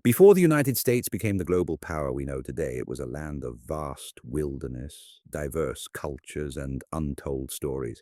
Before the United States became the global power we know today, it was a land of vast wilderness, diverse cultures, and untold stories.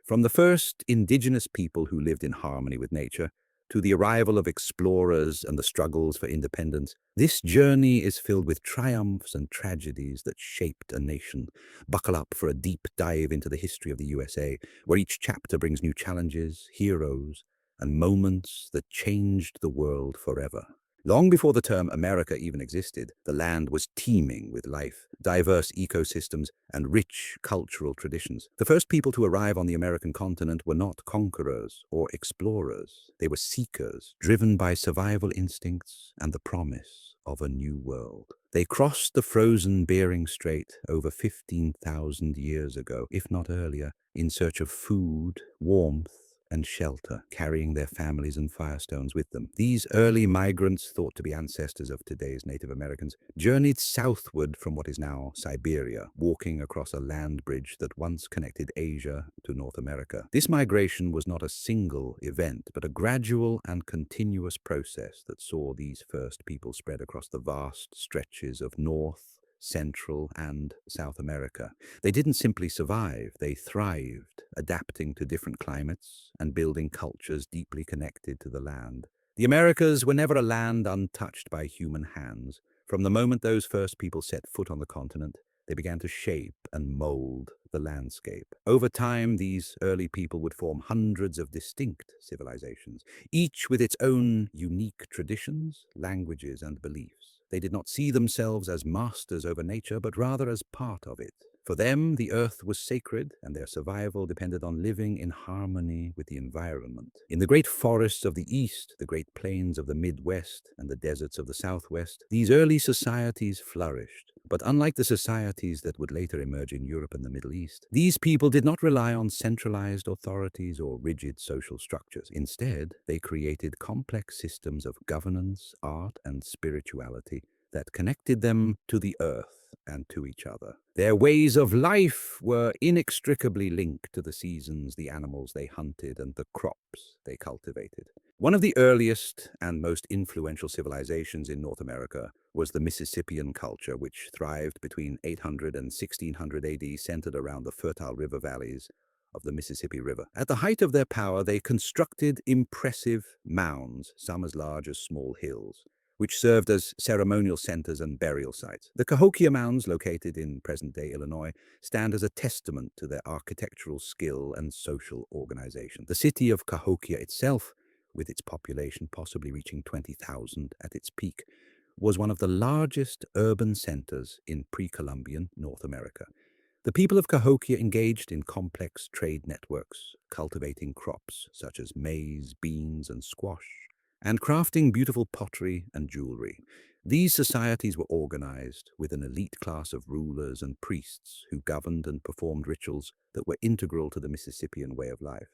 From the first indigenous people who lived in harmony with nature, to the arrival of explorers and the struggles for independence, this journey is filled with triumphs and tragedies that shaped a nation. Buckle up for a deep dive into the history of the USA, where each chapter brings new challenges, heroes, and moments that changed the world forever. Long before the term America even existed, the land was teeming with life, diverse ecosystems, and rich cultural traditions. The first people to arrive on the American continent were not conquerors or explorers. They were seekers, driven by survival instincts and the promise of a new world. They crossed the frozen Bering Strait over 15,000 years ago, if not earlier, in search of food, warmth, and shelter, carrying their families and firestones with them. These early migrants, thought to be ancestors of today's Native Americans, journeyed southward from what is now Siberia, walking across a land bridge that once connected Asia to North America. This migration was not a single event, but a gradual and continuous process that saw these first people spread across the vast stretches of North, Central, and South America. They didn't simply survive, they thrived, adapting to different climates and building cultures deeply connected to the land. The Americas were never a land untouched by human hands. From the moment those first people set foot on the continent, they began to shape and mold the landscape. Over time, these early people would form hundreds of distinct civilizations, each with its own unique traditions, languages, and beliefs. They did not see themselves as masters over nature, but rather as part of it. For them, the earth was sacred, and their survival depended on living in harmony with the environment. In the great forests of the East, the great plains of the Midwest, and the deserts of the Southwest, these early societies flourished. But unlike the societies that would later emerge in Europe and the Middle East, these people did not rely on centralized authorities or rigid social structures. Instead, they created complex systems of governance, art, and spirituality that connected them to the earth and to each other. Their ways of life were inextricably linked to the seasons, the animals they hunted, and the crops they cultivated. One of the earliest and most influential civilizations in North America was the Mississippian culture, which thrived between 800 and 1600 AD, centered around the fertile river valleys of the Mississippi River. At the height of their power, they constructed impressive mounds, some as large as small hills, which served as ceremonial centers and burial sites. The Cahokia Mounds, located in present-day Illinois, stand as a testament to their architectural skill and social organization. The city of Cahokia itself, with its population possibly reaching 20,000 at its peak, was one of the largest urban centers in pre-Columbian North America. The people of Cahokia engaged in complex trade networks, cultivating crops such as maize, beans, and squash, and crafting beautiful pottery and jewelry. These societies were organized with an elite class of rulers and priests who governed and performed rituals that were integral to the Mississippian way of life.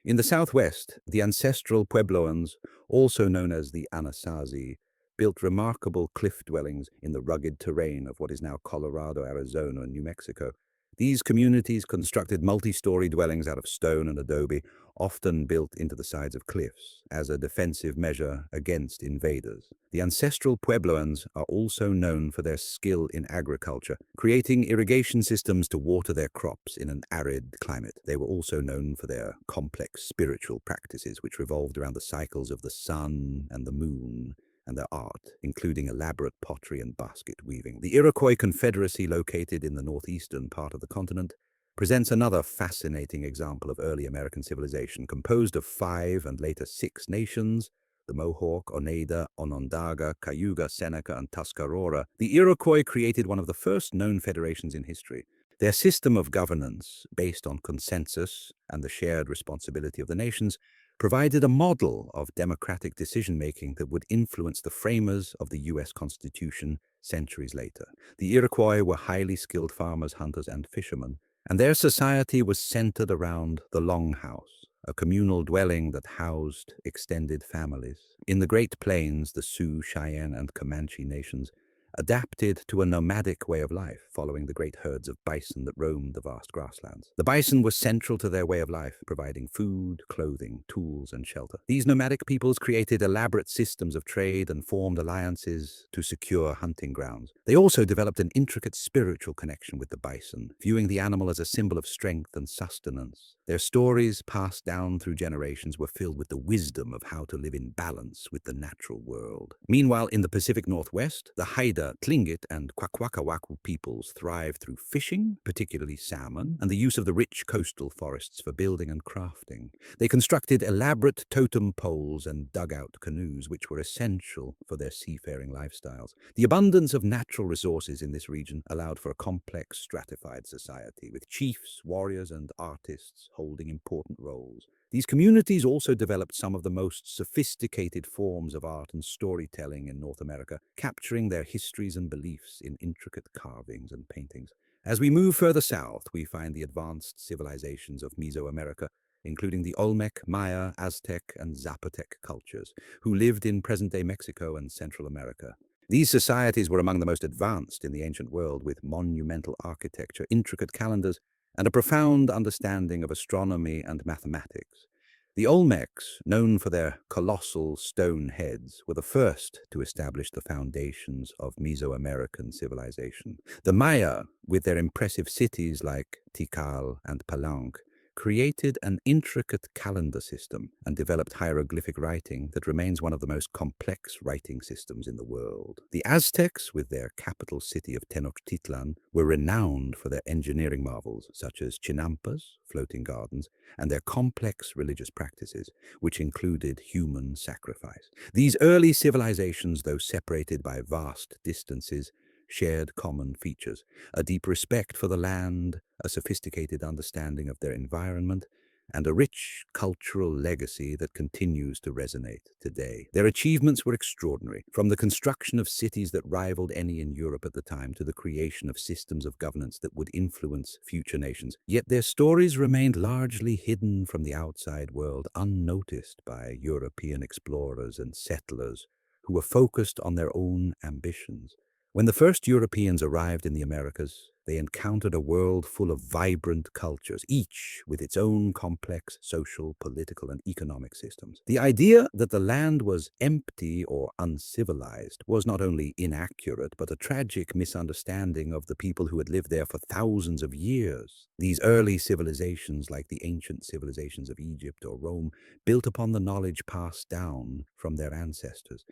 In the Southwest, the ancestral Puebloans, also known as the Anasazi, built remarkable cliff dwellings in the rugged terrain of what is now Colorado, Arizona, and New Mexico. These communities constructed multi-story dwellings out of stone and adobe, often built into the sides of cliffs, as a defensive measure against invaders. The ancestral Puebloans are also known for their skill in agriculture, creating irrigation systems to water their crops in an arid climate. They were also known for their complex spiritual practices, which revolved around the cycles of the sun and the moon, and their art, including elaborate pottery and basket weaving. The Iroquois Confederacy, located in the northeastern part of the continent, presents another fascinating example of early American civilization, composed of 5 and later 6 nations: the Mohawk, Oneida, Onondaga, Cayuga, Seneca, and Tuscarora. The Iroquois created one of the first known federations in history. Their system of governance, based on consensus and the shared responsibility of the nations, provided a model of democratic decision-making that would influence the framers of the U.S. Constitution centuries later. The Iroquois were highly skilled farmers, hunters, and fishermen, and their society was centered around the Longhouse, a communal dwelling that housed extended families. In the Great Plains, the Sioux, Cheyenne, and Comanche nations adapted to a nomadic way of life, following the great herds of bison that roamed the vast grasslands. The bison was central to their way of life, providing food, clothing, tools, and shelter. These nomadic peoples created elaborate systems of trade and formed alliances to secure hunting grounds. They also developed an intricate spiritual connection with the bison, viewing the animal as a symbol of strength and sustenance. Their stories, passed down through generations, were filled with the wisdom of how to live in balance with the natural world. Meanwhile, in the Pacific Northwest, the Haida, Tlingit, and Kwakwaka'wakw peoples thrived through fishing, particularly salmon, and the use of the rich coastal forests for building and crafting. They constructed elaborate totem poles and dugout canoes, which were essential for their seafaring lifestyles. The abundance of natural resources in this region allowed for a complex, stratified society, with chiefs, warriors, and artists holding important roles. These communities also developed some of the most sophisticated forms of art and storytelling in North America, capturing their histories and beliefs in intricate carvings and paintings. As we move further south, we find the advanced civilizations of Mesoamerica, including the Olmec, Maya, Aztec, and Zapotec cultures, who lived in present-day Mexico and Central America. These societies were among the most advanced in the ancient world, with monumental architecture, intricate calendars, and a profound understanding of astronomy and mathematics. The Olmecs, known for their colossal stone heads, were the first to establish the foundations of Mesoamerican civilization. The Maya, with their impressive cities like Tikal and Palenque, created an intricate calendar system and developed hieroglyphic writing that remains one of the most complex writing systems in the world. The Aztecs, with their capital city of Tenochtitlan, were renowned for their engineering marvels, such as chinampas, floating gardens, and their complex religious practices, which included human sacrifice. These early civilizations, though separated by vast distances, shared common features: a deep respect for the land, a sophisticated understanding of their environment, and a rich cultural legacy that continues to resonate today. Their achievements were extraordinary, from the construction of cities that rivaled any in Europe at the time to the creation of systems of governance that would influence future nations. Yet their stories remained largely hidden from the outside world, unnoticed by European explorers and settlers who were focused on their own ambitions. When the first Europeans arrived in the Americas, they encountered a world full of vibrant cultures, each with its own complex social, political, and economic systems. The idea that the land was empty or uncivilized was not only inaccurate, but a tragic misunderstanding of the people who had lived there for thousands of years. These early civilizations, like the ancient civilizations of Egypt or Rome, built upon the knowledge passed down from their ancestors.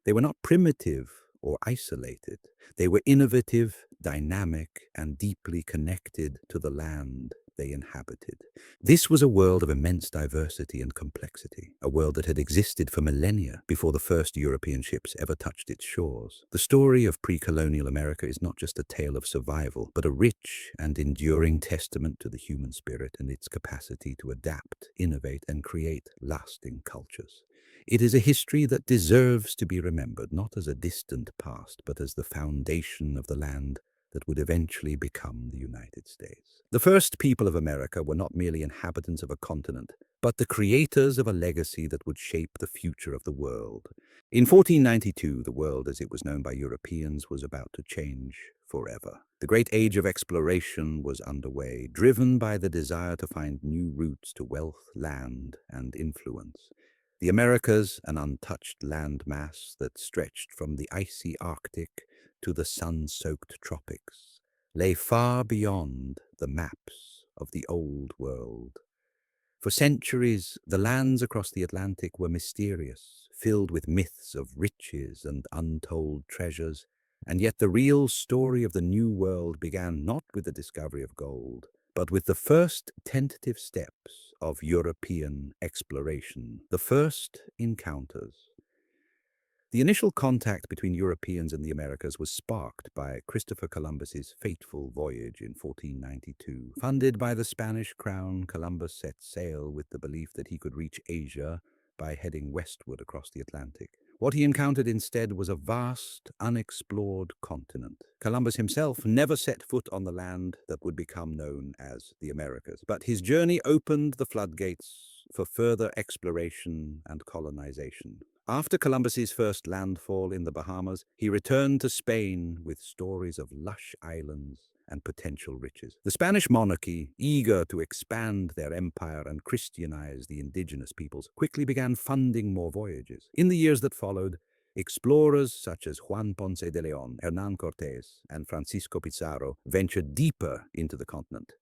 They were not primitive or isolated. They were innovative, dynamic, and deeply connected to the land they inhabited. This was a world of immense diversity and complexity, a world that had existed for millennia before the first European ships ever touched its shores. The story of pre-colonial America is not just a tale of survival, but a rich and enduring testament to the human spirit and its capacity to adapt, innovate, and create lasting cultures. It is a history that deserves to be remembered, not as a distant past, but as the foundation of the land that would eventually become the United States. The first people of America were not merely inhabitants of a continent, but the creators of a legacy that would shape the future of the world. In 1492, the world as it was known by Europeans was about to change forever. The great age of exploration was underway, driven by the desire to find new routes to wealth, land, and influence. The Americas, an untouched landmass that stretched from the icy Arctic to the sun-soaked tropics, lay far beyond the maps of the Old World. For centuries, the lands across the Atlantic were mysterious, filled with myths of riches and untold treasures, and yet the real story of the New World began not with the discovery of gold, but with the first tentative steps of European exploration, the first encounters. The initial contact between Europeans and the Americas was sparked by Christopher Columbus's fateful voyage in 1492. Funded by the Spanish crown, Columbus set sail with the belief that he could reach Asia by heading westward across the Atlantic. What he encountered instead was a vast, unexplored continent. Columbus himself never set foot on the land that would become known as the Americas, but his journey opened the floodgates for further exploration and colonization. After Columbus's first landfall in the Bahamas, he returned to Spain with stories of lush islands and potential riches. The Spanish monarchy, eager to expand their empire and Christianize the indigenous peoples, quickly began funding more voyages. In the years that followed, explorers such as Juan Ponce de Leon, Hernán Cortés, and Francisco Pizarro ventured deeper into the continent.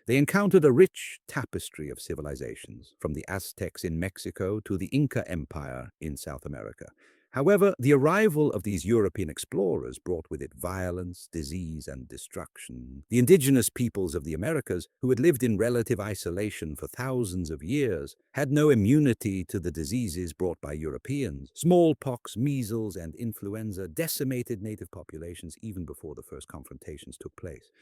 They encountered a rich tapestry of civilizations, from the Aztecs in Mexico to the Inca Empire in South America. However, the arrival of these European explorers brought with it violence, disease, and destruction. The indigenous peoples of the Americas, who had lived in relative isolation for thousands of years, had no immunity to the diseases brought by Europeans. Smallpox, measles, and influenza decimated native populations even before the first confrontations took place.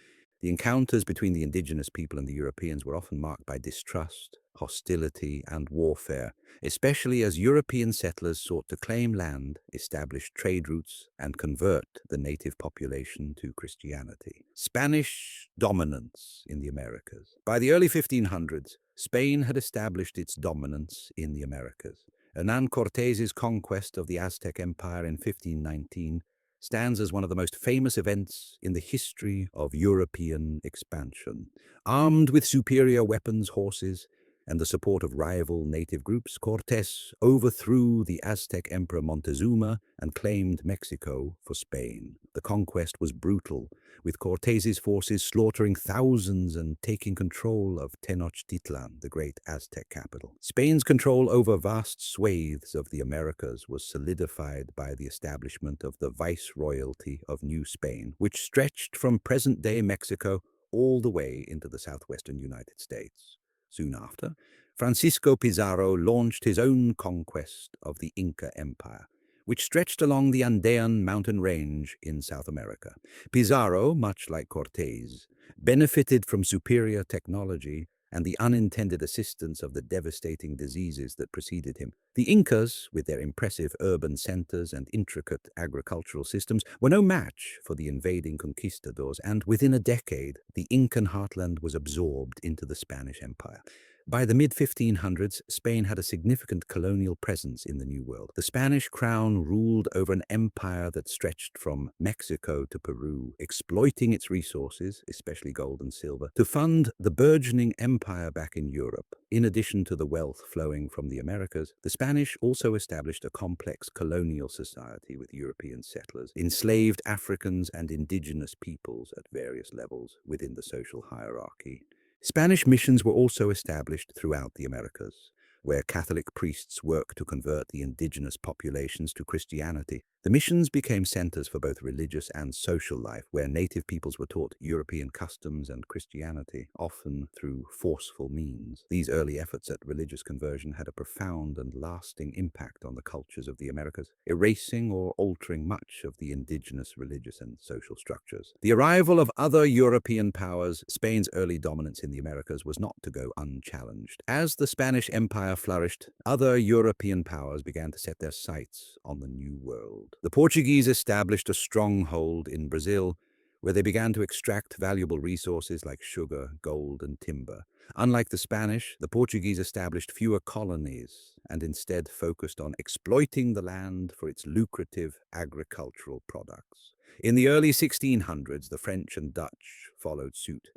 The encounters between the indigenous people and the Europeans were often marked by distrust, hostility, and warfare, especially as European settlers sought to claim land, establish trade routes, and convert the native population to Christianity. Spanish dominance in the Americas. By the early 1500s, Spain had established its dominance in the Americas. Hernán Cortés's conquest of the Aztec Empire in 1519 stands as one of the most famous events in the history of European expansion. Armed with superior weapons, horses, and the support of rival native groups, Cortés overthrew the Aztec Emperor Montezuma and claimed Mexico for Spain. The conquest was brutal, with Cortés's forces slaughtering thousands and taking control of Tenochtitlan, the great Aztec capital. Spain's control over vast swathes of the Americas was solidified by the establishment of the Viceroyalty of New Spain, which stretched from present-day Mexico all the way into the southwestern United States. Soon after, Francisco Pizarro launched his own conquest of the Inca Empire, which stretched along the Andean mountain range in South America. Pizarro, much like Cortés, benefited from superior technology and the unintended assistance of the devastating diseases that preceded him. The Incas, with their impressive urban centers and intricate agricultural systems, were no match for the invading conquistadors, and within a decade, the Incan heartland was absorbed into the Spanish Empire. By the mid-1500s, Spain had a significant colonial presence in the New World. The Spanish crown ruled over an empire that stretched from Mexico to Peru, exploiting its resources, especially gold and silver, to fund the burgeoning empire back in Europe. In addition to the wealth flowing from the Americas, the Spanish also established a complex colonial society with European settlers, enslaved Africans and indigenous peoples at various levels within the social hierarchy. Spanish missions were also established throughout the Americas, where Catholic priests worked to convert the indigenous populations to Christianity. The missions became centers for both religious and social life, where native peoples were taught European customs and Christianity, often through forceful means. These early efforts at religious conversion had a profound and lasting impact on the cultures of the Americas, erasing or altering much of the indigenous religious and social structures. The arrival of other European powers, Spain's early dominance in the Americas, was not to go unchallenged. As the Spanish Empire flourished, other European powers began to set their sights on the New World. The Portuguese established a stronghold in Brazil, where they began to extract valuable resources like sugar, gold, and timber. Unlike the Spanish, the Portuguese established fewer colonies and instead focused on exploiting the land for its lucrative agricultural products. In the early 1600s, the French and Dutch followed suit,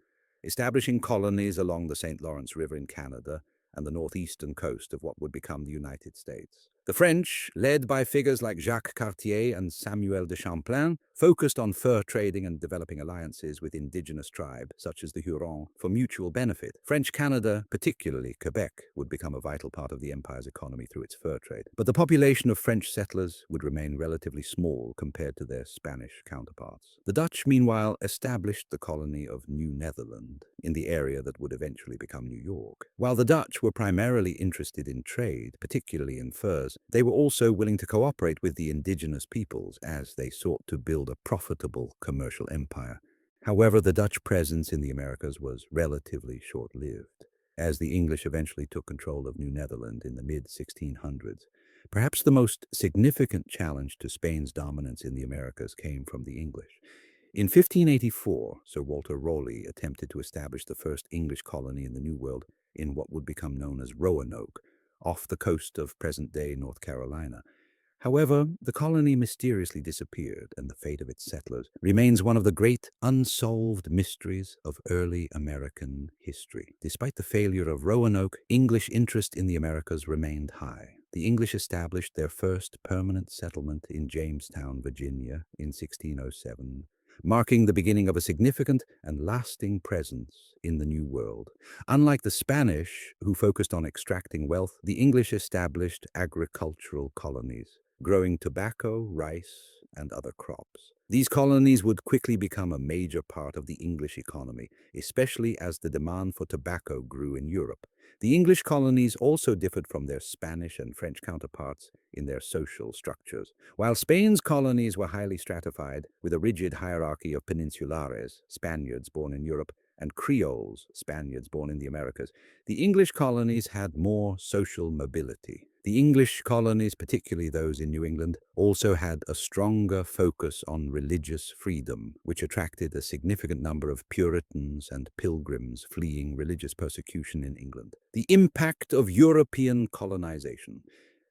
establishing colonies along the St. Lawrence River in Canada and the northeastern coast of what would become the United States. The French, led by figures like Jacques Cartier and Samuel de Champlain, focused on fur trading and developing alliances with indigenous tribes, such as the Hurons, for mutual benefit. French Canada, particularly Quebec, would become a vital part of the empire's economy through its fur trade. But the population of French settlers would remain relatively small compared to their Spanish counterparts. The Dutch, meanwhile, established the colony of New Netherland in the area that would eventually become New York. While the Dutch were primarily interested in trade, particularly in furs, they were also willing to cooperate with the indigenous peoples as they sought to build a profitable commercial empire. However, the Dutch presence in the Americas was relatively short-lived, as the English eventually took control of New Netherland in the mid-1600s. Perhaps the most significant challenge to Spain's dominance in the Americas came from the English. In 1584, Sir Walter Raleigh attempted to establish the first English colony in the New World in what would become known as Roanoke, off the coast of present-day North Carolina. However, the colony mysteriously disappeared, and the fate of its settlers remains one of the great unsolved mysteries of early American history. Despite the failure of Roanoke, English interest in the Americas remained high. The English established their first permanent settlement in Jamestown, Virginia, in 1607, marking the beginning of a significant and lasting presence in the New World. Unlike the Spanish, who focused on extracting wealth, the English established agricultural colonies, growing tobacco, rice, and other crops. These colonies would quickly become a major part of the English economy, especially as the demand for tobacco grew in Europe. The English colonies also differed from their Spanish and French counterparts in their social structures. While Spain's colonies were highly stratified, with a rigid hierarchy of peninsulares, Spaniards born in Europe, and Creoles, Spaniards born in the Americas, the English colonies had more social mobility. The English colonies, particularly those in New England, also had a stronger focus on religious freedom, which attracted a significant number of Puritans and pilgrims fleeing religious persecution in England. The impact of European colonization.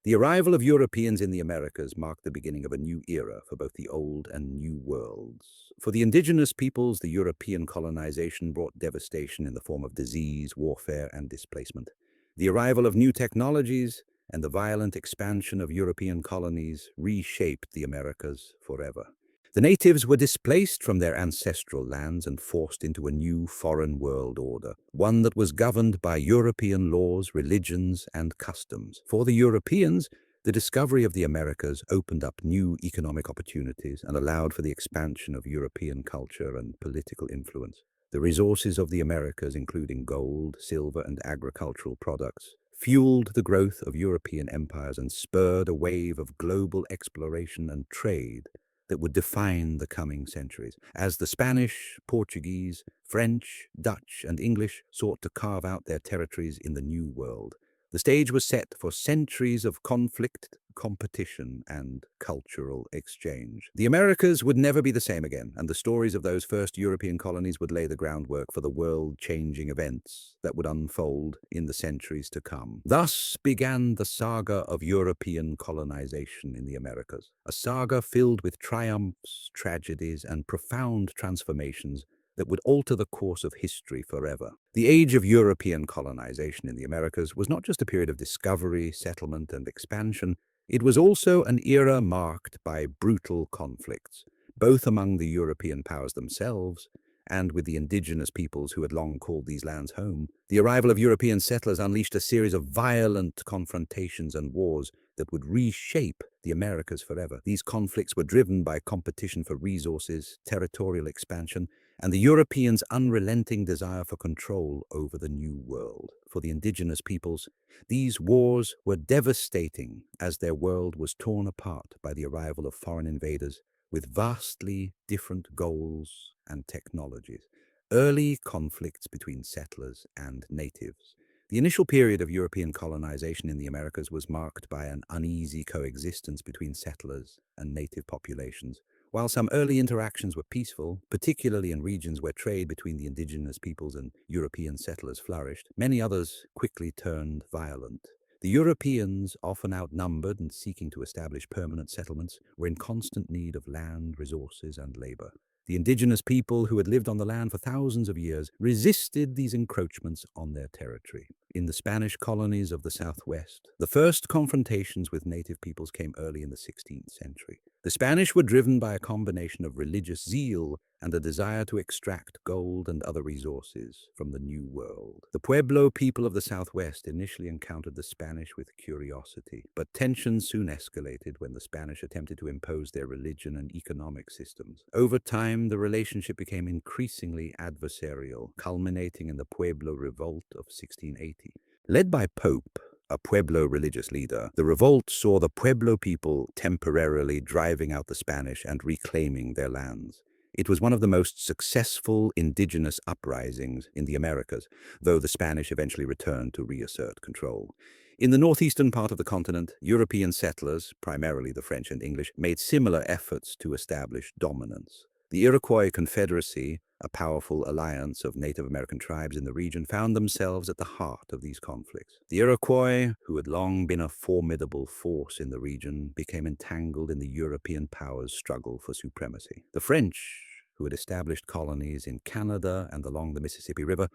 The arrival of Europeans in the Americas marked the beginning of a new era for both the Old and New Worlds. For the indigenous peoples, the European colonization brought devastation in the form of disease, warfare, and displacement. The arrival of new technologies and the violent expansion of European colonies reshaped the Americas forever. The natives were displaced from their ancestral lands and forced into a new foreign world order, one that was governed by European laws, religions, and customs. For the Europeans, the discovery of the Americas opened up new economic opportunities and allowed for the expansion of European culture and political influence. The resources of the Americas, including gold, silver, and agricultural products, fueled the growth of European empires and spurred a wave of global exploration and trade that would define the coming centuries. As the Spanish, Portuguese, French, Dutch, and English sought to carve out their territories in the New World, the stage was set for centuries of conflict, competition, and cultural exchange. The Americas would never be the same again, and the stories of those first European colonies would lay the groundwork for the world-changing events that would unfold in the centuries to come. Thus began the saga of European colonization in the Americas, a saga filled with triumphs, tragedies, and profound transformations that would alter the course of history forever. The age of European colonization in the Americas was not just a period of discovery, settlement, and expansion. It was also an era marked by brutal conflicts, both among the European powers themselves and with the indigenous peoples who had long called these lands home. The arrival of European settlers unleashed a series of violent confrontations and wars that would reshape the Americas forever. These conflicts were driven by competition for resources, territorial expansion, and the Europeans' unrelenting desire for control over the New World. For the indigenous peoples, these wars were devastating as their world was torn apart by the arrival of foreign invaders with vastly different goals and technologies. Early conflicts between settlers and natives. The initial period of European colonization in the Americas was marked by an uneasy coexistence between settlers and native populations. While some early interactions were peaceful, particularly in regions where trade between the indigenous peoples and European settlers flourished, many others quickly turned violent. The Europeans, often outnumbered and seeking to establish permanent settlements, were in constant need of land, resources, and labor. The indigenous people who had lived on the land for thousands of years resisted these encroachments on their territory. In the Spanish colonies of the Southwest, the first confrontations with native peoples came early in the 16th century. The Spanish were driven by a combination of religious zeal and a desire to extract gold and other resources from the New World. The Pueblo people of the Southwest initially encountered the Spanish with curiosity, but tensions soon escalated when the Spanish attempted to impose their religion and economic systems. Over time, the relationship became increasingly adversarial, culminating in the Pueblo Revolt of 1680. Led by Pope, a Pueblo religious leader, the revolt saw the Pueblo people temporarily driving out the Spanish and reclaiming their lands. It was one of the most successful indigenous uprisings in the Americas, though the Spanish eventually returned to reassert control. In the northeastern part of the continent, European settlers, primarily the French and English, made similar efforts to establish dominance. The Iroquois Confederacy, a powerful alliance of Native American tribes in the region, found themselves at the heart of these conflicts. The Iroquois, who had long been a formidable force in the region, became entangled in the European powers' struggle for supremacy. The French, who had established colonies in Canada and along the Mississippi River,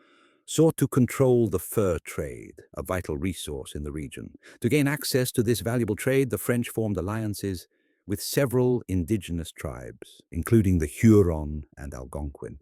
sought to control the fur trade, a vital resource in the region. To gain access to this valuable trade, the French formed alliances with several indigenous tribes, including the Huron and Algonquin.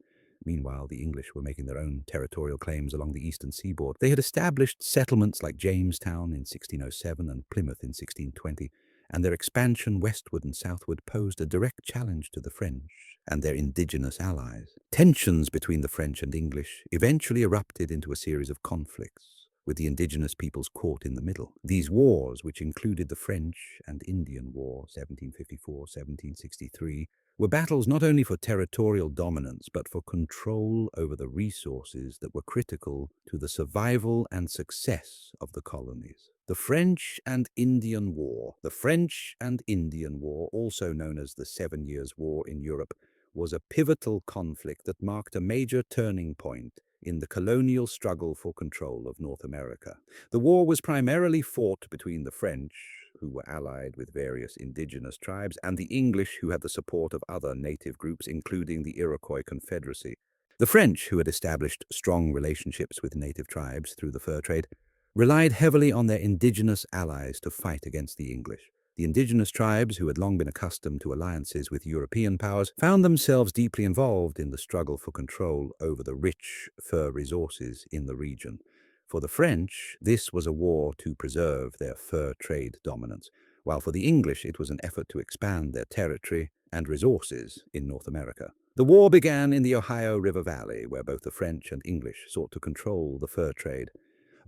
Meanwhile, the English were making their own territorial claims along the eastern seaboard. They had established settlements like Jamestown in 1607 and Plymouth in 1620, and their expansion westward and southward posed a direct challenge to the French and their indigenous allies. Tensions between the French and English eventually erupted into a series of conflicts, with the indigenous peoples caught in the middle. These wars, which included the French and Indian War, 1754-1763, were battles not only for territorial dominance, but for control over the resources that were critical to the survival and success of the colonies. The French and Indian War. The French and Indian War, also known as the 7 Years' War in Europe, was a pivotal conflict that marked a major turning point in the colonial struggle for control of North America. The war was primarily fought between the French, who were allied with various indigenous tribes, and the English, who had the support of other native groups, including the Iroquois Confederacy. The French, who had established strong relationships with native tribes through the fur trade, relied heavily on their indigenous allies to fight against the English. The indigenous tribes, who had long been accustomed to alliances with European powers, found themselves deeply involved in the struggle for control over the rich fur resources in the region. For the French, this was a war to preserve their fur trade dominance, while for the English it was an effort to expand their territory and resources in North America. The war began in the Ohio River Valley, where both the French and English sought to control the fur trade.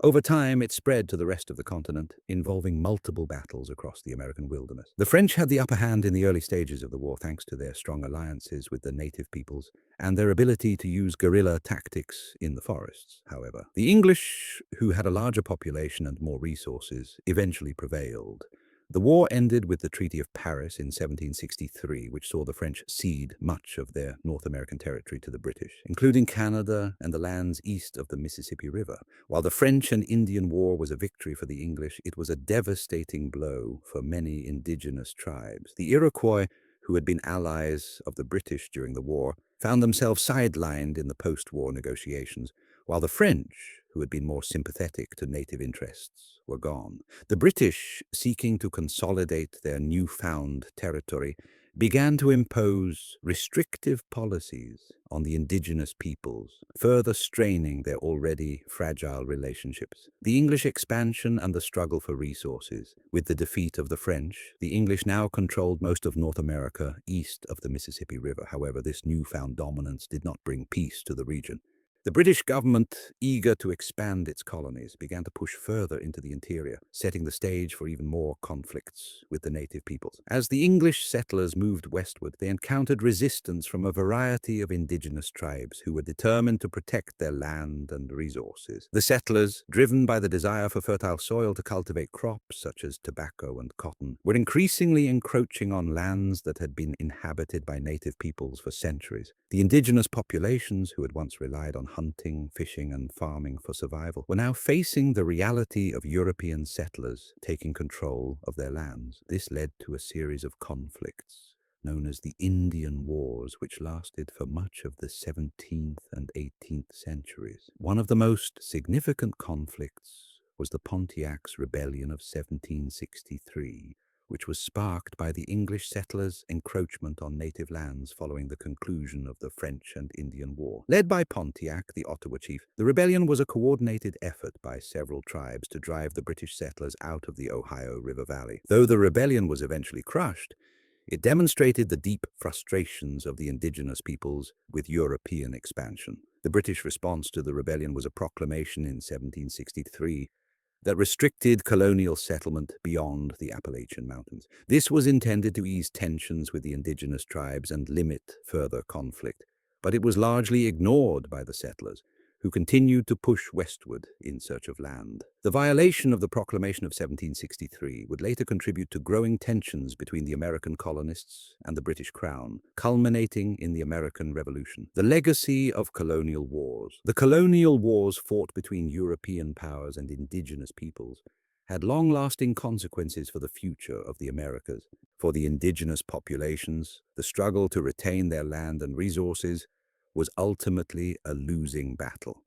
Over time, it spread to the rest of the continent, involving multiple battles across the American wilderness. The French had the upper hand in the early stages of the war thanks to their strong alliances with the native peoples and their ability to use guerrilla tactics in the forests, however. The English, who had a larger population and more resources, eventually prevailed. The war ended with the Treaty of Paris in 1763, which saw the French cede much of their North American territory to the British, including Canada and the lands east of the Mississippi River. While the French and Indian War was a victory for the English, it was a devastating blow for many indigenous tribes. The Iroquois, who had been allies of the British during the war, found themselves sidelined in the post-war negotiations, while the French, who had been more sympathetic to native interests, were gone. The British, seeking to consolidate their newfound territory, began to impose restrictive policies on the indigenous peoples, further straining their already fragile relationships. The English expansion and the struggle for resources. With the defeat of the French, the English now controlled most of North America east of the Mississippi River. However, this newfound dominance did not bring peace to the region. The British government, eager to expand its colonies, began to push further into the interior, setting the stage for even more conflicts with the native peoples. As the English settlers moved westward, they encountered resistance from a variety of indigenous tribes who were determined to protect their land and resources. The settlers, driven by the desire for fertile soil to cultivate crops such as tobacco and cotton, were increasingly encroaching on lands that had been inhabited by native peoples for centuries. The indigenous populations, who had once relied on hunting, fishing, and farming for survival, were now facing the reality of European settlers taking control of their lands. This led to a series of conflicts known as the Indian Wars, which lasted for much of the 17th and 18th centuries. One of the most significant conflicts was the Pontiac's Rebellion of 1763, which was sparked by the English settlers' encroachment on native lands following the conclusion of the French and Indian War. Led by Pontiac, the Ottawa chief, the rebellion was a coordinated effort by several tribes to drive the British settlers out of the Ohio River Valley. Though the rebellion was eventually crushed, it demonstrated the deep frustrations of the indigenous peoples with European expansion. The British response to the rebellion was a proclamation in 1763 that restricted colonial settlement beyond the Appalachian Mountains. This was intended to ease tensions with the indigenous tribes and limit further conflict, but it was largely ignored by the settlers, who continued to push westward in search of land. The violation of the Proclamation of 1763 would later contribute to growing tensions between the American colonists and the British Crown, culminating in the American Revolution. The legacy of colonial wars. The colonial wars fought between European powers and indigenous peoples had long-lasting consequences for the future of the Americas. For the indigenous populations, the struggle to retain their land and resources was ultimately a losing battle.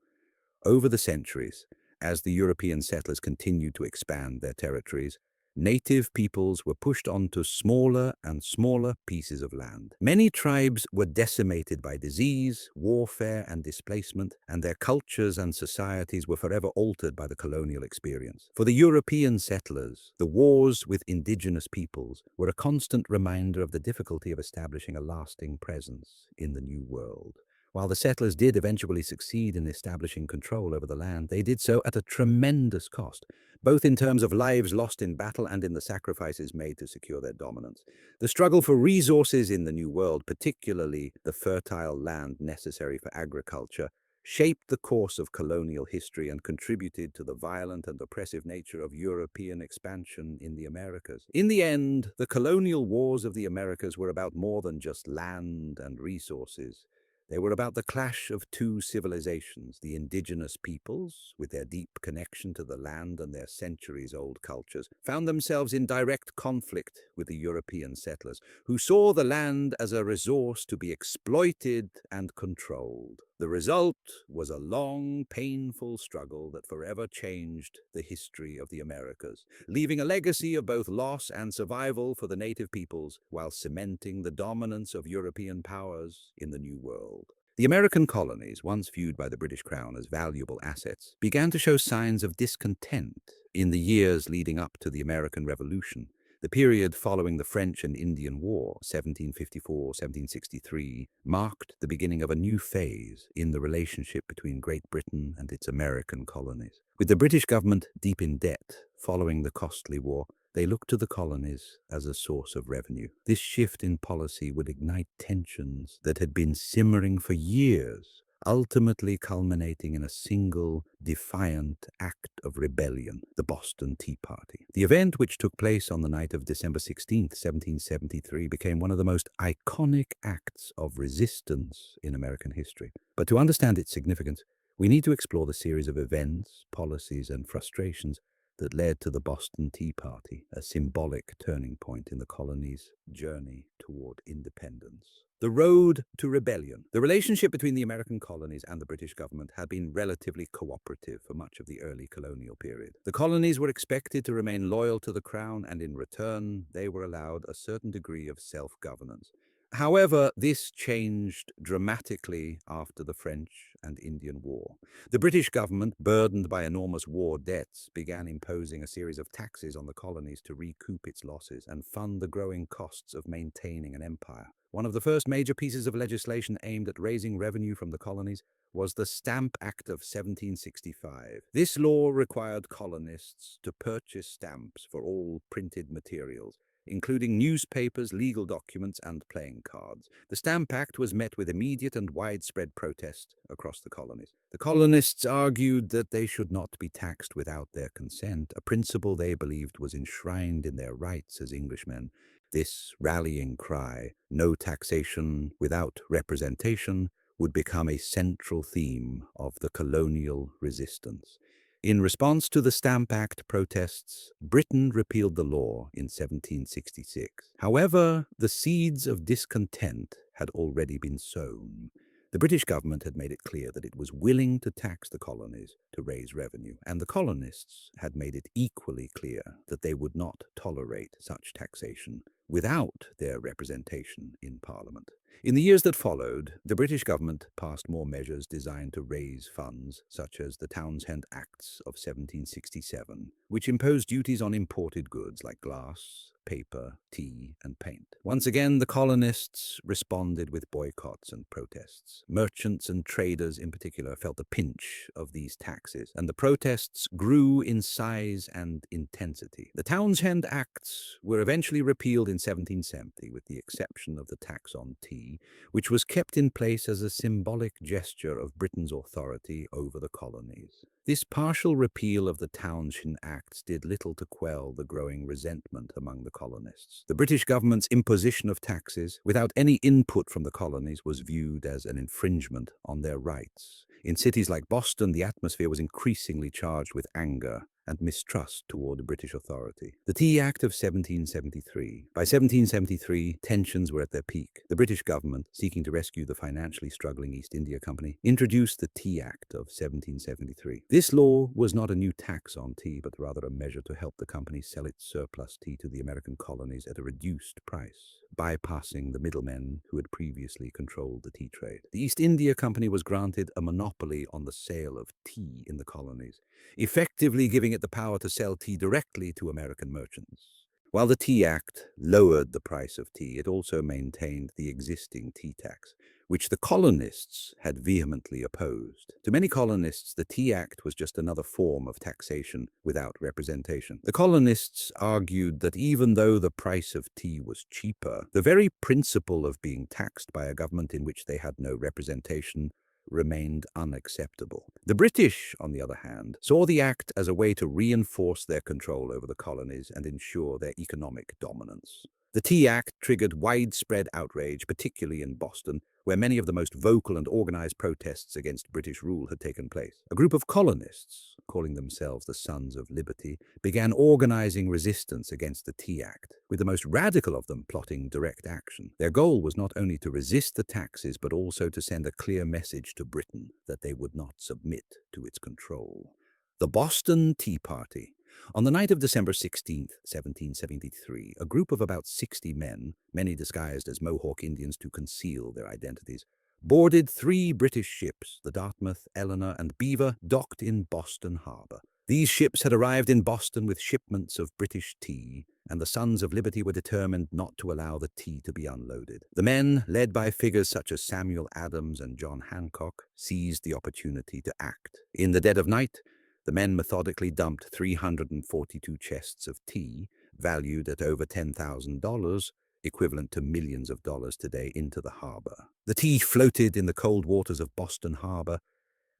Over the centuries, as the European settlers continued to expand their territories, native peoples were pushed onto smaller and smaller pieces of land. Many tribes were decimated by disease, warfare, and displacement, and their cultures and societies were forever altered by the colonial experience. For the European settlers, the wars with indigenous peoples were a constant reminder of the difficulty of establishing a lasting presence in the New World. While the settlers did eventually succeed in establishing control over the land, they did so at a tremendous cost, both in terms of lives lost in battle and in the sacrifices made to secure their dominance. The struggle for resources in the New World, particularly the fertile land necessary for agriculture, shaped the course of colonial history and contributed to the violent and oppressive nature of European expansion in the Americas. In the end, the colonial wars of the Americas were about more than just land and resources. They were about the clash of two civilizations. The indigenous peoples, with their deep connection to the land and their centuries-old cultures, found themselves in direct conflict with the European settlers, who saw the land as a resource to be exploited and controlled. The result was a long, painful struggle that forever changed the history of the Americas, leaving a legacy of both loss and survival for the native peoples, while cementing the dominance of European powers in the New World. The American colonies, once viewed by the British Crown as valuable assets, began to show signs of discontent in the years leading up to the American Revolution. The period following the French and Indian War, 1754-1763, marked the beginning of a new phase in the relationship between Great Britain and its American colonies. With the British government deep in debt following the costly war, they looked to the colonies as a source of revenue. This shift in policy would ignite tensions that had been simmering for years, ultimately culminating in a single, defiant act of rebellion, the Boston Tea Party. The event, which took place on the night of December 16, 1773, became one of the most iconic acts of resistance in American history. But to understand its significance, we need to explore the series of events, policies, and frustrations that led to the Boston Tea Party, a symbolic turning point in the colony's journey toward independence. The road to rebellion. The relationship between the American colonies and the British government had been relatively cooperative for much of the early colonial period. The colonies were expected to remain loyal to the Crown, and in return, they were allowed a certain degree of self-governance. However, this changed dramatically after the French and Indian War. The British government, burdened by enormous war debts, began imposing a series of taxes on the colonies to recoup its losses and fund the growing costs of maintaining an empire. One of the first major pieces of legislation aimed at raising revenue from the colonies was the Stamp Act of 1765. This law required colonists to purchase stamps for all printed materials, including newspapers, legal documents, and playing cards. The Stamp Act was met with immediate and widespread protest across the colonies. The colonists argued that they should not be taxed without their consent, a principle they believed was enshrined in their rights as Englishmen. This rallying cry, "No taxation without representation," would become a central theme of the colonial resistance. In response to the Stamp Act protests, Britain repealed the law in 1766. However, the seeds of discontent had already been sown. The British government had made it clear that it was willing to tax the colonies to raise revenue, and the colonists had made it equally clear that they would not tolerate such taxation without their representation in Parliament. In the years that followed, the British government passed more measures designed to raise funds, such as the Townshend Acts of 1767, which imposed duties on imported goods like glass, paper, tea, and paint. Once again, the colonists responded with boycotts and protests. Merchants and traders in particular felt the pinch of these taxes, and the protests grew in size and intensity. The Townshend Acts were eventually repealed in 1770, with the exception of the tax on tea, which was kept in place as a symbolic gesture of Britain's authority over the colonies. This partial repeal of the Townshend Acts did little to quell the growing resentment among the colonists. The British government's imposition of taxes, without any input from the colonies, was viewed as an infringement on their rights. In cities like Boston, the atmosphere was increasingly charged with anger and mistrust toward the British authority. The Tea Act of 1773. By 1773, tensions were at their peak. The British government, seeking to rescue the financially struggling East India Company, introduced the Tea Act of 1773. This law was not a new tax on tea, but rather a measure to help the company sell its surplus tea to the American colonies at a reduced price, bypassing the middlemen who had previously controlled the tea trade. The East India Company was granted a monopoly on the sale of tea in the colonies, effectively giving it the power to sell tea directly to American merchants. While the Tea Act lowered the price of tea, it also maintained the existing tea tax, which the colonists had vehemently opposed. To many colonists, the Tea Act was just another form of taxation without representation. The colonists argued that even though the price of tea was cheaper, the very principle of being taxed by a government in which they had no representation remained unacceptable. The British, on the other hand, saw the act as a way to reinforce their control over the colonies and ensure their economic dominance. The Tea Act triggered widespread outrage, particularly in Boston, where many of the most vocal and organized protests against British rule had taken place. A group of colonists, calling themselves the Sons of Liberty, began organizing resistance against the Tea Act, with the most radical of them plotting direct action. Their goal was not only to resist the taxes, but also to send a clear message to Britain that they would not submit to its control. The Boston Tea Party. On the night of December 16, 1773, a group of about 60 men, many disguised as Mohawk Indians to conceal their identities, boarded 3 British ships, the Dartmouth, Eleanor, and Beaver, docked in Boston Harbor. These ships had arrived in Boston with shipments of British tea, and the Sons of Liberty were determined not to allow the tea to be unloaded. The men, led by figures such as Samuel Adams and John Hancock, seized the opportunity to act. In the dead of night, the men methodically dumped 342 chests of tea, valued at over $10,000, equivalent to millions of dollars today, into the harbor. The tea floated in the cold waters of Boston Harbor,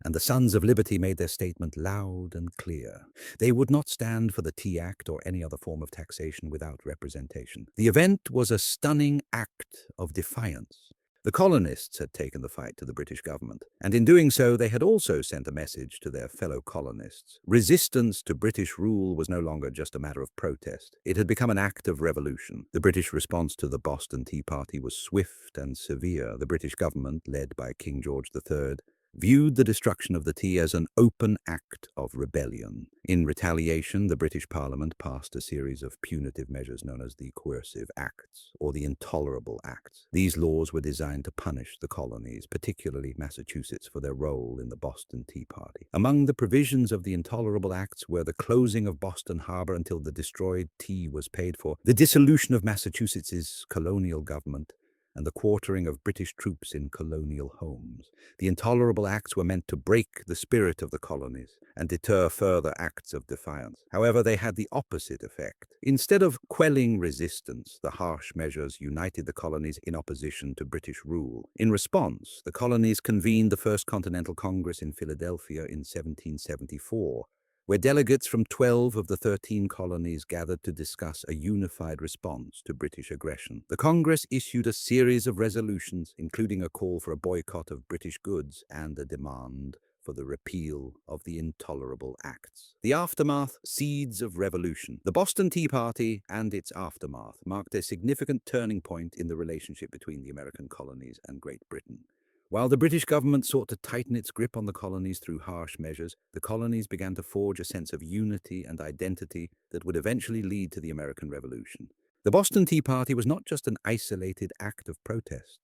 and the Sons of Liberty made their statement loud and clear. They would not stand for the Tea Act or any other form of taxation without representation. The event was a stunning act of defiance. The colonists had taken the fight to the British government, and in doing so they had also sent a message to their fellow colonists. Resistance to British rule was no longer just a matter of protest. It had become an act of revolution. The British response to the Boston Tea Party was swift and severe. The British government, led by King George III, viewed the destruction of the tea as an open act of rebellion. In retaliation, the British Parliament passed a series of punitive measures known as the Coercive Acts, or the Intolerable Acts. These laws were designed to punish the colonies, particularly Massachusetts, for their role in the Boston Tea Party. Among the provisions of the Intolerable Acts were the closing of Boston Harbor until the destroyed tea was paid for, the dissolution of Massachusetts's colonial government, and the quartering of British troops in colonial homes. The Intolerable Acts were meant to break the spirit of the colonies and deter further acts of defiance. However, they had the opposite effect. Instead of quelling resistance, the harsh measures united the colonies in opposition to British rule. In response, the colonies convened the First Continental Congress in Philadelphia in 1774, where delegates from 12 of the 13 colonies gathered to discuss a unified response to British aggression. The Congress issued a series of resolutions, including a call for a boycott of British goods and a demand for the repeal of the Intolerable Acts. The aftermath, seeds of revolution. The Boston Tea Party and its aftermath marked a significant turning point in the relationship between the American colonies and Great Britain. While the British government sought to tighten its grip on the colonies through harsh measures, the colonies began to forge a sense of unity and identity that would eventually lead to the American Revolution. The Boston Tea Party was not just an isolated act of protest.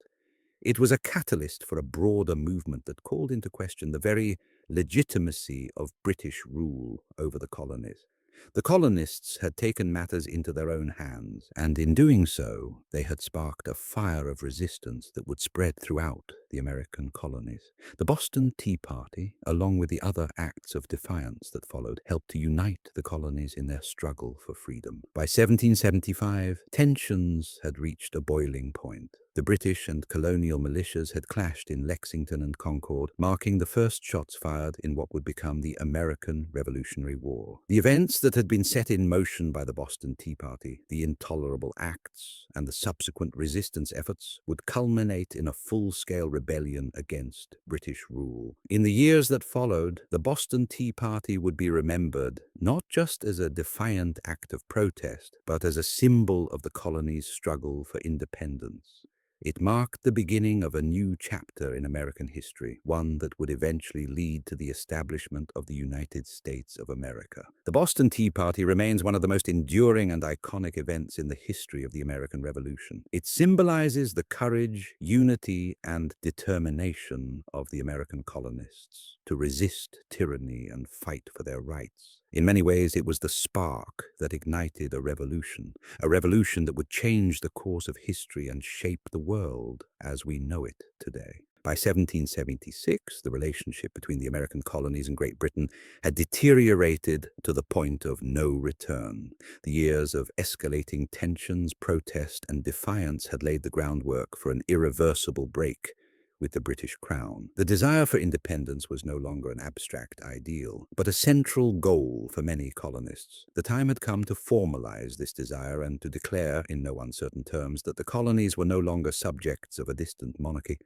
It was a catalyst for a broader movement that called into question the very legitimacy of British rule over the colonies. The colonists had taken matters into their own hands, and in doing so, they had sparked a fire of resistance that would spread throughout the American colonies. The Boston Tea Party, along with the other acts of defiance that followed, helped to unite the colonies in their struggle for freedom. By 1775, tensions had reached a boiling point. The British and colonial militias had clashed in Lexington and Concord, marking the first shots fired in what would become the American Revolutionary War. The events that had been set in motion by the Boston Tea Party, the intolerable acts, and the subsequent resistance efforts would culminate in a full-scale rebellion against British rule. In the years that followed, the Boston Tea Party would be remembered not just as a defiant act of protest, but as a symbol of the colony's struggle for independence. It marked the beginning of a new chapter in American history, one that would eventually lead to the establishment of the United States of America. The Boston Tea Party remains one of the most enduring and iconic events in the history of the American Revolution. It symbolizes the courage, unity, and determination of the American colonists to resist tyranny and fight for their rights. In many ways, it was the spark that ignited a revolution that would change the course of history and shape the world as we know it today. By 1776, the relationship between the American colonies and Great Britain had deteriorated to the point of no return. The years of escalating tensions, protest, and defiance had laid the groundwork for an irreversible break with the British Crown. The desire for independence was no longer an abstract ideal, but a central goal for many colonists. The time had come to formalize this desire and to declare, in no uncertain terms, that the colonies were no longer subjects of a distant monarchy,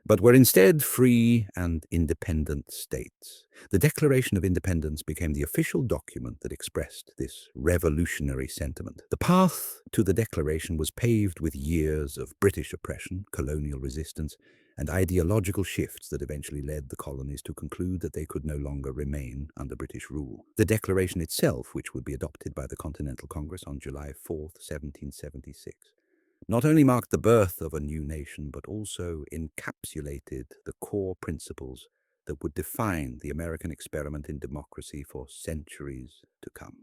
but were instead free and independent states. The Declaration of Independence became the official document that expressed this revolutionary sentiment. The path to the Declaration was paved with years of British oppression, colonial resistance, and ideological shifts that eventually led the colonies to conclude that they could no longer remain under British rule. The Declaration itself, which would be adopted by the Continental Congress on July 4, 1776, not only marked the birth of a new nation, but also encapsulated the core principles that would define the American experiment in democracy for centuries to come.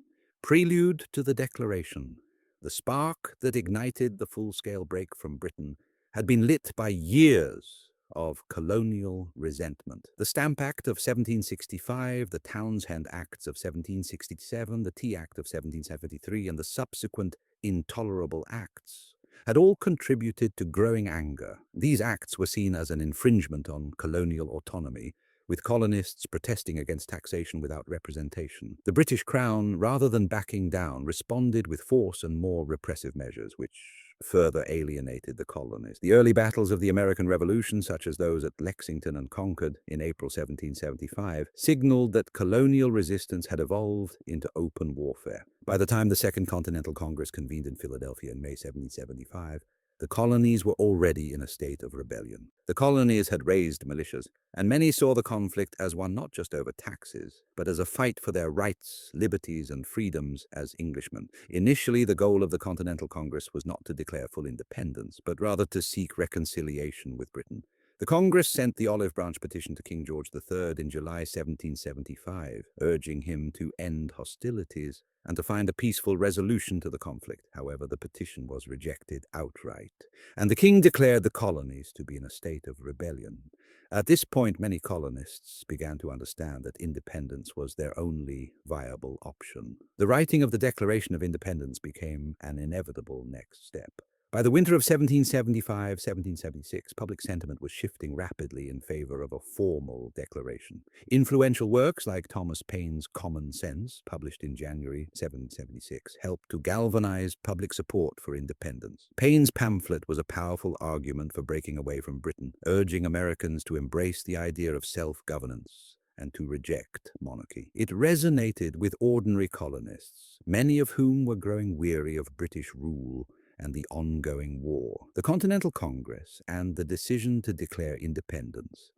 Prelude to the Declaration, the spark that ignited the full-scale break from Britain had been lit by years of colonial resentment. The Stamp Act of 1765, the Townshend Acts of 1767, the Tea Act of 1773, and the subsequent intolerable acts had all contributed to growing anger. These acts were seen as an infringement on colonial autonomy, with colonists protesting against taxation without representation. The British Crown, rather than backing down, responded with force and more repressive measures, which further alienated the colonies. The early battles of the American Revolution, such as those at Lexington and Concord in April 1775, signaled that colonial resistance had evolved into open warfare. By the time the Second Continental Congress convened in Philadelphia in May 1775, the colonies were already in a state of rebellion. The colonies had raised militias, and many saw the conflict as one not just over taxes, but as a fight for their rights, liberties, and freedoms as Englishmen. Initially, the goal of the Continental Congress was not to declare full independence, but rather to seek reconciliation with Britain. The Congress sent the Olive Branch Petition to King George III in July 1775, urging him to end hostilities and to find a peaceful resolution to the conflict. However, the petition was rejected outright, and the king declared the colonies to be in a state of rebellion. At this point, many colonists began to understand that independence was their only viable option. The writing of the Declaration of Independence became an inevitable next step. By the winter of 1775-1776, public sentiment was shifting rapidly in favor of a formal declaration. Influential works like Thomas Paine's Common Sense, published in January 1776, helped to galvanize public support for independence. Paine's pamphlet was a powerful argument for breaking away from Britain, urging Americans to embrace the idea of self-governance and to reject monarchy. It resonated with ordinary colonists, many of whom were growing weary of British rule and the ongoing war. The Continental Congress and the decision to declare independence.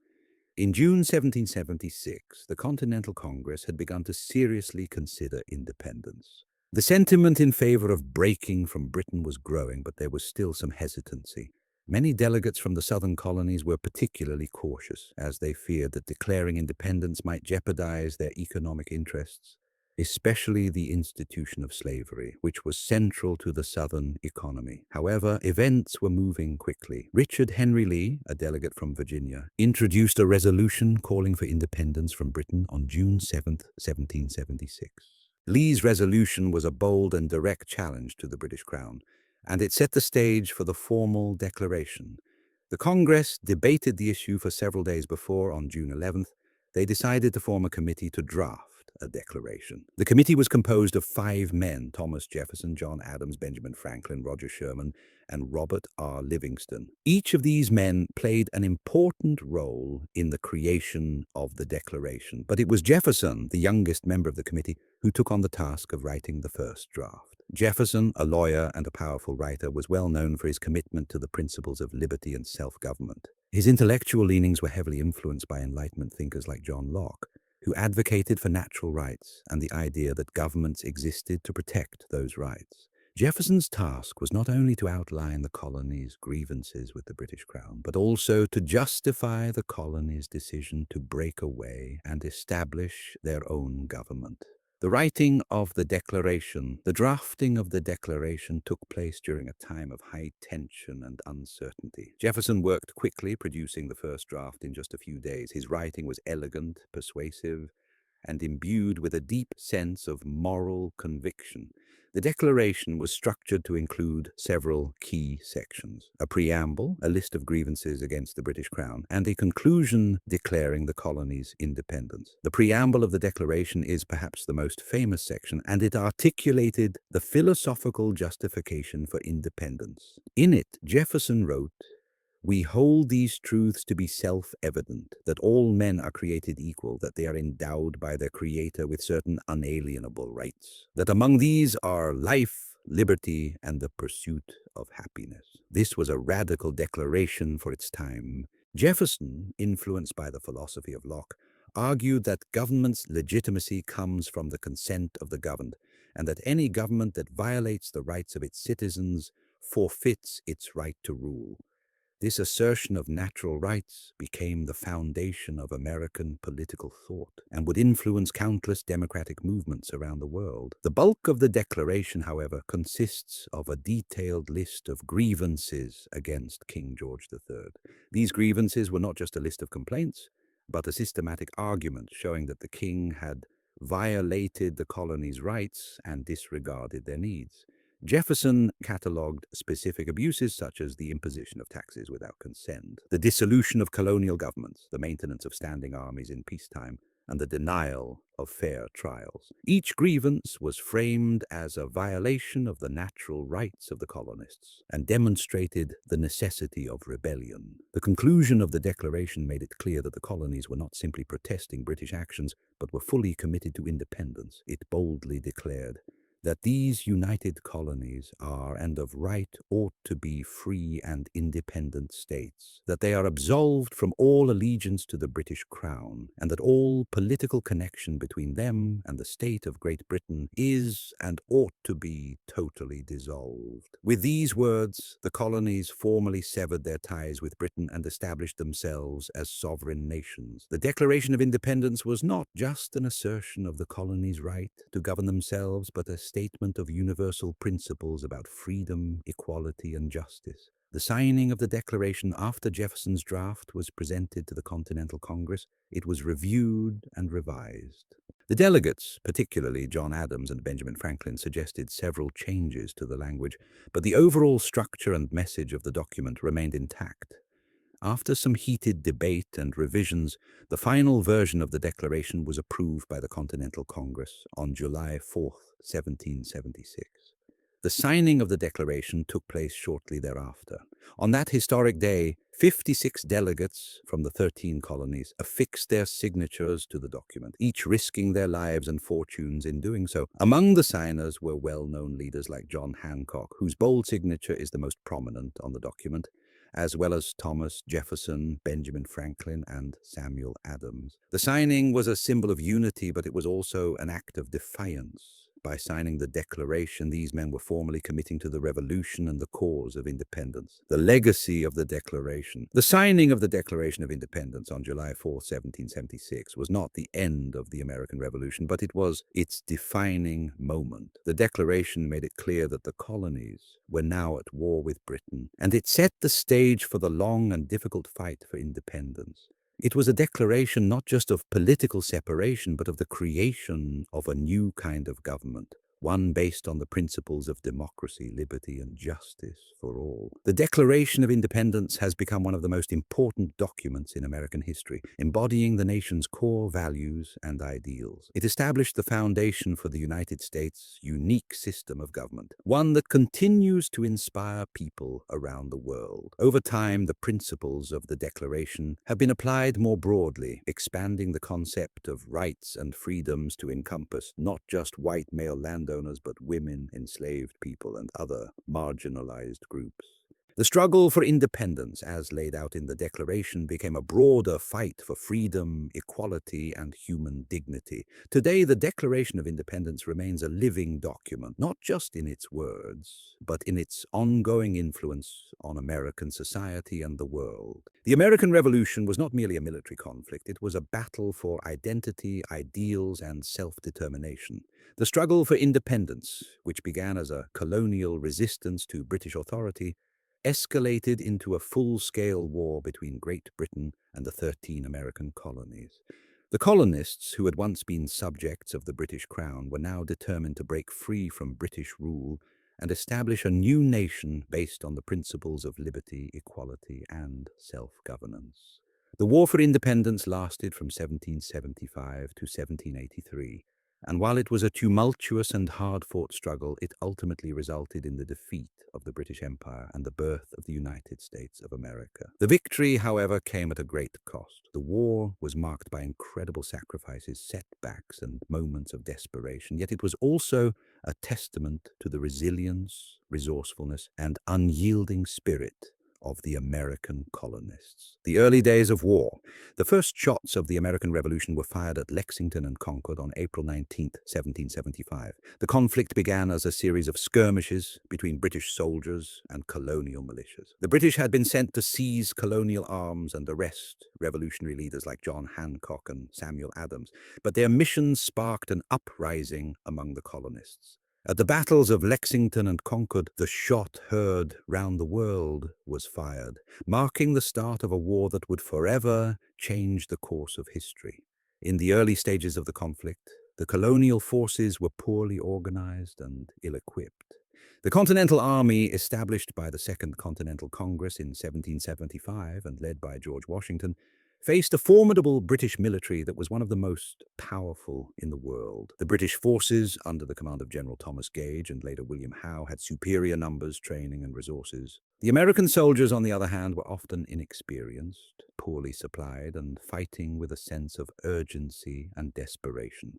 In June 1776, the Continental Congress had begun to seriously consider independence. The sentiment in favor of breaking from Britain was growing, but there was still some hesitancy. Many delegates from the southern colonies were particularly cautious, as they feared that declaring independence might jeopardize their economic interests. especially the institution of slavery, which was central to the Southern economy. However, events were moving quickly. Richard Henry Lee, a delegate from Virginia, introduced a resolution calling for independence from Britain on June 7, 1776. Lee's resolution was a bold and direct challenge to the British Crown, and it set the stage for the formal declaration. The Congress debated the issue for several days before. On June 11th, they decided to form a committee to draft a declaration. The committee was composed of 5 men: Thomas Jefferson, John Adams, Benjamin Franklin, Roger Sherman, and Robert R. Livingston. Each of these men played an important role in the creation of the declaration, but it was Jefferson, the youngest member of the committee, who took on the task of writing the first draft. Jefferson, a lawyer and a powerful writer, was well known for his commitment to the principles of liberty and self-government. His intellectual leanings were heavily influenced by Enlightenment thinkers like John Locke, who advocated for natural rights and the idea that governments existed to protect those rights. Jefferson's task was not only to outline the colony's grievances with the British Crown, but also to justify the colony's decision to break away and establish their own government. The writing of the Declaration, the drafting of the Declaration took place during a time of high tension and uncertainty. Jefferson worked quickly, producing the first draft in just a few days. His writing was elegant, persuasive, and imbued with a deep sense of moral conviction. The Declaration was structured to include several key sections: a preamble, a list of grievances against the British Crown, and a conclusion declaring the colony's independence. The preamble of the Declaration is perhaps the most famous section, and it articulated the philosophical justification for independence. In it, Jefferson wrote, "We hold these truths to be self-evident, that all men are created equal, that they are endowed by their Creator with certain unalienable rights, that among these are life, liberty, and the pursuit of happiness." This was a radical declaration for its time. Jefferson, influenced by the philosophy of Locke, argued that government's legitimacy comes from the consent of the governed, and that any government that violates the rights of its citizens forfeits its right to rule. This assertion of natural rights became the foundation of American political thought and would influence countless democratic movements around the world. The bulk of the Declaration, however, consists of a detailed list of grievances against King George III. These grievances were not just a list of complaints, but a systematic argument showing that the king had violated the colony's rights and disregarded their needs. Jefferson catalogued specific abuses such as the imposition of taxes without consent, the dissolution of colonial governments, the maintenance of standing armies in peacetime, and the denial of fair trials. Each grievance was framed as a violation of the natural rights of the colonists and demonstrated the necessity of rebellion. The conclusion of the Declaration made it clear that the colonies were not simply protesting British actions, but were fully committed to independence. It boldly declared that these united colonies are and of right ought to be free and independent states, that they are absolved from all allegiance to the British Crown, and that all political connection between them and the state of Great Britain is and ought to be totally dissolved. With these words, the colonies formally severed their ties with Britain and established themselves as sovereign nations. The Declaration of Independence was not just an assertion of the colonies' right to govern themselves, but a statement of universal principles about freedom, equality, and justice. The signing of the Declaration after Jefferson's draft was presented to the Continental Congress. It was reviewed and revised. The delegates, particularly John Adams and Benjamin Franklin, suggested several changes to the language, but the overall structure and message of the document remained intact. After some heated debate and revisions, the final version of the Declaration was approved by the Continental Congress on July 4, 1776. The signing of the Declaration took place shortly thereafter. On that historic day, 56 delegates from the 13 colonies affixed their signatures to the document, each risking their lives and fortunes in doing so. Among the signers were well-known leaders like John Hancock, whose bold signature is the most prominent on the document, as well as Thomas Jefferson, Benjamin Franklin, and Samuel Adams. The signing was a symbol of unity, but it was also an act of defiance. By signing the Declaration, these men were formally committing to the revolution and the cause of independence. The legacy of the Declaration. The signing of the Declaration of Independence on July 4, 1776, was not the end of the American Revolution, but it was its defining moment. The Declaration made it clear that the colonies were now at war with Britain, and it set the stage for the long and difficult fight for independence. It was a declaration not just of political separation, but of the creation of a new kind of government, one based on the principles of democracy, liberty, and justice for all. The Declaration of Independence has become one of the most important documents in American history, embodying the nation's core values and ideals. It established the foundation for the United States' unique system of government, one that continues to inspire people around the world. Over time, the principles of the Declaration have been applied more broadly, expanding the concept of rights and freedoms to encompass not just white male landowners, but women, enslaved people, and other marginalized groups. The struggle for independence, as laid out in the Declaration, became a broader fight for freedom, equality, and human dignity. Today, the Declaration of Independence remains a living document, not just in its words, but in its ongoing influence on American society and the world. The American Revolution was not merely a military conflict, it was a battle for identity, ideals, and self-determination. The struggle for independence, which began as a colonial resistance to British authority, escalated into a full-scale war between Great Britain and the 13 American colonies. The colonists, who had once been subjects of the British Crown, were now determined to break free from British rule and establish a new nation based on the principles of liberty, equality, and self-governance. The War for Independence lasted from 1775 to 1783, and while it was a tumultuous and hard-fought struggle, it ultimately resulted in the defeat of the British Empire and the birth of the United States of America. The victory, however, came at a great cost. The war was marked by incredible sacrifices, setbacks, and moments of desperation, yet it was also a testament to the resilience, resourcefulness, and unyielding spirit of the American colonists. The early days of war. The first shots of the American Revolution were fired at Lexington and Concord on April 19, 1775. The conflict began as a series of skirmishes between British soldiers and colonial militias. The British had been sent to seize colonial arms and arrest revolutionary leaders like John Hancock and Samuel Adams, but their mission sparked an uprising among the colonists. At the battles of Lexington and Concord, the shot heard round the world was fired, marking the start of a war that would forever change the course of history. In the early stages of the conflict, the colonial forces were poorly organized and ill-equipped. The Continental Army, established by the Second Continental Congress in 1775 and led by George Washington, faced a formidable British military that was one of the most powerful in the world. The British forces, under the command of General Thomas Gage and later William Howe, had superior numbers, training, and resources. The American soldiers, on the other hand, were often inexperienced, poorly supplied, and fighting with a sense of urgency and desperation.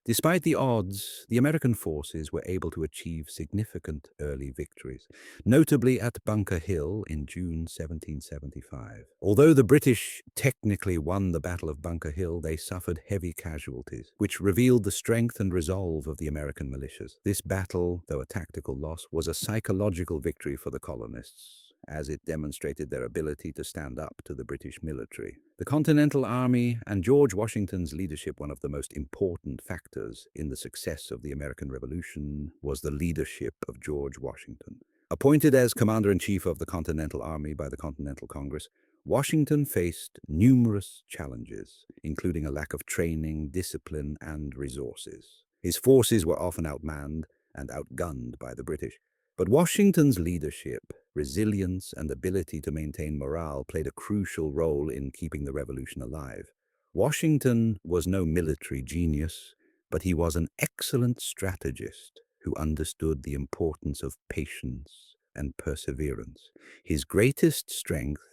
Despite the odds, the American forces were able to achieve significant early victories, notably at Bunker Hill in June 1775. Although the British technically won the Battle of Bunker Hill, they suffered heavy casualties, which revealed the strength and resolve of the American militias. This battle, though a tactical loss, was a psychological victory for the colonists, as it demonstrated their ability to stand up to the British military. The Continental Army and George Washington's leadership, one of the most important factors in the success of the American Revolution, was the leadership of George Washington. Appointed as Commander-in-Chief of the Continental Army by the Continental Congress, Washington faced numerous challenges, including a lack of training, discipline, and resources. His forces were often outmanned and outgunned by the British. But Washington's leadership, resilience, and ability to maintain morale played a crucial role in keeping the revolution alive. Washington was no military genius, but he was an excellent strategist who understood the importance of patience and perseverance. His greatest strength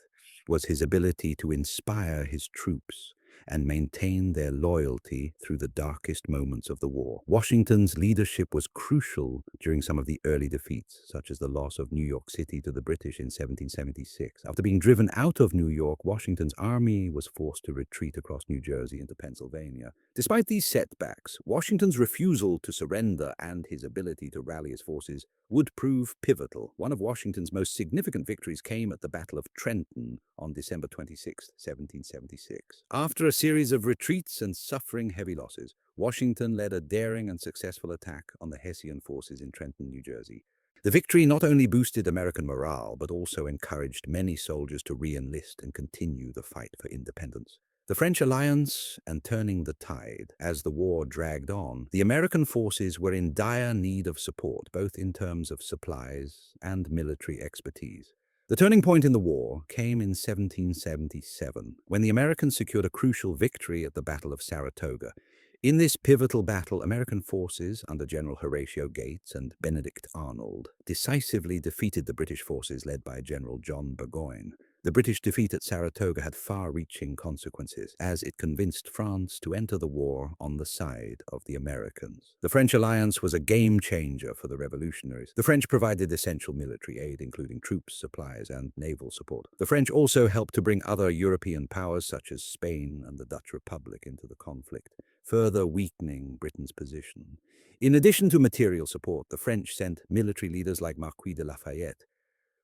was his ability to inspire his troops, and maintain their loyalty through the darkest moments of the war. Washington's leadership was crucial during some of the early defeats, such as the loss of New York City to the British in 1776. After being driven out of New York, Washington's army was forced to retreat across New Jersey into Pennsylvania. Despite these setbacks, Washington's refusal to surrender and his ability to rally his forces would prove pivotal. One of Washington's most significant victories came at the Battle of Trenton on December 26, 1776. After a series of retreats and suffering heavy losses, Washington led a daring and successful attack on the Hessian forces in Trenton, New Jersey. The victory not only boosted American morale, but also encouraged many soldiers to re-enlist and continue the fight for independence. The French alliance and turning the tide. As the war dragged on, the American forces were in dire need of support, both in terms of supplies and military expertise. The turning point in the war came in 1777, when the Americans secured a crucial victory at the Battle of Saratoga. In this pivotal battle, American forces under General Horatio Gates and Benedict Arnold decisively defeated the British forces led by General John Burgoyne. The British defeat at Saratoga had far-reaching consequences, as it convinced France to enter the war on the side of the Americans. The French alliance was a game-changer for the revolutionaries. The French provided essential military aid, including troops, supplies, and naval support. The French also helped to bring other European powers, such as Spain and the Dutch Republic, into the conflict, further weakening Britain's position. In addition to material support, the French sent military leaders like Marquis de Lafayette,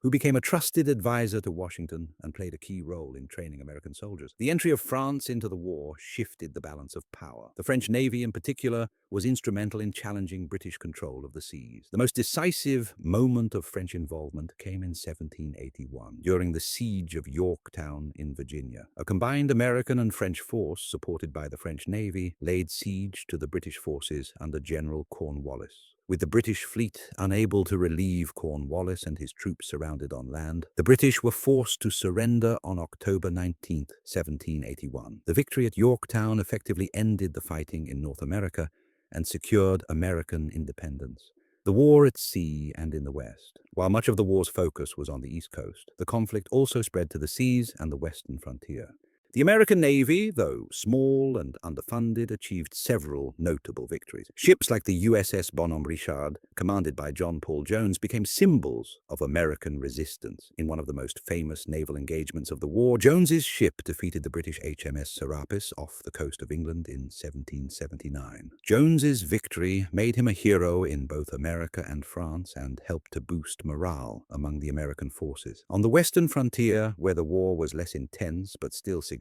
who became a trusted advisor to Washington and played a key role in training American soldiers. The entry of France into the war shifted the balance of power. The French Navy, in particular, was instrumental in challenging British control of the seas. The most decisive moment of French involvement came in 1781, during the siege of Yorktown in Virginia. A combined American and French force, supported by the French Navy, laid siege to the British forces under General Cornwallis. With the British fleet unable to relieve Cornwallis and his troops surrounded on land, the British were forced to surrender on October 19, 1781. The victory at Yorktown effectively ended the fighting in North America and secured American independence. The war at sea and in the West. While much of the war's focus was on the East Coast, the conflict also spread to the seas and the western frontier. The American Navy, though small and underfunded, achieved several notable victories. Ships like the USS Bonhomme Richard, commanded by John Paul Jones, became symbols of American resistance. In one of the most famous naval engagements of the war, Jones's ship defeated the British HMS Serapis off the coast of England in 1779. Jones's victory made him a hero in both America and France and helped to boost morale among the American forces. On the western frontier, where the war was less intense but still significant,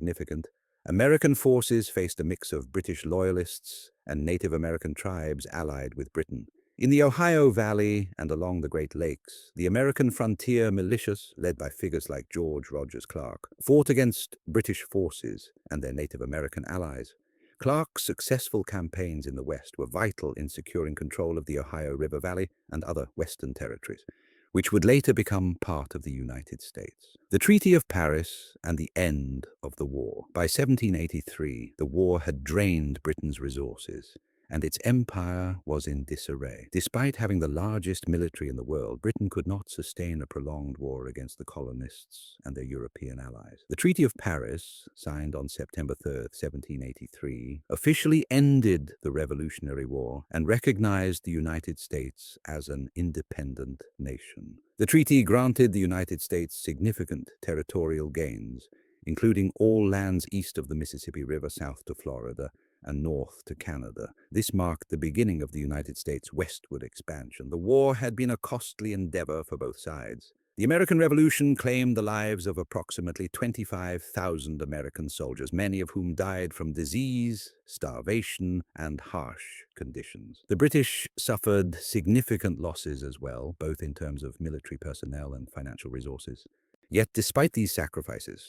American forces faced a mix of British loyalists and Native American tribes allied with Britain. In the Ohio Valley and along the Great Lakes, the American frontier militias, led by figures like George Rogers Clark, fought against British forces and their Native American allies. Clark's successful campaigns in the West were vital in securing control of the Ohio River Valley and other Western territories, which would later become part of the United States. The Treaty of Paris and the end of the war. By 1783, the war had drained Britain's resources, and its empire was in disarray. Despite having the largest military in the world, Britain could not sustain a prolonged war against the colonists and their European allies. The Treaty of Paris, signed on September 3, 1783, officially ended the Revolutionary War and recognized the United States as an independent nation. The treaty granted the United States significant territorial gains, including all lands east of the Mississippi River south to Florida and north to Canada. This marked the beginning of the United States' westward expansion. The war had been a costly endeavor for both sides. The American Revolution claimed the lives of approximately 25,000 American soldiers, many of whom died from disease, starvation, and harsh conditions. The British suffered significant losses as well, both in terms of military personnel and financial resources. Yet, despite these sacrifices,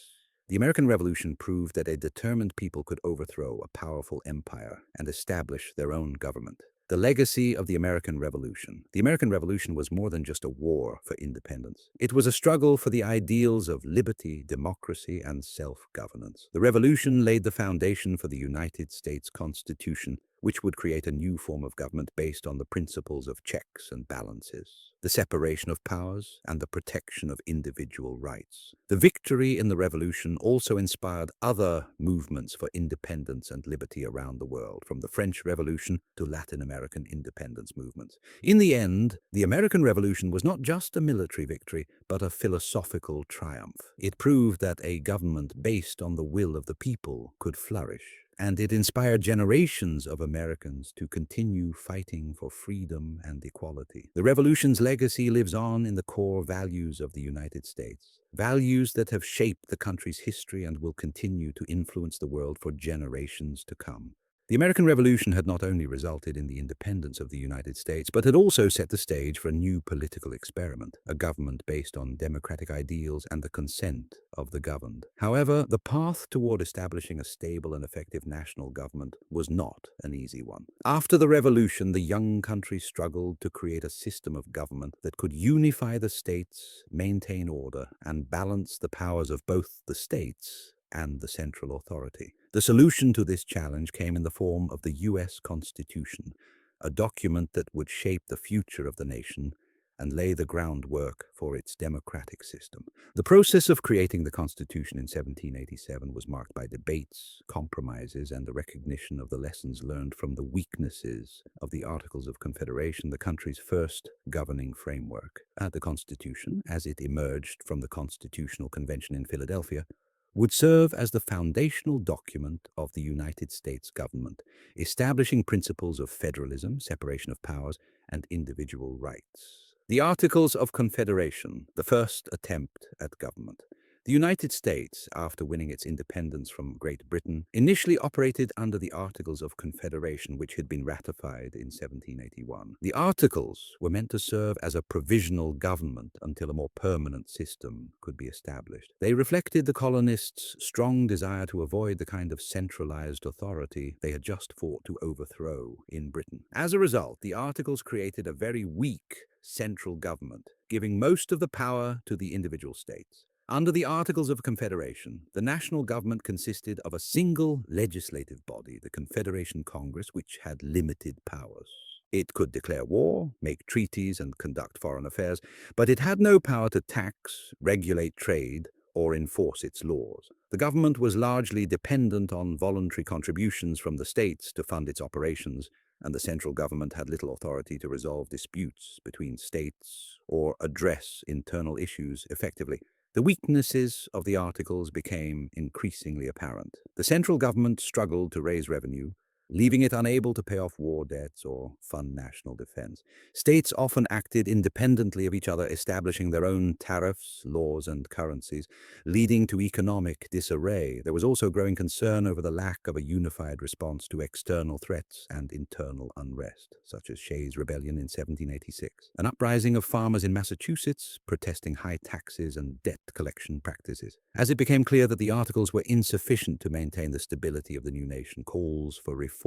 the American Revolution proved that a determined people could overthrow a powerful empire and establish their own government. The legacy of the American Revolution. The American Revolution was more than just a war for independence. It was a struggle for the ideals of liberty, democracy, and self-governance. The Revolution laid the foundation for the United States Constitution, which would create a new form of government based on the principles of checks and balances, the separation of powers, and the protection of individual rights. The victory in the revolution also inspired other movements for independence and liberty around the world, from the French Revolution to Latin American independence movements. In the end, the American Revolution was not just a military victory, but a philosophical triumph. It proved that a government based on the will of the people could flourish, and it inspired generations of Americans to continue fighting for freedom and equality. The revolution's legacy lives on in the core values of the United States, values that have shaped the country's history and will continue to influence the world for generations to come. The American Revolution had not only resulted in the independence of the United States, but had also set the stage for a new political experiment, a government based on democratic ideals and the consent of the governed. However, the path toward establishing a stable and effective national government was not an easy one. After the Revolution, the young country struggled to create a system of government that could unify the states, maintain order, and balance the powers of both the states and the central authority. The solution to this challenge came in the form of the U.S. Constitution, a document that would shape the future of the nation and lay the groundwork for its democratic system. The process of creating the Constitution in 1787 was marked by debates, compromises, and the recognition of the lessons learned from the weaknesses of the Articles of Confederation, the country's first governing framework. The Constitution, as it emerged from the Constitutional Convention in Philadelphia, would serve as the foundational document of the United States government, establishing principles of federalism, separation of powers, and individual rights. The Articles of Confederation, the first attempt at government. The United States, after winning its independence from Great Britain, initially operated under the Articles of Confederation, which had been ratified in 1781. The Articles were meant to serve as a provisional government until a more permanent system could be established. They reflected the colonists' strong desire to avoid the kind of centralized authority they had just fought to overthrow in Britain. As a result, the Articles created a very weak central government, giving most of the power to the individual states. Under the Articles of Confederation, the national government consisted of a single legislative body, the Confederation Congress, which had limited powers. It could declare war, make treaties, and conduct foreign affairs, but it had no power to tax, regulate trade, or enforce its laws. The government was largely dependent on voluntary contributions from the states to fund its operations, and the central government had little authority to resolve disputes between states or address internal issues effectively. The weaknesses of the Articles became increasingly apparent. The central government struggled to raise revenue, leaving it unable to pay off war debts or fund national defense. States often acted independently of each other, establishing their own tariffs, laws, and currencies, leading to economic disarray. There was also growing concern over the lack of a unified response to external threats and internal unrest, such as Shays' Rebellion in 1786, an uprising of farmers in Massachusetts protesting high taxes and debt collection practices. As it became clear that the Articles were insufficient to maintain the stability of the new nation, calls for reform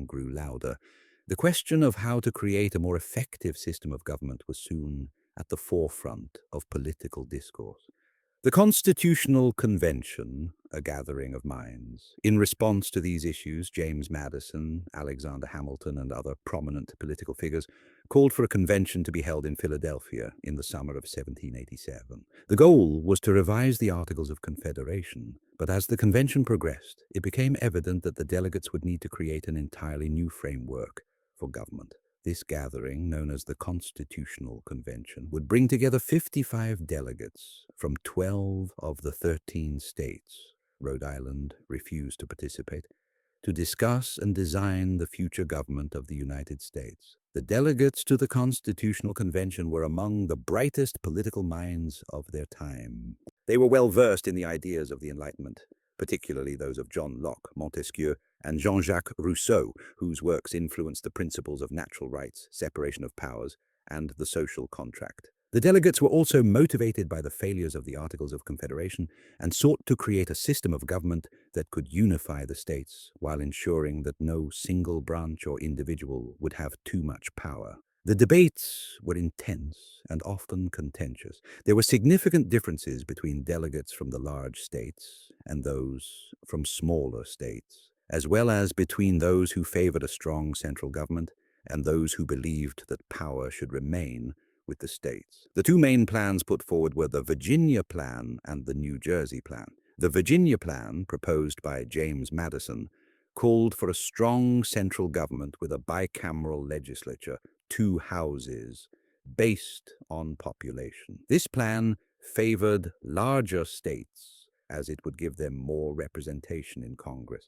grew louder. The question of how to create a more effective system of government was soon at the forefront of political discourse. The Constitutional Convention, a gathering of minds. In response to these issues, James Madison, Alexander Hamilton, and other prominent political figures called for a convention to be held in Philadelphia in the summer of 1787. The goal was to revise the Articles of Confederation, but as the convention progressed, it became evident that the delegates would need to create an entirely new framework for government. This gathering, known as the Constitutional Convention, would bring together 55 delegates from 12 of the 13 states. Rhode Island refused to participate, to discuss and design the future government of the United States. The delegates to the Constitutional Convention were among the brightest political minds of their time. They were well versed in the ideas of the Enlightenment, particularly those of John Locke, Montesquieu, and Jean-Jacques Rousseau, whose works influenced the principles of natural rights, separation of powers, and the social contract. The delegates were also motivated by the failures of the Articles of Confederation and sought to create a system of government that could unify the states while ensuring that no single branch or individual would have too much power. The debates were intense and often contentious. There were significant differences between delegates from the large states and those from smaller states. as well as between those who favored a strong central government and those who believed that power should remain with the states. The two main plans put forward were the Virginia Plan and the New Jersey Plan. The Virginia Plan, proposed by James Madison, called for a strong central government with a bicameral legislature, two houses, based on population. This plan favored larger states, as it would give them more representation in Congress.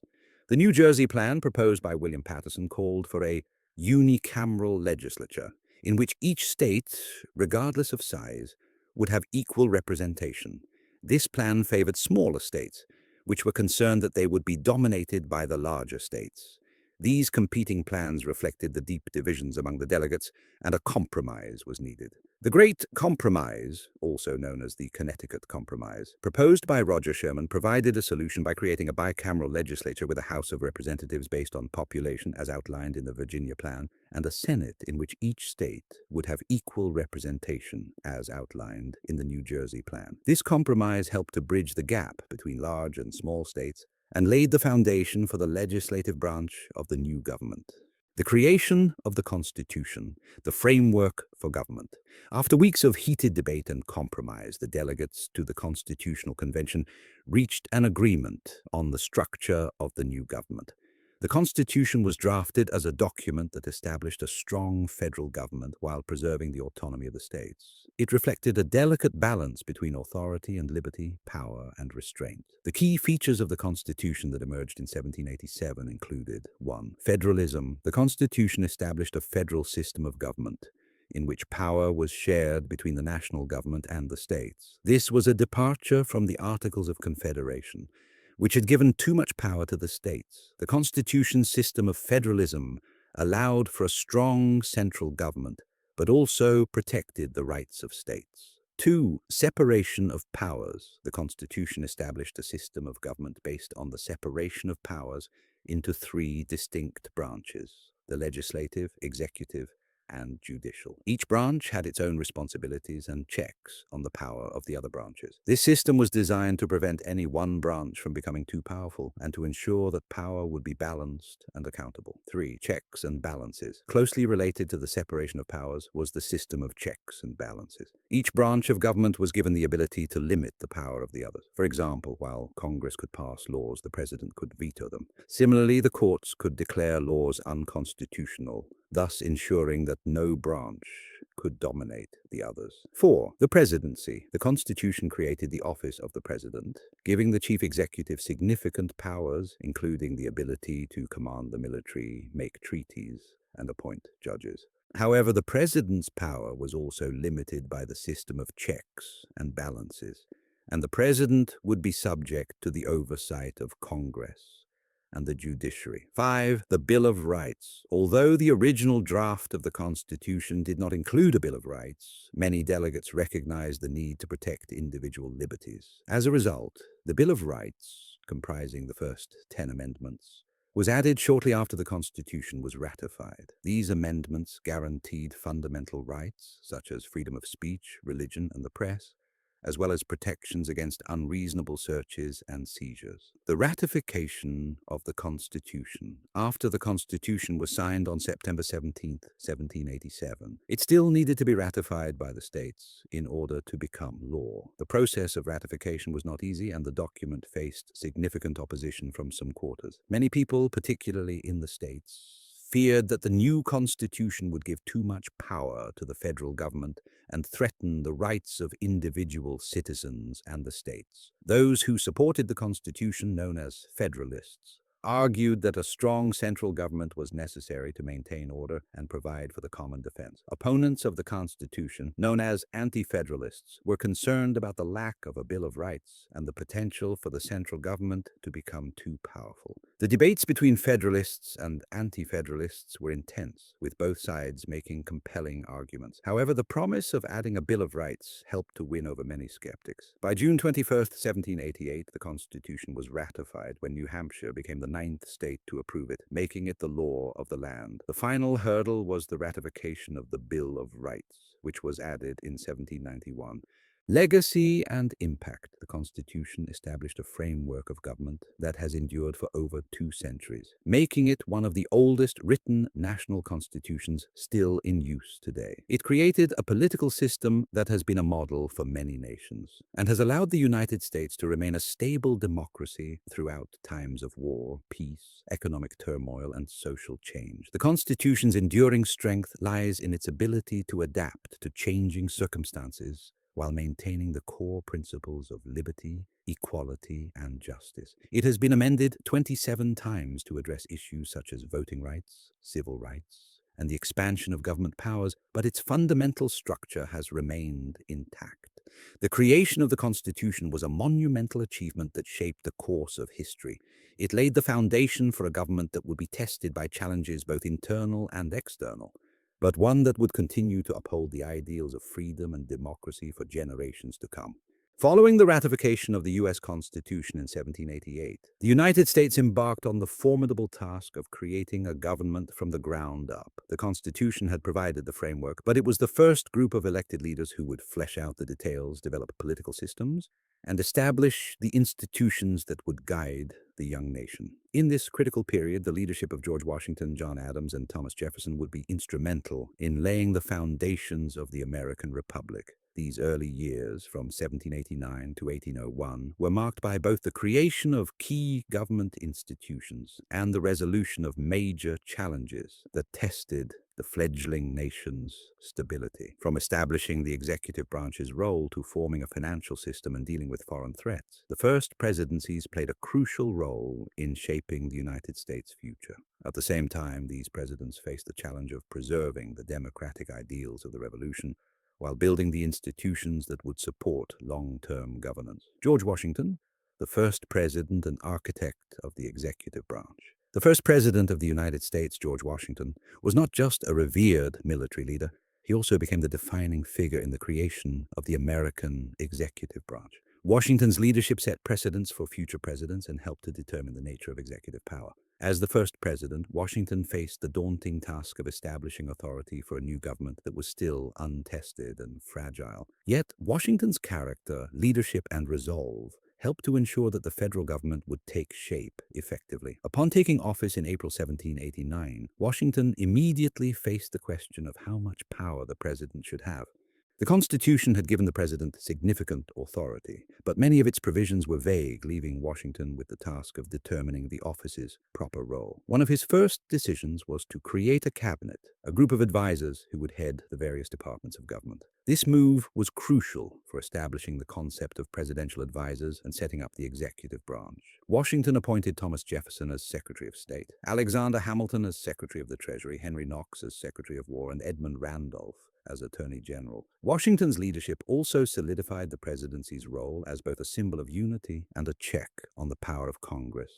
The New Jersey Plan, proposed by William Paterson, called for a unicameral legislature, in which each state, regardless of size, would have equal representation. This plan favored smaller states, which were concerned that they would be dominated by the larger states. These competing plans reflected the deep divisions among the delegates, and a compromise was needed. The Great Compromise, also known as the Connecticut Compromise, proposed by Roger Sherman, provided a solution by creating a bicameral legislature with a House of Representatives based on population, as outlined in the Virginia Plan, and a Senate in which each state would have equal representation, as outlined in the New Jersey Plan. This compromise helped to bridge the gap between large and small states and laid the foundation for the legislative branch of the new government. The creation of the Constitution, the framework for government. After weeks of heated debate and compromise, the delegates to the Constitutional Convention reached an agreement on the structure of the new government. The Constitution was drafted as a document that established a strong federal government while preserving the autonomy of the states. It reflected a delicate balance between authority and liberty, power and restraint. The key features of the Constitution that emerged in 1787 included: 1. Federalism. The Constitution established a federal system of government in which power was shared between the national government and the states. This was a departure from the Articles of Confederation, which had given too much power to the states. The Constitution's system of federalism allowed for a strong central government, but also protected the rights of states. 2. Separation of powers. The Constitution established a system of government based on the separation of powers into three distinct branches: the legislative, executive, and judicial. Each branch had its own responsibilities and checks on the power of the other branches. This system was designed to prevent any one branch from becoming too powerful and to ensure that power would be balanced and accountable. 3. Checks and balances. Closely related to the separation of powers was the system of checks and balances. Each branch of government was given the ability to limit the power of the others. For example, while Congress could pass laws, the president could veto them. Similarly, the courts could declare laws unconstitutional, thus ensuring that no branch could dominate the others. 4. The presidency. The Constitution created the office of the president, giving the chief executive significant powers, including the ability to command the military, make treaties, and appoint judges. However, the president's power was also limited by the system of checks and balances, and the president would be subject to the oversight of Congress and the judiciary. 5. The Bill of Rights. Although the original draft of the Constitution did not include a Bill of Rights, many delegates recognized the need to protect individual liberties. As a result, the Bill of Rights, comprising the first 10 amendments, was added shortly after the Constitution was ratified. These amendments guaranteed fundamental rights, such as freedom of speech, religion, and the press, as well as protections against unreasonable searches and seizures. The ratification of the Constitution. After the Constitution was signed on September 17, 1787, it still needed to be ratified by the states in order to become law. The process of ratification was not easy, and the document faced significant opposition from some quarters. Many people, particularly in the states, feared that the new Constitution would give too much power to the federal government and threaten the rights of individual citizens and the states. Those who supported the Constitution, known as Federalists, argued that a strong central government was necessary to maintain order and provide for the common defense. Opponents of the Constitution, known as Anti-Federalists, were concerned about the lack of a Bill of Rights and the potential for the central government to become too powerful. The debates between Federalists and Anti-Federalists were intense, with both sides making compelling arguments. However, the promise of adding a Bill of Rights helped to win over many skeptics. By June 21, 1788, the Constitution was ratified when New Hampshire became the ninth state to approve it, making it the law of the land. The final hurdle was the ratification of the Bill of Rights, which was added in 1791. Legacy and impact. The Constitution established a framework of government that has endured for over 2 centuries, making it one of the oldest written national constitutions still in use today. It created a political system that has been a model for many nations and has allowed the United States to remain a stable democracy throughout times of war, peace, economic turmoil, and social change. The Constitution's enduring strength lies in its ability to adapt to changing circumstances while maintaining the core principles of liberty, equality, and justice. It has been amended 27 times to address issues such as voting rights, civil rights, and the expansion of government powers, but its fundamental structure has remained intact. The creation of the Constitution was a monumental achievement that shaped the course of history. It laid the foundation for a government that would be tested by challenges both internal and external, but one that would continue to uphold the ideals of freedom and democracy for generations to come. Following the ratification of the U.S. Constitution in 1788, the United States embarked on the formidable task of creating a government from the ground up. The Constitution had provided the framework, but it was the first group of elected leaders who would flesh out the details, develop political systems, and establish the institutions that would guide the young nation. In this critical period, the leadership of George Washington, John Adams, and Thomas Jefferson would be instrumental in laying the foundations of the American Republic. These early years, from 1789 to 1801, were marked by both the creation of key government institutions and the resolution of major challenges that tested the fledgling nation's stability. From establishing the executive branch's role to forming a financial system and dealing with foreign threats, the first presidencies played a crucial role in shaping the United States' future. At the same time, these presidents faced the challenge of preserving the democratic ideals of the Revolution while building the institutions that would support long-term governance. George Washington, the first president and architect of the executive branch. The first president of the United States, George Washington, was not just a revered military leader, he also became the defining figure in the creation of the American executive branch. Washington's leadership set precedents for future presidents and helped to determine the nature of executive power. As the first president, Washington faced the daunting task of establishing authority for a new government that was still untested and fragile. Yet, Washington's character, leadership, and resolve helped to ensure that the federal government would take shape effectively. Upon taking office in April 1789, Washington immediately faced the question of how much power the president should have. The Constitution had given the president significant authority, but many of its provisions were vague, leaving Washington with the task of determining the office's proper role. One of his first decisions was to create a cabinet, a group of advisors who would head the various departments of government. This move was crucial for establishing the concept of presidential advisors and setting up the executive branch. Washington appointed Thomas Jefferson as Secretary of State, Alexander Hamilton as Secretary of the Treasury, Henry Knox as Secretary of War, and Edmund Randolph as Attorney General. Washington's leadership also solidified the presidency's role as both a symbol of unity and a check on the power of Congress.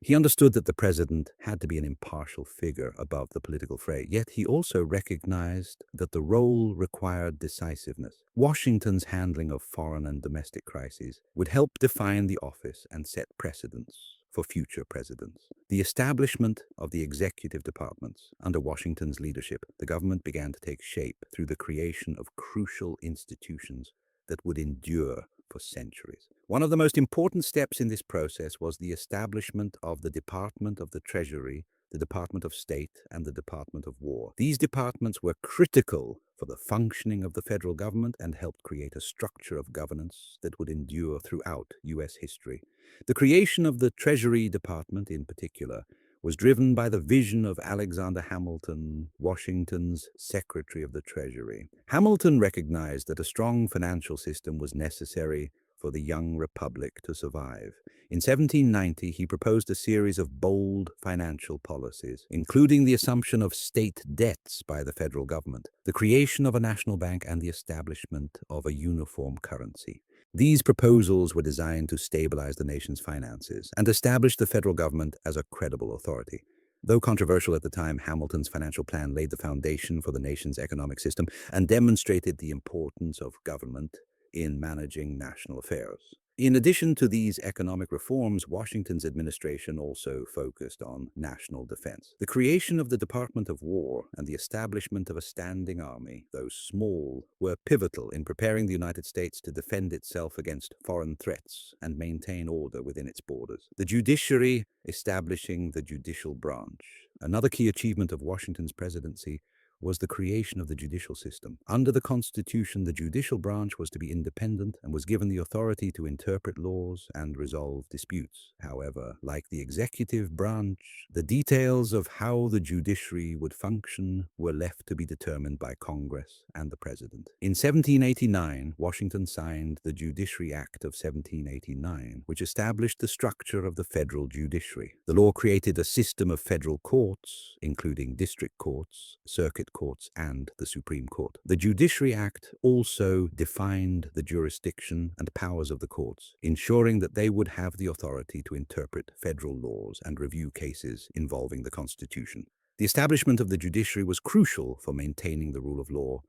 He understood that the president had to be an impartial figure above the political fray, yet he also recognized that the role required decisiveness. Washington's handling of foreign and domestic crises would help define the office and set precedents for future presidents. The establishment of the executive departments under Washington's leadership, the government began to take shape through the creation of crucial institutions that would endure for centuries. One of the most important steps in this process was the establishment of the Department of the Treasury, the Department of State, and the Department of War. These departments were critical for the functioning of the federal government and helped create a structure of governance that would endure throughout U.S. history. The creation of the Treasury Department, in particular, was driven by the vision of Alexander Hamilton, Washington's Secretary of the Treasury. Hamilton recognized that a strong financial system was necessary for the young republic to survive. In 1790, he proposed a series of bold financial policies, including the assumption of state debts by the federal government, the creation of a national bank, and the establishment of a uniform currency. These proposals were designed to stabilize the nation's finances and establish the federal government as a credible authority. Though controversial at the time, Hamilton's financial plan laid the foundation for the nation's economic system and demonstrated the importance of government in managing national affairs. In addition to these economic reforms, Washington's administration also focused on national defense. The creation of the Department of War and the establishment of a standing army, though small, were pivotal in preparing the United States to defend itself against foreign threats and maintain order within its borders. The judiciary, establishing the judicial branch. Another key achievement of Washington's presidency was the creation of the judicial system. Under the Constitution, the judicial branch was to be independent and was given the authority to interpret laws and resolve disputes. However, like the executive branch, the details of how the judiciary would function were left to be determined by Congress and the President. In 1789, Washington signed the Judiciary Act of 1789, which established the structure of the federal judiciary. The law created a system of federal courts, including district courts, circuit courts, and the Supreme Court. The Judiciary Act also defined the jurisdiction and powers of the courts, ensuring that they would have the authority to interpret federal laws and review cases involving the Constitution. The establishment of the judiciary was crucial for maintaining the rule of law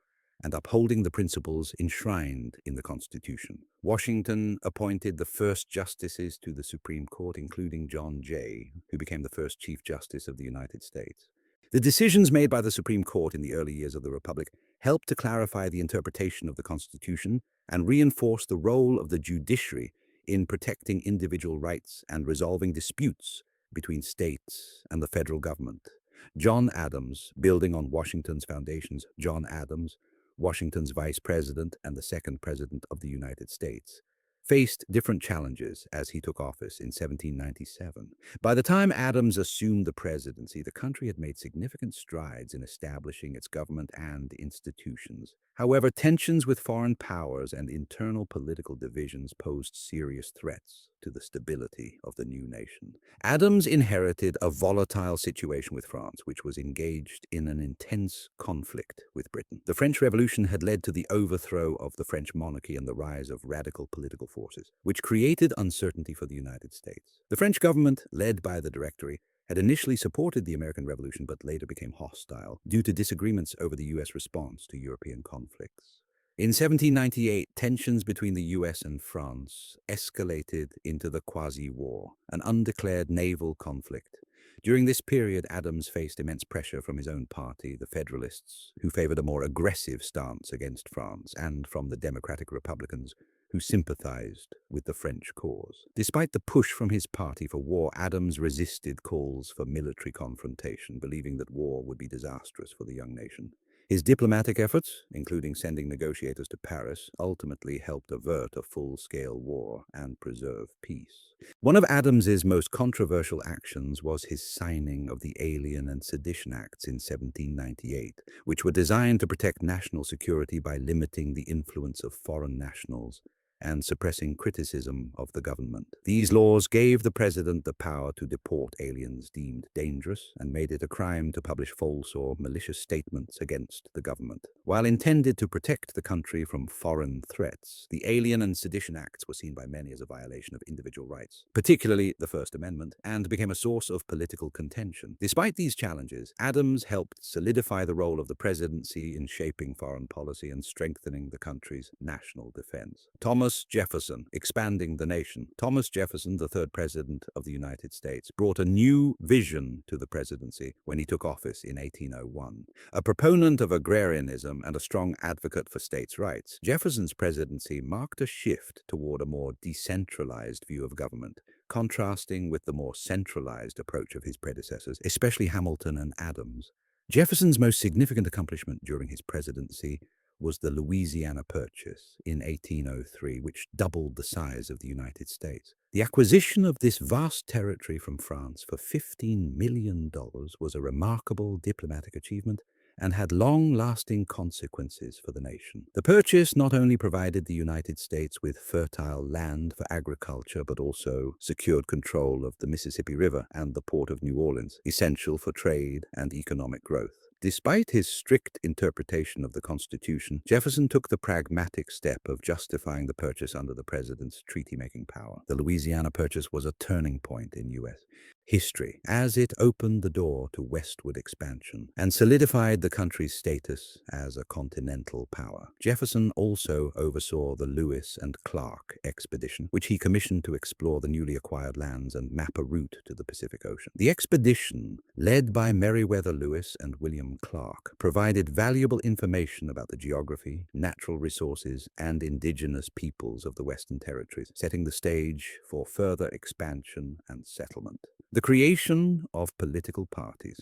and upholding the principles enshrined in the Constitution. Washington appointed the first justices to the Supreme Court, including John Jay, who became the first Chief Justice of the United States. The decisions made by the Supreme Court in the early years of the Republic helped to clarify the interpretation of the Constitution and reinforce the role of the judiciary in protecting individual rights and resolving disputes between states and the federal government. John Adams, building on Washington's foundations, John Adams, Washington's vice president and the second president of the United States, faced different challenges as he took office in 1797. By the time Adams assumed the presidency, the country had made significant strides in establishing its government and institutions. However, tensions with foreign powers and internal political divisions posed serious threats to the stability of the new nation. Adams inherited a volatile situation with France, which was engaged in an intense conflict with Britain. The French Revolution had led to the overthrow of the French monarchy and the rise of radical political forces, which created uncertainty for the United States. The French government, led by the Directory, had initially supported the American Revolution but later became hostile due to disagreements over the U.S. response to European conflicts. In 1798, tensions between the US and France escalated into the Quasi-War, an undeclared naval conflict. During this period, Adams faced immense pressure from his own party, the Federalists, who favored a more aggressive stance against France, and from the Democratic Republicans, who sympathized with the French cause. Despite the push from his party for war, Adams resisted calls for military confrontation, believing that war would be disastrous for the young nation. His diplomatic efforts, including sending negotiators to Paris, ultimately helped avert a full-scale war and preserve peace. One of Adams's most controversial actions was his signing of the Alien and Sedition Acts in 1798, which were designed to protect national security by limiting the influence of foreign nationals and suppressing criticism of the government. These laws gave the president the power to deport aliens deemed dangerous and made it a crime to publish false or malicious statements against the government. While intended to protect the country from foreign threats, the Alien and Sedition Acts were seen by many as a violation of individual rights, particularly the First Amendment, and became a source of political contention. Despite these challenges, Adams helped solidify the role of the presidency in shaping foreign policy and strengthening the country's national defense. Thomas Jefferson, expanding the nation. Thomas Jefferson, the third president of the United States, brought a new vision to the presidency when he took office in 1801. A proponent of agrarianism and a strong advocate for states' rights, Jefferson's presidency marked a shift toward a more decentralized view of government, contrasting with the more centralized approach of his predecessors, especially Hamilton and Adams. Jefferson's most significant accomplishment during his presidency was the Louisiana Purchase in 1803, which doubled the size of the United States. The acquisition of this vast territory from France for $15 million was a remarkable diplomatic achievement and had long-lasting consequences for the nation. The purchase not only provided the United States with fertile land for agriculture, but also secured control of the Mississippi River and the port of New Orleans, essential for trade and economic growth. Despite his strict interpretation of the Constitution, Jefferson took the pragmatic step of justifying the purchase under the president's treaty-making power. The Louisiana Purchase was a turning point in U.S. history, as it opened the door to westward expansion and solidified the country's status as a continental power. Jefferson also oversaw the Lewis and Clark expedition, which he commissioned to explore the newly acquired lands and map a route to the Pacific Ocean. The expedition, led by Meriwether Lewis and William Clark, provided valuable information about the geography, natural resources, and indigenous peoples of the Western Territories, setting the stage for further expansion and settlement. The creation of political parties.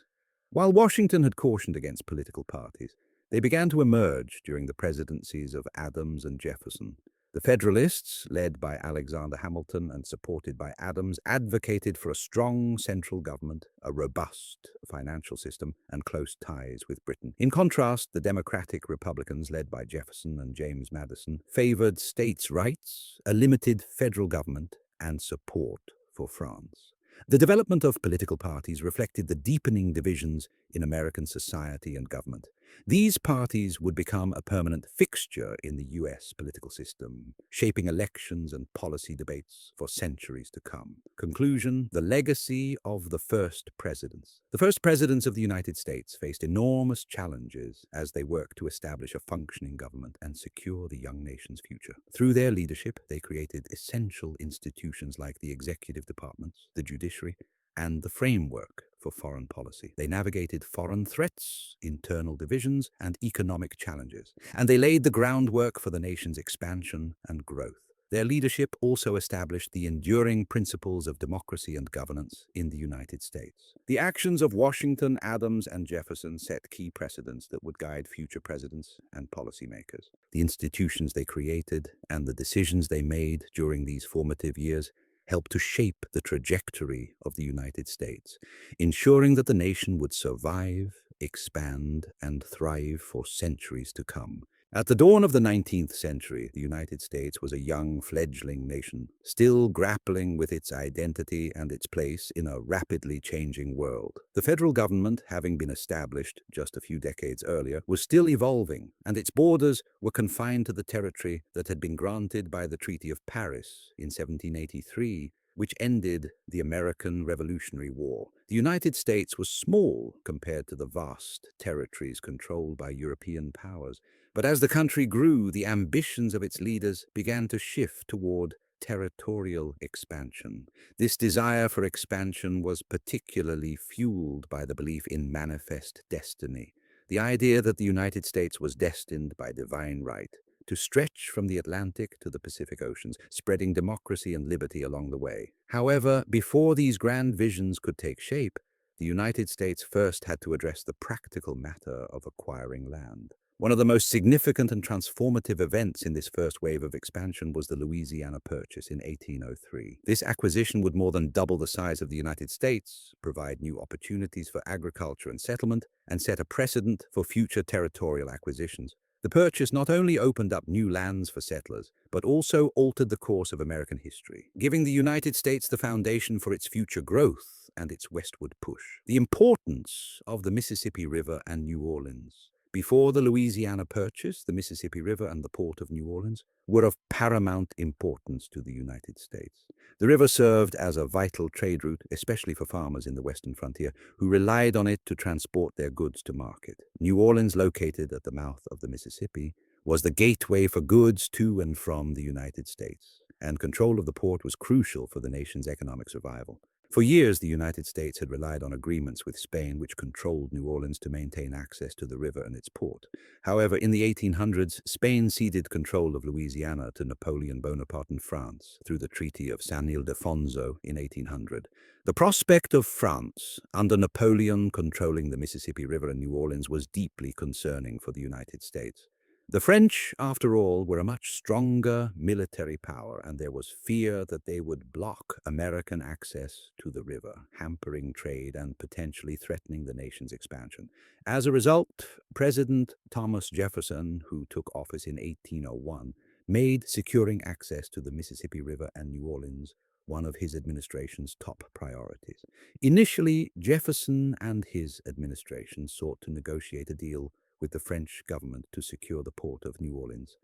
While Washington had cautioned against political parties, they began to emerge during the presidencies of Adams and Jefferson. The Federalists, led by Alexander Hamilton and supported by Adams, advocated for a strong central government, a robust financial system, and close ties with Britain. In contrast, the Democratic Republicans, led by Jefferson and James Madison, favored states' rights, a limited federal government, and support for France. The development of political parties reflected the deepening divisions in American society and government. These parties would become a permanent fixture in the U.S. political system, shaping elections and policy debates for centuries to come. Conclusion: the legacy of the first presidents. The first presidents of the United States faced enormous challenges as they worked to establish a functioning government and secure the young nation's future. Through their leadership, they created essential institutions like the executive departments, the judiciary, and the framework for foreign policy. They navigated foreign threats, internal divisions, and economic challenges, and they laid the groundwork for the nation's expansion and growth. Their leadership also established the enduring principles of democracy and governance in the United States. The actions of Washington, Adams, and Jefferson set key precedents that would guide future presidents and policymakers. The institutions they created and the decisions they made during these formative years helped to shape the trajectory of the United States, ensuring that the nation would survive, expand, and thrive for centuries to come. At the dawn of the 19th century, the United States was a young, fledgling nation, still grappling with its identity and its place in a rapidly changing world. The federal government, having been established just a few decades earlier, was still evolving, and its borders were confined to the territory that had been granted by the Treaty of Paris in 1783, which ended the American Revolutionary War. The United States was small compared to the vast territories controlled by European powers, but as the country grew, the ambitions of its leaders began to shift toward territorial expansion. This desire for expansion was particularly fueled by the belief in manifest destiny, the idea that the United States was destined by divine right to stretch from the Atlantic to the Pacific Oceans, spreading democracy and liberty along the way. However, before these grand visions could take shape, the United States first had to address the practical matter of acquiring land. One of the most significant and transformative events in this first wave of expansion was the Louisiana Purchase in 1803. This acquisition would more than double the size of the United States, provide new opportunities for agriculture and settlement, and set a precedent for future territorial acquisitions. The purchase not only opened up new lands for settlers, but also altered the course of American history, giving the United States the foundation for its future growth and its westward push. The importance of the Mississippi River and New Orleans. Before the Louisiana Purchase, the Mississippi River and the port of New Orleans were of paramount importance to the United States. The river served as a vital trade route, especially for farmers in the western frontier, who relied on it to transport their goods to market. New Orleans, located at the mouth of the Mississippi, was the gateway for goods to and from the United States, and control of the port was crucial for the nation's economic survival. For years, the United States had relied on agreements with Spain, which controlled New Orleans to maintain access to the river and its port. However, in the 1800s, Spain ceded control of Louisiana to Napoleon Bonaparte and France through the Treaty of San Ildefonso in 1800. The prospect of France, under Napoleon controlling the Mississippi River and New Orleans, was deeply concerning for the United States. The French, after all, were a much stronger military power, and there was fear that they would block American access to the river, hampering trade and potentially threatening the nation's expansion. As a result, President Thomas Jefferson, who took office in 1801, made securing access to the Mississippi River and New Orleans one of his administration's top priorities. Initially, Jefferson and his administration sought to negotiate a deal with the French government to secure the port of New Orleans.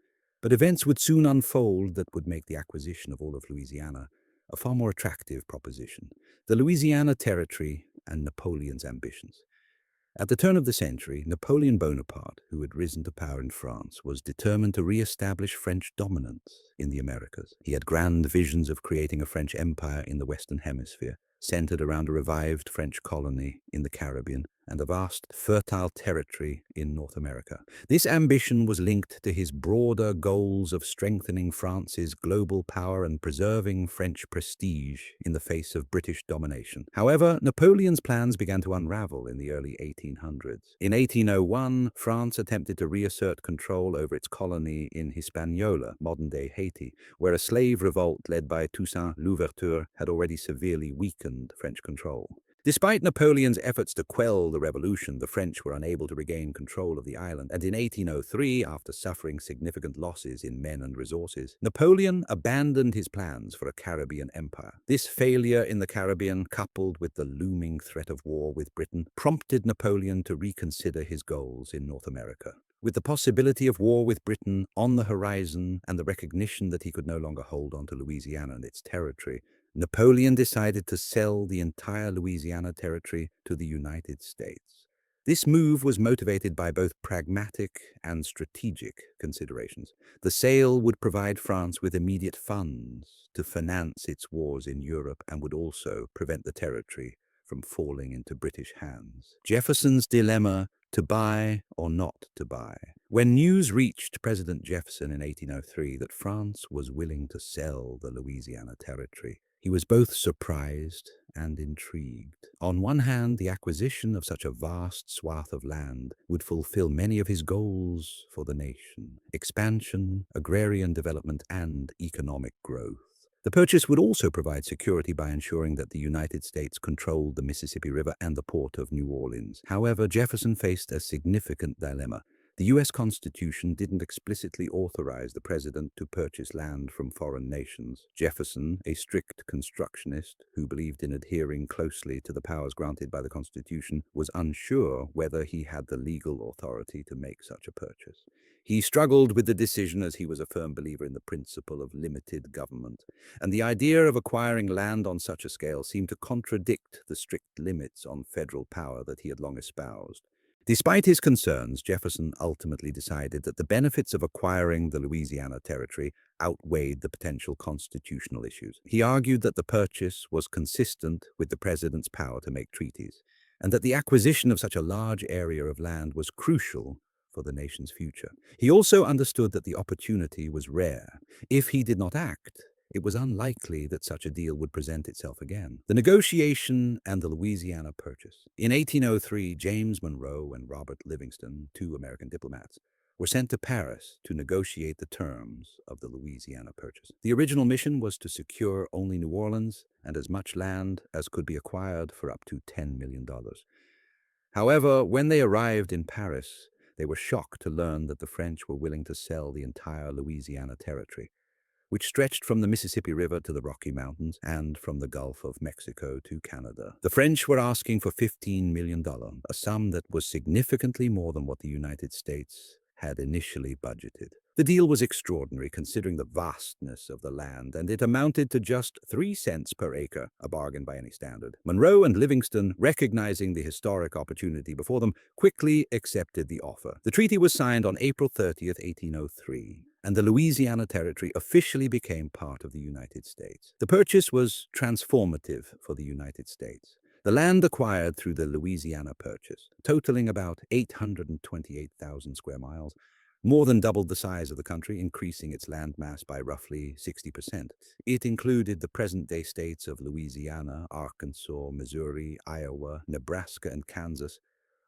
But events would soon unfold that would make the acquisition of all of Louisiana a far more attractive proposition: the Louisiana Territory and Napoleon's ambitions. At the turn of the century, Napoleon Bonaparte, who had risen to power in France, was determined to re-establish French dominance in the Americas. He had grand visions of creating a French empire in the Western Hemisphere, centered around a revived French colony in the Caribbean and a vast, fertile territory in North America. This ambition was linked to his broader goals of strengthening France's global power and preserving French prestige in the face of British domination. However, Napoleon's plans began to unravel in the early 1800s. In 1801, France attempted to reassert control over its colony in Hispaniola, modern-day Haiti, where a slave revolt led by Toussaint Louverture had already severely weakened French control. Despite Napoleon's efforts to quell the revolution, the French were unable to regain control of the island, and in 1803, after suffering significant losses in men and resources, Napoleon abandoned his plans for a Caribbean empire. This failure in the Caribbean, coupled with the looming threat of war with Britain, prompted Napoleon to reconsider his goals in North America. With the possibility of war with Britain on the horizon and the recognition that he could no longer hold on to Louisiana and its territory, Napoleon decided to sell the entire Louisiana territory to the United States. This move was motivated by both pragmatic and strategic considerations. The sale would provide France with immediate funds to finance its wars in Europe and would also prevent the territory from falling into British hands. Jefferson's dilemma: to buy or not to buy. When news reached President Jefferson in 1803 that France was willing to sell the Louisiana territory, he was both surprised and intrigued. On one hand, the acquisition of such a vast swath of land would fulfill many of his goals for the nation: expansion, agrarian development, and economic growth. The purchase would also provide security by ensuring that the United States controlled the Mississippi River and the port of New Orleans. However, Jefferson faced a significant dilemma. The U.S. Constitution didn't explicitly authorize the president to purchase land from foreign nations. Jefferson, a strict constructionist who believed in adhering closely to the powers granted by the Constitution, was unsure whether he had the legal authority to make such a purchase. He struggled with the decision as he was a firm believer in the principle of limited government, and the idea of acquiring land on such a scale seemed to contradict the strict limits on federal power that he had long espoused. Despite his concerns, Jefferson ultimately decided that the benefits of acquiring the Louisiana Territory outweighed the potential constitutional issues. He argued that the purchase was consistent with the president's power to make treaties, and that the acquisition of such a large area of land was crucial for the nation's future. He also understood that the opportunity was rare. If he did not act, it was unlikely that such a deal would present itself again. The negotiation and the Louisiana Purchase. In 1803, James Monroe and Robert Livingston, two American diplomats, were sent to Paris to negotiate the terms of the Louisiana Purchase. The original mission was to secure only New Orleans and as much land as could be acquired for up to $10 million. However, when they arrived in Paris, they were shocked to learn that the French were willing to sell the entire Louisiana Territory, which stretched from the Mississippi River to the Rocky Mountains and from the Gulf of Mexico to Canada. The French were asking for $15 million, a sum that was significantly more than what the United States had initially budgeted. The deal was extraordinary considering the vastness of the land, and it amounted to just 3 cents per acre, a bargain by any standard. Monroe and Livingston, recognizing the historic opportunity before them, quickly accepted the offer. The treaty was signed on April 30th, 1803. And the Louisiana Territory officially became part of the United States. The purchase was transformative for the United States. The land acquired through the Louisiana Purchase, totaling about 828,000 square miles, more than doubled the size of the country, increasing its landmass by roughly 60%. It included the present-day states of Louisiana, Arkansas, Missouri, Iowa, Nebraska, and Kansas,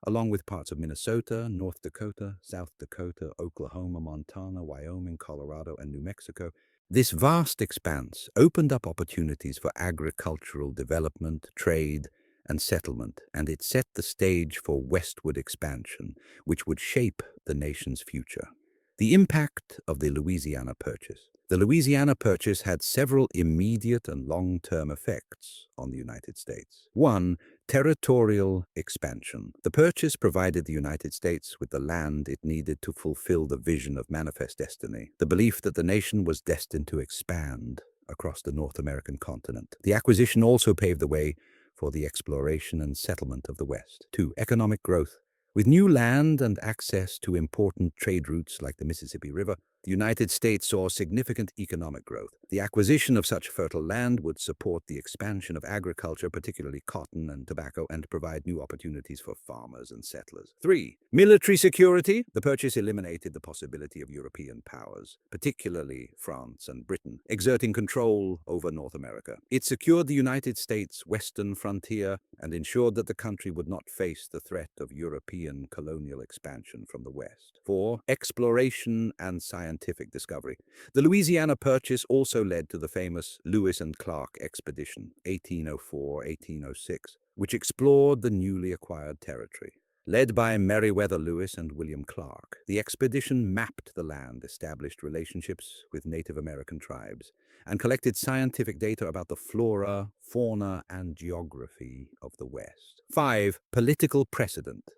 along with parts of Minnesota, North Dakota, South Dakota, Oklahoma, Montana, Wyoming, Colorado, and New Mexico. This vast expanse opened up opportunities for agricultural development, trade, and settlement, and it set the stage for westward expansion, which would shape the nation's future. The impact of the Louisiana Purchase. The Louisiana Purchase had several immediate and long-term effects on the United States. 1. Territorial expansion. The purchase provided the United States with the land it needed to fulfill the vision of Manifest Destiny, the belief that the nation was destined to expand across the North American continent. The acquisition also paved the way for the exploration and settlement of the West. 2. Economic growth. With new land and access to important trade routes like the Mississippi River, the United States saw significant economic growth. The acquisition of such fertile land would support the expansion of agriculture, particularly cotton and tobacco, and provide new opportunities for farmers and settlers. 3. Military security. The purchase eliminated the possibility of European powers, particularly France and Britain, exerting control over North America. It secured the United States' western frontier and ensured that the country would not face the threat of European colonial expansion from the West. 4. Exploration and scientific discovery. The Louisiana Purchase also led to the famous Lewis and Clark expedition, 1804-1806, which explored the newly acquired territory. Led by Meriwether Lewis and William Clark, the expedition mapped the land, established relationships with Native American tribes, and collected scientific data about the flora, fauna, and geography of the West. 5. Political precedent.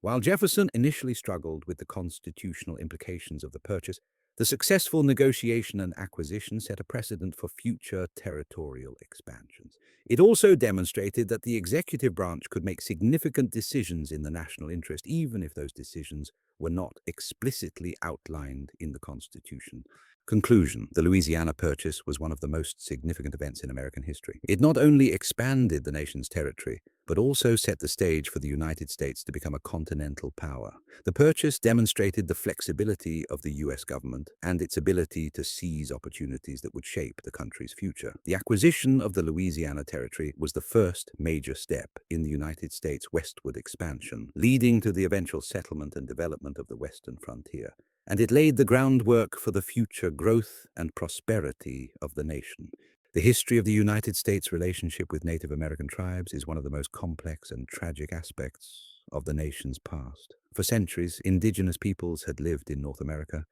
While Jefferson initially struggled with the constitutional implications of the purchase, the successful negotiation and acquisition set a precedent for future territorial expansions. It also demonstrated that the executive branch could make significant decisions in the national interest, even if those decisions were not explicitly outlined in the Constitution. Conclusion. The Louisiana Purchase was one of the most significant events in American history. It not only expanded the nation's territory, but also set the stage for the United States to become a continental power. The purchase demonstrated the flexibility of the U.S. government and its ability to seize opportunities that would shape the country's future. The acquisition of the Louisiana Territory was the first major step in the United States' westward expansion, leading to the eventual settlement and development of the western frontier. And it laid the groundwork for the future growth and prosperity of the nation. The history of the United States' relationship with Native American tribes is one of the most complex and tragic aspects of the nation's past. For centuries, indigenous peoples had lived in North America,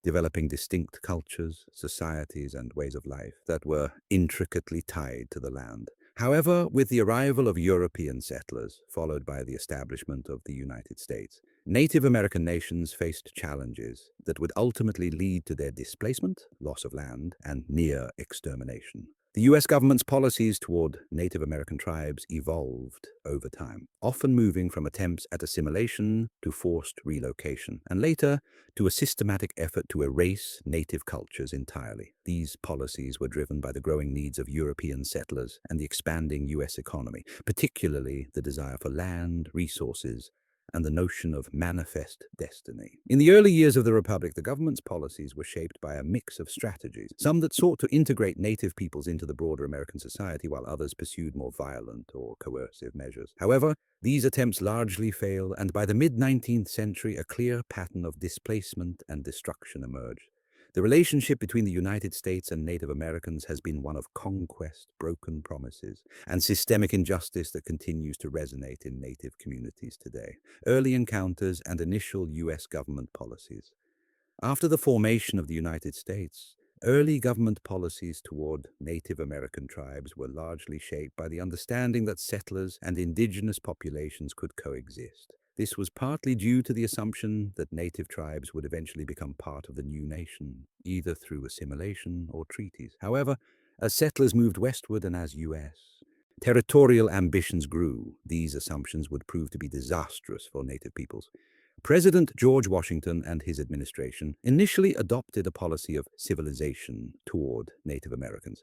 developing distinct cultures, societies, and ways of life that were intricately tied to the land. However, with the arrival of European settlers, followed by the establishment of the United States, Native American nations faced challenges that would ultimately lead to their displacement, loss of land, and near extermination. The U.S. government's policies toward Native American tribes evolved over time, often moving from attempts at assimilation to forced relocation, and later to a systematic effort to erase native cultures entirely. These policies were driven by the growing needs of European settlers and the expanding U.S. economy, particularly the desire for land, resources, and the notion of manifest destiny. In the early years of the Republic, the government's policies were shaped by a mix of strategies, some that sought to integrate native peoples into the broader American society, while others pursued more violent or coercive measures. However, these attempts largely failed, and by the mid-19th century, a clear pattern of displacement and destruction emerged. The relationship between the United States and Native Americans has been one of conquest, broken promises, and systemic injustice that continues to resonate in Native communities today. Early encounters and initial U.S. government policies. After the formation of the United States, early government policies toward Native American tribes were largely shaped by the understanding that settlers and indigenous populations could coexist. This was partly due to the assumption that native tribes would eventually become part of the new nation, either through assimilation or treaties. However, as settlers moved westward and as U.S. territorial ambitions grew, these assumptions would prove to be disastrous for native peoples. President George Washington and his administration initially adopted a policy of civilization toward Native Americans,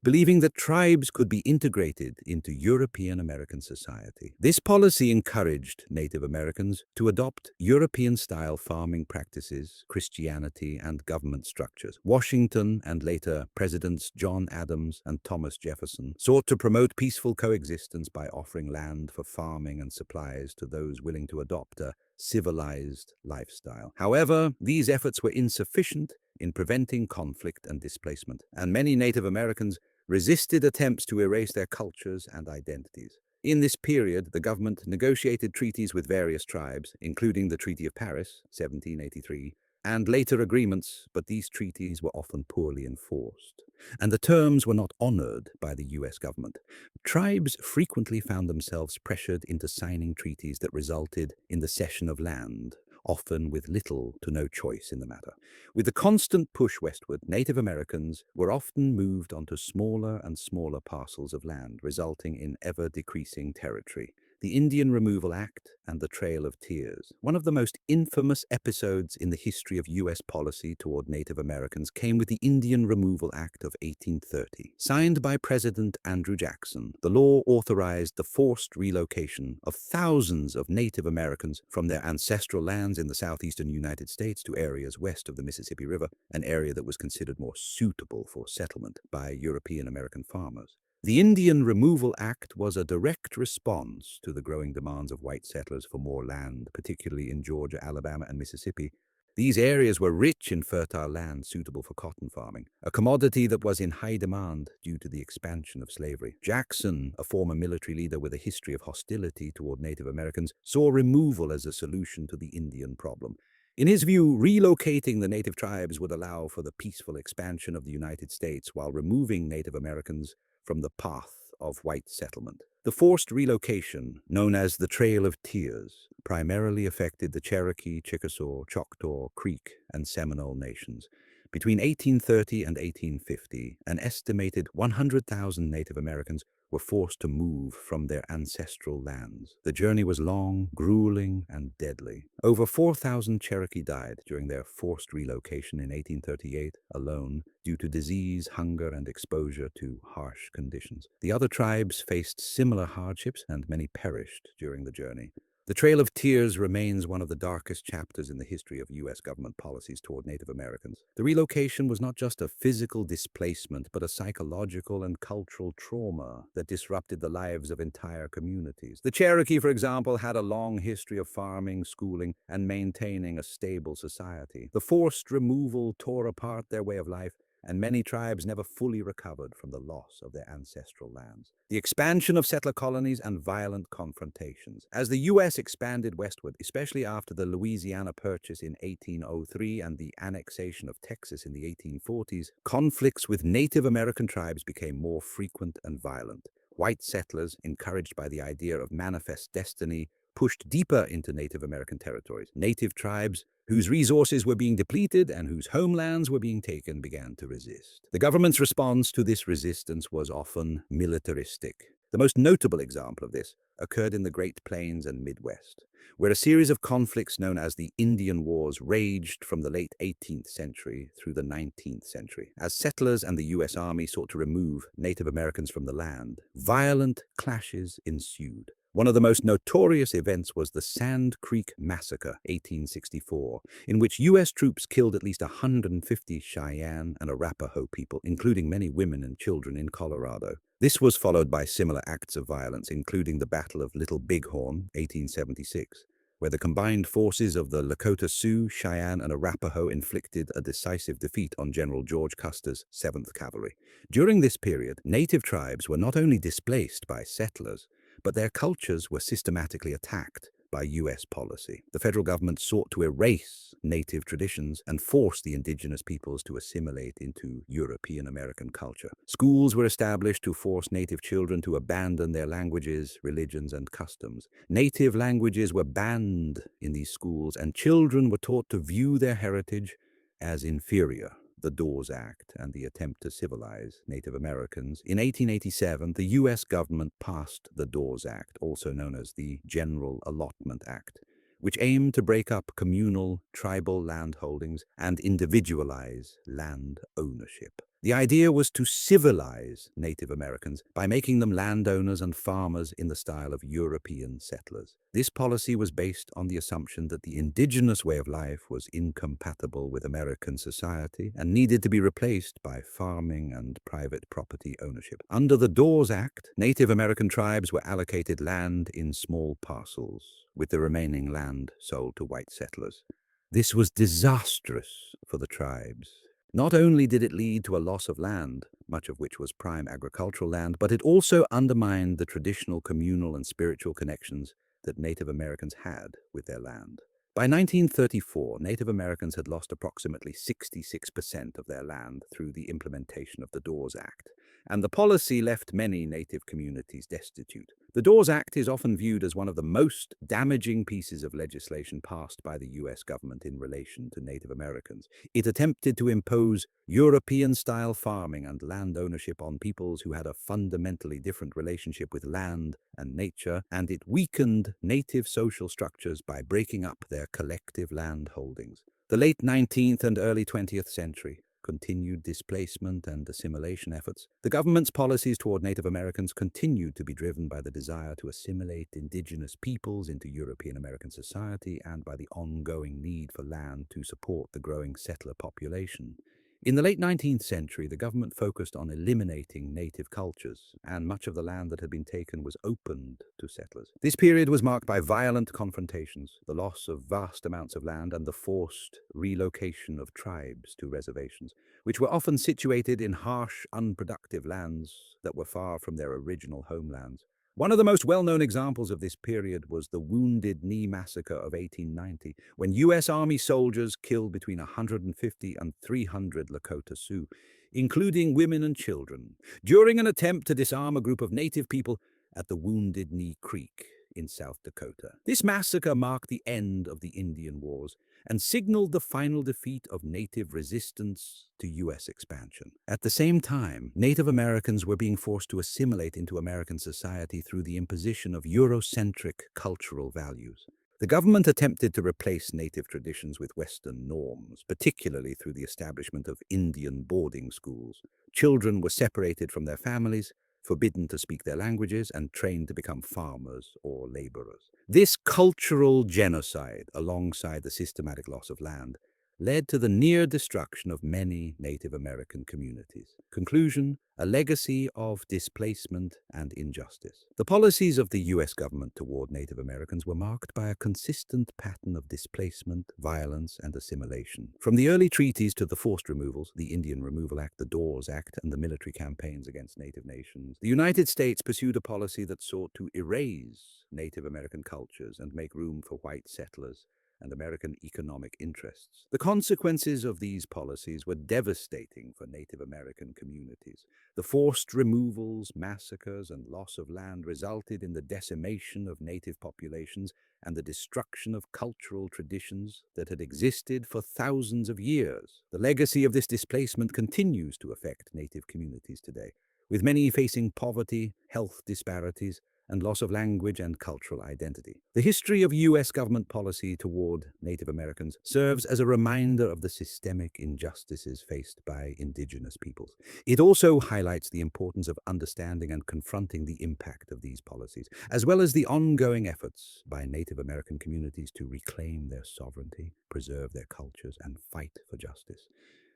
believing that tribes could be integrated into European American society. This policy encouraged Native Americans to adopt European-style farming practices, Christianity, and government structures. Washington and later Presidents John Adams and Thomas Jefferson sought to promote peaceful coexistence by offering land for farming and supplies to those willing to adopt a civilized lifestyle. However, these efforts were insufficient in preventing conflict and displacement, and many Native Americans resisted attempts to erase their cultures and identities. In this period, the government negotiated treaties with various tribes, including the Treaty of Paris, 1783, and later agreements, but these treaties were often poorly enforced, and the terms were not honored by the U.S. government. Tribes frequently found themselves pressured into signing treaties that resulted in the cession of land, often with little to no choice in the matter. With the constant push westward, Native Americans were often moved onto smaller and smaller parcels of land, resulting in ever-decreasing territory. The Indian Removal Act and the Trail of Tears. One of the most infamous episodes in the history of U.S. policy toward Native Americans came with the Indian Removal Act of 1830. Signed by President Andrew Jackson, the law authorized the forced relocation of thousands of Native Americans from their ancestral lands in the southeastern United States to areas west of the Mississippi River, an area that was considered more suitable for settlement by European American farmers. The Indian Removal Act was a direct response to the growing demands of white settlers for more land, particularly in Georgia, Alabama, and Mississippi. These areas were rich in fertile land suitable for cotton farming, a commodity that was in high demand due to the expansion of slavery. Jackson, a former military leader with a history of hostility toward Native Americans, saw removal as a solution to the Indian problem. In his view, relocating the native tribes would allow for the peaceful expansion of the United States while removing Native Americans from the path of white settlement. The forced relocation, known as the Trail of Tears, primarily affected the Cherokee, Chickasaw, Choctaw, Creek, and Seminole nations. Between 1830 and 1850, an estimated 100,000 Native Americans were forced to move from their ancestral lands. The journey was long, grueling, and deadly. Over 4,000 Cherokee died during their forced relocation in 1838 alone due to disease, hunger, and exposure to harsh conditions. The other tribes faced similar hardships, and many perished during the journey. The Trail of Tears remains one of the darkest chapters in the history of U.S. government policies toward Native Americans. The relocation was not just a physical displacement, but a psychological and cultural trauma that disrupted the lives of entire communities. The Cherokee, for example, had a long history of farming, schooling, and maintaining a stable society. The forced removal tore apart their way of life, and many tribes never fully recovered from the loss of their ancestral lands. The expansion of settler colonies and violent confrontations. As the U.S. expanded westward, especially after the Louisiana Purchase in 1803 and the annexation of Texas in the 1840s, conflicts with Native American tribes became more frequent and violent. White settlers, encouraged by the idea of manifest destiny, pushed deeper into Native American territories. Native tribes whose resources were being depleted and whose homelands were being taken began to resist. The government's response to this resistance was often militaristic. The most notable example of this occurred in the Great Plains and Midwest, where a series of conflicts known as the Indian Wars raged from the late 18th century through the 19th century. As settlers and the U.S. Army sought to remove Native Americans from the land, violent clashes ensued. One of the most notorious events was the Sand Creek Massacre, 1864, in which U.S. troops killed at least 150 Cheyenne and Arapaho people, including many women and children in Colorado. This was followed by similar acts of violence, including the Battle of Little Bighorn, 1876, where the combined forces of the Lakota Sioux, Cheyenne, and Arapaho inflicted a decisive defeat on General George Custer's 7th Cavalry. During this period, native tribes were not only displaced by settlers, but their cultures were systematically attacked by U.S. policy. The federal government sought to erase native traditions and force the indigenous peoples to assimilate into European American culture. Schools were established to force native children to abandon their languages, religions, and customs. Native languages were banned in these schools, and children were taught to view their heritage as inferior. The Dawes Act and the attempt to civilize Native Americans. In 1887, the U.S. government passed the Dawes Act, also known as the General Allotment Act, which aimed to break up communal, tribal land holdings and individualize land ownership. The idea was to civilize Native Americans by making them landowners and farmers in the style of European settlers. This policy was based on the assumption that the indigenous way of life was incompatible with American society and needed to be replaced by farming and private property ownership. Under the Dawes Act, Native American tribes were allocated land in small parcels, with the remaining land sold to white settlers. This was disastrous for the tribes. Not only did it lead to a loss of land, much of which was prime agricultural land, but it also undermined the traditional communal and spiritual connections that Native Americans had with their land. By 1934, Native Americans had lost approximately 66% of their land through the implementation of the Dawes Act, and the policy left many native communities destitute. The Dawes Act is often viewed as one of the most damaging pieces of legislation passed by the US government in relation to Native Americans. It attempted to impose European-style farming and land ownership on peoples who had a fundamentally different relationship with land and nature, and it weakened native social structures by breaking up their collective land holdings. The late 19th and early 20th century continued displacement and assimilation efforts. The government's policies toward Native Americans continued to be driven by the desire to assimilate indigenous peoples into European American society and by the ongoing need for land to support the growing settler population. In the late 19th century, the government focused on eliminating native cultures, and much of the land that had been taken was opened to settlers. This period was marked by violent confrontations, the loss of vast amounts of land, and the forced relocation of tribes to reservations, which were often situated in harsh, unproductive lands that were far from their original homelands. One of the most well-known examples of this period was the Wounded Knee Massacre of 1890, when U.S. Army soldiers killed between 150 and 300 Lakota Sioux, including women and children, during an attempt to disarm a group of native people at the Wounded Knee Creek in South Dakota. This massacre marked the end of the Indian Wars and signaled the final defeat of native resistance to U.S. expansion. At the same time, Native Americans were being forced to assimilate into American society through the imposition of Eurocentric cultural values. The government attempted to replace native traditions with Western norms, particularly through the establishment of Indian boarding schools. Children were separated from their families, forbidden to speak their languages, and trained to become farmers or laborers. This cultural genocide, alongside the systematic loss of land, led to the near destruction of many Native American communities. Conclusion: a legacy of displacement and injustice. The policies of the U.S. government toward Native Americans were marked by a consistent pattern of displacement, violence, and assimilation. From the early treaties to the forced removals, the Indian Removal Act, the Dawes Act, and the military campaigns against Native nations, the United States pursued a policy that sought to erase Native American cultures and make room for white settlers and American economic interests. The consequences of these policies were devastating for Native American communities. The forced removals, massacres, and loss of land resulted in the decimation of native populations and the destruction of cultural traditions that had existed for thousands of years. The legacy of this displacement continues to affect native communities today, with many facing poverty, health disparities, and loss of language and cultural identity. The history of U.S. government policy toward Native Americans serves as a reminder of the systemic injustices faced by indigenous peoples. It also highlights the importance of understanding and confronting the impact of these policies, as well as the ongoing efforts by Native American communities to reclaim their sovereignty, preserve their cultures, and fight for justice.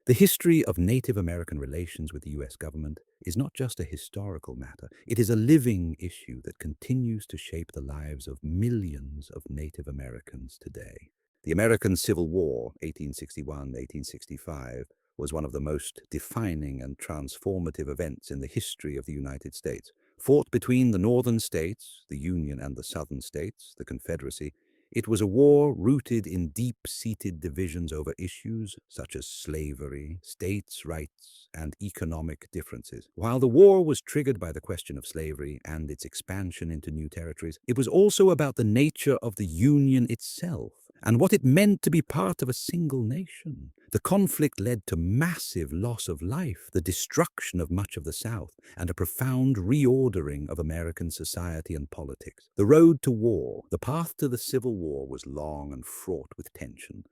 The history of Native American relations with the U.S. government is not just a historical matter. It is a living issue that continues to shape the lives of millions of Native Americans today. The American Civil War, 1861-1865, was one of the most defining and transformative events in the history of the United States. Fought between the northern states, the Union, and the southern states, the Confederacy, it was a war rooted in deep-seated divisions over issues such as slavery, states' rights, and economic differences. While the war was triggered by the question of slavery and its expansion into new territories, it was also about the nature of the Union itself and what it meant to be part of a single nation. The conflict led to massive loss of life, the destruction of much of the South, and a profound reordering of American society and politics. The road to war, the path to the Civil War, was long and fraught with tension.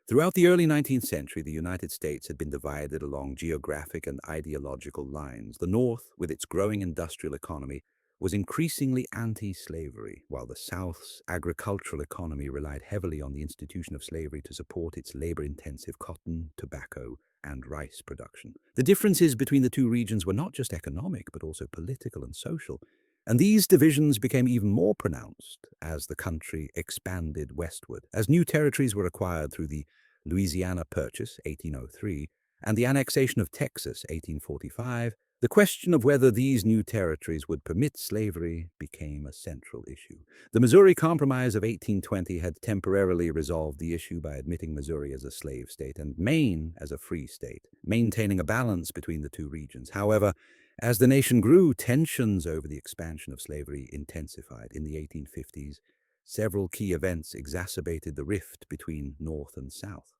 Throughout the early 19th century, the United States had been divided along geographic and ideological lines. The North, with its growing industrial economy, was increasingly anti-slavery, while the South's agricultural economy relied heavily on the institution of slavery to support its labor-intensive cotton, tobacco, and rice production. The differences between the two regions were not just economic, but also political and social, and these divisions became even more pronounced as the country expanded westward. As new territories were acquired through the Louisiana Purchase, 1803, and the annexation of Texas, 1845, the question of whether these new territories would permit slavery became a central issue. The Missouri Compromise of 1820 had temporarily resolved the issue by admitting Missouri as a slave state and Maine as a free state, maintaining a balance between the two regions. However, As the nation grew, tensions over the expansion of slavery intensified. In the 1850s, several key events exacerbated the rift between North and South.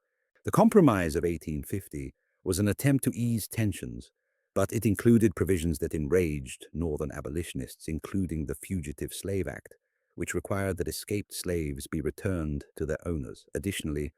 The Compromise of 1850 was an attempt to ease tensions, but it included provisions that enraged Northern abolitionists, including the Fugitive Slave Act, which required that escaped slaves be returned to their owners. Additionally,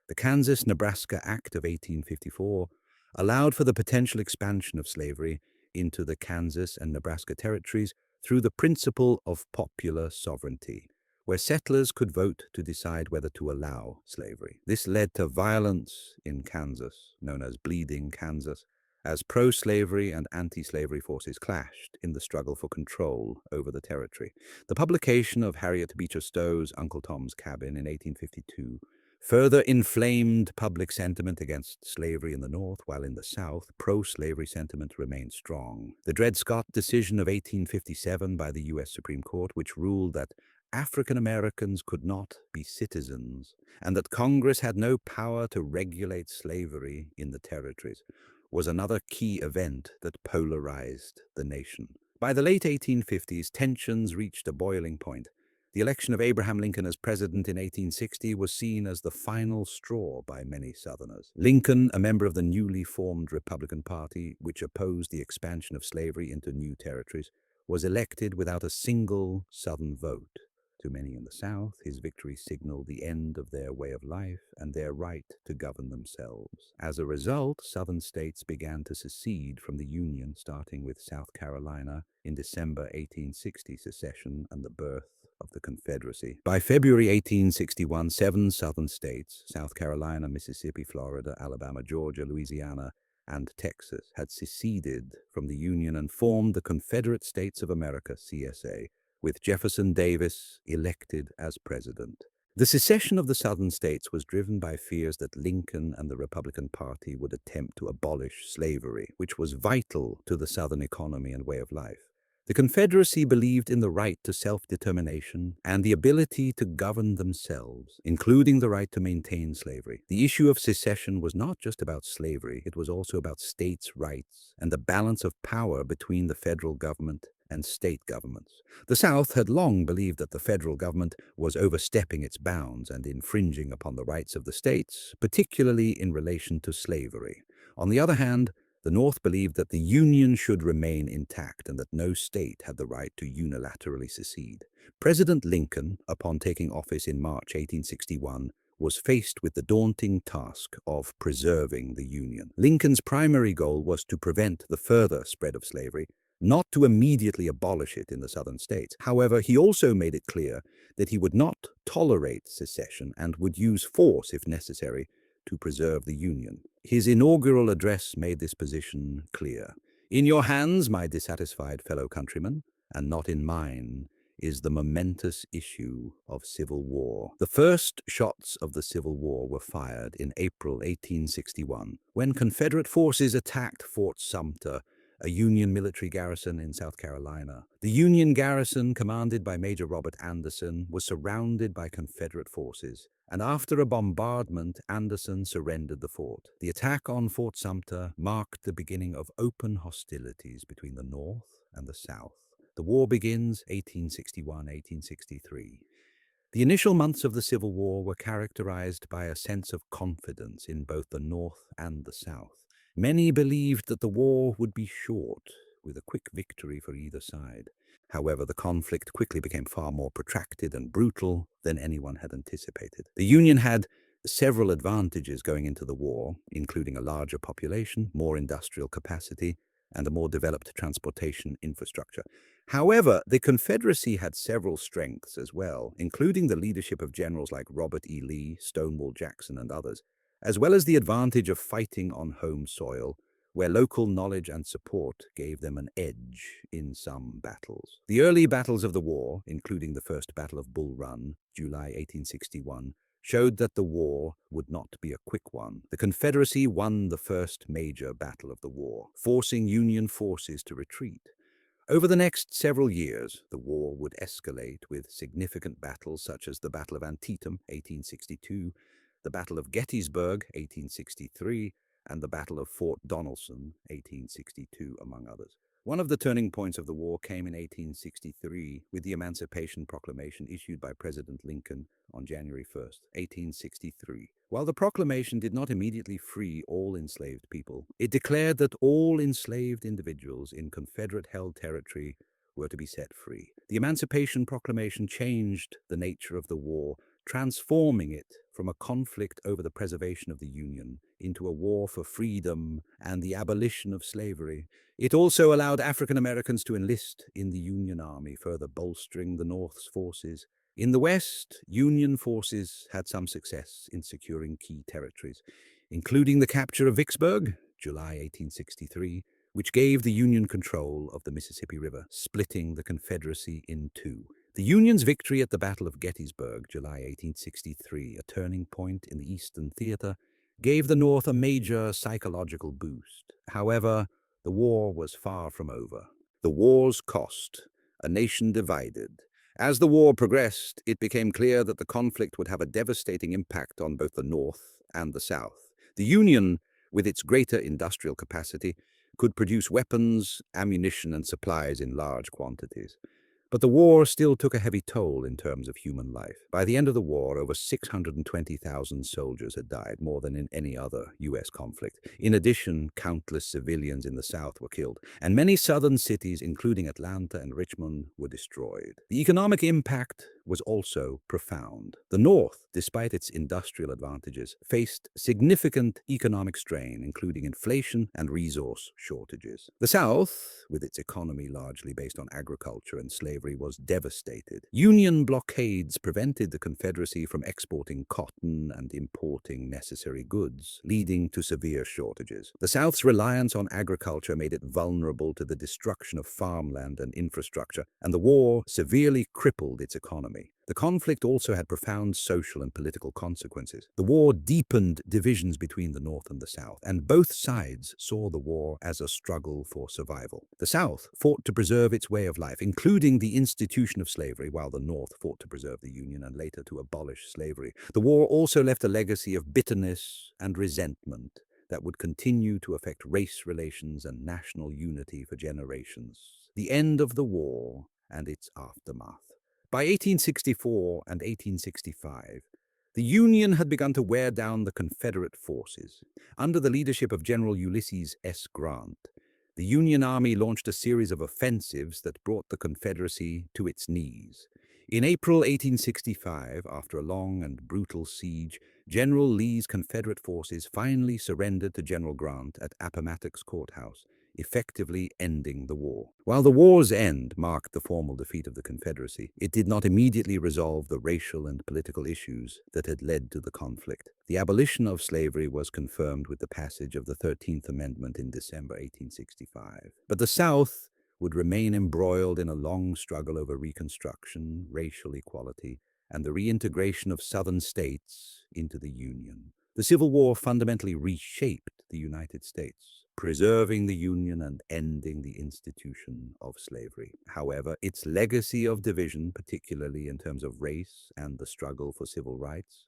the Kansas-Nebraska Act of 1854 allowed for the potential expansion of slavery into the Kansas and Nebraska territories through the principle of popular sovereignty, where settlers could vote to decide whether to allow slavery. This led to violence in Kansas, known as Bleeding Kansas, as pro-slavery and anti-slavery forces clashed in the struggle for control over the territory. The publication of Harriet Beecher Stowe's Uncle Tom's Cabin in 1852 further inflamed public sentiment against slavery in the North, while in the South, pro-slavery sentiment remained strong. The Dred Scott decision of 1857 by the U.S. Supreme Court, which ruled that African Americans could not be citizens and that Congress had no power to regulate slavery in the territories, was another key event that polarized the nation. By the late 1850s, tensions reached a boiling point. The election of Abraham Lincoln as president in 1860 was seen as the final straw by many Southerners. Lincoln, a member of the newly formed Republican Party, which opposed the expansion of slavery into new territories, was elected without a single Southern vote. To many in the South, his victory signaled the end of their way of life and their right to govern themselves. As a result, Southern states began to secede from the Union, starting with South Carolina in December 1860, secession and the birth of the Confederacy. By February 1861, 7 Southern states, South Carolina, Mississippi, Florida, Alabama, Georgia, Louisiana, and Texas, had seceded from the Union and formed the Confederate States of America, CSA, with Jefferson Davis elected as president. The secession of the Southern states was driven by fears that Lincoln and the Republican Party would attempt to abolish slavery, which was vital to the Southern economy and way of life. The Confederacy believed in the right to self-determination and the ability to govern themselves, including the right to maintain slavery. The issue of secession was not just about slavery, it was also about states' rights and the balance of power between the federal government and state governments. The South had long believed that the federal government was overstepping its bounds and infringing upon the rights of the states, particularly in relation to slavery. On the other hand, the North believed that the Union should remain intact and that no state had the right to unilaterally secede. President Lincoln, upon taking office in March 1861, was faced with the daunting task of preserving the Union. Lincoln's primary goal was to prevent the further spread of slavery, not to immediately abolish it in the Southern states. However, he also made it clear that he would not tolerate secession and would use force, if necessary, to preserve the Union. His inaugural address made this position clear. "In your hands, my dissatisfied fellow countrymen, and not in mine, is the momentous issue of civil war." The first shots of the Civil War were fired in April 1861, when Confederate forces attacked Fort Sumter, a Union military garrison in South Carolina. The Union garrison, commanded by Major Robert Anderson, was surrounded by Confederate forces, and after a bombardment, Anderson surrendered the fort. The attack on Fort Sumter marked the beginning of open hostilities between the North and the South. The war begins 1861-1863. The initial months of the Civil War were characterized by a sense of confidence in both the North and the South. Many believed that the war would be short, with a quick victory for either side. However, the conflict quickly became far more protracted and brutal than anyone had anticipated. The Union had several advantages going into the war, including a larger population, more industrial capacity, and a more developed transportation infrastructure. However, the Confederacy had several strengths as well, including the leadership of generals like Robert E. Lee, Stonewall Jackson, and others, as well as the advantage of fighting on home soil, where local knowledge and support gave them an edge in some battles. The early battles of the war, including the First Battle of Bull Run, July 1861, showed that the war would not be a quick one. The Confederacy won the first major battle of the war, forcing Union forces to retreat. Over the next several years, the war would escalate with significant battles such as the Battle of Antietam, 1862, the Battle of Gettysburg, 1863, and the Battle of Fort Donelson, 1862, among others. One of the turning points of the war came in 1863 with the Emancipation Proclamation issued by President Lincoln on January 1st, 1863. While the proclamation did not immediately free all enslaved people, it declared that all enslaved individuals in Confederate-held territory were to be set free. The Emancipation Proclamation changed the nature of the war, transforming it from a conflict over the preservation of the Union into a war for freedom and the abolition of slavery. It also allowed African Americans to enlist in the Union Army, further bolstering the North's forces. In the West, Union forces had some success in securing key territories, including the capture of Vicksburg, July 1863, which gave the Union control of the Mississippi River, splitting the Confederacy in two. The Union's victory at the Battle of Gettysburg, July 1863, a turning point in the Eastern Theater, gave the North a major psychological boost. However, the war was far from over. The war's cost, a nation divided. As the war progressed, it became clear that the conflict would have a devastating impact on both the North and the South. The Union, with its greater industrial capacity, could produce weapons, ammunition, and supplies in large quantities. But the war still took a heavy toll in terms of human life. By the end of the war, over 620,000 soldiers had died, more than in any other U.S. conflict. In addition, countless civilians in the South were killed, and many southern cities, including Atlanta and Richmond, were destroyed. The economic impact was also profound. The North, despite its industrial advantages, faced significant economic strain, including inflation and resource shortages. The South, with its economy largely based on agriculture and slavery, was devastated. Union blockades prevented the Confederacy from exporting cotton and importing necessary goods, leading to severe shortages. The South's reliance on agriculture made it vulnerable to the destruction of farmland and infrastructure, and the war severely crippled its economy. The conflict also had profound social and political consequences. The war deepened divisions between the North and the South, and both sides saw the war as a struggle for survival. The South fought to preserve its way of life, including the institution of slavery, while the North fought to preserve the Union and later to abolish slavery. The war also left a legacy of bitterness and resentment that would continue to affect race relations and national unity for generations. The end of the war and its aftermath. By 1864 and 1865, the Union had begun to wear down the Confederate forces. Under the leadership of General Ulysses S. Grant, the Union Army launched a series of offensives that brought the Confederacy to its knees. In April 1865, after a long and brutal siege, General Lee's Confederate forces finally surrendered to General Grant at Appomattox Courthouse, effectively ending the war. While the war's end marked the formal defeat of the Confederacy, it did not immediately resolve the racial and political issues that had led to the conflict. The abolition of slavery was confirmed with the passage of the 13th Amendment in December 1865. But the South would remain embroiled in a long struggle over Reconstruction, racial equality, and the reintegration of Southern states into the Union. The Civil War fundamentally reshaped the United States, preserving the Union and ending the institution of slavery. However, its legacy of division, particularly in terms of race and the struggle for civil rights,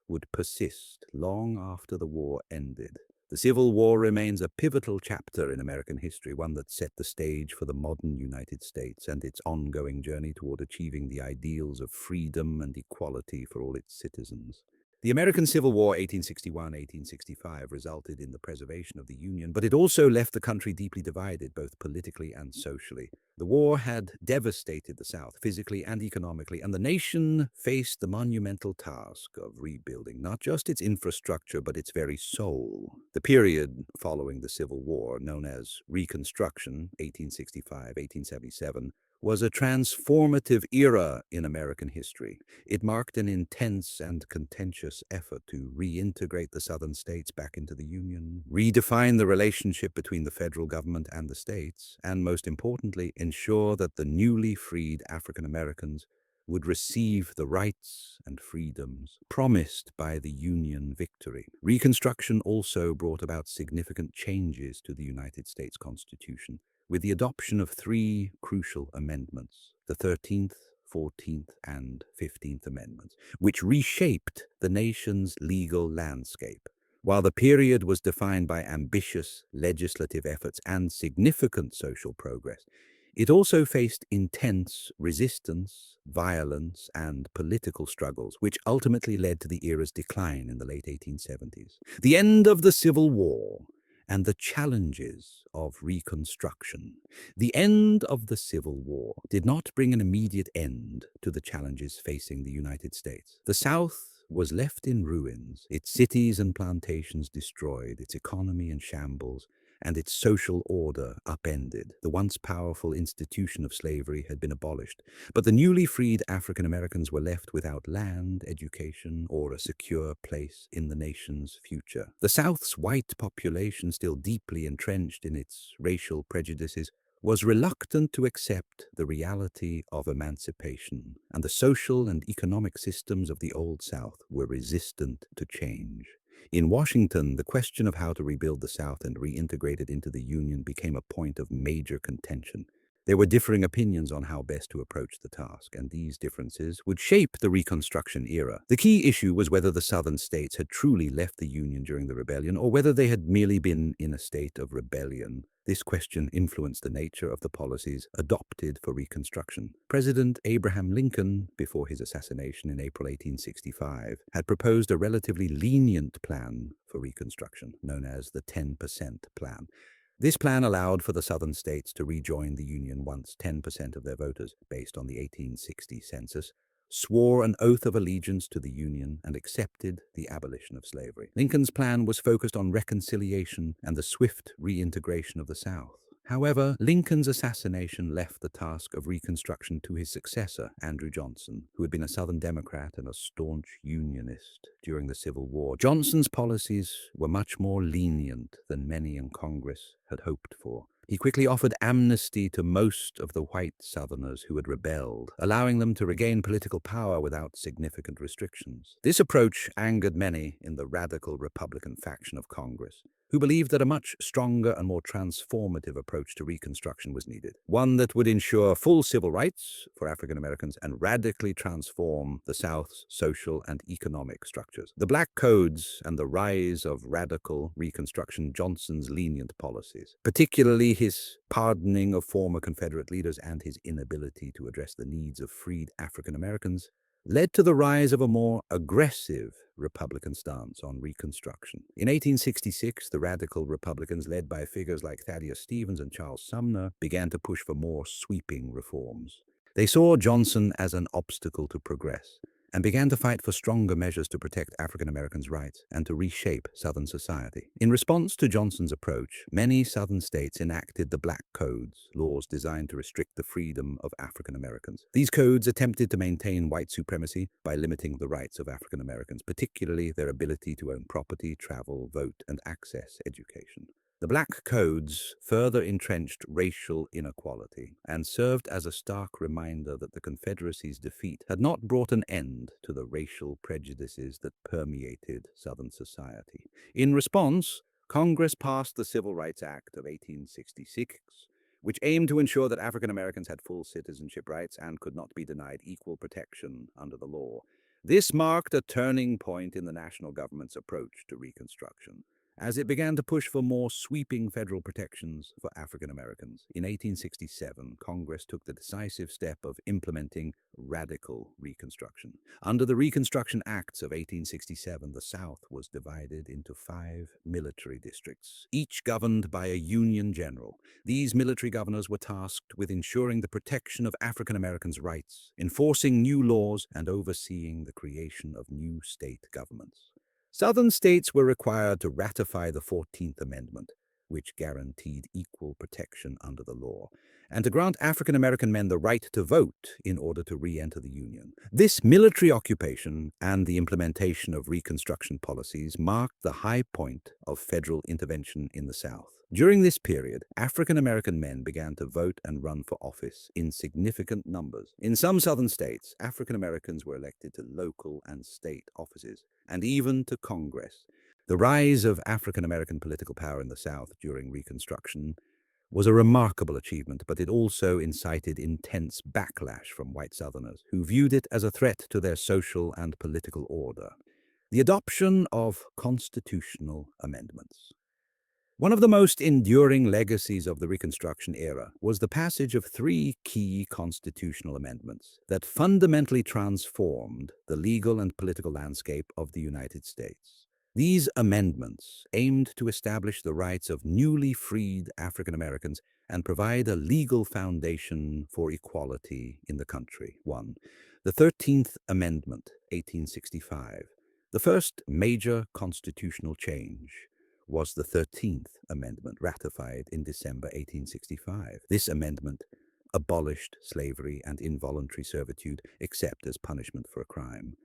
would persist long after the war ended. The Civil War remains a pivotal chapter in American history, one that set the stage for the modern United States and its ongoing journey toward achieving the ideals of freedom and equality for all its citizens. The American Civil War 1861-1865 resulted in the preservation of the Union, but it also left the country deeply divided, both politically and socially. The war had devastated the South physically and economically, and the nation faced the monumental task of rebuilding not just its infrastructure, but its very soul. The period following the Civil War, known as Reconstruction, 1865-1877, was a transformative era in American history. It marked an intense and contentious effort to reintegrate the Southern states back into the Union, redefine the relationship between the federal government and the states, and most importantly, ensure that the newly freed African Americans would receive the rights and freedoms promised by the Union victory. Reconstruction also brought about significant changes to the United States Constitution, with the adoption of three crucial amendments, the 13th, 14th, and 15th Amendments, which reshaped the nation's legal landscape. While the period was defined by ambitious legislative efforts and significant social progress, it also faced intense resistance, violence, and political struggles, which ultimately led to the era's decline in the late 1870s. The end of the Civil War and the challenges of Reconstruction. The end of the Civil War did not bring an immediate end to the challenges facing the United States. The South was left in ruins, its cities and plantations destroyed, its economy in shambles, and its social order upended. The once powerful institution of slavery had been abolished, but the newly freed African Americans were left without land, education, or a secure place in the nation's future. The South's white population, still deeply entrenched in its racial prejudices, was reluctant to accept the reality of emancipation, and the social and economic systems of the Old South were resistant to change. In Washington, the question of how to rebuild the South and reintegrate it into the Union became a point of major contention. There were differing opinions on how best to approach the task, and these differences would shape the Reconstruction era. The key issue was whether the Southern states had truly left the Union during the rebellion, or whether they had merely been in a state of rebellion. This question influenced the nature of the policies adopted for Reconstruction. President Abraham Lincoln, before his assassination in April 1865, had proposed a relatively lenient plan for Reconstruction, known as the 10% Plan. This plan allowed for the Southern states to rejoin the Union once 10% of their voters, based on the 1860 census, swore an oath of allegiance to the Union and accepted the abolition of slavery. Lincoln's plan was focused on reconciliation and the swift reintegration of the South. However, Lincoln's assassination left the task of Reconstruction to his successor, Andrew Johnson, who had been a Southern Democrat and a staunch Unionist during the Civil War. Johnson's policies were much more lenient than many in Congress had hoped for. He quickly offered amnesty to most of the white Southerners who had rebelled, allowing them to regain political power without significant restrictions. This approach angered many in the radical Republican faction of Congress, who believed that a much stronger and more transformative approach to Reconstruction was needed, one that would ensure full civil rights for African Americans and radically transform the South's social and economic structures. The Black Codes and the rise of radical Reconstruction, Johnson's lenient policies, particularly his pardoning of former Confederate leaders and his inability to address the needs of freed African Americans, led to the rise of a more aggressive Republican stance on Reconstruction. In 1866, the radical Republicans, led by figures like Thaddeus Stevens and Charles Sumner, began to push for more sweeping reforms. They saw Johnson as an obstacle to progress and began to fight for stronger measures to protect African Americans' rights and to reshape Southern society. In response to Johnson's approach, many Southern states enacted the Black Codes, laws designed to restrict the freedom of African Americans. These codes attempted to maintain white supremacy by limiting the rights of African Americans, particularly their ability to own property, travel, vote, and access education. The Black Codes further entrenched racial inequality and served as a stark reminder that the Confederacy's defeat had not brought an end to the racial prejudices that permeated Southern society. In response, Congress passed the Civil Rights Act of 1866, which aimed to ensure that African Americans had full citizenship rights and could not be denied equal protection under the law. This marked a turning point in the national government's approach to Reconstruction, as it began to push for more sweeping federal protections for African Americans. In 1867, Congress took the decisive step of implementing radical Reconstruction. Under the Reconstruction Acts of 1867, the South was divided into 5 military districts, each governed by a Union general. These military governors were tasked with ensuring the protection of African Americans' rights, enforcing new laws, and overseeing the creation of new state governments. Southern states were required to ratify the 14th Amendment, which guaranteed equal protection under the law, and to grant African American men the right to vote in order to re-enter the Union. This military occupation and the implementation of Reconstruction policies marked the high point of federal intervention in the South. During this period, African American men began to vote and run for office in significant numbers. In some Southern states, African Americans were elected to local and state offices, and even to Congress. The rise of African American political power in the South during Reconstruction was a remarkable achievement, but it also incited intense backlash from white Southerners, who viewed it as a threat to their social and political order. The adoption of constitutional amendments. One of the most enduring legacies of the Reconstruction era was the passage of three key constitutional amendments that fundamentally transformed the legal and political landscape of the United States. These amendments aimed to establish the rights of newly freed African Americans and provide a legal foundation for equality in the country. 1. The 13th Amendment, 1865. The first major constitutional change was the 13th Amendment, ratified in December 1865. This amendment abolished slavery and involuntary servitude, except as punishment for a crime.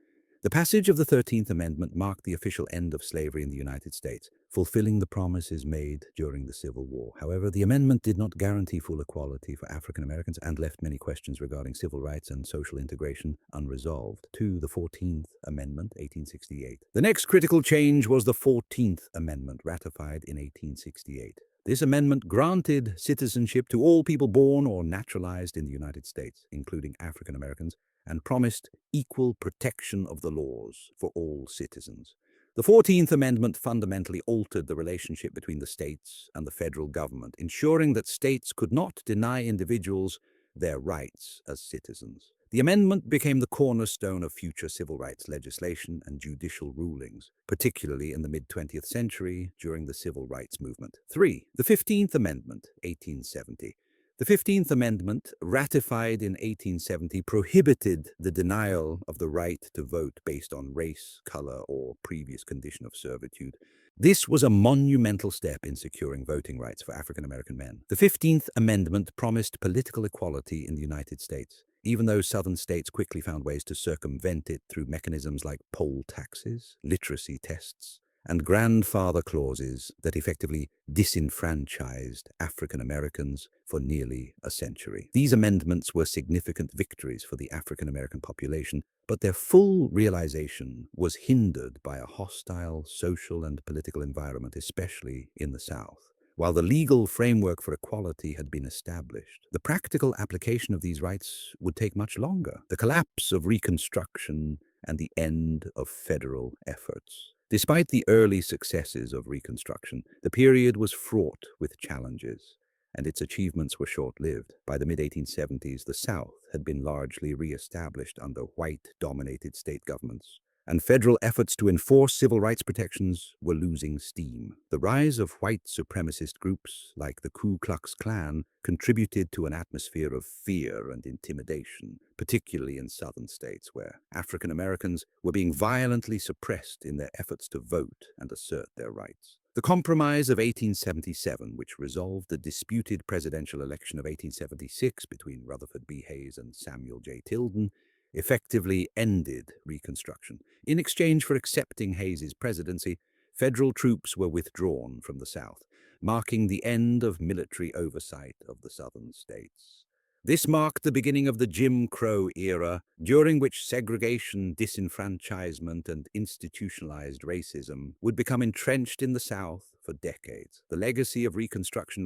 The passage of the 13th Amendment marked the official end of slavery in the United States, fulfilling the promises made during the Civil War. However, the amendment did not guarantee full equality for African Americans and left many questions regarding civil rights and social integration unresolved. 2. The 14th Amendment, 1868. The next critical change was the 14th Amendment, ratified in 1868. This amendment granted citizenship to all people born or naturalized in the United States, including African Americans, and promised equal protection of the laws for all citizens. The 14th Amendment fundamentally altered the relationship between the states and the federal government, ensuring that states could not deny individuals their rights as citizens. The amendment became the cornerstone of future civil rights legislation and judicial rulings, particularly in the mid-20th century during the civil rights movement. 3. The 15th Amendment, 1870. The 15th Amendment, ratified in 1870, prohibited the denial of the right to vote based on race, color, or previous condition of servitude. This was a monumental step in securing voting rights for African American men. The 15th Amendment promised political equality in the United States, even though Southern states quickly found ways to circumvent it through mechanisms like poll taxes, literacy tests, and grandfather clauses that effectively disenfranchised African Americans for nearly a century. These amendments were significant victories for the African American population, but their full realization was hindered by a hostile social and political environment, especially in the South. While the legal framework for equality had been established, the practical application of these rights would take much longer. The collapse of Reconstruction and the end of federal efforts. Despite the early successes of Reconstruction, the period was fraught with challenges, and its achievements were short-lived. By the mid-1870s, the South had been largely re-established under white-dominated state governments, and federal efforts to enforce civil rights protections were losing steam. The rise of white supremacist groups like the Ku Klux Klan contributed to an atmosphere of fear and intimidation, particularly in southern states where African Americans were being violently suppressed in their efforts to vote and assert their rights. The Compromise of 1877, which resolved the disputed presidential election of 1876 between Rutherford B. Hayes and Samuel J. Tilden, effectively ended Reconstruction. In exchange for accepting Hayes's presidency, federal troops were withdrawn from the South, marking the end of military oversight of the southern states. This marked the beginning of the Jim Crow era, during which segregation, disenfranchisement, and institutionalized racism would become entrenched in the South for decades. The legacy of Reconstruction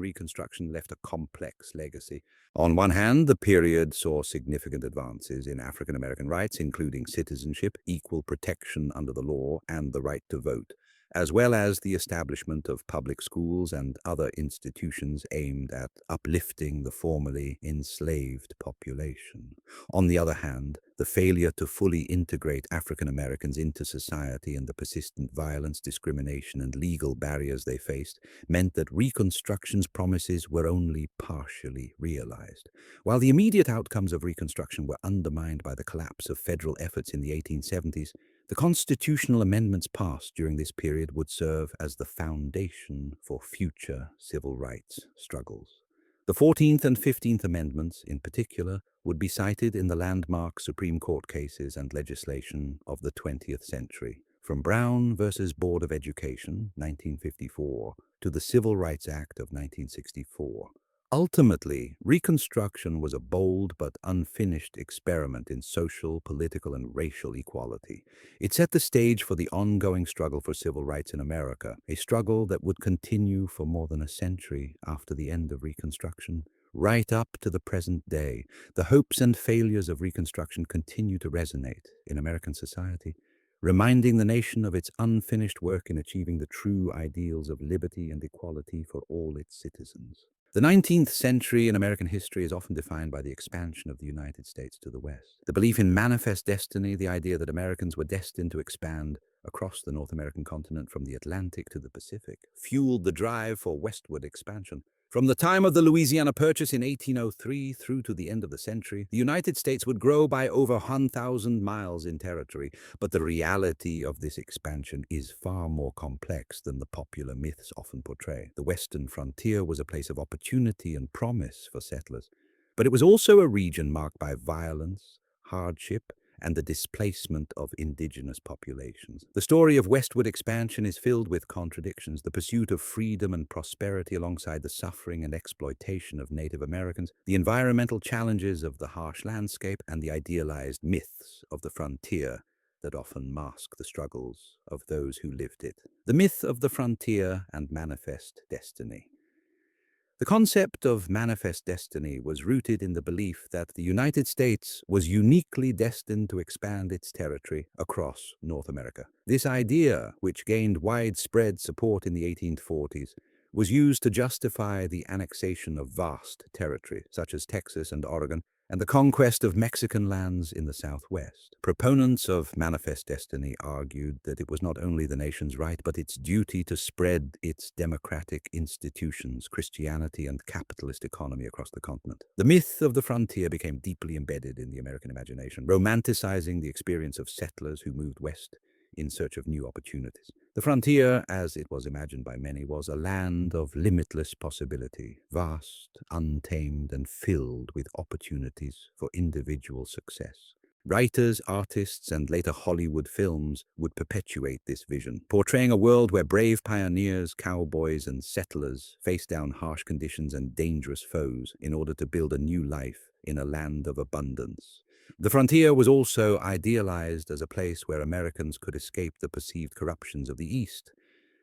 left a complex legacy. On one hand, the period saw significant advances in African American rights, including citizenship, equal protection under the law, and the right to vote, as well as the establishment of public schools and other institutions aimed at uplifting the formerly enslaved population. On the other hand, the failure to fully integrate African Americans into society and the persistent violence, discrimination, and legal barriers they faced meant that Reconstruction's promises were only partially realized. While the immediate outcomes of Reconstruction were undermined by the collapse of federal efforts in the 1870s, the constitutional amendments passed during this period would serve as the foundation for future civil rights struggles. The 14th and 15th Amendments, in particular, would be cited in the landmark Supreme Court cases and legislation of the 20th century, from Brown versus Board of Education, 1954, to the Civil Rights Act of 1964. Ultimately, Reconstruction was a bold but unfinished experiment in social, political, and racial equality. It set the stage for the ongoing struggle for civil rights in America, a struggle that would continue for more than a century after the end of Reconstruction. Right up to the present day, the hopes and failures of Reconstruction continue to resonate in American society. reminding the nation of its unfinished work in achieving the true ideals of liberty and equality for all its citizens. The 19th century in American history is often defined by the expansion of the United States to the west. The belief in manifest destiny, the idea that Americans were destined to expand across the North American continent from the Atlantic to the Pacific, fueled the drive for westward expansion. From the time of the Louisiana Purchase in 1803 through to the end of the century, the United States would grow by over 1,000 miles in territory, but the reality of this expansion is far more complex than the popular myths often portray. The western frontier was a place of opportunity and promise for settlers, but it was also a region marked by violence, hardship, and the displacement of indigenous populations. The story of westward expansion is filled with contradictions: the pursuit of freedom and prosperity alongside the suffering and exploitation of Native Americans, the environmental challenges of the harsh landscape, and the idealized myths of the frontier that often mask the struggles of those who lived it. The myth of the frontier and manifest destiny. The concept of manifest destiny was rooted in the belief that the United States was uniquely destined to expand its territory across North America. This idea, which gained widespread support in the 1840s, was used to justify the annexation of vast territory, such as Texas and Oregon, and the conquest of Mexican lands in the Southwest. Proponents of manifest destiny argued that it was not only the nation's right, but its duty to spread its democratic institutions, Christianity, and capitalist economy across the continent. The myth of the frontier became deeply embedded in the American imagination, romanticizing the experience of settlers who moved west in search of new opportunities. The frontier, as it was imagined by many, was a land of limitless possibility, vast, untamed, and filled with opportunities for individual success. Writers, artists, and later Hollywood films would perpetuate this vision, portraying a world where brave pioneers, cowboys, and settlers faced down harsh conditions and dangerous foes in order to build a new life in a land of abundance. The frontier was also idealized as a place where Americans could escape the perceived corruptions of the East.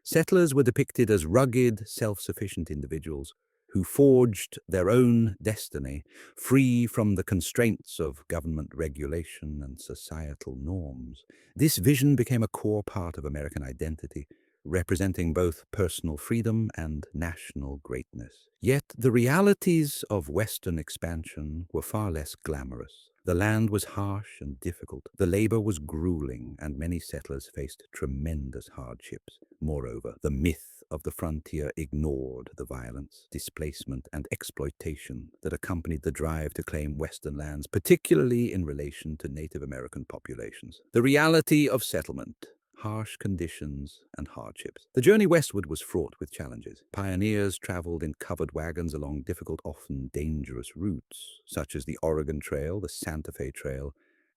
Settlers were depicted as rugged, self-sufficient individuals who forged their own destiny, free from the constraints of government regulation and societal norms. This vision became a core part of American identity, representing both personal freedom and national greatness. Yet the realities of Western expansion were far less glamorous. The land was harsh and difficult, the labor was grueling, and many settlers faced tremendous hardships. Moreover, the myth of the frontier ignored the violence, displacement, and exploitation that accompanied the drive to claim Western lands, particularly in relation to Native American populations. The reality of settlement, harsh conditions, and hardships. The journey westward was fraught with challenges. Pioneers traveled in covered wagons along difficult, often dangerous routes, such as the Oregon Trail, the Santa Fe Trail,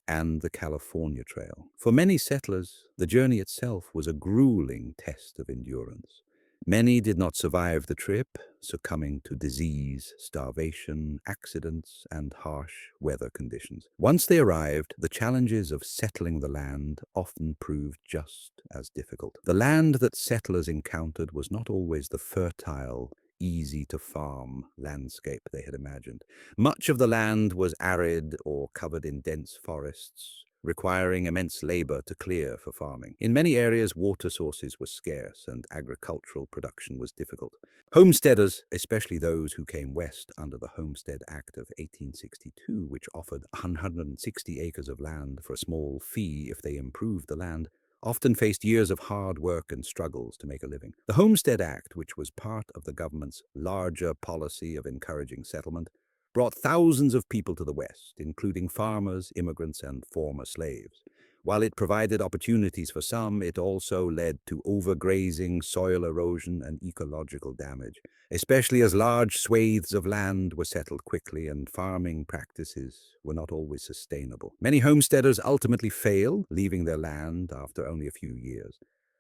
and the California Trail. For many settlers, the journey itself was a grueling test of endurance. Many did not survive the trip, succumbing to disease, starvation, accidents, and harsh weather conditions. Once they arrived, the challenges of settling the land often proved just as difficult. The land that settlers encountered was not always the fertile, easy-to-farm landscape they had imagined. Much of the land was arid or covered in dense forests, requiring immense labor to clear for farming. In many areas, water sources were scarce and agricultural production was difficult. Homesteaders, especially those who came west under the Homestead Act of 1862, which offered 160 acres of land for a small fee if they improved the land, often faced years of hard work and struggles to make a living. The Homestead Act, which was part of the government's larger policy of encouraging settlement, brought thousands of people to the West, including farmers, immigrants, and former slaves. While it provided opportunities for some, it also led to overgrazing, soil erosion, and ecological damage, especially as large swathes of land were settled quickly and farming practices were not always sustainable. Many homesteaders ultimately failed, leaving their land after only a few years,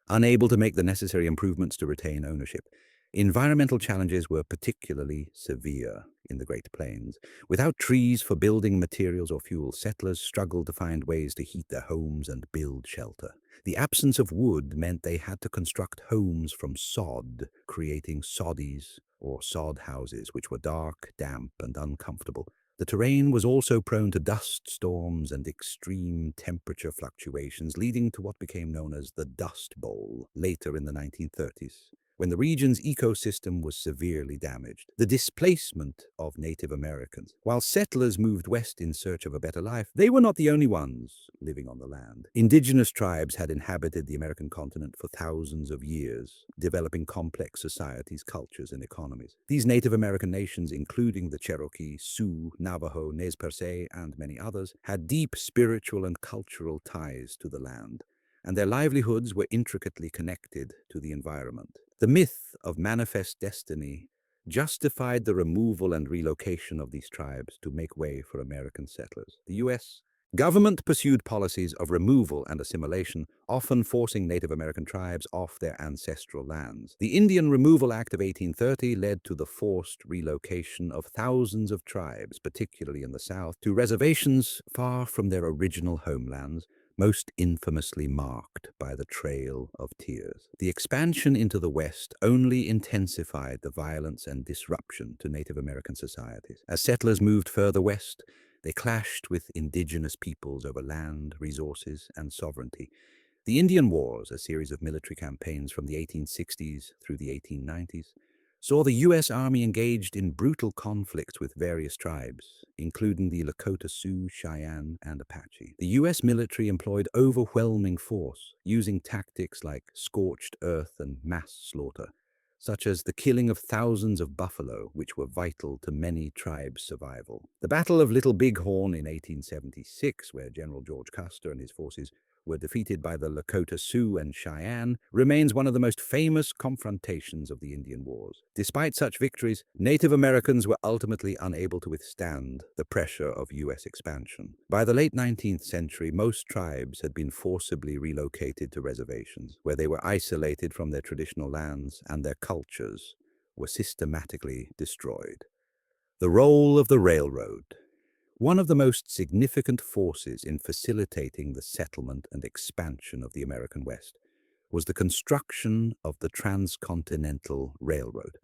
unable to make the necessary improvements to retain ownership. Environmental challenges were particularly severe in the Great Plains. Without trees for building materials or fuel, settlers struggled to find ways to heat their homes and build shelter. The absence of wood meant they had to construct homes from sod, creating soddies or sod houses, which were dark, damp, and uncomfortable. The terrain was also prone to dust storms and extreme temperature fluctuations, leading to what became known as the Dust Bowl later in the 1930s, when the region's ecosystem was severely damaged. The displacement of Native Americans. While settlers moved west in search of a better life, they were not the only ones living on the land. Indigenous tribes had inhabited the American continent for thousands of years, developing complex societies, cultures, and economies. These Native American nations, including the Cherokee, Sioux, Navajo, Nez Perce, and many others, had deep spiritual and cultural ties to the land, and their livelihoods were intricately connected to the environment. The myth of manifest destiny justified the removal and relocation of these tribes to make way for American settlers. The U.S. government pursued policies of removal and assimilation, often forcing Native American tribes off their ancestral lands. The Indian Removal Act of 1830 led to the forced relocation of thousands of tribes, particularly in the South, to reservations far from their original homelands, most infamously marked by the Trail of Tears. The expansion into the West only intensified the violence and disruption to Native American societies. As settlers moved further west, they clashed with indigenous peoples over land, resources, and sovereignty. The Indian Wars, a series of military campaigns from the 1860s through the 1890s, saw the U.S. Army engaged in brutal conflicts with various tribes, including the Lakota Sioux, Cheyenne, and Apache. The U.S. military employed overwhelming force, using tactics like scorched earth and mass slaughter, such as the killing of thousands of buffalo, which were vital to many tribes' survival. The Battle of Little Bighorn in 1876, where General George Custer and his forces were defeated by the Lakota Sioux and Cheyenne, remains one of the most famous confrontations of the Indian Wars. Despite such victories, Native Americans were ultimately unable to withstand the pressure of U.S. expansion. By the late 19th century, most tribes had been forcibly relocated to reservations, where they were isolated from their traditional lands and their cultures were systematically destroyed. The role of the railroad. One of the most significant forces in facilitating the settlement and expansion of the American West was the construction of the Transcontinental Railroad.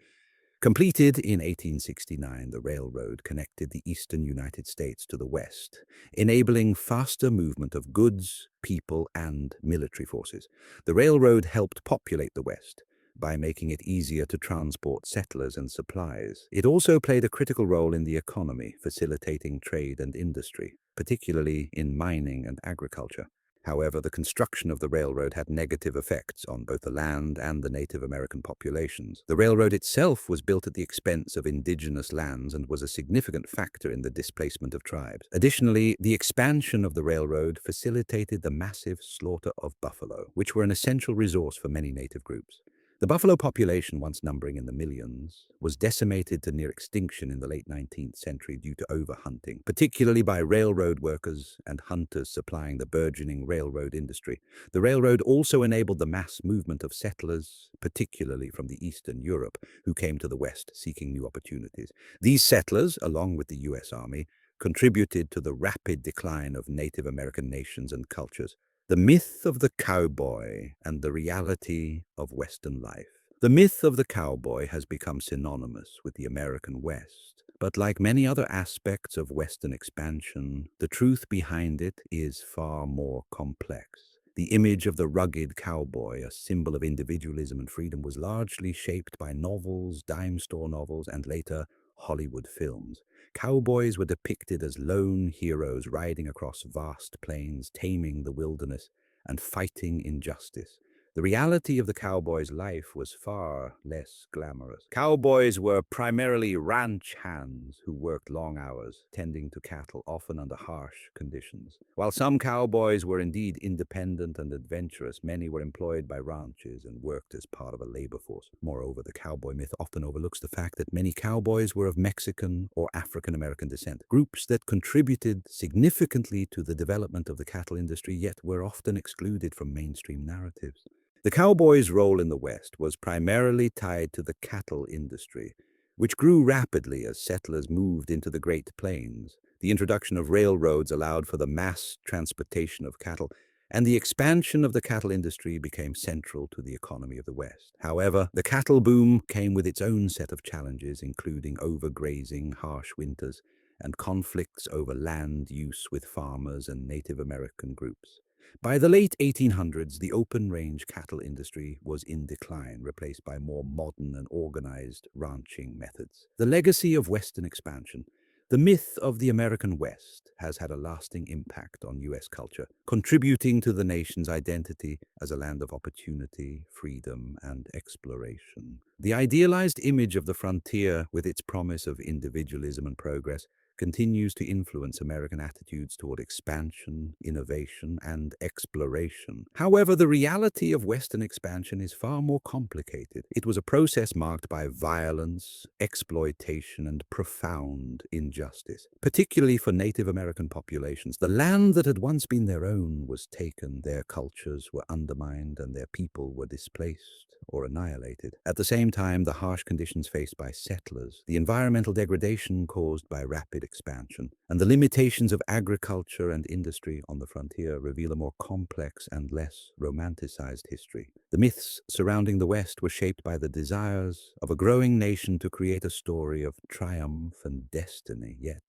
Completed in 1869, the railroad connected the eastern United States to the west, enabling faster movement of goods, people, and military forces. The railroad helped populate the West by making it easier to transport settlers and supplies. It also played a critical role in the economy, facilitating trade and industry, particularly in mining and agriculture. However, the construction of the railroad had negative effects on both the land and the Native American populations. The railroad itself was built at the expense of indigenous lands and was a significant factor in the displacement of tribes. Additionally, the expansion of the railroad facilitated the massive slaughter of buffalo, which were an essential resource for many native groups. The buffalo population, once numbering in the millions, was decimated to near extinction in the late 19th century due to overhunting, particularly by railroad workers and hunters supplying the burgeoning railroad industry. The railroad also enabled the mass movement of settlers, particularly from the Eastern Europe, who came to the West seeking new opportunities. These settlers, along with the U.S. Army, contributed to the rapid decline of Native American nations and cultures. The myth of the cowboy and the reality of Western life. The myth of the cowboy has become synonymous with the American West, but like many other aspects of Western expansion, the truth behind it is far more complex. The image of the rugged cowboy, a symbol of individualism and freedom, was largely shaped by novels, dime store novels, and later Hollywood films. Cowboys were depicted as lone heroes riding across vast plains, taming the wilderness, and fighting injustice. The reality of the cowboy's life was far less glamorous. Cowboys were primarily ranch hands who worked long hours, tending to cattle, often under harsh conditions. While some cowboys were indeed independent and adventurous, many were employed by ranches and worked as part of a labor force. Moreover, the cowboy myth often overlooks the fact that many cowboys were of Mexican or African American descent, groups that contributed significantly to the development of the cattle industry, yet were often excluded from mainstream narratives. The cowboy's role in the West was primarily tied to the cattle industry, which grew rapidly as settlers moved into the Great Plains. The introduction of railroads allowed for the mass transportation of cattle, and the expansion of the cattle industry became central to the economy of the West. However, the cattle boom came with its own set of challenges, including overgrazing, harsh winters, and conflicts over land use with farmers and Native American groups. By the late 1800s, the open-range cattle industry was in decline, replaced by more modern and organized ranching methods. The legacy of Western expansion. The myth of the American West has had a lasting impact on U.S. culture, contributing to the nation's identity as a land of opportunity, freedom, and exploration. The idealized image of the frontier, with its promise of individualism and progress, continues to influence American attitudes toward expansion, innovation, and exploration. However, the reality of Western expansion is far more complicated. It was a process marked by violence, exploitation, and profound injustice. Particularly for Native American populations, the land that had once been their own was taken, their cultures were undermined, and their people were displaced or annihilated. At the same time, the harsh conditions faced by settlers, the environmental degradation caused by rapid expansion, and the limitations of agriculture and industry on the frontier reveal a more complex and less romanticized history. The myths surrounding the West were shaped by the desires of a growing nation to create a story of triumph and destiny, yet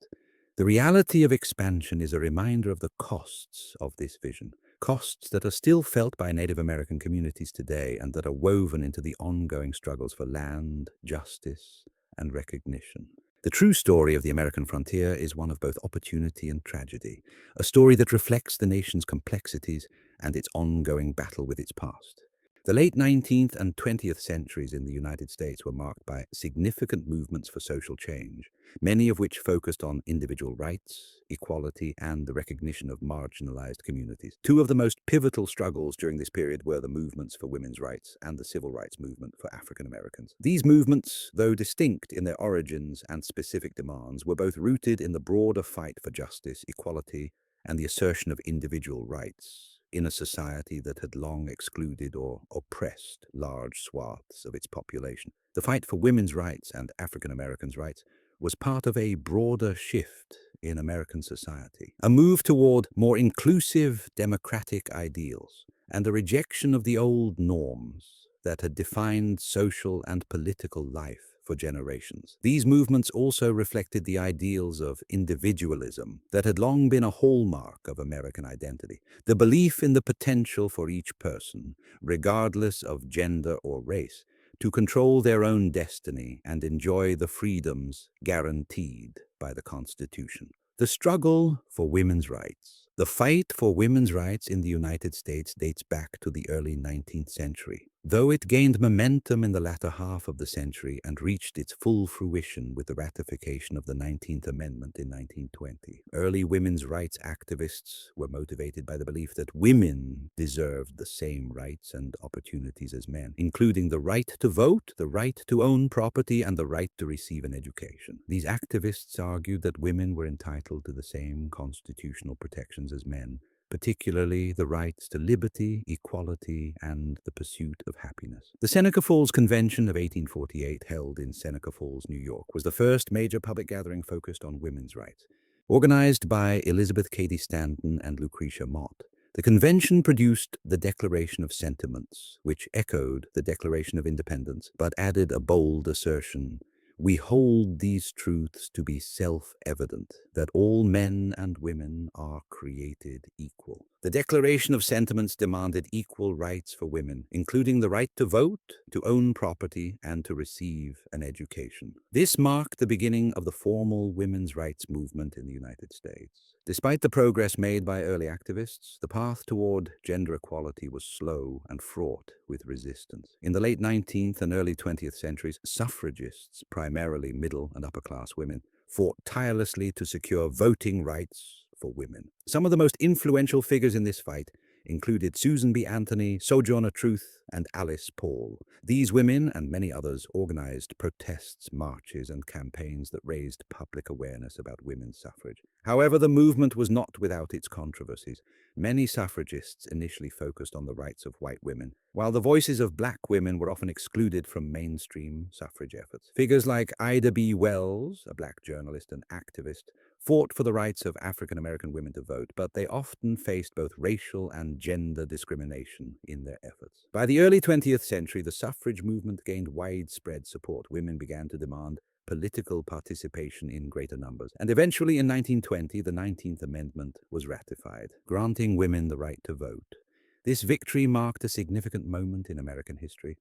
the reality of expansion is a reminder of the costs of this vision. Costs that are still felt by Native American communities today and that are woven into the ongoing struggles for land, justice, and recognition. The true story of the American frontier is one of both opportunity and tragedy, a story that reflects the nation's complexities and its ongoing battle with its past. The late 19th and 20th centuries in the United States were marked by significant movements for social change, many of which focused on individual rights, equality, and the recognition of marginalized communities. Two of the most pivotal struggles during this period were the movements for women's rights and the civil rights movement for African Americans. These movements, though distinct in their origins and specific demands, were both rooted in the broader fight for justice, equality, and the assertion of individual rights in a society that had long excluded or oppressed large swaths of its population. The fight for women's rights and African Americans' rights was part of a broader shift in American society, a move toward more inclusive democratic ideals and a rejection of the old norms that had defined social and political life for generations. These movements also reflected the ideals of individualism that had long been a hallmark of American identity, the belief in the potential for each person, regardless of gender or race, to control their own destiny and enjoy the freedoms guaranteed by the Constitution. The struggle for women's rights. The fight for women's rights in the United States dates back to the early 19th century, though it gained momentum in the latter half of the century and reached its full fruition with the ratification of the 19th Amendment in 1920. Early women's rights activists were motivated by the belief that women deserved the same rights and opportunities as men, including the right to vote, the right to own property, and the right to receive an education. These activists argued that women were entitled to the same constitutional protections as men, particularly the rights to liberty, equality, and the pursuit of happiness. The Seneca Falls Convention of 1848, held in Seneca Falls, New York, was the first major public gathering focused on women's rights. Organized by Elizabeth Cady Stanton and Lucretia Mott, the convention produced the Declaration of Sentiments, which echoed the Declaration of Independence, but added a bold assertion: "We hold these truths to be self-evident, that all men and women are created equal." The Declaration of Sentiments demanded equal rights for women, including the right to vote, to own property, and to receive an education. This marked the beginning of the formal women's rights movement in the United States. Despite the progress made by early activists, the path toward gender equality was slow and fraught with resistance. In the late 19th and early 20th centuries, suffragists, primarily middle and upper-class women, fought tirelessly to secure voting rights for women. Some of the most influential figures in this fight included Susan B. Anthony, Sojourner Truth, and Alice Paul. These women, and many others, organized protests, marches, and campaigns that raised public awareness about women's suffrage. However, the movement was not without its controversies. Many suffragists initially focused on the rights of white women, while the voices of black women were often excluded from mainstream suffrage efforts. Figures like Ida B. Wells, a black journalist and activist, fought for the rights of African American women to vote, but they often faced both racial and gender discrimination in their efforts. By the early 20th century, the suffrage movement gained widespread support. Women began to demand political participation in greater numbers. And eventually, in 1920, the 19th Amendment was ratified, granting women the right to vote. This victory marked a significant moment in American history,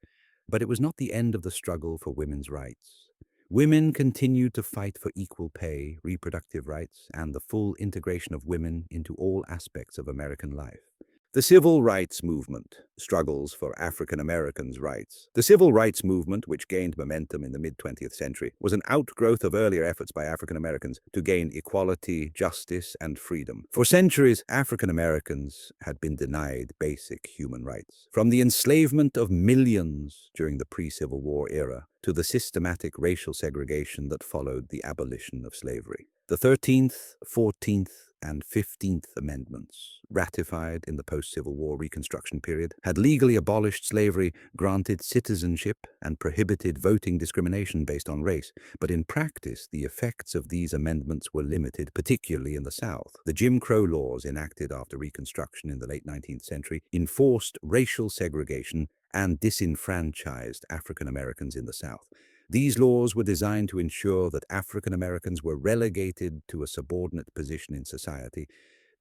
but it was not the end of the struggle for women's rights. Women continued to fight for equal pay, reproductive rights, and the full integration of women into all aspects of American life. The Civil Rights Movement struggles for African Americans' rights. The Civil Rights Movement, which gained momentum in the mid-20th century, was an outgrowth of earlier efforts by African Americans to gain equality, justice, and freedom. For centuries, African Americans had been denied basic human rights. From the enslavement of millions during the pre-Civil War era to the systematic racial segregation that followed the abolition of slavery. The 13th, 14th, and 15th Amendments, ratified in the post-Civil War Reconstruction period, had legally abolished slavery, granted citizenship, and prohibited voting discrimination based on race. But in practice, the effects of these amendments were limited, particularly in the South. The Jim Crow laws enacted after Reconstruction in the late 19th century enforced racial segregation and disenfranchised African Americans in the South. These laws were designed to ensure that African Americans were relegated to a subordinate position in society,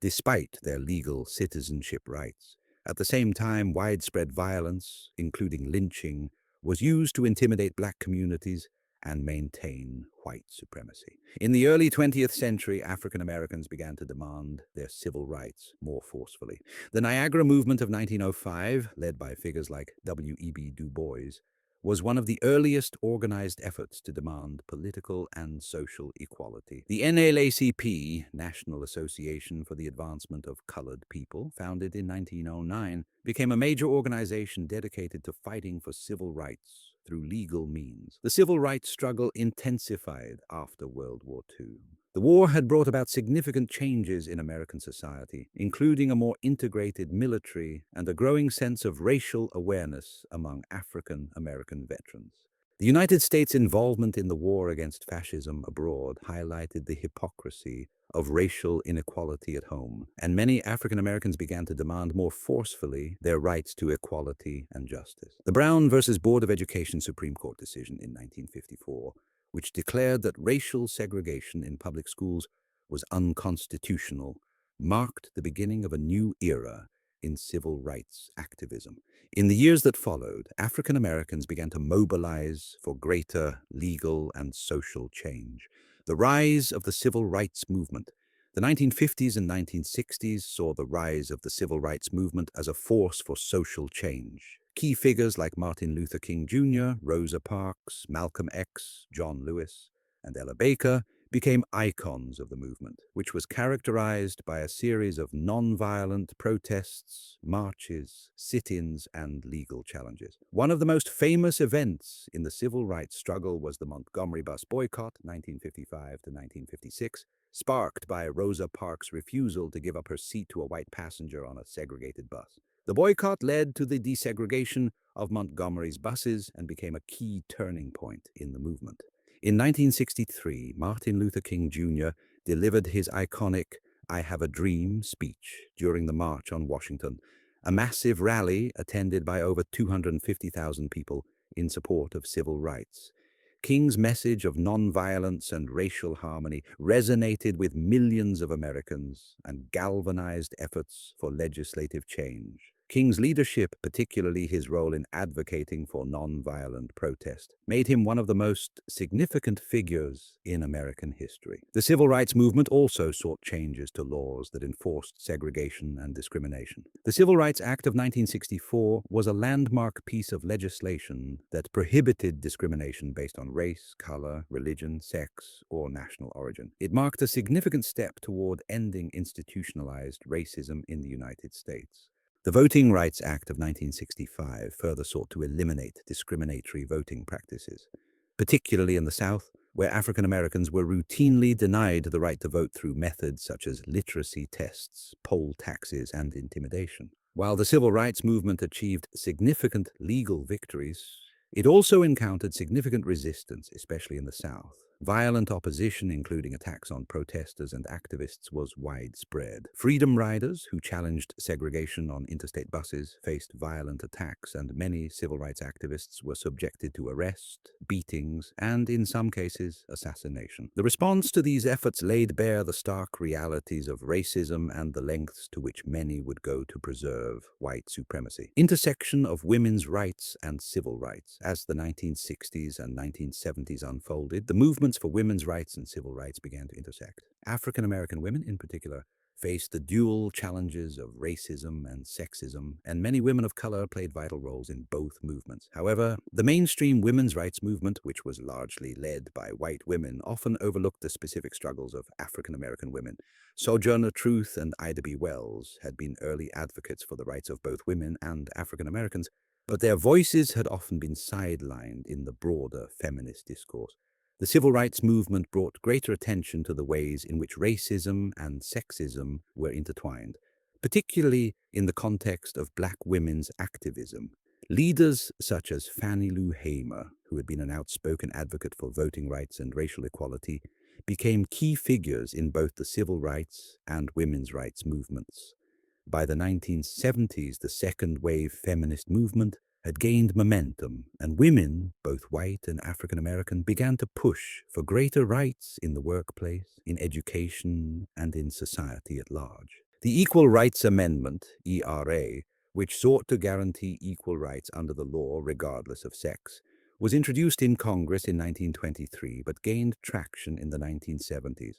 despite their legal citizenship rights. At the same time, widespread violence, including lynching, was used to intimidate black communities and maintain white supremacy. In the early 20th century, African Americans began to demand their civil rights more forcefully. The Niagara Movement of 1905, led by figures like W.E.B. Du Bois, was one of the earliest organized efforts to demand political and social equality. The NAACP, National Association for the Advancement of Colored People, founded in 1909, became a major organization dedicated to fighting for civil rights through legal means. The civil rights struggle intensified after World War II. The war had brought about significant changes in American society, including a more integrated military and a growing sense of racial awareness among African American veterans. The United States' involvement in the war against fascism abroad highlighted the hypocrisy of racial inequality at home, and many African Americans began to demand more forcefully their rights to equality and justice. The Brown versus Board of Education Supreme Court decision in 1954, which declared that racial segregation in public schools was unconstitutional, marked the beginning of a new era in civil rights activism. In the years that followed, African Americans began to mobilize for greater legal and social change. The rise of the civil rights movement. The 1950s and 1960s saw the rise of the civil rights movement as a force for social change. Key figures like Martin Luther King Jr., Rosa Parks, Malcolm X, John Lewis, and Ella Baker became icons of the movement, which was characterized by a series of nonviolent protests, marches, sit-ins, and legal challenges. One of the most famous events in the civil rights struggle was the Montgomery bus boycott, 1955 to 1956, sparked by Rosa Parks' refusal to give up her seat to a white passenger on a segregated bus. The boycott led to the desegregation of Montgomery's buses and became a key turning point in the movement. In 1963, Martin Luther King Jr. delivered his iconic "I Have a Dream" speech during the March on Washington, a massive rally attended by over 250,000 people in support of civil rights. King's message of nonviolence and racial harmony resonated with millions of Americans and galvanized efforts for legislative change. King's leadership, particularly his role in advocating for nonviolent protest, made him one of the most significant figures in American history. The civil rights movement also sought changes to laws that enforced segregation and discrimination. The Civil Rights Act of 1964 was a landmark piece of legislation that prohibited discrimination based on race, color, religion, sex, or national origin. It marked a significant step toward ending institutionalized racism in the United States. The Voting Rights Act of 1965 further sought to eliminate discriminatory voting practices, particularly in the South, where African Americans were routinely denied the right to vote through methods such as literacy tests, poll taxes, and intimidation. While the civil rights movement achieved significant legal victories, it also encountered significant resistance, especially in the South. Violent opposition, including attacks on protesters and activists, was widespread. Freedom riders, who challenged segregation on interstate buses, faced violent attacks, and many civil rights activists were subjected to arrest, beatings, and, in some cases, assassination. The response to these efforts laid bare the stark realities of racism and the lengths to which many would go to preserve white supremacy. Intersection of women's rights and civil rights. As the 1960s and 1970s unfolded, the movements for women's rights and civil rights began to intersect. African American women, in particular, faced the dual challenges of racism and sexism, and many women of color played vital roles in both movements. However, the mainstream women's rights movement, which was largely led by white women, often overlooked the specific struggles of African American women. Sojourner Truth and Ida B. Wells had been early advocates for the rights of both women and African Americans, but their voices had often been sidelined in the broader feminist discourse. The civil rights movement brought greater attention to the ways in which racism and sexism were intertwined, particularly in the context of Black women's activism. Leaders such as Fannie Lou Hamer, who had been an outspoken advocate for voting rights and racial equality, became key figures in both the civil rights and women's rights movements. By the 1970s, the second wave feminist movement had gained momentum, and women, both white and African American, began to push for greater rights in the workplace, in education, and in society at large. The Equal Rights Amendment, ERA, which sought to guarantee equal rights under the law regardless of sex, was introduced in Congress in 1923 but gained traction in the 1970s,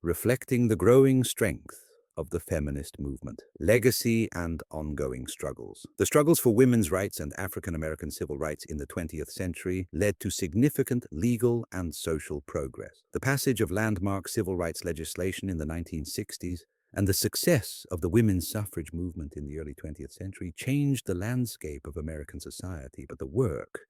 reflecting the growing strength of the feminist movement, legacy and ongoing struggles. The struggles for women's rights and African American civil rights in the 20th century led to significant legal and social progress. The passage of landmark civil rights legislation in the 1960s and the success of the women's suffrage movement in the early 20th century changed the landscape of American society, but the work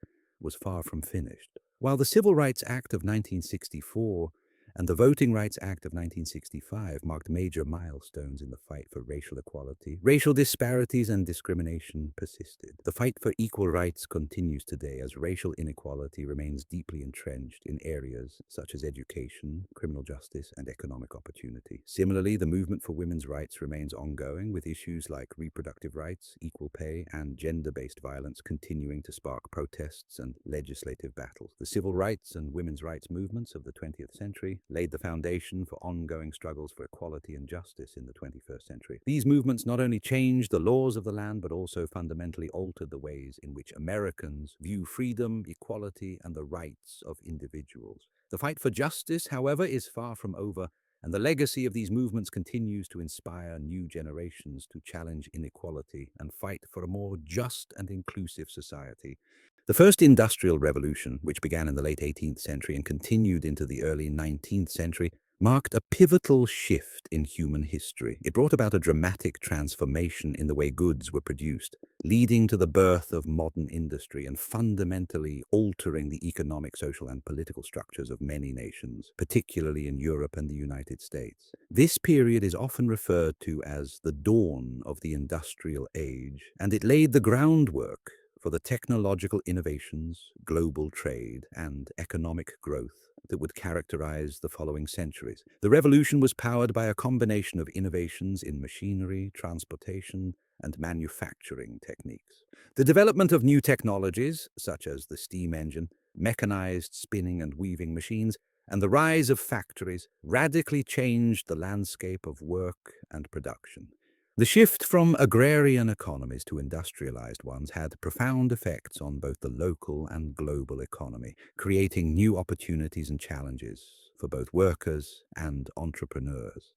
was far from finished. While the Civil Rights Act of 1964 and the Voting Rights Act of 1965 marked major milestones in the fight for racial equality, racial disparities and discrimination persisted. The fight for equal rights continues today as racial inequality remains deeply entrenched in areas such as education, criminal justice, and economic opportunity. Similarly, the movement for women's rights remains ongoing, with issues like reproductive rights, equal pay, and gender-based violence continuing to spark protests and legislative battles. The civil rights and women's rights movements of the 20th century laid the foundation for ongoing struggles for equality and justice in the 21st century. These movements not only changed the laws of the land, but also fundamentally altered the ways in which Americans view freedom, equality, and the rights of individuals. The fight for justice, however, is far from over, and the legacy of these movements continues to inspire new generations to challenge inequality and fight for a more just and inclusive society. The first industrial revolution, which began in the late 18th century and continued into the early 19th century, marked a pivotal shift in human history. It brought about a dramatic transformation in the way goods were produced, leading to the birth of modern industry and fundamentally altering the economic, social, and political structures of many nations, particularly in Europe and the United States. This period is often referred to as the dawn of the industrial age, and it laid the groundwork for the technological innovations, global trade, and economic growth that would characterize the following centuries. The revolution was powered by a combination of innovations in machinery, transportation, and manufacturing techniques. The development of new technologies, such as the steam engine, mechanized spinning and weaving machines, and the rise of factories radically changed the landscape of work and production. The shift from agrarian economies to industrialized ones had profound effects on both the local and global economy, creating new opportunities and challenges for both workers and entrepreneurs.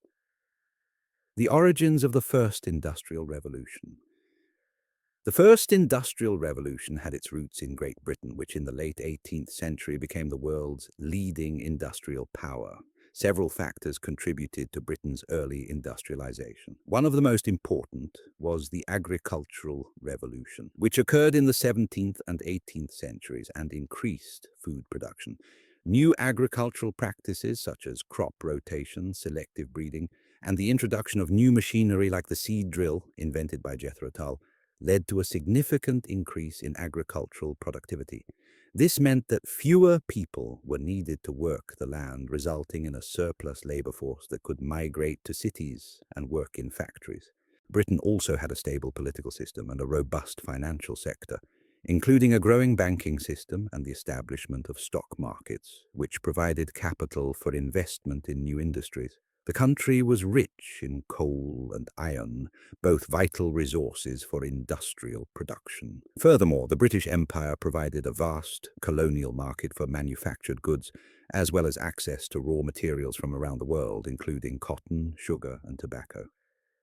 The origins of the first industrial revolution. The first industrial revolution had its roots in Great Britain, which in the late 18th century became the world's leading industrial power. Several factors contributed to Britain's early industrialization. One of the most important was the agricultural revolution, which occurred in the 17th and 18th centuries and increased food production. New agricultural practices such as crop rotation, selective breeding, and the introduction of new machinery like the seed drill, invented by Jethro Tull, led to a significant increase in agricultural productivity. This meant that fewer people were needed to work the land, resulting in a surplus labor force that could migrate to cities and work in factories. Britain also had a stable political system and a robust financial sector, including a growing banking system and the establishment of stock markets, which provided capital for investment in new industries. The country was rich in coal and iron, both vital resources for industrial production. Furthermore, the British Empire provided a vast colonial market for manufactured goods, as well as access to raw materials from around the world, including cotton, sugar, and tobacco.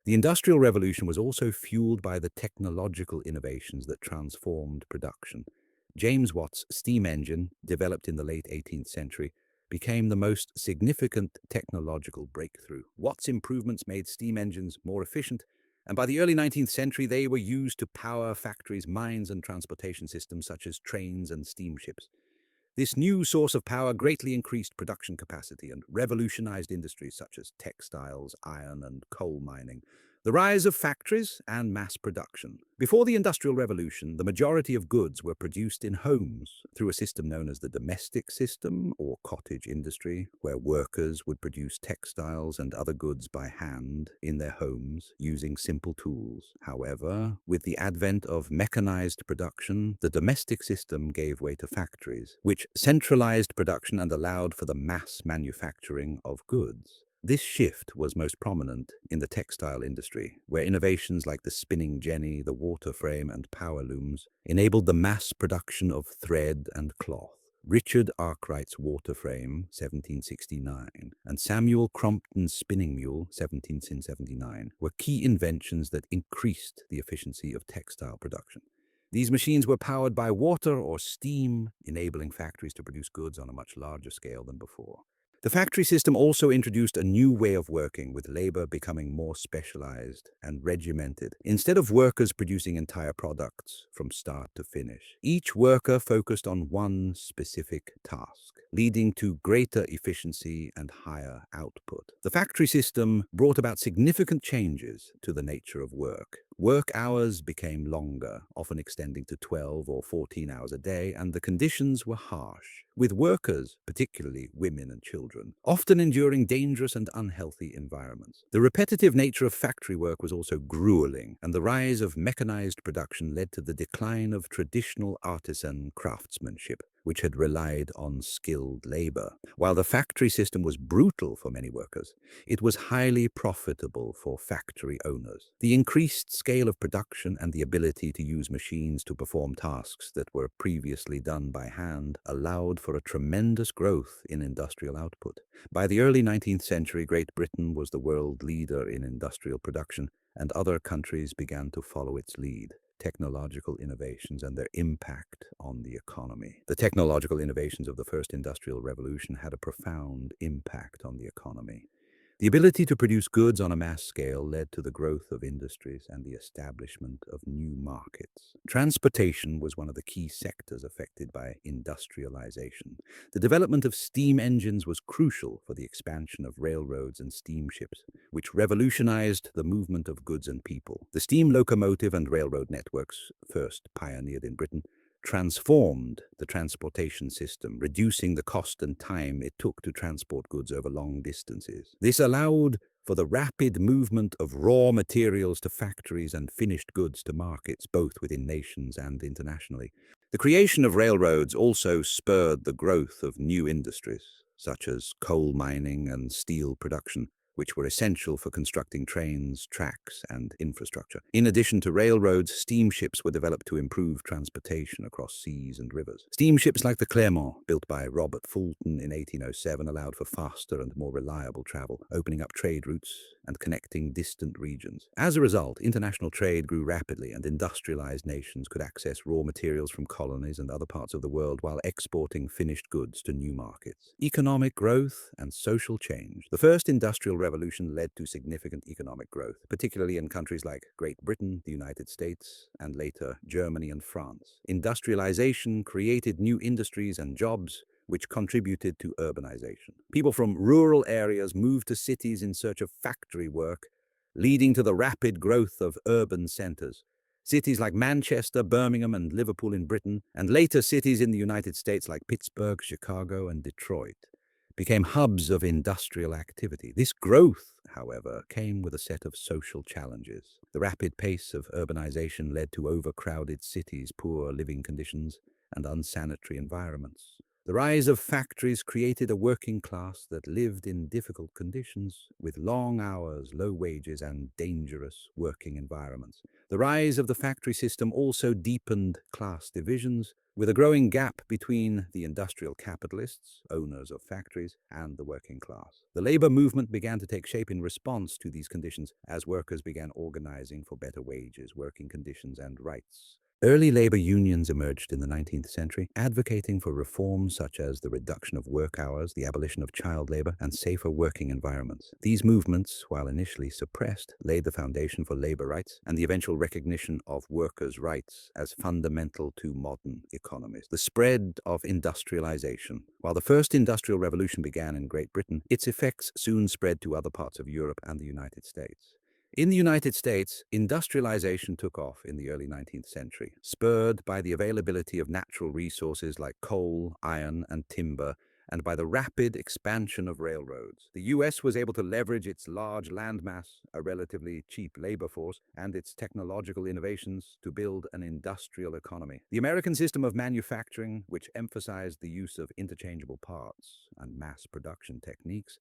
The Industrial Revolution was also fueled by the technological innovations that transformed production. James Watt's steam engine, developed in the late 18th century, became the most significant technological breakthrough. Watt's improvements made steam engines more efficient, and by the early 19th century, they were used to power factories, mines, and transportation systems such as trains and steamships. This new source of power greatly increased production capacity and revolutionized industries such as textiles, iron, and coal mining. The rise of factories and mass production. Before the Industrial Revolution, the majority of goods were produced in homes through a system known as the domestic system or cottage industry, where workers would produce textiles and other goods by hand in their homes using simple tools. However, with the advent of mechanized production, the domestic system gave way to factories, which centralized production and allowed for the mass manufacturing of goods. This shift was most prominent in the textile industry, where innovations like the spinning jenny, the water frame, and power looms enabled the mass production of thread and cloth. Richard Arkwright's water frame, 1769, and Samuel Crompton's spinning mule, 1779, were key inventions that increased the efficiency of textile production. These machines were powered by water or steam, enabling factories to produce goods on a much larger scale than before. The factory system also introduced a new way of working, with labor becoming more specialized and regimented. Instead of workers producing entire products from start to finish, each worker focused on one specific task, leading to greater efficiency and higher output. The factory system brought about significant changes to the nature of work. Work hours became longer, often extending to 12 or 14 hours a day, and the conditions were harsh, with workers, particularly women and children, often enduring dangerous and unhealthy environments. The repetitive nature of factory work was also grueling, and the rise of mechanized production led to the decline of traditional artisan craftsmanship, which had relied on skilled labor. While the factory system was brutal for many workers, it was highly profitable for factory owners. The increased scale of production and the ability to use machines to perform tasks that were previously done by hand allowed for a tremendous growth in industrial output. By the early 19th century, Great Britain was the world leader in industrial production, and other countries began to follow its lead. Technological innovations and their impact on the economy. The technological innovations of the first industrial revolution had a profound impact on the economy. The ability to produce goods on a mass scale led to the growth of industries and the establishment of new markets. Transportation was one of the key sectors affected by industrialization. The development of steam engines was crucial for the expansion of railroads and steamships, which revolutionized the movement of goods and people. The steam locomotive and railroad networks, first pioneered in Britain, transformed the transportation system, reducing the cost and time it took to transport goods over long distances. This allowed for the rapid movement of raw materials to factories and finished goods to markets, both within nations and internationally. The creation of railroads also spurred the growth of new industries, such as coal mining and steel production, which were essential for constructing trains, tracks, and infrastructure. In addition to railroads, steamships were developed to improve transportation across seas and rivers. Steamships like the Clermont, built by Robert Fulton in 1807, allowed for faster and more reliable travel, opening up trade routes and connecting distant regions. As a result, international trade grew rapidly, and industrialized nations could access raw materials from colonies and other parts of the world while exporting finished goods to new markets. Economic growth and social change. The first industrial revolution led to significant economic growth, particularly in countries like Great Britain, the United States, and later Germany and France. Industrialization created new industries and jobs, which contributed to urbanization. People from rural areas moved to cities in search of factory work, leading to the rapid growth of urban centers. Cities like Manchester, Birmingham, and Liverpool in Britain, and later cities in the United States like Pittsburgh, Chicago, and Detroit, became hubs of industrial activity. This growth, however, came with a set of social challenges. The rapid pace of urbanization led to overcrowded cities, poor living conditions, and unsanitary environments. The rise of factories created a working class that lived in difficult conditions, with long hours, low wages, and dangerous working environments. The rise of the factory system also deepened class divisions, with a growing gap between the industrial capitalists, owners of factories, and the working class. The labor movement began to take shape in response to these conditions as workers began organizing for better wages, working conditions, and rights. Early labor unions emerged in the 19th century, advocating for reforms such as the reduction of work hours, the abolition of child labor, and safer working environments. These movements, while initially suppressed, laid the foundation for labor rights and the eventual recognition of workers' rights as fundamental to modern economies. The spread of industrialization. While the first industrial revolution began in Great Britain, its effects soon spread to other parts of Europe and the United States. In the United States, industrialization took off in the early 19th century, spurred by the availability of natural resources like coal, iron, and timber, and by the rapid expansion of railroads. The U.S. was able to leverage its large landmass, a relatively cheap labor force, and its technological innovations to build an industrial economy. The American system of manufacturing, which emphasized the use of interchangeable parts and mass production techniques,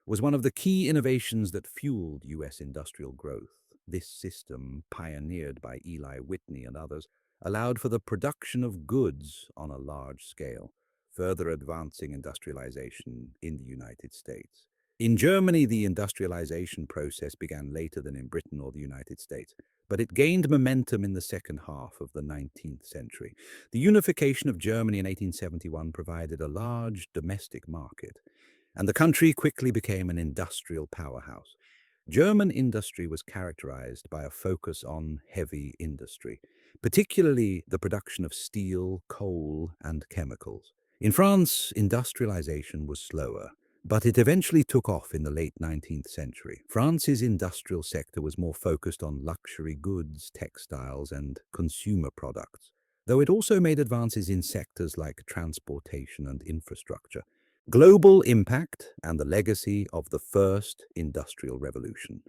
was one of the key innovations that fueled U.S. industrial growth. This system, pioneered by Eli Whitney and others, allowed for the production of goods on a large scale, further advancing industrialization in the United States. In Germany, the industrialization process began later than in Britain or the United States, but it gained momentum in the second half of the 19th century. The unification of Germany in 1871 provided a large domestic market, and the country quickly became an industrial powerhouse. German industry was characterized by a focus on heavy industry, particularly the production of steel, coal, and chemicals. In France, industrialization was slower, but it eventually took off in the late 19th century. France's industrial sector was more focused on luxury goods, textiles, and consumer products, though it also made advances in sectors like transportation and infrastructure. Global impact and the legacy of the First Industrial Revolution.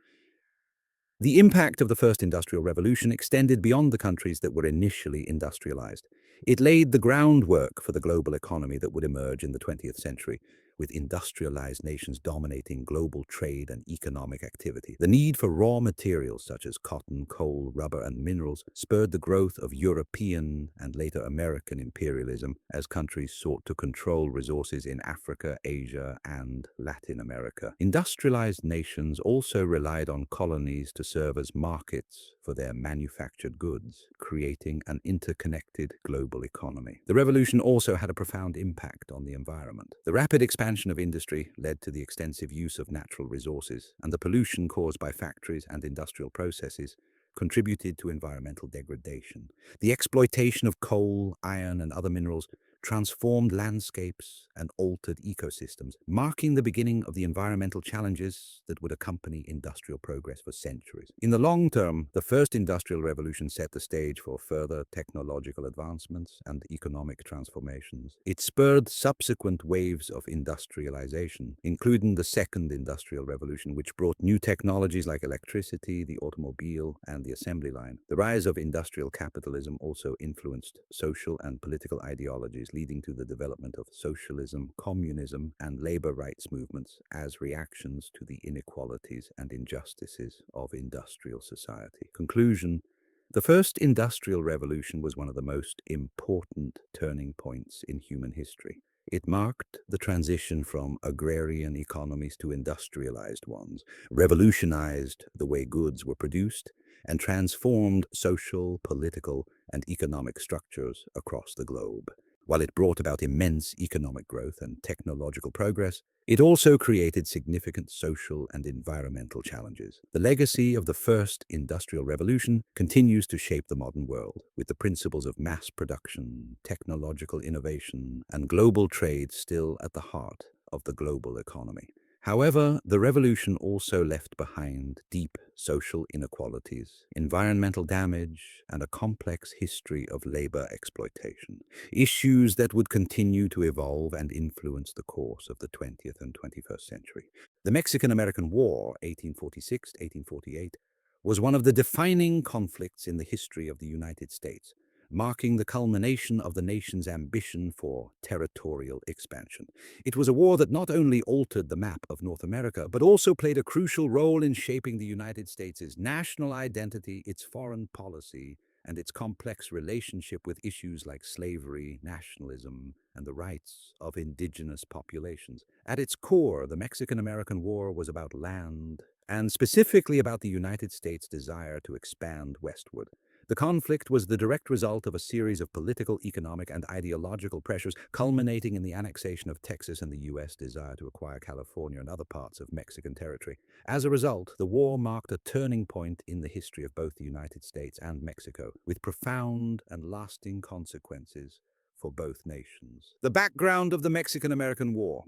The impact of the First Industrial Revolution extended beyond the countries that were initially industrialized. It laid the groundwork for the global economy that would emerge in the 20th century, with industrialized nations dominating global trade and economic activity. The need for raw materials such as cotton, coal, rubber, and minerals spurred the growth of European and later American imperialism as countries sought to control resources in Africa, Asia, and Latin America. Industrialized nations also relied on colonies to serve as markets for their manufactured goods, creating an interconnected global economy. The revolution also had a profound impact on the environment. The rapid expansion of industry led to the extensive use of natural resources, and the pollution caused by factories and industrial processes contributed to environmental degradation. The exploitation of coal, iron, and other minerals transformed landscapes and altered ecosystems, marking the beginning of the environmental challenges that would accompany industrial progress for centuries. In the long term, the First Industrial Revolution set the stage for further technological advancements and economic transformations. It spurred subsequent waves of industrialization, including the Second Industrial Revolution, which brought new technologies like electricity, the automobile, and the assembly line. The rise of industrial capitalism also influenced social and political ideologies, leading to the development of socialism, communism, and labor rights movements as reactions to the inequalities and injustices of industrial society. Conclusion: the First Industrial Revolution was one of the most important turning points in human history. It marked the transition from agrarian economies to industrialized ones, revolutionized the way goods were produced, and transformed social, political, and economic structures across the globe. While it brought about immense economic growth and technological progress, it also created significant social and environmental challenges. The legacy of the First Industrial Revolution continues to shape the modern world, with the principles of mass production, technological innovation, and global trade still at the heart of the global economy. However, the revolution also left behind deep social inequalities, environmental damage, and a complex history of labor exploitation, issues that would continue to evolve and influence the course of the 20th and 21st century. The Mexican-American War, 1846-1848, was one of the defining conflicts in the history of the United States, marking the culmination of the nation's ambition for territorial expansion. It was a war that not only altered the map of North America, but also played a crucial role in shaping the United States' national identity, its foreign policy, and its complex relationship with issues like slavery, nationalism, and the rights of indigenous populations. At its core, the Mexican-American War was about land, and specifically about the United States' desire to expand westward. The conflict was the direct result of a series of political, economic, and ideological pressures, culminating in the annexation of Texas and the U.S. desire to acquire California and other parts of Mexican territory. As a result, the war marked a turning point in the history of both the United States and Mexico, with profound and lasting consequences for both nations. The background of the Mexican-American War.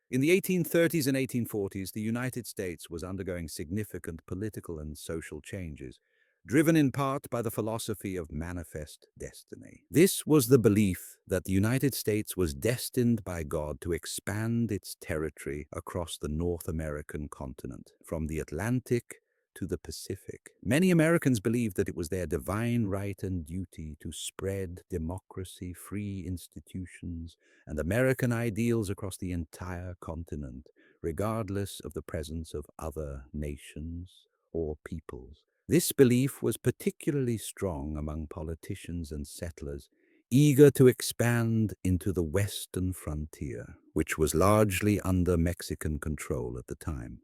In the 1830s and 1840s, the United States was undergoing significant political and social changes, driven in part by the philosophy of manifest destiny. This was the belief that the United States was destined by God to expand its territory across the North American continent, from the Atlantic to the Pacific. Many Americans believed that it was their divine right and duty to spread democracy, free institutions, and American ideals across the entire continent, regardless of the presence of other nations or peoples. This belief was particularly strong among politicians and settlers, eager to expand into the western frontier, which was largely under Mexican control at the time.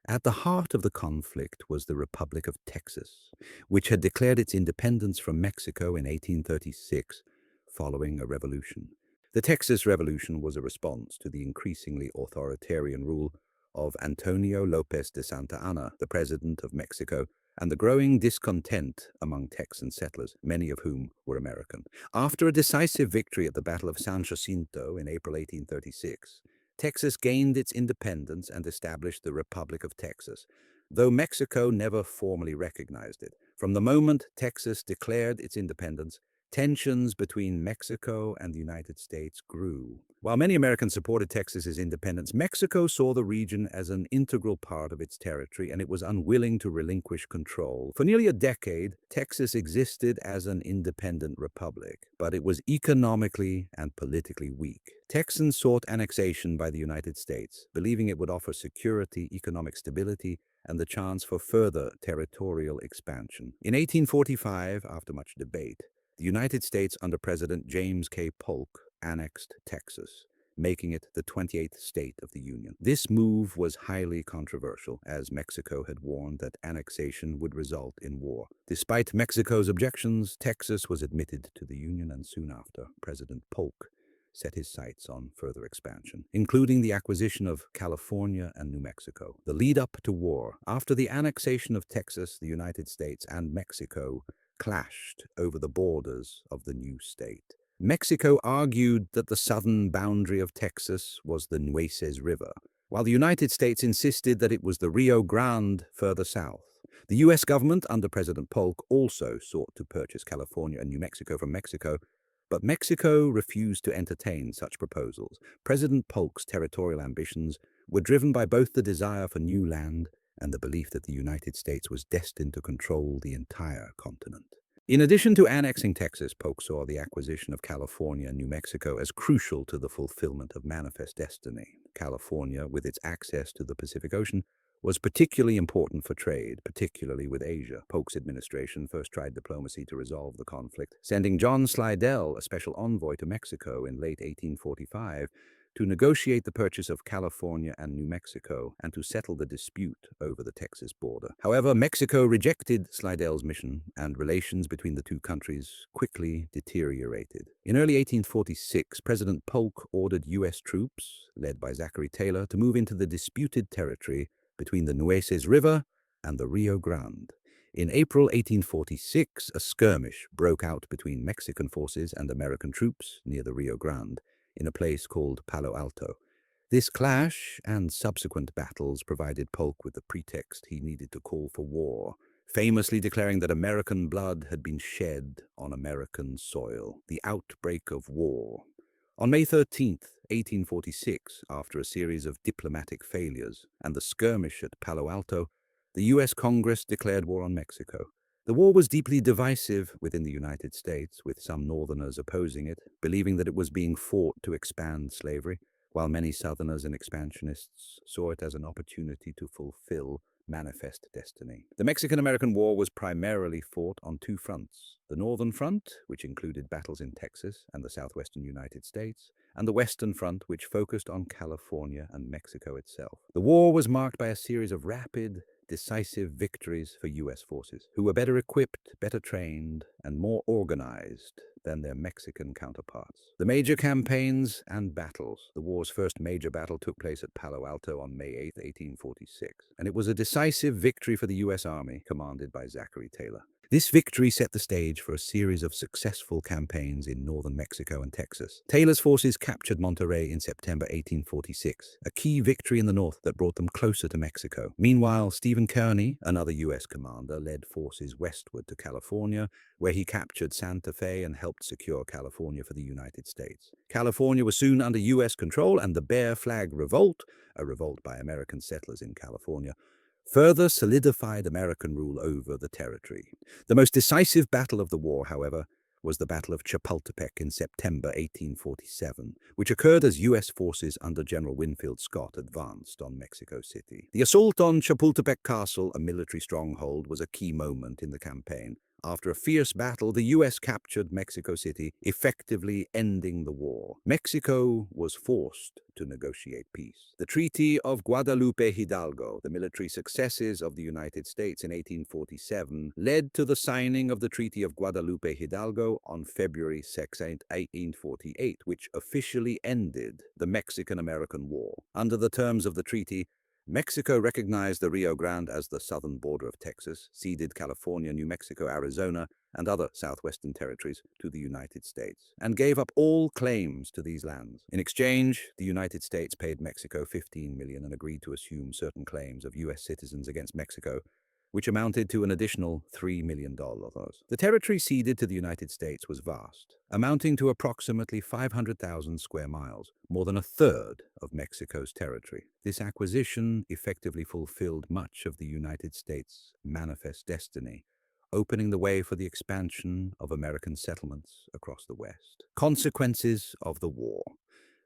At the heart of the conflict was the Republic of Texas, which had declared its independence from Mexico in 1836, following a revolution. The Texas Revolution was a response to the increasingly authoritarian rule of Antonio López de Santa Anna, the president of Mexico, and the growing discontent among Texan settlers, many of whom were American. After a decisive victory at the Battle of San Jacinto in April 1836, Texas gained its independence and established the Republic of Texas, though Mexico never formally recognized it. From the moment Texas declared its independence, tensions between Mexico and the United States grew. While many Americans supported Texas's independence, Mexico saw the region as an integral part of its territory, and it was unwilling to relinquish control. For nearly a decade, Texas existed as an independent republic, but it was economically and politically weak. Texans sought annexation by the United States, believing it would offer security, economic stability, and the chance for further territorial expansion. In 1845, after much debate, the United States under President James K. Polk annexed Texas, making it the 28th state of the Union. This move was highly controversial, as Mexico had warned that annexation would result in war. Despite Mexico's objections, Texas was admitted to the Union, and soon after, President Polk set his sights on further expansion, including the acquisition of California and New Mexico. The lead-up to war. After the annexation of Texas, the United States and Mexico clashed over the borders of the new state. Mexico argued that the southern boundary of Texas was the Nueces River, while the United States insisted that it was the Rio Grande further south. The U.S. government, under President Polk, also sought to purchase California and New Mexico from Mexico, but Mexico refused to entertain such proposals. President Polk's territorial ambitions were driven by both the desire for new land and the belief that the United States was destined to control the entire continent. In addition to annexing Texas, Polk saw the acquisition of California and New Mexico as crucial to the fulfillment of manifest destiny. California, with its access to the Pacific Ocean, was particularly important for trade, particularly with Asia. Polk's administration first tried diplomacy to resolve the conflict, sending John Slidell, a special envoy to Mexico in late 1845, to negotiate the purchase of California and New Mexico and to settle the dispute over the Texas border. However, Mexico rejected Slidell's mission, and relations between the two countries quickly deteriorated. In early 1846, President Polk ordered U.S. troops, led by Zachary Taylor, to move into the disputed territory between the Nueces River and the Rio Grande. In April 1846, a skirmish broke out between Mexican forces and American troops near the Rio Grande, in a place called Palo Alto. This clash and subsequent battles provided Polk with the pretext he needed to call for war, famously declaring that American blood had been shed on American soil, the outbreak of war. On May 13th, 1846, after a series of diplomatic failures and the skirmish at Palo Alto, the U.S. Congress declared war on Mexico. The war was deeply divisive within the United States, with some Northerners opposing it, believing that it was being fought to expand slavery, while many Southerners and expansionists saw it as an opportunity to fulfill manifest destiny. The Mexican-American War was primarily fought on two fronts: the Northern Front, which included battles in Texas and the southwestern United States, and the Western Front, which focused on California and Mexico itself. The war was marked by a series of rapid, decisive victories for U.S. forces, who were better equipped, better trained, and more organized than their Mexican counterparts. The major campaigns and battles. The war's first major battle took place at Palo Alto on May 8, 1846, and it was a decisive victory for the U.S. Army, commanded by Zachary Taylor. This victory set the stage for a series of successful campaigns in northern Mexico and Texas. Taylor's forces captured Monterrey in September 1846, a key victory in the north that brought them closer to Mexico. Meanwhile, Stephen Kearny, another U.S. commander, led forces westward to California, where he captured Santa Fe and helped secure California for the United States. California was soon under U.S. control, and the Bear Flag Revolt, a revolt by American settlers in California, further solidified American rule over the territory. The most decisive battle of the war, however, was the Battle of Chapultepec in September 1847, which occurred as U.S. forces under General Winfield Scott advanced on Mexico City. The assault on Chapultepec Castle, a military stronghold, was a key moment in the campaign. After a fierce battle, the U.S. captured Mexico City, effectively ending the war. Mexico was forced to negotiate peace. The Treaty of Guadalupe Hidalgo, the military successes of the United States in 1847, led to the signing of the Treaty of Guadalupe Hidalgo on February 2, 1848, which officially ended the Mexican-American War. Under the terms of the treaty, Mexico recognized the Rio Grande as the southern border of Texas, ceded California, New Mexico, Arizona, and other southwestern territories to the United States, and gave up all claims to these lands. In exchange, the United States paid Mexico $15 million and agreed to assume certain claims of U.S. citizens against Mexico, which amounted to an additional $3 million. The territory ceded to the United States was vast, amounting to approximately 500,000 square miles, more than a third of Mexico's territory. This acquisition effectively fulfilled much of the United States' manifest destiny, opening the way for the expansion of American settlements across the West. Consequences of the war.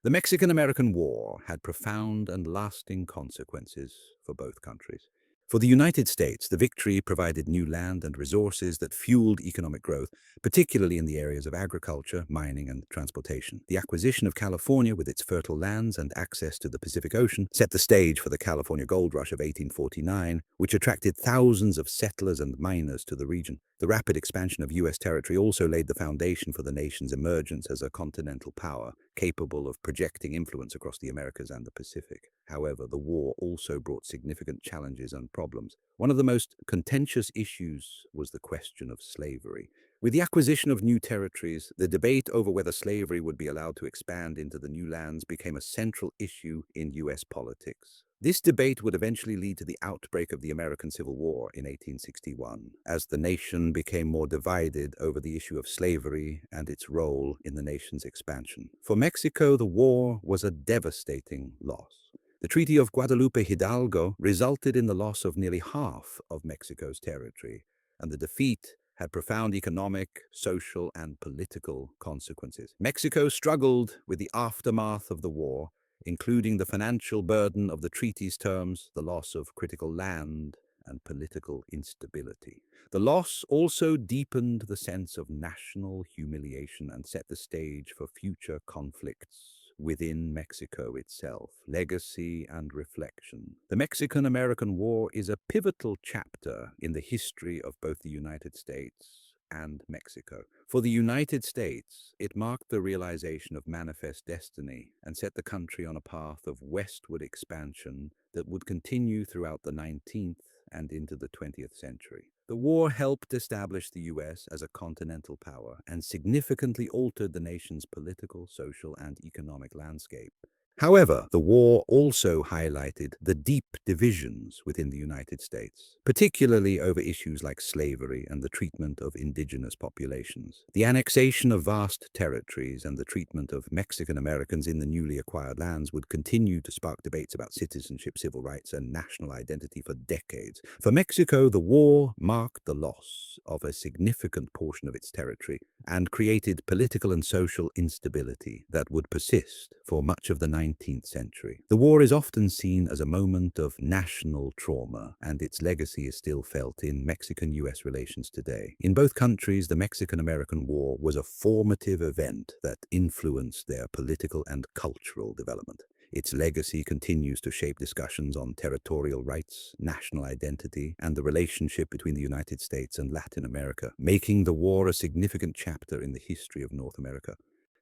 The Mexican-American War had profound and lasting consequences for both countries. For the United States, the victory provided new land and resources that fueled economic growth, particularly in the areas of agriculture, mining, and transportation. The acquisition of California, with its fertile lands and access to the Pacific Ocean, set the stage for the California Gold Rush of 1849, which attracted thousands of settlers and miners to the region. The rapid expansion of U.S. territory also laid the foundation for the nation's emergence as a continental power, capable of projecting influence across the Americas and the Pacific. However, the war also brought significant challenges and problems. One of the most contentious issues was the question of slavery. With the acquisition of new territories, the debate over whether slavery would be allowed to expand into the new lands became a central issue in U.S. politics. This debate would eventually lead to the outbreak of the American Civil War in 1861, as the nation became more divided over the issue of slavery and its role in the nation's expansion. For Mexico, the war was a devastating loss. The Treaty of Guadalupe Hidalgo resulted in the loss of nearly half of Mexico's territory, and the defeat had profound economic, social, and political consequences. Mexico struggled with the aftermath of the war, including the financial burden of the treaty's terms, the loss of critical land, and political instability. The loss also deepened the sense of national humiliation and set the stage for future conflicts within Mexico itself. Legacy and reflection. The Mexican-American War is a pivotal chapter in the history of both the United States and Mexico. For the United States, it marked the realization of manifest destiny and set the country on a path of westward expansion that would continue throughout the 19th and into the 20th century. The war helped establish the U.S. as a continental power and significantly altered the nation's political, social, and economic landscape. However, the war also highlighted the deep divisions within the United States, particularly over issues like slavery and the treatment of indigenous populations. The annexation of vast territories and the treatment of Mexican Americans in the newly acquired lands would continue to spark debates about citizenship, civil rights, and national identity for decades. For Mexico, the war marked the loss of a significant portion of its territory and created political and social instability that would persist for much of the 19th century. The war is often seen as a moment of national trauma, and its legacy is still felt in Mexican-US relations today. In both countries, the Mexican-American War was a formative event that influenced their political and cultural development. Its legacy continues to shape discussions on territorial rights, national identity, and the relationship between the United States and Latin America, making the war a significant chapter in the history of North America.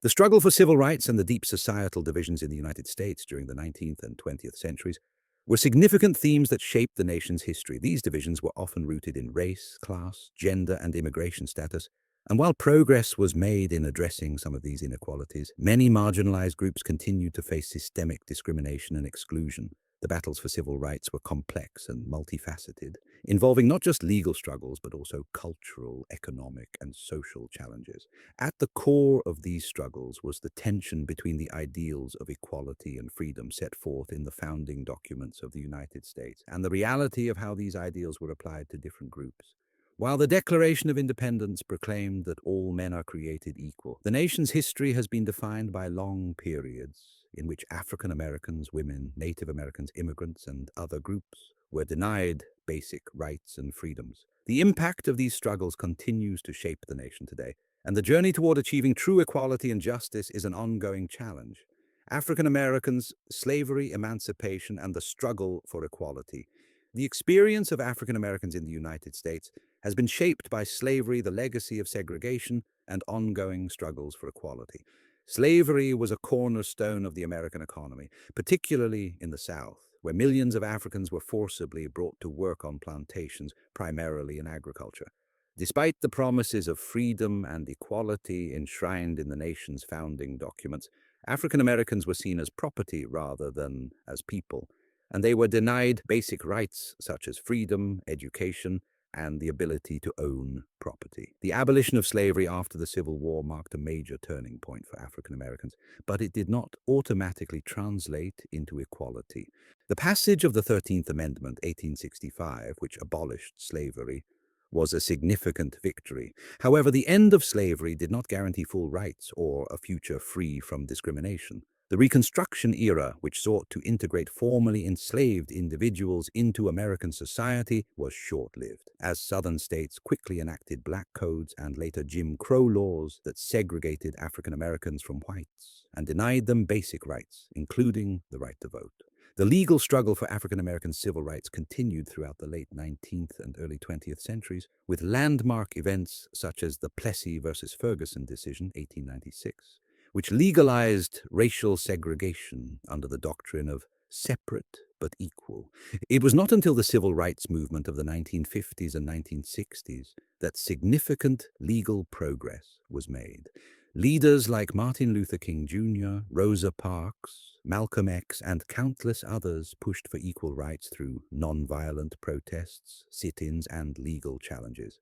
The struggle for civil rights and the deep societal divisions in the United States during the 19th and 20th centuries were significant themes that shaped the nation's history. These divisions were often rooted in race, class, gender, and immigration status. And while progress was made in addressing some of these inequalities, many marginalized groups continued to face systemic discrimination and exclusion. The battles for civil rights were complex and multifaceted, involving not just legal struggles, but also cultural, economic, and social challenges. At the core of these struggles was the tension between the ideals of equality and freedom set forth in the founding documents of the United States and the reality of how these ideals were applied to different groups. While the Declaration of Independence proclaimed that all men are created equal, the nation's history has been defined by long periods in which African Americans, women, Native Americans, immigrants, and other groups were denied basic rights and freedoms. The impact of these struggles continues to shape the nation today, and the journey toward achieving true equality and justice is an ongoing challenge. African Americans, slavery, emancipation, and the struggle for equality. The experience of African Americans in the United States has been shaped by slavery, the legacy of segregation, and ongoing struggles for equality. Slavery was a cornerstone of the American economy, particularly in the South, where millions of Africans were forcibly brought to work on plantations, primarily in agriculture. Despite the promises of freedom and equality enshrined in the nation's founding documents, African Americans were seen as property rather than as people, and they were denied basic rights such as freedom, education, and the ability to own property. The abolition of slavery after the Civil War marked a major turning point for African Americans, but it did not automatically translate into equality. The passage of the 13th Amendment, 1865, which abolished slavery, was a significant victory. However, the end of slavery did not guarantee full rights or a future free from discrimination. The Reconstruction era, which sought to integrate formerly enslaved individuals into American society, was short-lived, as Southern states quickly enacted black codes and later Jim Crow laws that segregated African Americans from whites and denied them basic rights, including the right to vote. The legal struggle for African American civil rights continued throughout the late 19th and early 20th centuries, with landmark events such as the Plessy versus Ferguson decision, 1896, which legalized racial segregation under the doctrine of separate but equal. It was not until the civil rights movement of the 1950s and 1960s that significant legal progress was made. Leaders like Martin Luther King Jr., Rosa Parks, Malcolm X, and countless others pushed for equal rights through nonviolent protests, sit-ins, and legal challenges.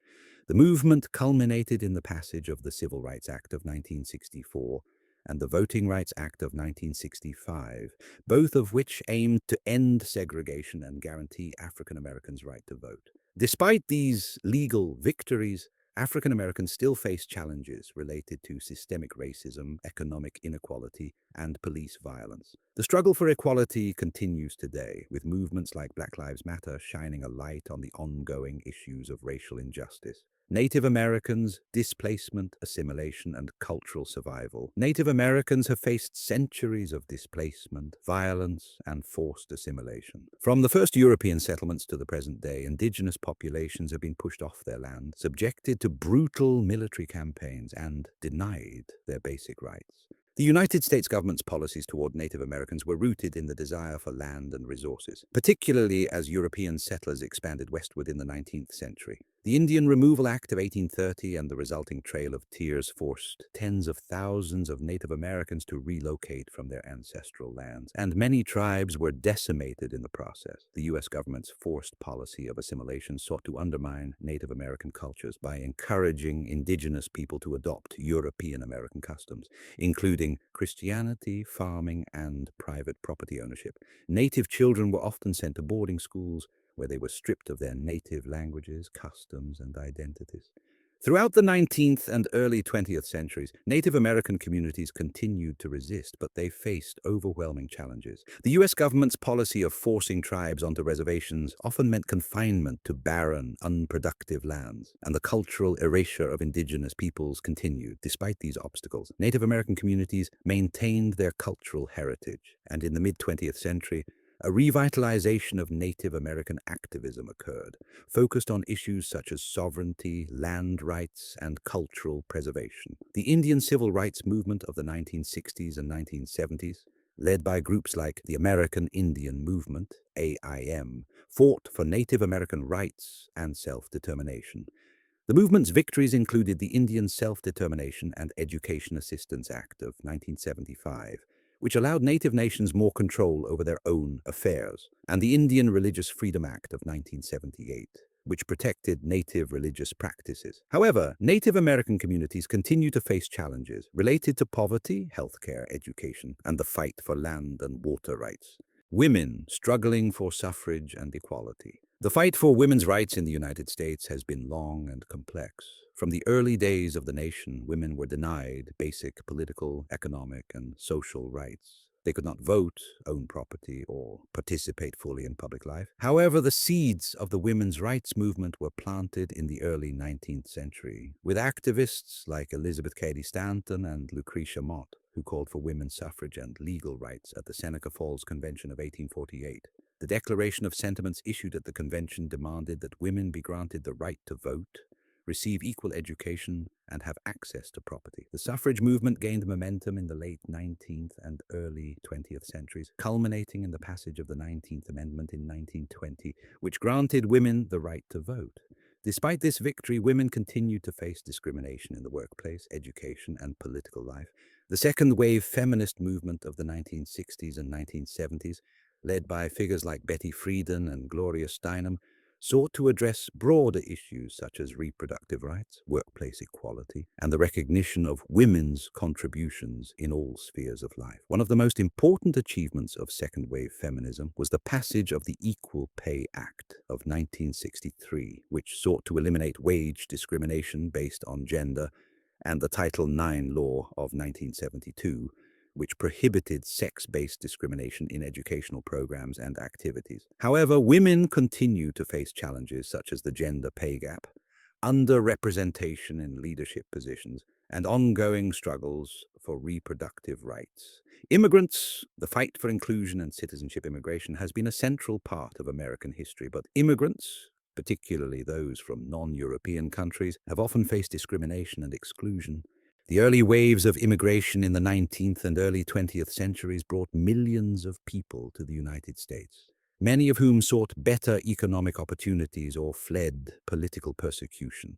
The movement culminated in the passage of the Civil Rights Act of 1964 and the Voting Rights Act of 1965, both of which aimed to end segregation and guarantee African Americans' right to vote. Despite these legal victories, African Americans still face challenges related to systemic racism, economic inequality, and police violence. The struggle for equality continues today, with movements like Black Lives Matter shining a light on the ongoing issues of racial injustice. Native Americans, displacement, assimilation, and cultural survival. Native Americans have faced centuries of displacement, violence, and forced assimilation. From the first European settlements to the present day, indigenous populations have been pushed off their land, subjected to brutal military campaigns, and denied their basic rights. The United States government's policies toward Native Americans were rooted in the desire for land and resources, particularly as European settlers expanded westward in the 19th century. The Indian Removal Act of 1830 and the resulting Trail of Tears forced tens of thousands of Native Americans to relocate from their ancestral lands, and many tribes were decimated in the process. The U.S. government's forced policy of assimilation sought to undermine Native American cultures by encouraging indigenous people to adopt European American customs, including Christianity, farming, and private property ownership. Native children were often sent to boarding schools, where they were stripped of their native languages, customs, and identities. Throughout the 19th and early 20th centuries, Native American communities continued to resist, but they faced overwhelming challenges. The U.S. government's policy of forcing tribes onto reservations often meant confinement to barren, unproductive lands, and the cultural erasure of indigenous peoples continued. Despite these obstacles, Native American communities maintained their cultural heritage, and in the mid-20th century, a revitalization of Native American activism occurred, focused on issues such as sovereignty, land rights, and cultural preservation. The Indian civil rights movement of the 1960s and 1970s, led by groups like the American Indian Movement, AIM, fought for Native American rights and self-determination. The movement's victories included the Indian Self-Determination and Education Assistance Act of 1975, which allowed native nations more control over their own affairs, and the Indian Religious Freedom Act of 1978, which protected native religious practices. However, Native American communities continue to face challenges related to poverty, healthcare, education, and the fight for land and water rights. Women struggling for suffrage and equality. The fight for women's rights in the United States has been long and complex. From the early days of the nation, women were denied basic political, economic, and social rights. They could not vote, own property, or participate fully in public life. However, the seeds of the women's rights movement were planted in the early 19th century, with activists like Elizabeth Cady Stanton and Lucretia Mott, who called for women's suffrage and legal rights at the Seneca Falls Convention of 1848. The Declaration of Sentiments issued at the convention demanded that women be granted the right to vote, receive equal education, and have access to property. The suffrage movement gained momentum in the late 19th and early 20th centuries, culminating in the passage of the 19th Amendment in 1920, which granted women the right to vote. Despite this victory, women continued to face discrimination in the workplace, education, and political life. The second-wave feminist movement of the 1960s and 1970s, led by figures like Betty Friedan and Gloria Steinem, sought to address broader issues such as reproductive rights, workplace equality, and the recognition of women's contributions in all spheres of life. One of the most important achievements of second-wave feminism was the passage of the Equal Pay Act of 1963, which sought to eliminate wage discrimination based on gender, and the Title IX law of 1972, which prohibited sex-based discrimination in educational programs and activities. However, women continue to face challenges such as the gender pay gap, underrepresentation in leadership positions, and ongoing struggles for reproductive rights. Immigrants, the fight for inclusion and citizenship immigration has been a central part of American history, but immigrants, particularly those from non-European countries, have often faced discrimination and exclusion. The early waves of immigration in the 19th and early 20th centuries brought millions of people to the United States, many of whom sought better economic opportunities or fled political persecution.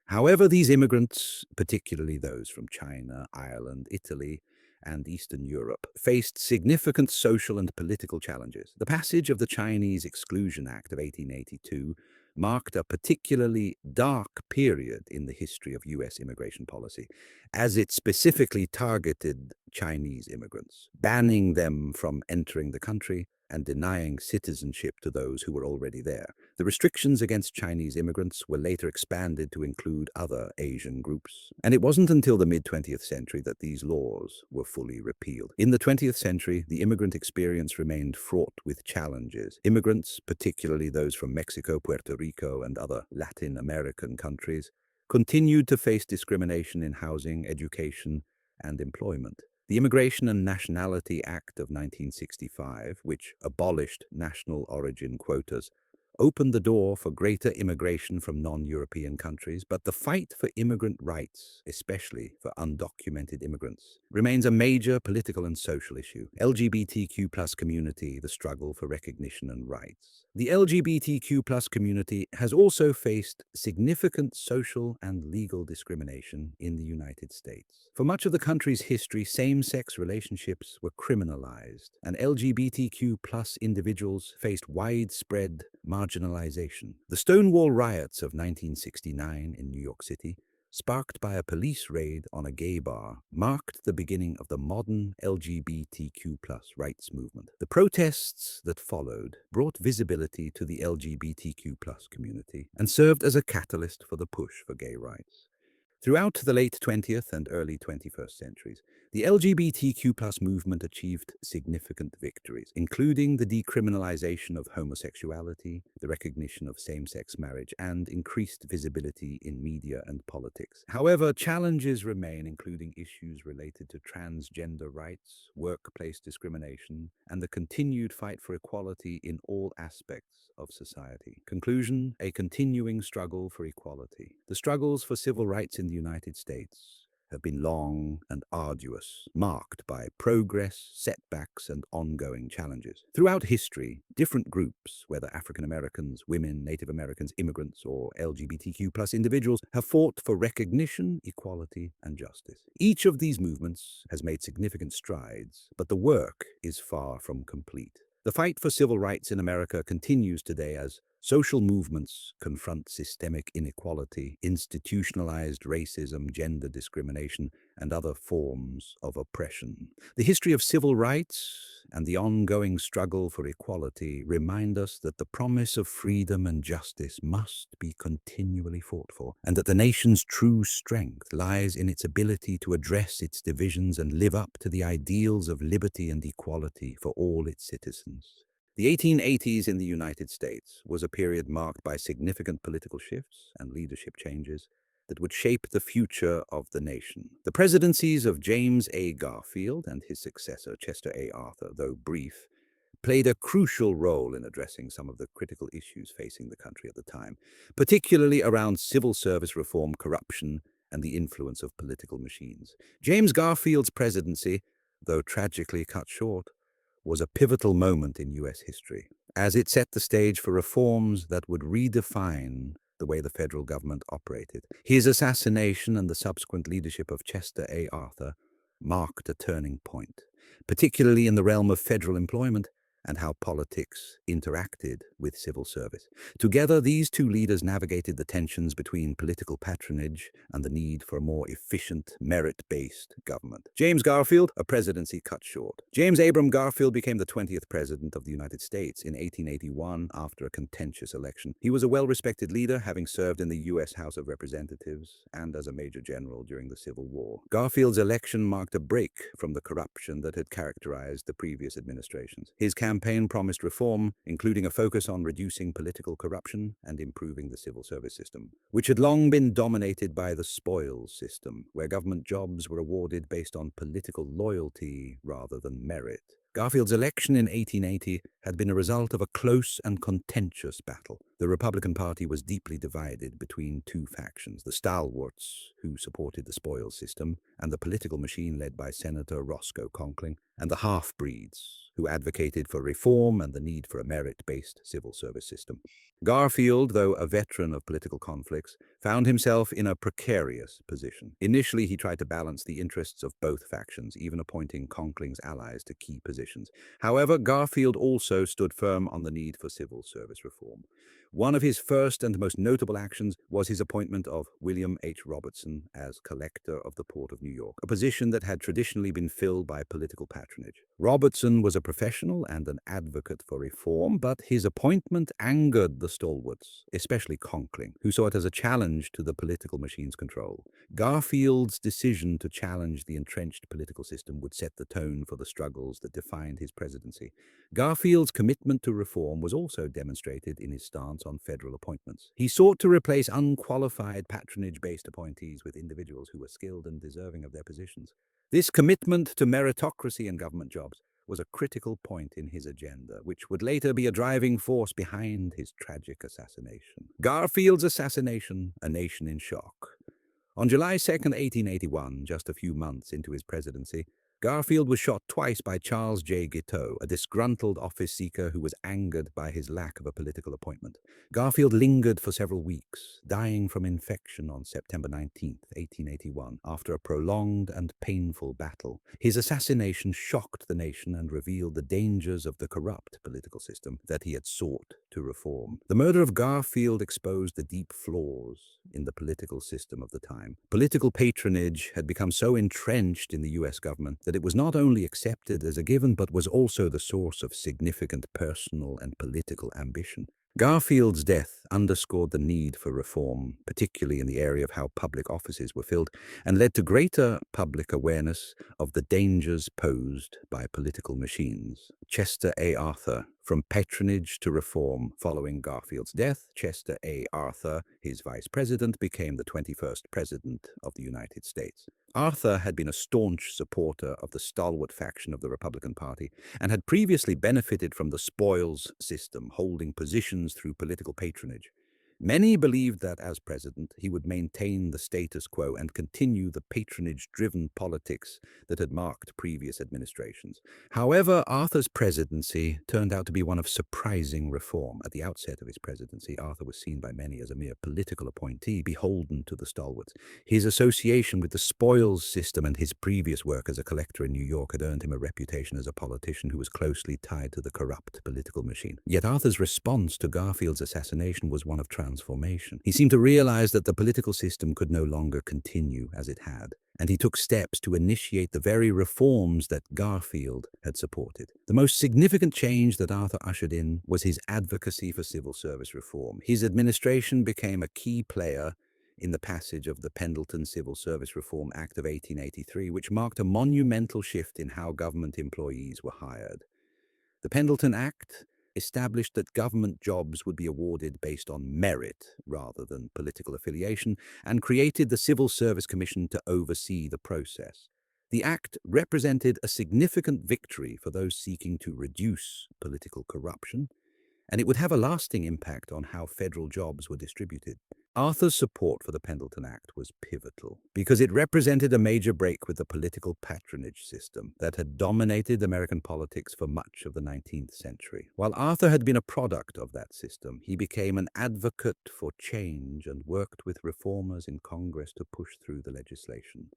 However, these immigrants, particularly those from China, Ireland, Italy, and Eastern Europe, faced significant social and political challenges. The passage of the Chinese Exclusion Act of 1882 marked a particularly dark period in the history of U.S. immigration policy, as it specifically targeted Chinese immigrants, banning them from entering the country and denying citizenship to those who were already there. The restrictions against Chinese immigrants were later expanded to include other Asian groups, and it wasn't until the mid-20th century that these laws were fully repealed. In the 20th century, the immigrant experience remained fraught with challenges. Immigrants, particularly those from Mexico, Puerto Rico, and other Latin American countries, continued to face discrimination in housing, education, and employment. The Immigration and Nationality Act of 1965, which abolished national origin quotas, opened the door for greater immigration from non-European countries, but the fight for immigrant rights, especially for undocumented immigrants, remains a major political and social issue. LGBTQ plus community, the struggle for recognition and rights. The LGBTQ plus community has also faced significant social and legal discrimination in the United States. For much of the country's history, same-sex relationships were criminalized, and LGBTQ plus individuals faced widespread marginalization. The Stonewall riots of 1969 in New York City, sparked by a police raid on a gay bar, marked the beginning of the modern LGBTQ plus rights movement. The protests that followed brought visibility to the LGBTQ plus community and served as a catalyst for the push for gay rights. Throughout the late 20th and early 21st centuries, the LGBTQ plus movement achieved significant victories, including the decriminalization of homosexuality, the recognition of same-sex marriage, and increased visibility in media and politics. However, challenges remain, including issues related to transgender rights, workplace discrimination, and the continued fight for equality in all aspects of society. Conclusion: a continuing struggle for equality. The struggles for civil rights in the United States have been long and arduous, marked by progress, setbacks, and ongoing challenges. Throughout history, different groups, whether African Americans, women, Native Americans, immigrants, or LGBTQ plus individuals, have fought for recognition, equality, and justice. Each of these movements has made significant strides, but the work is far from complete. The fight for civil rights in America continues today as social movements confront systemic inequality, institutionalized racism, gender discrimination, and other forms of oppression. The history of civil rights and the ongoing struggle for equality remind us that the promise of freedom and justice must be continually fought for, and that the nation's true strength lies in its ability to address its divisions and live up to the ideals of liberty and equality for all its citizens. The 1880s in the United States was a period marked by significant political shifts and leadership changes that would shape the future of the nation. The presidencies of James A. Garfield and his successor, Chester A. Arthur, though brief, played a crucial role in addressing some of the critical issues facing the country at the time, particularly around civil service reform, corruption, and the influence of political machines. James Garfield's presidency, though tragically cut short, was a pivotal moment in U.S. history, as it set the stage for reforms that would redefine the way the federal government operated. His assassination and the subsequent leadership of Chester A. Arthur marked a turning point, particularly in the realm of federal employment and how politics interacted with civil service. Together, these two leaders navigated the tensions between political patronage and the need for a more efficient, merit-based government. James Garfield, a presidency cut short. James Abram Garfield became the 20th president of the United States in 1881 after a contentious election. He was a well-respected leader, having served in the U.S. House of Representatives and as a major general during the Civil War. Garfield's election marked a break from the corruption that had characterized the previous administrations. His campaign promised reform, including a focus on reducing political corruption and improving the civil service system, which had long been dominated by the spoils system, where government jobs were awarded based on political loyalty rather than merit. Garfield's election in 1880 had been a result of a close and contentious battle. The Republican Party was deeply divided between two factions, the stalwarts, who supported the spoils system, and the political machine led by Senator Roscoe Conkling, and the half-breeds, who advocated for reform and the need for a merit-based civil service system. Garfield, though a veteran of political conflicts, found himself in a precarious position. Initially, he tried to balance the interests of both factions, even appointing Conkling's allies to key positions. However, Garfield also stood firm on the need for civil service reform. One of his first and most notable actions was his appointment of William H. Robertson as Collector of the Port of New York, a position that had traditionally been filled by political patronage. Robertson was a professional and an advocate for reform, but his appointment angered the stalwarts, especially Conkling, who saw it as a challenge to the political machine's control. Garfield's decision to challenge the entrenched political system would set the tone for the struggles that defined his presidency. Garfield's commitment to reform was also demonstrated in his stance on federal appointments. He sought to replace unqualified patronage-based appointees with individuals who were skilled and deserving of their positions. This commitment to meritocracy in government jobs was a critical point in his agenda, which would later be a driving force behind his tragic assassination. Garfield's assassination, a nation in shock. On July 2nd, 1881, just a few months into his presidency, Garfield was shot twice by Charles J. Guiteau, a disgruntled office seeker who was angered by his lack of a political appointment. Garfield lingered for several weeks, dying from infection on September 19th, 1881, after a prolonged and painful battle. His assassination shocked the nation and revealed the dangers of the corrupt political system that he had sought to reform. The murder of Garfield exposed the deep flaws in the political system of the time. Political patronage had become so entrenched in the U.S. government that it was not only accepted as a given, but was also the source of significant personal and political ambition. Garfield's death underscored the need for reform, particularly in the area of how public offices were filled, and led to greater public awareness of the dangers posed by political machines. Chester A. Arthur, from patronage to reform. Following Garfield's death, Chester A. Arthur, his vice president, became the 21st president of the United States. Arthur had been a staunch supporter of the stalwart faction of the Republican Party and had previously benefited from the spoils system, holding positions through political patronage. Many believed that, as president, he would maintain the status quo and continue the patronage-driven politics that had marked previous administrations. However, Arthur's presidency turned out to be one of surprising reform. At the outset of his presidency, Arthur was seen by many as a mere political appointee, beholden to the stalwarts. His association with the spoils system and his previous work as a collector in New York had earned him a reputation as a politician who was closely tied to the corrupt political machine. Yet Arthur's response to Garfield's assassination was one of transformation. He seemed to realize that the political system could no longer continue as it had, and he took steps to initiate the very reforms that Garfield had supported. The most significant change that Arthur ushered in was his advocacy for civil service reform. His administration became a key player in the passage of the Pendleton Civil Service Reform Act of 1883, which marked a monumental shift in how government employees were hired. The Pendleton Act established that government jobs would be awarded based on merit rather than political affiliation, and created the Civil Service Commission to oversee the process. The act represented a significant victory for those seeking to reduce political corruption, and it would have a lasting impact on how federal jobs were distributed. Arthur's support for the Pendleton Act was pivotal because it represented a major break with the political patronage system that had dominated American politics for much of the 19th century. While Arthur had been a product of that system, he became an advocate for change and worked with reformers in Congress to push through the legislation.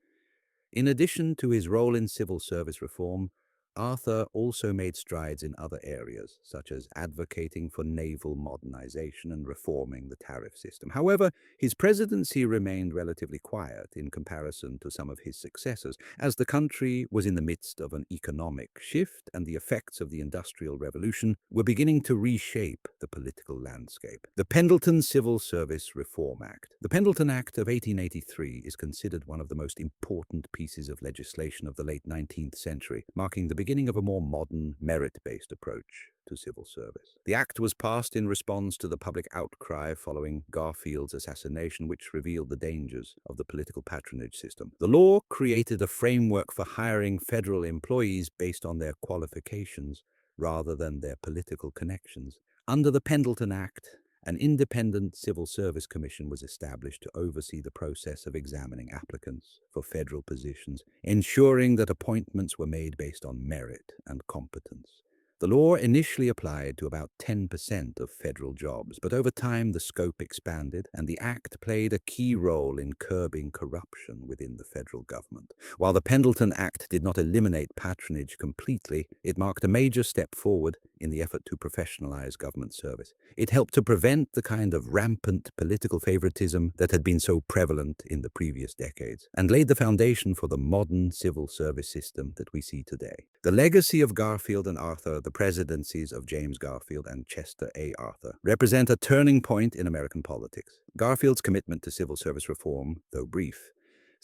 In addition to his role in civil service reform, Arthur also made strides in other areas, such as advocating for naval modernization and reforming the tariff system. However, his presidency remained relatively quiet in comparison to some of his successors, as the country was in the midst of an economic shift and the effects of the Industrial Revolution were beginning to reshape the political landscape. The Pendleton Civil Service Reform Act. The Pendleton Act of 1883 is considered one of the most important pieces of legislation of the late 19th century, marking the beginning of a more modern, merit-based approach to civil service. The act was passed in response to the public outcry following Garfield's assassination, which revealed the dangers of the political patronage system. The law created a framework for hiring federal employees based on their qualifications rather than their political connections. Under the Pendleton Act, an independent civil service commission was established to oversee the process of examining applicants for federal positions, ensuring that appointments were made based on merit and competence. The law initially applied to about 10% of federal jobs, but over time the scope expanded, and the act played a key role in curbing corruption within the federal government. While the Pendleton Act did not eliminate patronage completely, it marked a major step forward in the effort to professionalize government service. It helped to prevent the kind of rampant political favoritism that had been so prevalent in the previous decades, and laid the foundation for the modern civil service system that we see today. The legacy of Garfield and Arthur, the presidencies of James Garfield and Chester A. Arthur, represent a turning point in American politics. Garfield's commitment to civil service reform, though brief,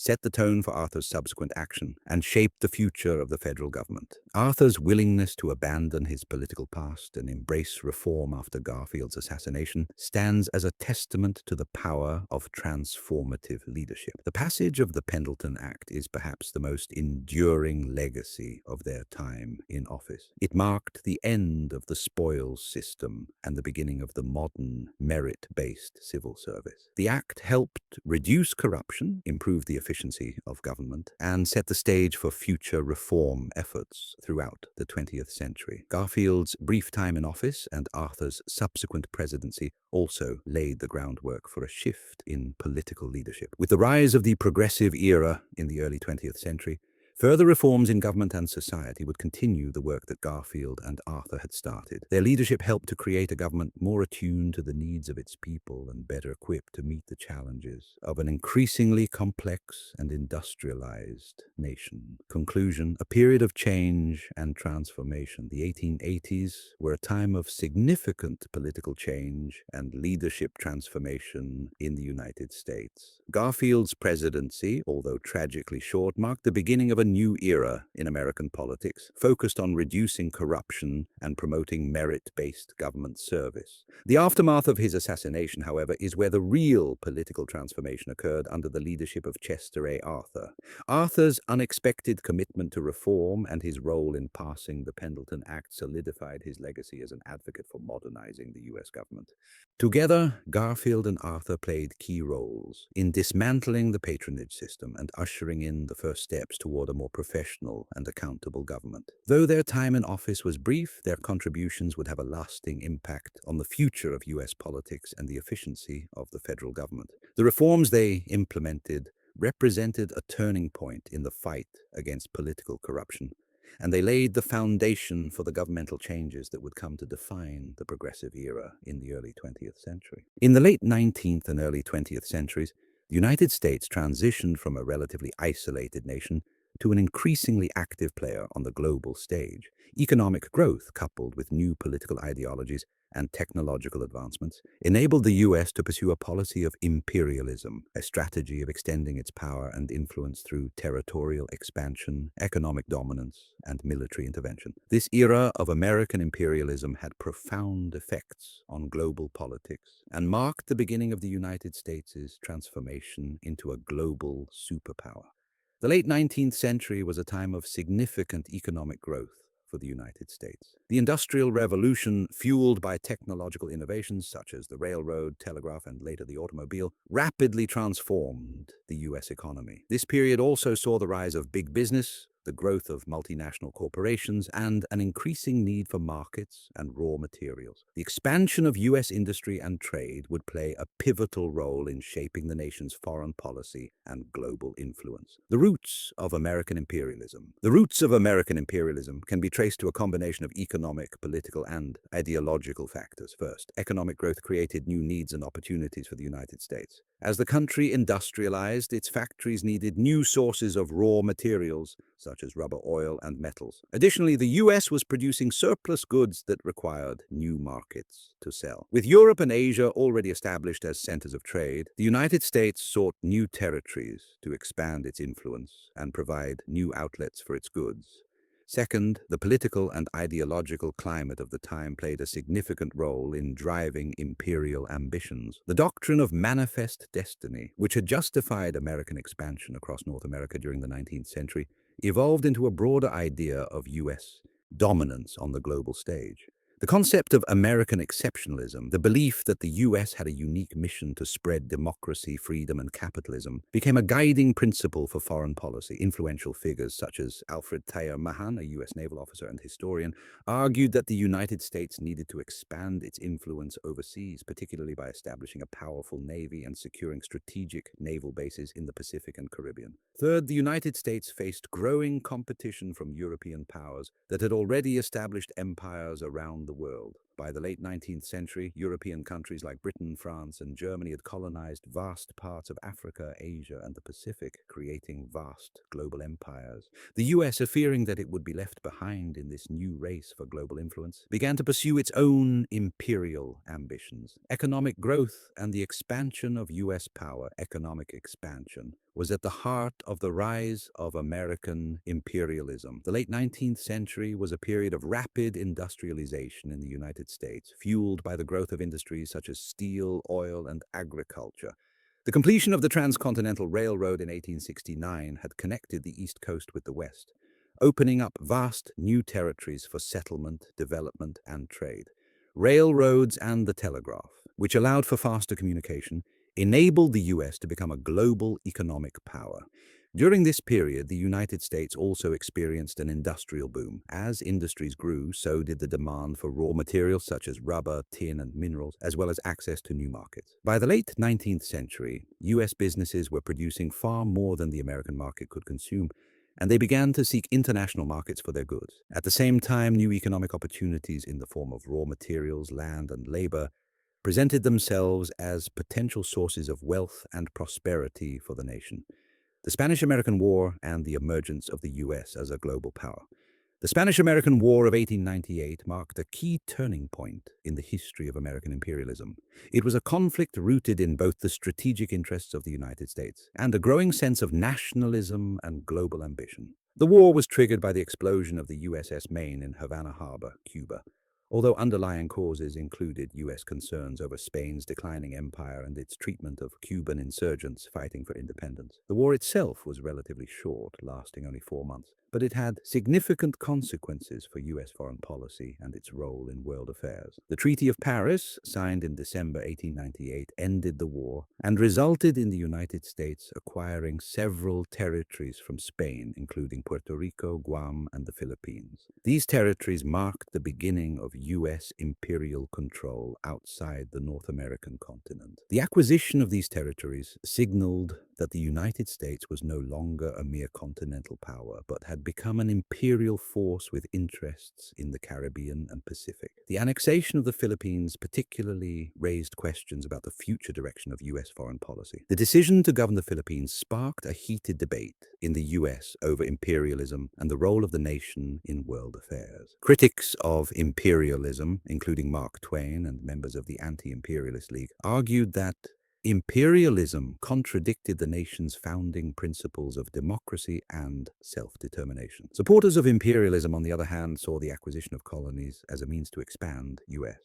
set the tone for Arthur's subsequent action and shaped the future of the federal government. Arthur's willingness to abandon his political past and embrace reform after Garfield's assassination stands as a testament to the power of transformative leadership. The passage of the Pendleton Act is perhaps the most enduring legacy of their time in office. It marked the end of the spoils system and the beginning of the modern merit-based civil service. The act helped reduce corruption, improve the efficiency of government, and set the stage for future reform efforts throughout the 20th century. Garfield's brief time in office and Arthur's subsequent presidency also laid the groundwork for a shift in political leadership. With the rise of the progressive era in the early 20th century, further reforms in government and society would continue the work that Garfield and Arthur had started. Their leadership helped to create a government more attuned to the needs of its people and better equipped to meet the challenges of an increasingly complex and industrialized nation. Conclusion: a period of change and transformation. The 1880s were a time of significant political change and leadership transformation in the United States. Garfield's presidency, although tragically short, marked the beginning of a new era in American politics, focused on reducing corruption and promoting merit-based government service. The aftermath of his assassination, however, is where the real political transformation occurred under the leadership of Chester A. Arthur. Arthur's unexpected commitment to reform and his role in passing the Pendleton Act solidified his legacy as an advocate for modernizing the U.S. government. Together, Garfield and Arthur played key roles in dismantling the patronage system and ushering in the first steps toward a more professional and accountable government. Though their time in office was brief, their contributions would have a lasting impact on the future of U.S. politics and the efficiency of the federal government. The reforms they implemented represented a turning point in the fight against political corruption, and they laid the foundation for the governmental changes that would come to define the progressive era in the early 20th century. In the late 19th and early 20th centuries, the United States transitioned from a relatively isolated nation to an increasingly active player on the global stage. Economic growth, coupled with new political ideologies and technological advancements, enabled the U.S. to pursue a policy of imperialism, a strategy of extending its power and influence through territorial expansion, economic dominance, and military intervention. This era of American imperialism had profound effects on global politics and marked the beginning of the United States' transformation into a global superpower. The late 19th century was a time of significant economic growth for the United States. The Industrial Revolution, fueled by technological innovations such as the railroad, telegraph, and later the automobile, rapidly transformed the U.S. economy. This period also saw the rise of big business, the growth of multinational corporations, and an increasing need for markets and raw materials. The expansion of U.S. industry and trade would play a pivotal role in shaping the nation's foreign policy and global influence. The roots of American imperialism. The roots of American imperialism can be traced to a combination of economic, political, and ideological factors. First, economic growth created new needs and opportunities for the United States. As the country industrialized, its factories needed new sources of raw materials, such as rubber, oil, and metals. Additionally, the U.S. was producing surplus goods that required new markets to sell. With Europe and Asia already established as centers of trade, the United States sought new territories to expand its influence and provide new outlets for its goods. Second, the political and ideological climate of the time played a significant role in driving imperial ambitions. The doctrine of manifest destiny, which had justified American expansion across North America during the 19th century, evolved into a broader idea of U.S. dominance on the global stage. The concept of American exceptionalism, the belief that the U.S. had a unique mission to spread democracy, freedom, and capitalism, became a guiding principle for foreign policy. Influential figures such as Alfred Thayer Mahan, a U.S. naval officer and historian, argued that the United States needed to expand its influence overseas, particularly by establishing a powerful navy and securing strategic naval bases in the Pacific and Caribbean. Third, the United States faced growing competition from European powers that had already established empires around the world. By the late 19th century, European countries like Britain, France, and Germany had colonized vast parts of Africa, Asia, and the Pacific, creating vast global empires. The US, fearing that it would be left behind in this new race for global influence, began to pursue its own imperial ambitions. Economic growth and the expansion of US power, economic expansion, was at the heart of the rise of American imperialism. The late 19th century was a period of rapid industrialization in the United States, fueled by the growth of industries such as steel, oil, and agriculture. The completion of the Transcontinental Railroad in 1869 had connected the East Coast with the West, opening up vast new territories for settlement, development, and trade. Railroads and the telegraph, which allowed for faster communication, enabled the US to become a global economic power. During this period, the United States also experienced an industrial boom. As industries grew, so did the demand for raw materials such as rubber, tin, and minerals, as well as access to new markets. By the late 19th century, US businesses were producing far more than the American market could consume, and they began to seek international markets for their goods. At the same time, new economic opportunities in the form of raw materials, land, and labor presented themselves as potential sources of wealth and prosperity for the nation. The Spanish-American War and the emergence of the US as a global power. The Spanish-American War of 1898 marked a key turning point in the history of American imperialism. It was a conflict rooted in both the strategic interests of the United States and a growing sense of nationalism and global ambition. The war was triggered by the explosion of the USS Maine in Havana Harbor, Cuba. Although underlying causes included U.S. concerns over Spain's declining empire and its treatment of Cuban insurgents fighting for independence, the war itself was relatively short, lasting only 4 months, but it had significant consequences for U.S. foreign policy and its role in world affairs. The Treaty of Paris, signed in December 1898, ended the war and resulted in the United States acquiring several territories from Spain, including Puerto Rico, Guam, and the Philippines. These territories marked the beginning of U.S. imperial control outside the North American continent. The acquisition of these territories signaled that the United States was no longer a mere continental power, but had become an imperial force with interests in the Caribbean and Pacific. The annexation of the Philippines particularly raised questions about the future direction of U.S. foreign policy. The decision to govern the Philippines sparked a heated debate in the U.S. over imperialism and the role of the nation in world affairs. Critics of imperialism, including Mark Twain and members of the Anti-Imperialist League, argued that imperialism contradicted the nation's founding principles of democracy and self-determination. Supporters of imperialism, on the other hand, saw the acquisition of colonies as a means to expand U.S.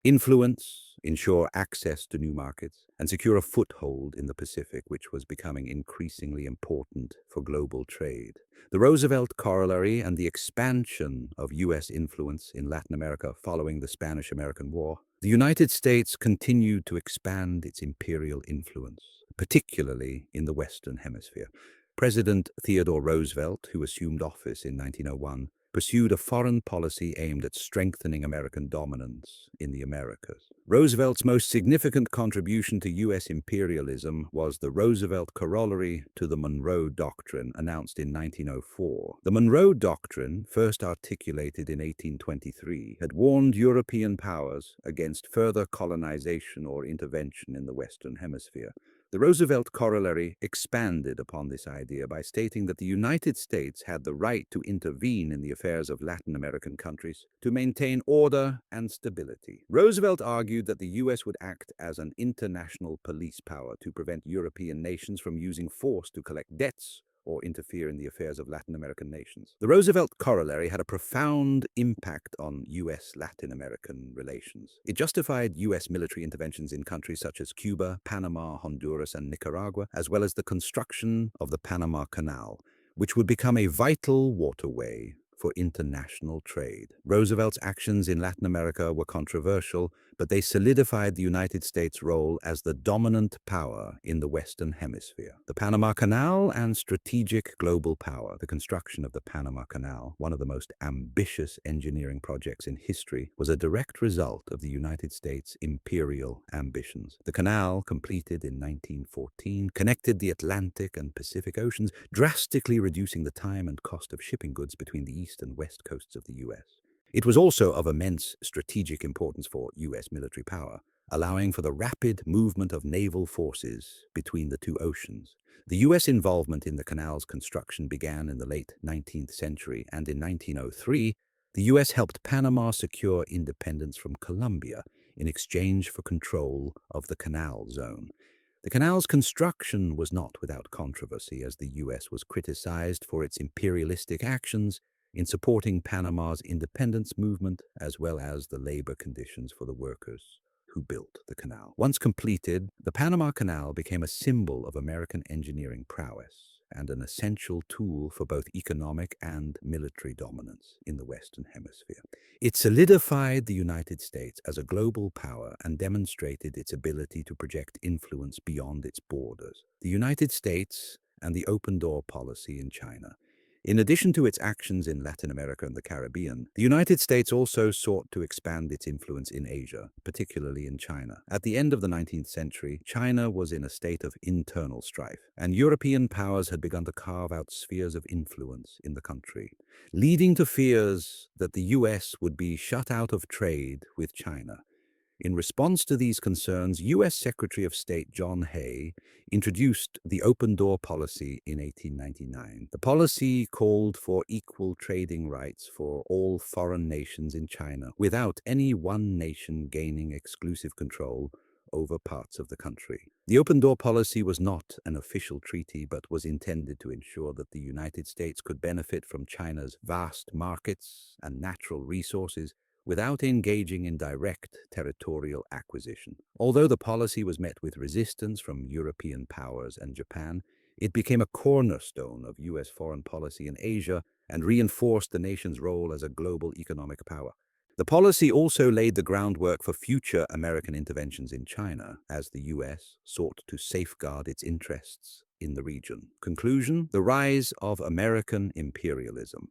influence, ensure access to new markets, and secure a foothold in the Pacific, which was becoming increasingly important for global trade. The Roosevelt corollary and the expansion of U.S. influence in Latin America following the Spanish-American War. The United States continued to expand its imperial influence, particularly in the Western Hemisphere. President Theodore Roosevelt, who assumed office in 1901, pursued a foreign policy aimed at strengthening American dominance in the Americas. Roosevelt's most significant contribution to U.S. imperialism was the Roosevelt corollary to the Monroe Doctrine, announced in 1904. The Monroe Doctrine, first articulated in 1823, had warned European powers against further colonization or intervention in the Western Hemisphere. The Roosevelt corollary expanded upon this idea by stating that the United States had the right to intervene in the affairs of Latin American countries to maintain order and stability. Roosevelt argued that the U.S. would act as an international police power to prevent European nations from using force to collect debts or interfere in the affairs of Latin American nations. The Roosevelt corollary had a profound impact on U.S.-Latin American relations. It justified U.S. military interventions in countries such as Cuba, Panama, Honduras, and Nicaragua, as well as the construction of the Panama Canal, which would become a vital waterway for international trade. Roosevelt's actions in Latin America were controversial, but they solidified the United States' role as the dominant power in the Western Hemisphere. The Panama Canal and strategic global power. The construction of the Panama Canal, one of the most ambitious engineering projects in history, was a direct result of the United States' imperial ambitions. The canal, completed in 1914, connected the Atlantic and Pacific Oceans, drastically reducing the time and cost of shipping goods between the east and west coasts of the U.S. It was also of immense strategic importance for U.S. military power, allowing for the rapid movement of naval forces between the two oceans. The U.S. involvement in the canal's construction began in the late 19th century, and in 1903, the U.S. helped Panama secure independence from Colombia in exchange for control of the canal zone. The canal's construction was not without controversy, as the U.S. was criticized for its imperialistic actions in supporting Panama's independence movement, as well as the labor conditions for the workers who built the canal. Once completed, the Panama Canal became a symbol of American engineering prowess and an essential tool for both economic and military dominance in the Western Hemisphere. It solidified the United States as a global power and demonstrated its ability to project influence beyond its borders. The United States and the open door policy in China. In addition to its actions in Latin America and the Caribbean, the United States also sought to expand its influence in Asia, particularly in China. At the end of the 19th century, China was in a state of internal strife, and European powers had begun to carve out spheres of influence in the country, leading to fears that the U.S. would be shut out of trade with China. In response to these concerns, U.S. Secretary of State John Hay introduced the open door policy in 1899. The policy called for equal trading rights for all foreign nations in China, without any one nation gaining exclusive control over parts of the country. The open door policy was not an official treaty, but was intended to ensure that the United States could benefit from China's vast markets and natural resources without engaging in direct territorial acquisition. Although the policy was met with resistance from European powers and Japan, it became a cornerstone of U.S. foreign policy in Asia and reinforced the nation's role as a global economic power. The policy also laid the groundwork for future American interventions in China, as the U.S. sought to safeguard its interests in the region. Conclusion: the rise of American imperialism.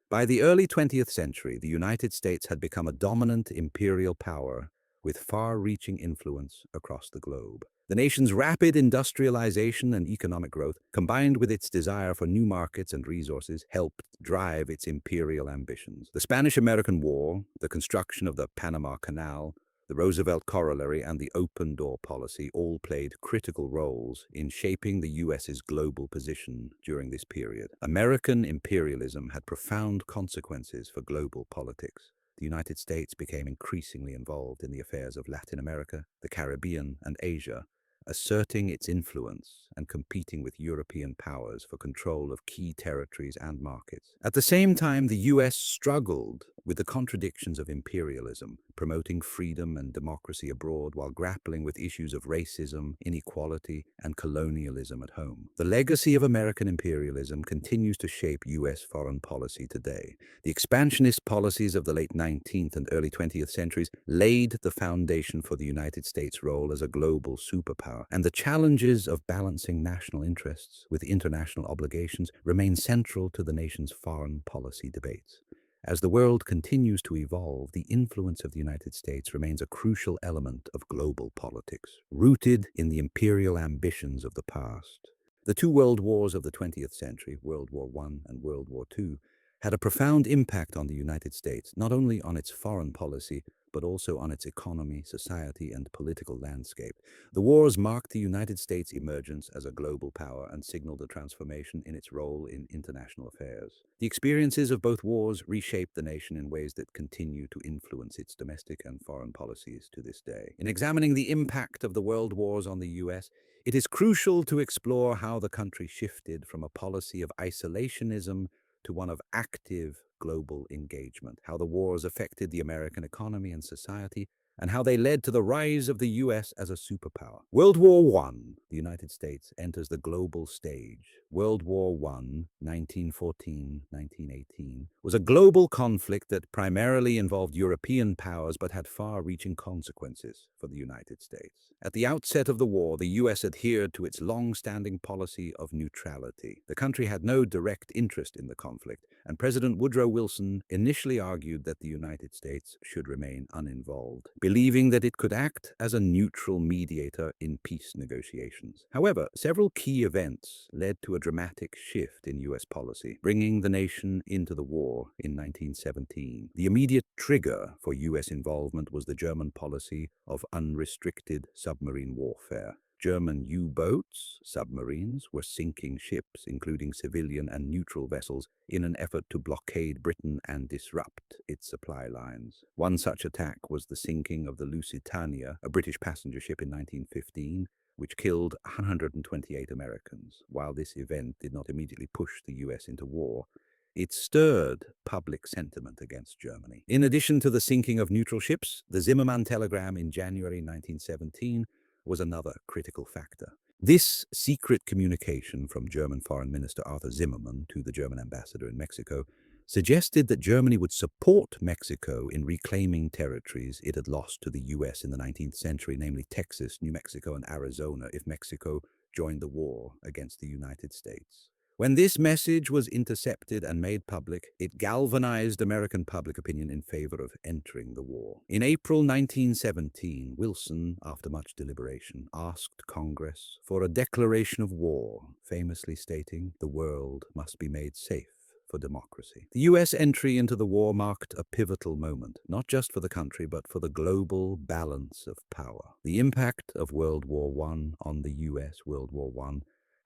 By the early 20th century, the United States had become a dominant imperial power with far-reaching influence across the globe. The nation's rapid industrialization and economic growth, combined with its desire for new markets and resources, helped drive its imperial ambitions. The Spanish-American War, the construction of the Panama Canal, the Roosevelt Corollary, and the open door policy all played critical roles in shaping the U.S.'s global position during this period. American imperialism had profound consequences for global politics. The United States became increasingly involved in the affairs of Latin America, the Caribbean, and Asia, asserting its influence and competing with European powers for control of key territories and markets. At the same time, the U.S. struggled with the contradictions of imperialism, promoting freedom and democracy abroad while grappling with issues of racism, inequality, and colonialism at home. The legacy of American imperialism continues to shape U.S. foreign policy today. The expansionist policies of the late 19th and early 20th centuries laid the foundation for the United States' role as a global superpower, and the challenges of balancing national interests with international obligations remain central to the nation's foreign policy debates. As the world continues to evolve, the influence of the United States remains a crucial element of global politics, rooted in the imperial ambitions of the past. The two world wars of the 20th century, World War I and World War II, had a profound impact on the United States, not only on its foreign policy, but also on its economy, society, and political landscape. The wars marked the United States' emergence as a global power and signaled a transformation in its role in international affairs. The experiences of both wars reshaped the nation in ways that continue to influence its domestic and foreign policies to this day. In examining the impact of the world wars on the U.S., it is crucial to explore how the country shifted from a policy of isolationism to one of active global engagement, how the wars affected the American economy and society, and how they led to the rise of the U.S. as a superpower. World War I, the United States enters the global stage. World War I, 1914-1918, was a global conflict that primarily involved European powers but had far-reaching consequences for the United States. At the outset of the war, the U.S. adhered to its long-standing policy of neutrality. The country had no direct interest in the conflict, and President Woodrow Wilson initially argued that the United States should remain uninvolved. believing that it could act as a neutral mediator in peace negotiations. However, several key events led to a dramatic shift in U.S. policy, bringing the nation into the war in 1917. The immediate trigger for U.S. involvement was the German policy of unrestricted submarine warfare. German U-boats, submarines, were sinking ships, including civilian and neutral vessels, in an effort to blockade Britain and disrupt its supply lines. One such attack was the sinking of the Lusitania, a British passenger ship in 1915, which killed 128 Americans. While this event did not immediately push the US into war, it stirred public sentiment against Germany. In addition to the sinking of neutral ships, the Zimmermann telegram in January 1917 was another critical factor. This secret communication from German Foreign Minister Arthur Zimmermann to the German ambassador in Mexico suggested that Germany would support Mexico in reclaiming territories it had lost to the US in the 19th century, namely Texas, New Mexico, and Arizona, if Mexico joined the war against the United States. When this message was intercepted and made public, it galvanized American public opinion in favor of entering the war. In April 1917, Wilson, after much deliberation, asked Congress for a declaration of war, famously stating, "The world must be made safe for democracy." The US entry into the war marked a pivotal moment, not just for the country, but for the global balance of power. The impact of World War I on the US World War I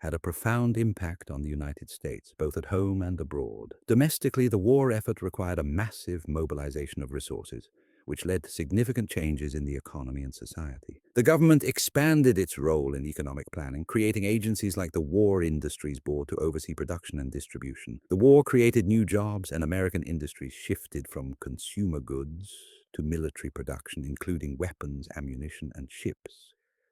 had a profound impact on the United States, both at home and abroad. Domestically, the war effort required a massive mobilization of resources, which led to significant changes in the economy and society. The government expanded its role in economic planning, creating agencies like the War Industries Board to oversee production and distribution. The war created new jobs, and American industries shifted from consumer goods to military production, including weapons, ammunition, and ships.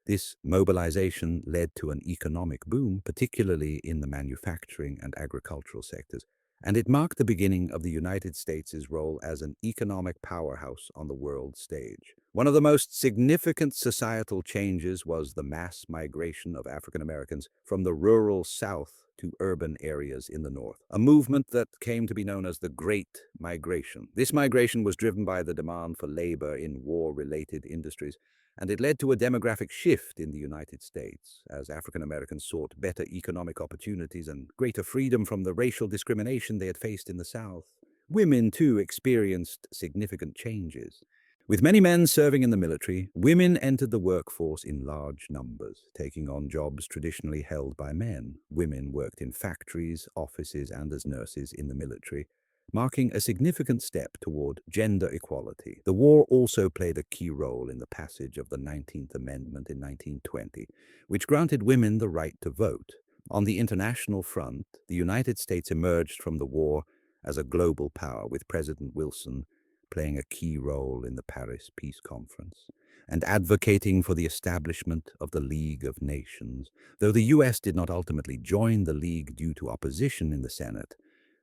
This mobilization led to an economic boom, particularly in the manufacturing and agricultural sectors, and it marked the beginning of the United States' role as an economic powerhouse on the world stage. One of the most significant societal changes was the mass migration of African Americans from the rural South to urban areas in the North, a movement that came to be known as the Great Migration. This migration was driven by the demand for labor in war-related industries, and it led to a demographic shift in the United States as African Americans sought better economic opportunities and greater freedom from the racial discrimination they had faced in the South. Women, too, experienced significant changes. With many men serving in the military, women entered the workforce in large numbers, taking on jobs traditionally held by men. Women worked in factories, offices, and as nurses in the military, marking a significant step toward gender equality. The war also played a key role in the passage of the 19th Amendment in 1920, which granted women the right to vote. On the international front, the United States emerged from the war as a global power, with President Wilson playing a key role in the Paris Peace Conference and advocating for the establishment of the League of Nations. Though the U.S. did not ultimately join the League due to opposition in the Senate,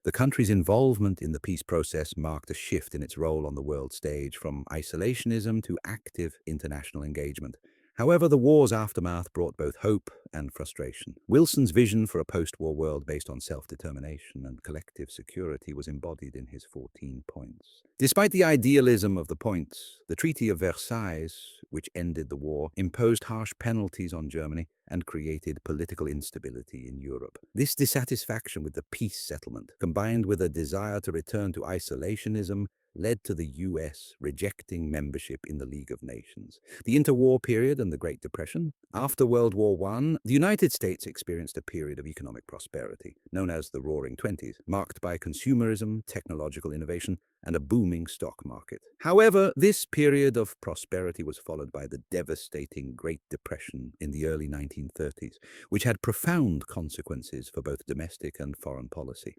the country's involvement in the peace process marked a shift in its role on the world stage, from isolationism to active international engagement. However, the war's aftermath brought both hope and frustration. Wilson's vision for a post-war world based on self-determination and collective security was embodied in his 14 points. Despite the idealism of the points, the Treaty of Versailles, which ended the war, imposed harsh penalties on Germany and created political instability in Europe. This dissatisfaction with the peace settlement, combined with a desire to return to isolationism, led to the U.S. rejecting membership in the League of Nations. The interwar period and the Great Depression. After World War I, the United States experienced a period of economic prosperity, known as the Roaring Twenties, marked by consumerism, technological innovation, and a booming stock market. However, this period of prosperity was followed by the devastating Great Depression in the early 1930s, which had profound consequences for both domestic and foreign policy.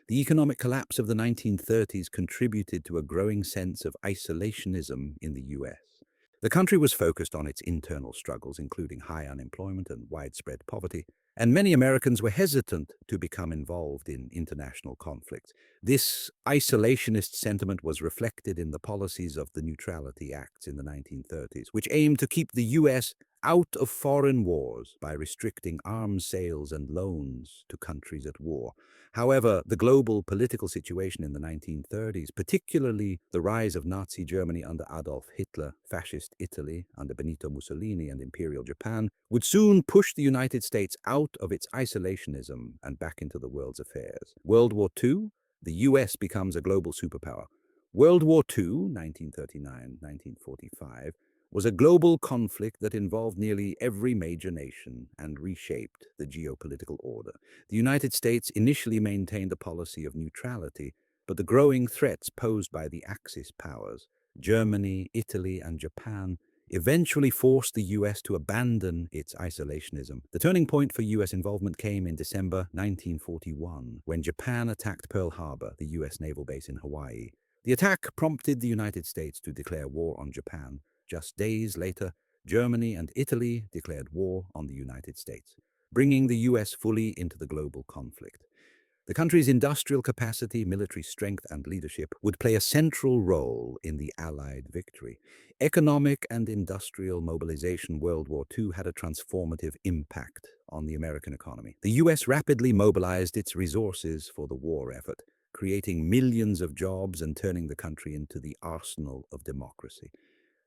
The economic collapse of the 1930s contributed to a growing sense of isolationism in the US. The country was focused on its internal struggles, including high unemployment and widespread poverty, and many Americans were hesitant to become involved in international conflicts. This isolationist sentiment was reflected in the policies of the Neutrality Acts in the 1930s, which aimed to keep the US out of foreign wars by restricting arms sales and loans to countries at war. However, the global political situation in the 1930s, particularly the rise of Nazi Germany under Adolf Hitler, fascist Italy under Benito Mussolini, and Imperial Japan, would soon push the United States out of its isolationism and back into the world's affairs. World War II, the US becomes a global superpower. World War II, 1939-1945, was a global conflict that involved nearly every major nation and reshaped the geopolitical order. The United States initially maintained a policy of neutrality, but the growing threats posed by the Axis powers, Germany, Italy, and Japan, eventually forced the US to abandon its isolationism. The turning point for US involvement came in December 1941, when Japan attacked Pearl Harbor, the US naval base in Hawaii. The attack prompted the United States to declare war on Japan. Just days later, Germany and Italy declared war on the United States, bringing the US fully into the global conflict. The country's industrial capacity, military strength, and leadership would play a central role in the Allied victory. Economic and industrial mobilization. World War II had a transformative impact on the American economy. The US rapidly mobilized its resources for the war effort, creating millions of jobs and turning the country into the arsenal of democracy.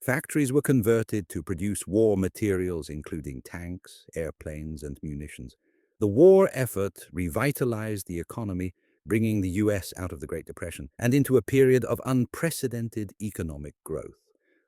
Factories were converted to produce war materials, including tanks, airplanes, and munitions. The war effort revitalized the economy, bringing the US out of the Great Depression and into a period of unprecedented economic growth.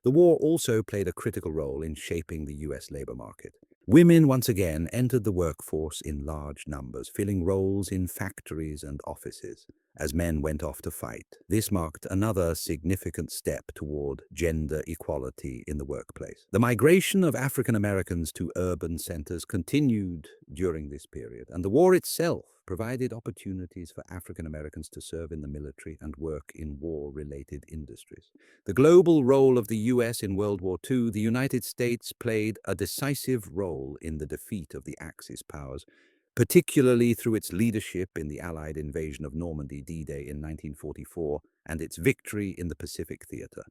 The war also played a critical role in shaping the US labor market. Women once again entered the workforce in large numbers, filling roles in factories and offices as men went off to fight. This marked another significant step toward gender equality in the workplace. The migration of African Americans to urban centers continued during this period, and the war itself provided opportunities for African Americans to serve in the military and work in war-related industries. The global role of the US in World War II. The United States played a decisive role in the defeat of the Axis powers, particularly through its leadership in the Allied invasion of Normandy D-Day in 1944 and its victory in the Pacific Theater.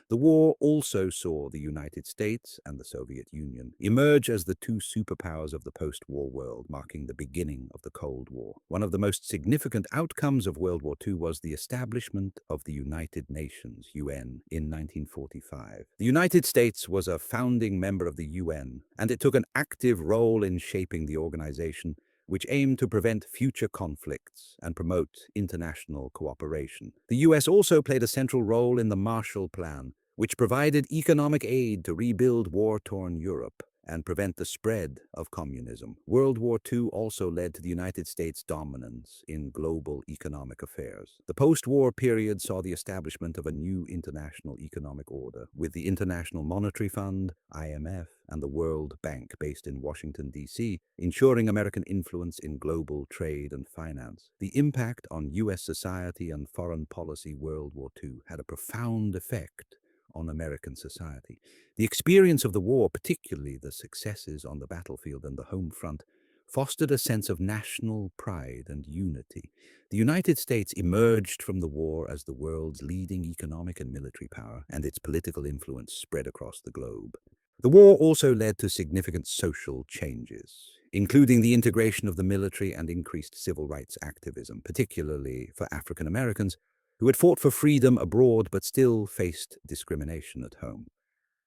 The war also saw the United States and the Soviet Union emerge as the two superpowers of the post-war world, marking the beginning of the Cold War. One of the most significant outcomes of World War II was the establishment of the United Nations, UN, in 1945. The United States was a founding member of the UN, and it took an active role in shaping the organization, which aimed to prevent future conflicts and promote international cooperation. The US also played a central role in the Marshall Plan, which provided economic aid to rebuild war-torn Europe and prevent the spread of communism. World War II also led to the United States' dominance in global economic affairs. The post-war period saw the establishment of a new international economic order, with the International Monetary Fund, IMF, and the World Bank based in Washington, D.C., ensuring American influence in global trade and finance. The impact on U.S. society and foreign policy. World War II had a profound effect on American society. The experience of the war, particularly the successes on the battlefield and the home front, fostered a sense of national pride and unity. The United States emerged from the war as the world's leading economic and military power, and its political influence spread across the globe. The war also led to significant social changes, including the integration of the military and increased civil rights activism, particularly for African Americans who had fought for freedom abroad but still faced discrimination at home.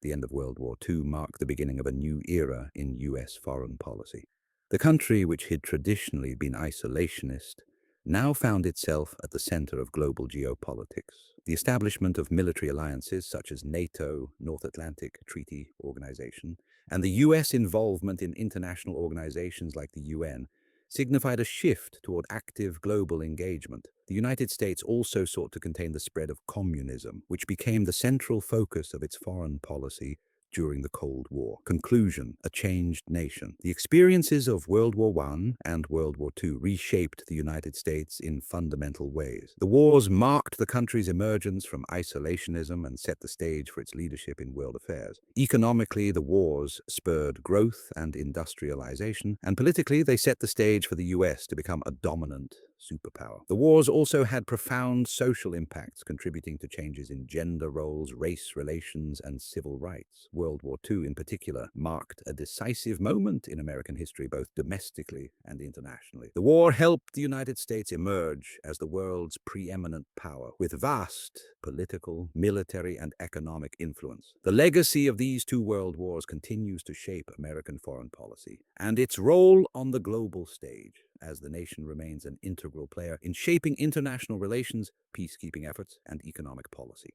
The end of World War II marked the beginning of a new era in U.S. foreign policy. The country, which had traditionally been isolationist, now found itself at the center of global geopolitics. The establishment of military alliances such as NATO, North Atlantic Treaty Organization, and the U.S. involvement in international organizations like the UN signified a shift toward active global engagement. The United States also sought to contain the spread of communism, which became the central focus of its foreign policy during the Cold War. Conclusion: a changed nation. The experiences of World War I and World War II reshaped the United States in fundamental ways. The wars marked the country's emergence from isolationism and set the stage for its leadership in world affairs. Economically, the wars spurred growth and industrialization, and politically, they set the stage for the US to become a dominant superpower. The wars also had profound social impacts, contributing to changes in gender roles, race relations, and civil rights. World War II, in particular, marked a decisive moment in American history, both domestically and internationally. The war helped the United States emerge as the world's preeminent power, with vast political, military, and economic influence. The legacy of these two world wars continues to shape American foreign policy and its role on the global stage, as the nation remains an integral player in shaping international relations, peacekeeping efforts, and economic policy.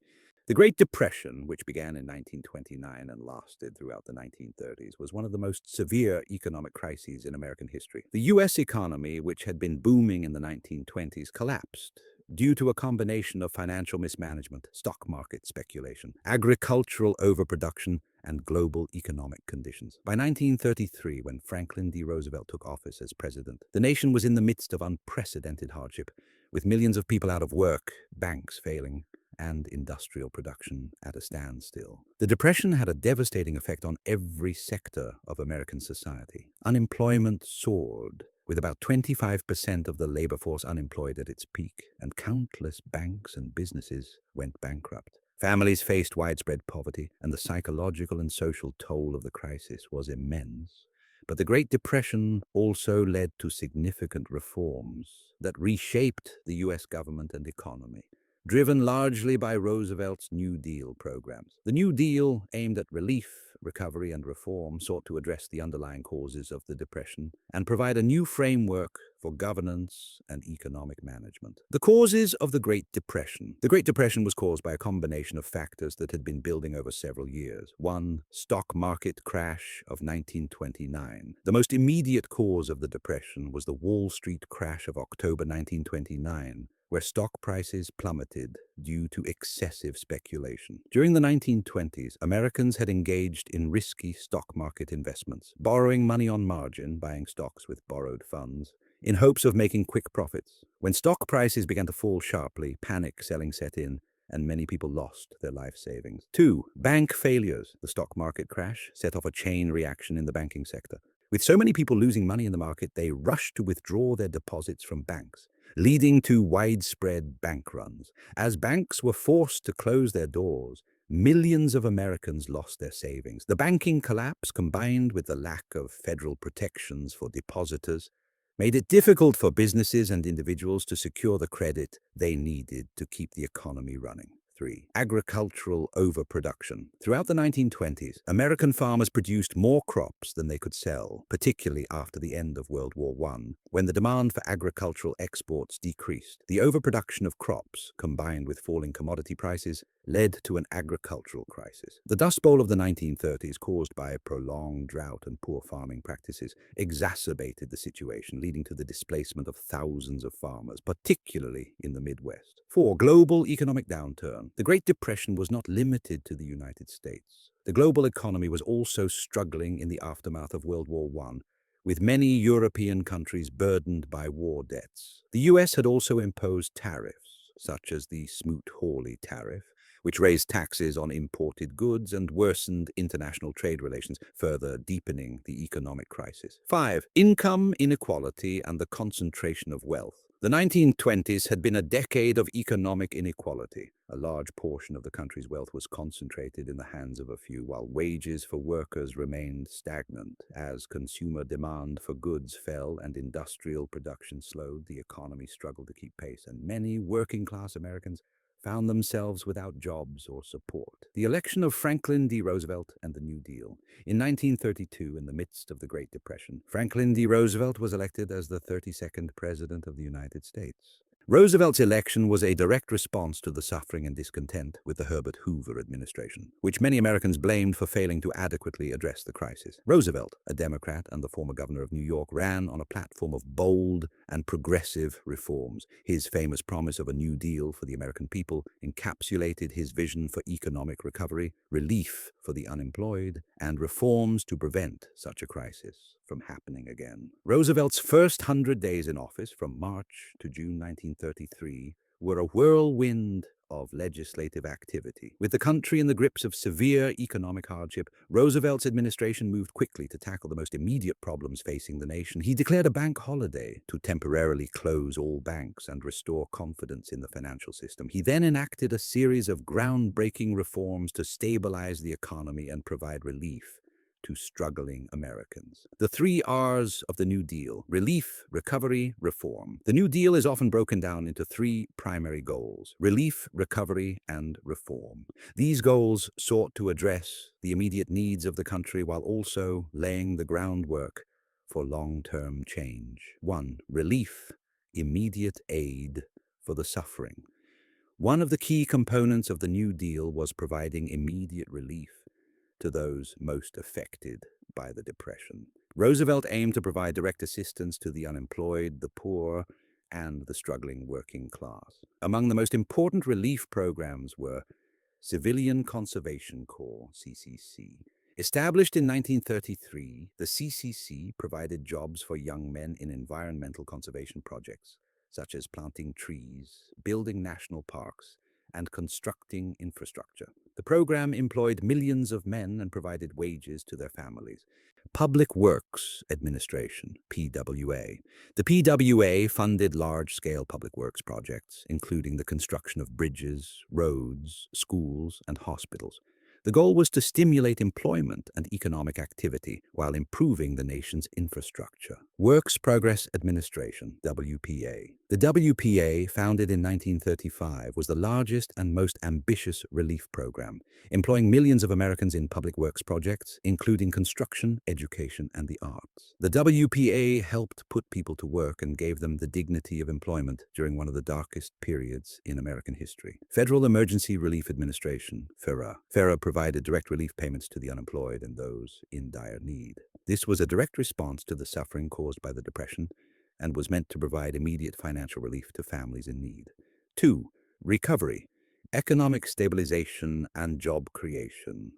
The Great Depression, which began in 1929 and lasted throughout the 1930s, was one of the most severe economic crises in American history. The U.S. economy, which had been booming in the 1920s, collapsed due to a combination of financial mismanagement, stock market speculation, agricultural overproduction, and global economic conditions. By 1933, when Franklin D. Roosevelt took office as president, the nation was in the midst of unprecedented hardship, with millions of people out of work, banks failing, and industrial production at a standstill. The Depression had a devastating effect on every sector of American society. Unemployment soared, with about 25% of the labor force unemployed at its peak, and countless banks and businesses went bankrupt. Families faced widespread poverty, and the psychological and social toll of the crisis was immense. But the Great Depression also led to significant reforms that reshaped the U.S. government and economy, driven largely by Roosevelt's New Deal programs. The New Deal, aimed at relief, recovery, and reform, sought to address the underlying causes of the Depression and provide a new framework for governance and economic management. The causes of the Great Depression. The Great Depression was caused by a combination of factors that had been building over several years. One, stock market crash of 1929. The most immediate cause of the Depression was the Wall Street crash of October 1929, where stock prices plummeted due to excessive speculation. During the 1920s, Americans had engaged in risky stock market investments, borrowing money on margin, buying stocks with borrowed funds, in hopes of making quick profits. When stock prices began to fall sharply, panic selling set in, and many people lost their life savings. 2. Bank failures. The stock market crash set off a chain reaction in the banking sector. With so many people losing money in the market, they rushed to withdraw their deposits from banks, leading to widespread bank runs. As banks were forced to close their doors, millions of Americans lost their savings. The banking collapse, combined with the lack of federal protections for depositors, made it difficult for businesses and individuals to secure the credit they needed to keep the economy running. 3. Agricultural overproduction. Throughout the 1920s, American farmers produced more crops than they could sell, particularly after the end of World War I, when the demand for agricultural exports decreased. The overproduction of crops, combined with falling commodity prices, led to an agricultural crisis. The Dust Bowl of the 1930s, caused by a prolonged drought and poor farming practices, exacerbated the situation, leading to the displacement of thousands of farmers, particularly in the Midwest. 4. Global economic downturn. The Great Depression was not limited to the United States. The global economy was also struggling in the aftermath of World War I, with many European countries burdened by war debts. The U.S. had also imposed tariffs, such as the Smoot-Hawley tariff, which raised taxes on imported goods and worsened international trade relations, further deepening the economic crisis. 5. Income inequality and the concentration of wealth. The 1920s had been a decade of economic inequality. A large portion of the country's wealth was concentrated in the hands of a few, while wages for workers remained stagnant. As consumer demand for goods fell and industrial production slowed, the economy struggled to keep pace, and many working-class Americans found themselves without jobs or support. The election of Franklin D. Roosevelt and the New Deal. In 1932, in the midst of the Great Depression, Franklin D. Roosevelt was elected as the 32nd President of the United States. Roosevelt's election was a direct response to the suffering and discontent with the Herbert Hoover administration, which many Americans blamed for failing to adequately address the crisis. Roosevelt, a Democrat and the former governor of New York, ran on a platform of bold and progressive reforms. His famous promise of a New Deal for the American people encapsulated his vision for economic recovery, relief for the unemployed, and reforms to prevent such a crisis from happening again. Roosevelt's first 100 days in office, from March to June 1933, were a whirlwind of legislative activity. With the country in the grips of severe economic hardship, Roosevelt's administration moved quickly to tackle the most immediate problems facing the nation. He declared a bank holiday to temporarily close all banks and restore confidence in the financial system. He then enacted a series of groundbreaking reforms to stabilize the economy and provide relief to struggling Americans. The 3 R's of the New Deal: relief, recovery, reform. The New Deal is often broken down into 3 primary goals: relief, recovery, and reform. These goals sought to address the immediate needs of the country while also laying the groundwork for long-term change. 1. Relief, immediate aid for the suffering. One of the key components of the New Deal was providing immediate relief to those most affected by the Depression. Roosevelt aimed to provide direct assistance to the unemployed, the poor, and the struggling working class. Among the most important relief programs were Civilian Conservation Corps, CCC. Established in 1933, the CCC provided jobs for young men in environmental conservation projects, such as planting trees, building national parks, and constructing infrastructure. The program employed millions of men and provided wages to their families. Public Works Administration, PWA. The PWA funded large-scale public works projects, including the construction of bridges, roads, schools, and hospitals. The goal was to stimulate employment and economic activity while improving the nation's infrastructure. Works Progress Administration, WPA. The WPA, founded in 1935, was the largest and most ambitious relief program, employing millions of Americans in public works projects, including construction, education, and the arts. The WPA helped put people to work and gave them the dignity of employment during one of the darkest periods in American history. Federal Emergency Relief Administration, FERA. FERA provided direct relief payments to the unemployed and those in dire need. This was a direct response to the suffering caused by the Depression and was meant to provide immediate financial relief to families in need. 2. Recovery, economic stabilization, and job creation.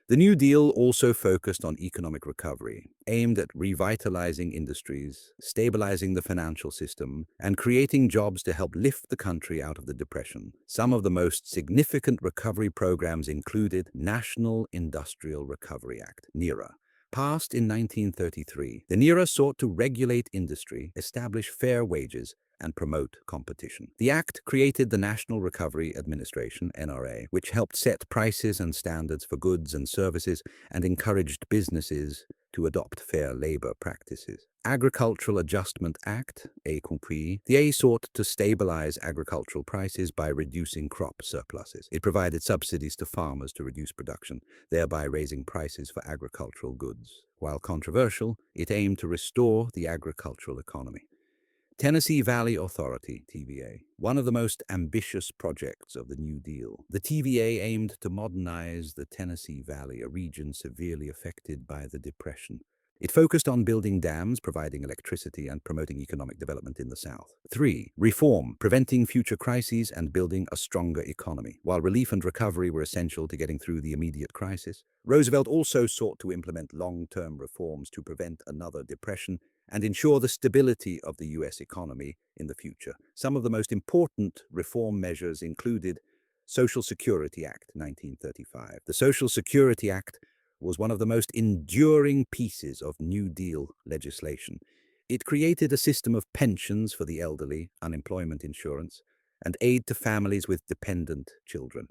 The New Deal also focused on economic recovery, aimed at revitalizing industries, stabilizing the financial system, and creating jobs to help lift the country out of the Depression. Some of the most significant recovery programs included National Industrial Recovery Act, NIRA. Passed in 1933, the NIRA sought to regulate industry, establish fair wages, and promote competition. The act created the National Recovery Administration, NRA, which helped set prices and standards for goods and services and encouraged businesses to adopt fair labor practices. Agricultural Adjustment Act, y compris, the A sought to stabilize agricultural prices by reducing crop surpluses. It provided subsidies to farmers to reduce production, thereby raising prices for agricultural goods. While controversial, it aimed to restore the agricultural economy. Tennessee Valley Authority, TVA, one of the most ambitious projects of the New Deal. The TVA aimed to modernize the Tennessee Valley, a region severely affected by the Depression. It focused on building dams, providing electricity, and promoting economic development in the South. 3. Reform, preventing future crises and building a stronger economy. While relief and recovery were essential to getting through the immediate crisis, Roosevelt also sought to implement long-term reforms to prevent another depression and ensure the stability of the U.S. economy in the future. Some of the most important reform measures included Social Security Act, 1935. The Social Security Act was one of the most enduring pieces of New Deal legislation. It created a system of pensions for the elderly, unemployment insurance, and aid to families with dependent children.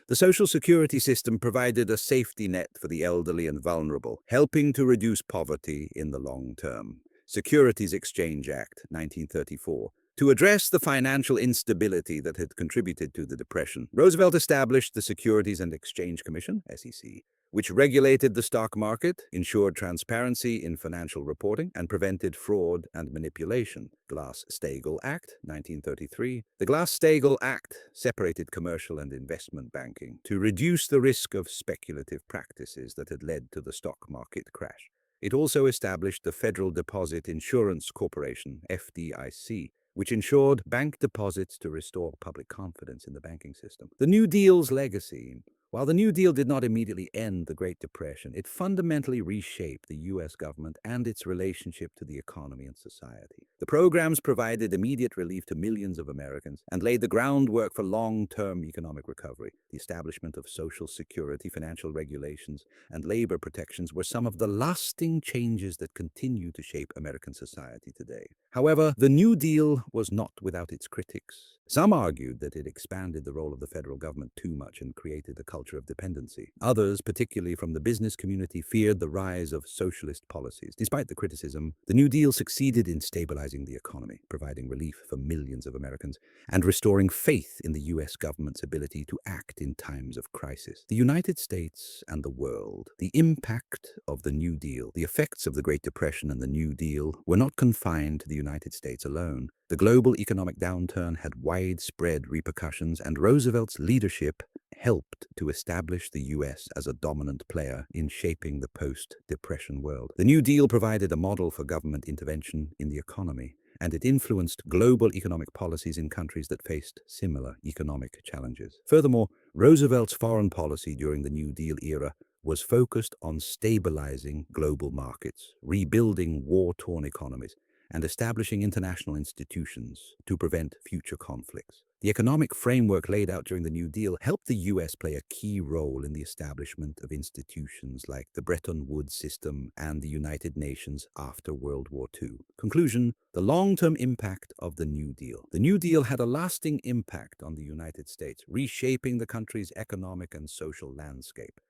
The Social Security system provided a safety net for the elderly and vulnerable, helping to reduce poverty in the long term. Securities Exchange Act, 1934. To address the financial instability that had contributed to the Depression, Roosevelt established the Securities and Exchange Commission, SEC, which regulated the stock market, ensured transparency in financial reporting, and prevented fraud and manipulation. Glass-Steagall Act, 1933. The Glass-Steagall Act separated commercial and investment banking to reduce the risk of speculative practices that had led to the stock market crash. It also established the Federal Deposit Insurance Corporation, FDIC, which ensured bank deposits to restore public confidence in the banking system. The New Deal's legacy While the New Deal did not immediately end the Great Depression, it fundamentally reshaped the U.S. government and its relationship to the economy and society. The programs provided immediate relief to millions of Americans and laid the groundwork for long-term economic recovery. The establishment of Social Security, financial regulations, and labor protections were some of the lasting changes that continue to shape American society today. However, the New Deal was not without its critics. Some argued that it expanded the role of the federal government too much and created a culture of dependency. Others, particularly from the business community, feared the rise of socialist policies. Despite the criticism, the New Deal succeeded in stabilizing the economy, providing relief for millions of Americans, and restoring faith in the U.S. government's ability to act in times of crisis. The United States and the world. The impact of the New Deal, the effects of the Great Depression and the New Deal were not confined to the United States alone. The global economic downturn had widespread repercussions, and Roosevelt's leadership helped to establish the U.S. as a dominant player in shaping the post-Depression world. The New Deal provided a model for government intervention in the economy, and it influenced global economic policies in countries that faced similar economic challenges. Furthermore, Roosevelt's foreign policy during the New Deal era was focused on stabilizing global markets, rebuilding war-torn economies, and establishing international institutions to prevent future conflicts. The economic framework laid out during the New Deal helped the U.S. play a key role in the establishment of institutions like the Bretton Woods system and the United Nations after World War II. Conclusion: the long-term impact of the New Deal. The New Deal had a lasting impact on the United States, reshaping the country's economic and social landscape.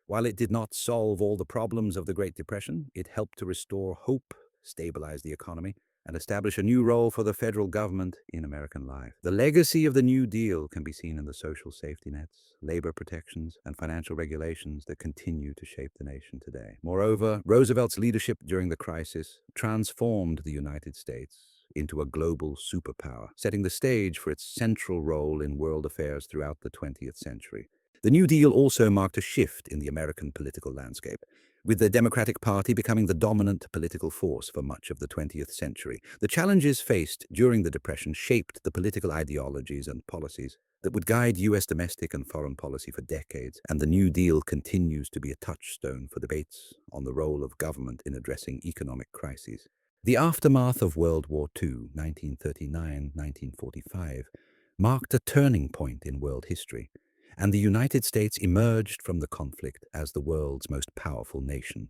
While it did not solve all the problems of the Great Depression, it helped to restore hope, stabilize the economy, and establish a new role for the federal government in American life. The legacy of the New Deal can be seen in the social safety nets, labor protections, and financial regulations that continue to shape the nation today. Moreover, Roosevelt's leadership during the crisis transformed the United States into a global superpower, setting the stage for its central role in world affairs throughout the 20th century. The New Deal also marked a shift in the American political landscape, with the Democratic Party becoming the dominant political force for much of the 20th century. The challenges faced during the Depression shaped the political ideologies and policies that would guide U.S. domestic and foreign policy for decades, and the New Deal continues to be a touchstone for debates on the role of government in addressing economic crises. The aftermath of World War II, 1939-1945, marked a turning point in world history, and the United States emerged from the conflict as the world's most powerful nation.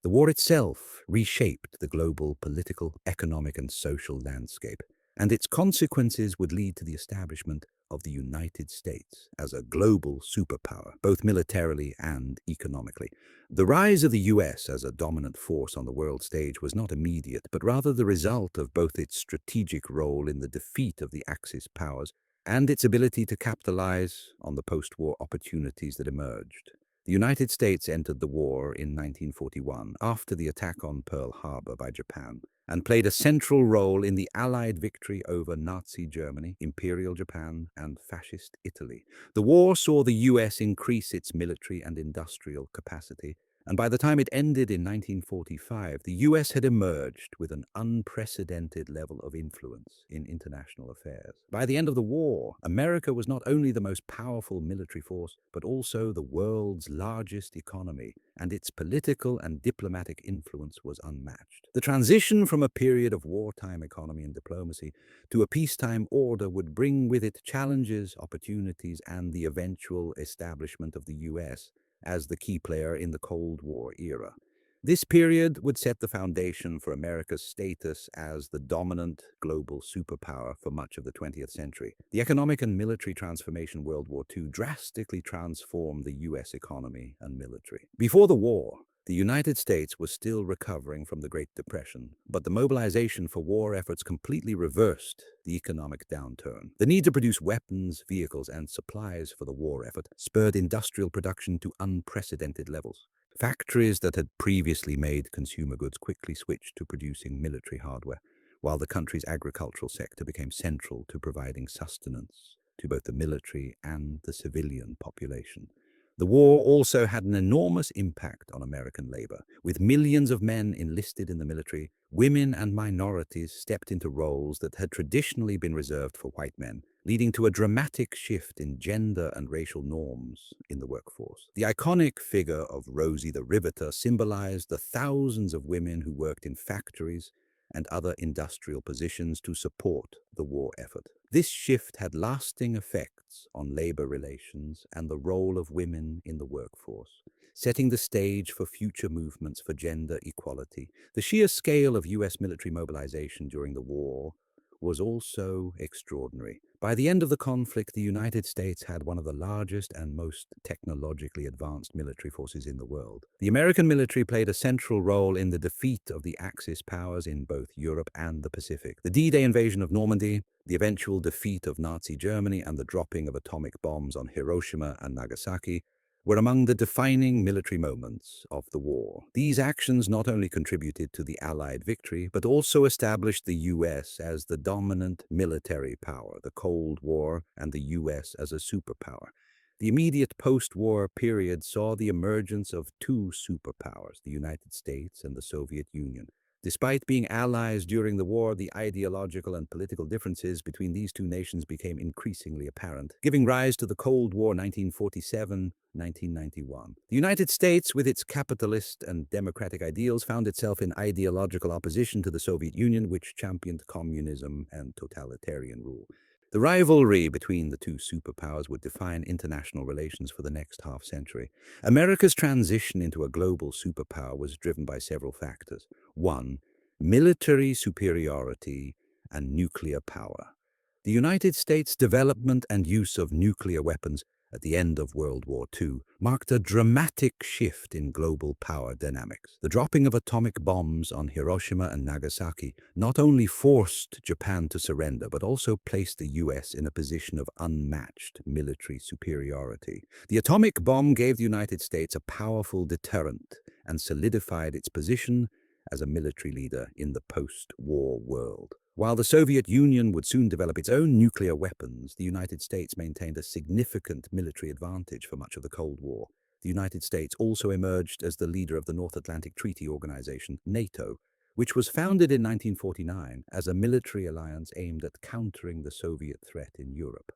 The war itself reshaped the global political, economic, and social landscape, and its consequences would lead to the establishment of the United States as a global superpower, both militarily and economically. The rise of the U.S. as a dominant force on the world stage was not immediate, but rather the result of both its strategic role in the defeat of the Axis powers and its ability to capitalize on the post-war opportunities that emerged. The United States entered the war in 1941 after the attack on Pearl Harbor by Japan, and played a central role in the Allied victory over Nazi Germany, Imperial Japan, and Fascist Italy. The war saw the U.S. increase its military and industrial capacity, and by the time it ended in 1945, the U.S. had emerged with an unprecedented level of influence in international affairs. By the end of the war, America was not only the most powerful military force, but also the world's largest economy, and its political and diplomatic influence was unmatched. The transition from a period of wartime economy and diplomacy to a peacetime order would bring with it challenges, opportunities, and the eventual establishment of the U.S. as the key player in the Cold War era. This period would set the foundation for America's status as the dominant global superpower for much of the 20th century. The economic and military transformation of World War II drastically transformed the U.S. economy and military. Before the war, the United States was still recovering from the Great Depression, but the mobilization for war efforts completely reversed the economic downturn. The need to produce weapons, vehicles, and supplies for the war effort spurred industrial production to unprecedented levels. Factories that had previously made consumer goods quickly switched to producing military hardware, while the country's agricultural sector became central to providing sustenance to both the military and the civilian population. The war also had an enormous impact on American labor. With millions of men enlisted in the military, women and minorities stepped into roles that had traditionally been reserved for white men, leading to a dramatic shift in gender and racial norms in the workforce. The iconic figure of Rosie the Riveter symbolized the thousands of women who worked in factories and other industrial positions to support the war effort. This shift had lasting effects on labor relations and the role of women in the workforce, setting the stage for future movements for gender equality. The sheer scale of U.S. military mobilization during the war was also extraordinary. By the end of the conflict, the United States had one of the largest and most technologically advanced military forces in the world. The American military played a central role in the defeat of the Axis powers in both Europe and the Pacific. The D-Day invasion of Normandy, the eventual defeat of Nazi Germany, and the dropping of atomic bombs on Hiroshima and Nagasaki were among the defining military moments of the war. These actions not only contributed to the Allied victory, but also established the U.S. as the dominant military power, the Cold War, and the U.S. as a superpower. The immediate post-war period saw the emergence of two superpowers, the United States and the Soviet Union. Despite being allies during the war, the ideological and political differences between these two nations became increasingly apparent, giving rise to the Cold War 1947-1991. The United States, with its capitalist and democratic ideals, found itself in ideological opposition to the Soviet Union, which championed communism and totalitarian rule. The rivalry between the two superpowers would define international relations for the next half-century. America's transition into a global superpower was driven by several factors. 1. Military superiority and nuclear power. The United States' development and use of nuclear weapons at the end of World War II marked a dramatic shift in global power dynamics. The dropping of atomic bombs on Hiroshima and Nagasaki not only forced Japan to surrender, but also placed the U.S. in a position of unmatched military superiority. The atomic bomb gave the United States a powerful deterrent and solidified its position as a military leader in the post-war world. While the Soviet Union would soon develop its own nuclear weapons, the United States maintained a significant military advantage for much of the Cold War. The United States also emerged as the leader of the North Atlantic Treaty Organization, NATO, which was founded in 1949 as a military alliance aimed at countering the Soviet threat in Europe.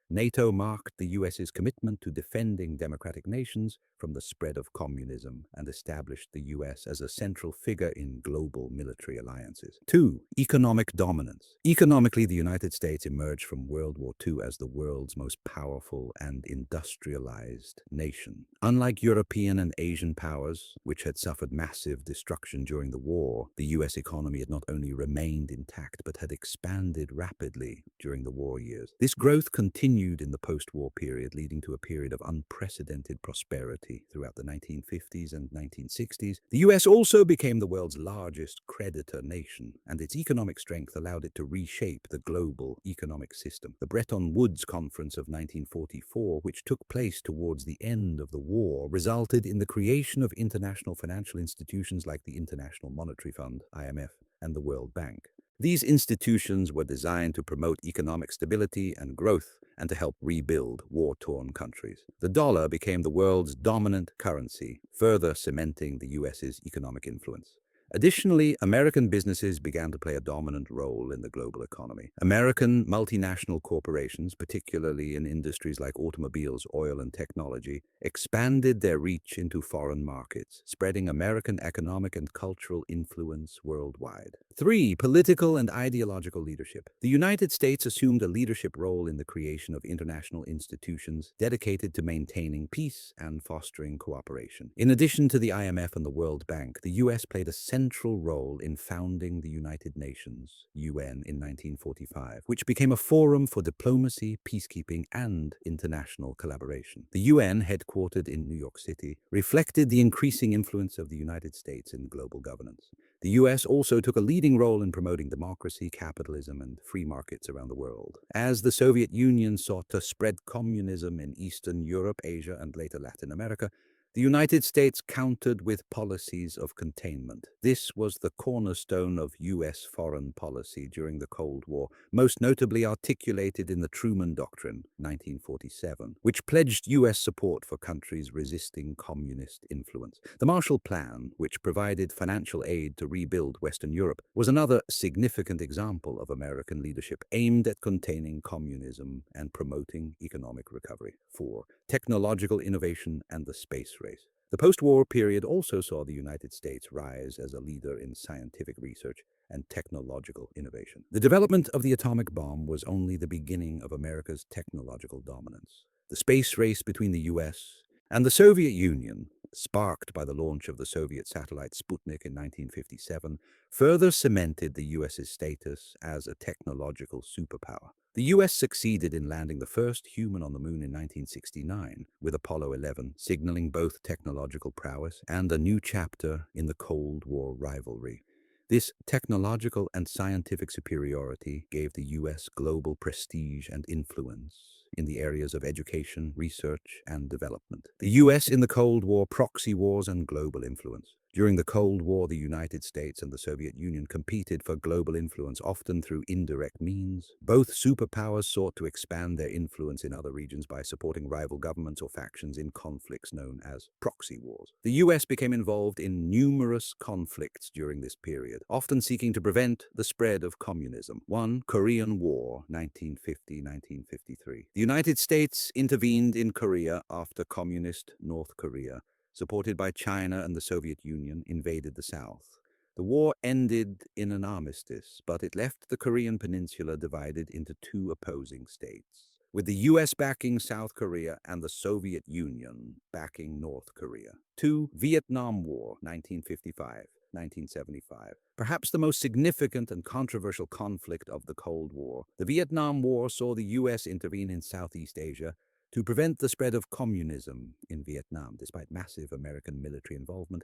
NATO marked the US's commitment to defending democratic nations from the spread of communism and established the US as a central figure in global military alliances. 2. Economic dominance. Economically, the United States emerged from World War II as the world's most powerful and industrialized nation. Unlike European and Asian powers, which had suffered massive destruction during the war, the US economy had not only remained intact but had expanded rapidly during the war years. This growth continued in the post-war period, leading to a period of unprecedented prosperity throughout the 1950s and 1960s. The US also became the world's largest creditor nation, and its economic strength allowed it to reshape the global economic system. The Bretton Woods Conference of 1944, which took place towards the end of the war, resulted in the creation of international financial institutions like the International Monetary Fund, IMF, and the World Bank. These institutions were designed to promote economic stability and growth and to help rebuild war-torn countries. The dollar became the world's dominant currency, further cementing the US's economic influence. Additionally, American businesses began to play a dominant role in the global economy. American multinational corporations, particularly in industries like automobiles, oil, and technology, expanded their reach into foreign markets, spreading American economic and cultural influence worldwide. 3. Political and ideological leadership. The United States assumed a leadership role in the creation of international institutions dedicated to maintaining peace and fostering cooperation. In addition to the IMF and the World Bank, the U.S. played a central role in founding the United Nations, UN, in 1945, which became a forum for diplomacy, peacekeeping, and international collaboration. The UN, headquartered in New York City, reflected the increasing influence of the United States in global governance. The U.S. also took a leading role in promoting democracy, capitalism, and free markets around the world. As the Soviet Union sought to spread communism in Eastern Europe, Asia, and later Latin America, The United States countered with policies of containment. This was the cornerstone of U.S. foreign policy during the Cold War, most notably articulated in the Truman Doctrine, 1947, which pledged U.S. support for countries resisting communist influence. The Marshall Plan, which provided financial aid to rebuild Western Europe, was another significant example of American leadership aimed at containing communism and promoting economic recovery. 4. Technological innovation and the space race. The post-war period also saw the United States rise as a leader in scientific research and technological innovation. The development of the atomic bomb was only the beginning of America's technological dominance. The space race between the US and the Soviet Union, sparked by the launch of the Soviet satellite Sputnik in 1957, further cemented the US's status as a technological superpower. The US succeeded in landing the first human on the moon in 1969 with Apollo 11, signaling both technological prowess and a new chapter in the Cold War rivalry. This technological and scientific superiority gave the US global prestige and influence in the areas of education, research, and development. The US in the Cold War, proxy wars, and global influence. During the Cold War, the United States and the Soviet Union competed for global influence, often through indirect means. Both superpowers sought to expand their influence in other regions by supporting rival governments or factions in conflicts known as proxy wars. The US became involved in numerous conflicts during this period, often seeking to prevent the spread of communism. 1. Korean War, 1950-1953. The United States intervened in Korea after communist North Korea, supported by China and the Soviet Union, invaded the South. The war ended in an armistice, but it left the Korean peninsula divided into two opposing states, with the US backing South Korea and the Soviet Union backing North Korea. 2. Vietnam War, 1955-1975. Perhaps the most significant and controversial conflict of the Cold War, the Vietnam War saw the US intervene in Southeast Asia to prevent the spread of communism in Vietnam. Despite massive American military involvement,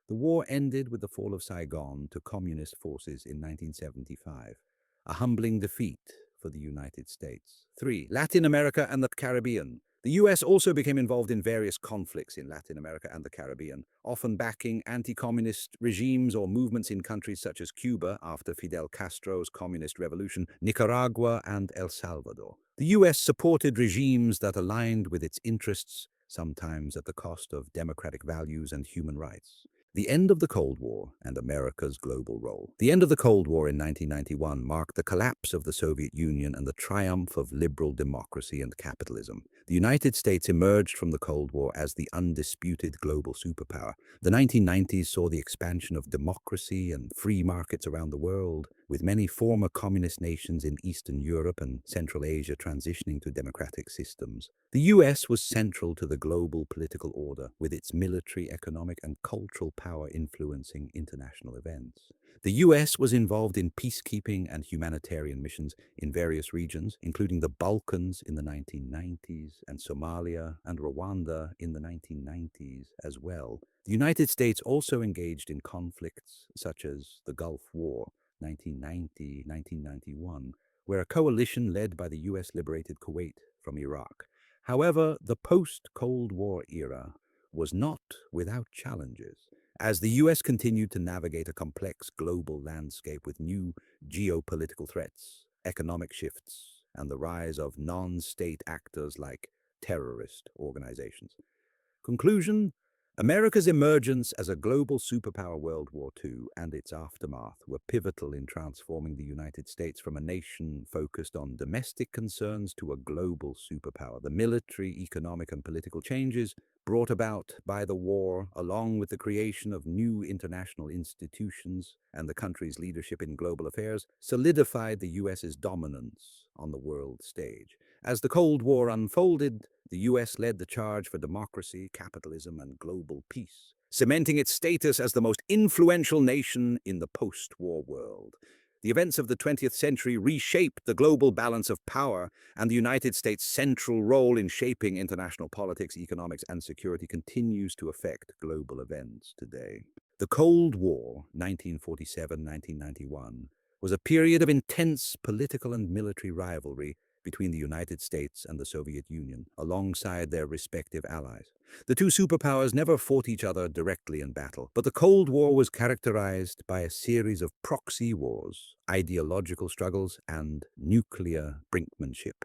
the war ended with the fall of Saigon to communist forces in 1975, a humbling defeat for the United States. 3. Latin America and the Caribbean. The US also became involved in various conflicts in Latin America and the Caribbean, often backing anti-communist regimes or movements in countries such as Cuba after Fidel Castro's communist revolution, Nicaragua, and El Salvador. The US supported regimes that aligned with its interests, sometimes at the cost of democratic values and human rights. The end of the Cold War and America's global role. The end of the Cold War in 1991 marked the collapse of the Soviet Union and the triumph of liberal democracy and capitalism. The United States emerged from the Cold War as the undisputed global superpower. The 1990s saw the expansion of democracy and free markets around the world, with many former communist nations in Eastern Europe and Central Asia transitioning to democratic systems. The US was central to the global political order, with its military, economic, and cultural power influencing international events. The US was involved in peacekeeping and humanitarian missions in various regions, including the Balkans in the 1990s and Somalia and Rwanda in the 1990s as well. The United States also engaged in conflicts such as the Gulf War, 1990-1991, where a coalition led by the US liberated Kuwait from Iraq. However, the post-Cold War era was not without challenges, as the US continued to navigate a complex global landscape with new geopolitical threats, economic shifts, and the rise of non-state actors like terrorist organizations. Conclusion: America's emergence as a global superpower World War II and its aftermath were pivotal in transforming the United States from a nation focused on domestic concerns to a global superpower. The military, economic, and political changes brought about by the war, along with the creation of new international institutions and the country's leadership in global affairs, solidified the US's dominance on the world stage. As the Cold War unfolded, the US led the charge for democracy, capitalism, and global peace, cementing its status as the most influential nation in the post-war world. The events of the 20th century reshaped the global balance of power, and the United States' central role in shaping international politics, economics, and security continues to affect global events today. The Cold War, 1947-1991, was a period of intense political and military rivalry between the United States and the Soviet Union, alongside their respective allies. The two superpowers never fought each other directly in battle, but the Cold War was characterized by a series of proxy wars, ideological struggles, and nuclear brinkmanship.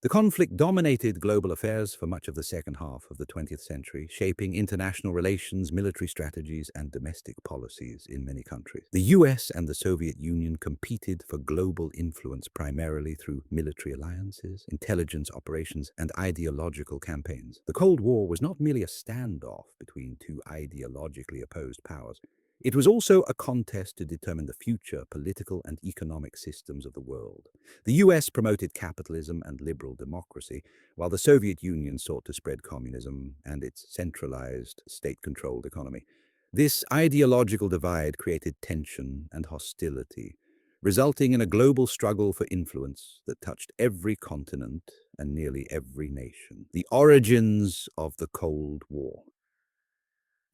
The conflict dominated global affairs for much of the second half of the 20th century, shaping international relations, military strategies, and domestic policies in many countries. The US and the Soviet Union competed for global influence primarily through military alliances, intelligence operations, and ideological campaigns. The Cold War was not merely a standoff between two ideologically opposed powers. It was also a contest to determine the future political and economic systems of the world. The US promoted capitalism and liberal democracy, while the Soviet Union sought to spread communism and its centralized, state-controlled economy. This ideological divide created tension and hostility, resulting in a global struggle for influence that touched every continent and nearly every nation. The origins of the Cold War.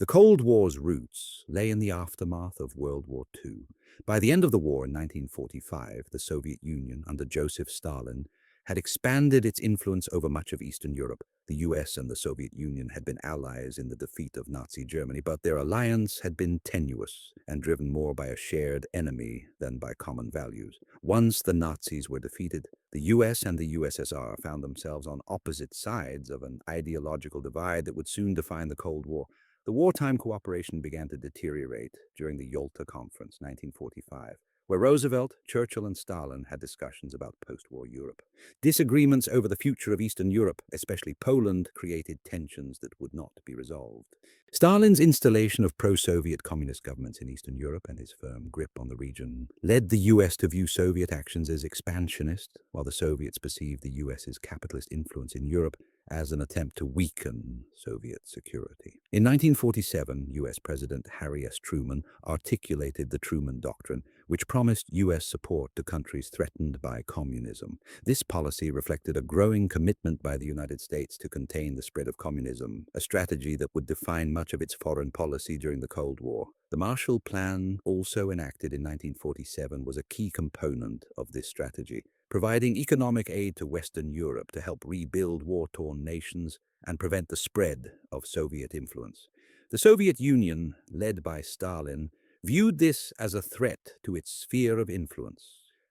The Cold War's roots lay in the aftermath of World War II. By the end of the war in 1945, the Soviet Union, under Joseph Stalin, had expanded its influence over much of Eastern Europe. The US and the Soviet Union had been allies in the defeat of Nazi Germany, but their alliance had been tenuous and driven more by a shared enemy than by common values. Once the Nazis were defeated, the US and the USSR found themselves on opposite sides of an ideological divide that would soon define the Cold War. The wartime cooperation began to deteriorate during the Yalta Conference, 1945, where Roosevelt, Churchill, and Stalin had discussions about post-war Europe. Disagreements over the future of Eastern Europe, especially Poland, created tensions that would not be resolved. Stalin's installation of pro-Soviet communist governments in Eastern Europe and his firm grip on the region led the US to view Soviet actions as expansionist, while the Soviets perceived the US's capitalist influence in Europe as an attempt to weaken Soviet security. In 1947, US President Harry S. Truman articulated the Truman Doctrine, which promised US support to countries threatened by communism. This policy reflected a growing commitment by the United States to contain the spread of communism, a strategy that would define much of its foreign policy during the Cold War. The Marshall Plan, also enacted in 1947, was a key component of this strategy, providing economic aid to Western Europe to help rebuild war-torn nations and prevent the spread of Soviet influence. The Soviet Union, led by Stalin, viewed this as a threat to its sphere of influence,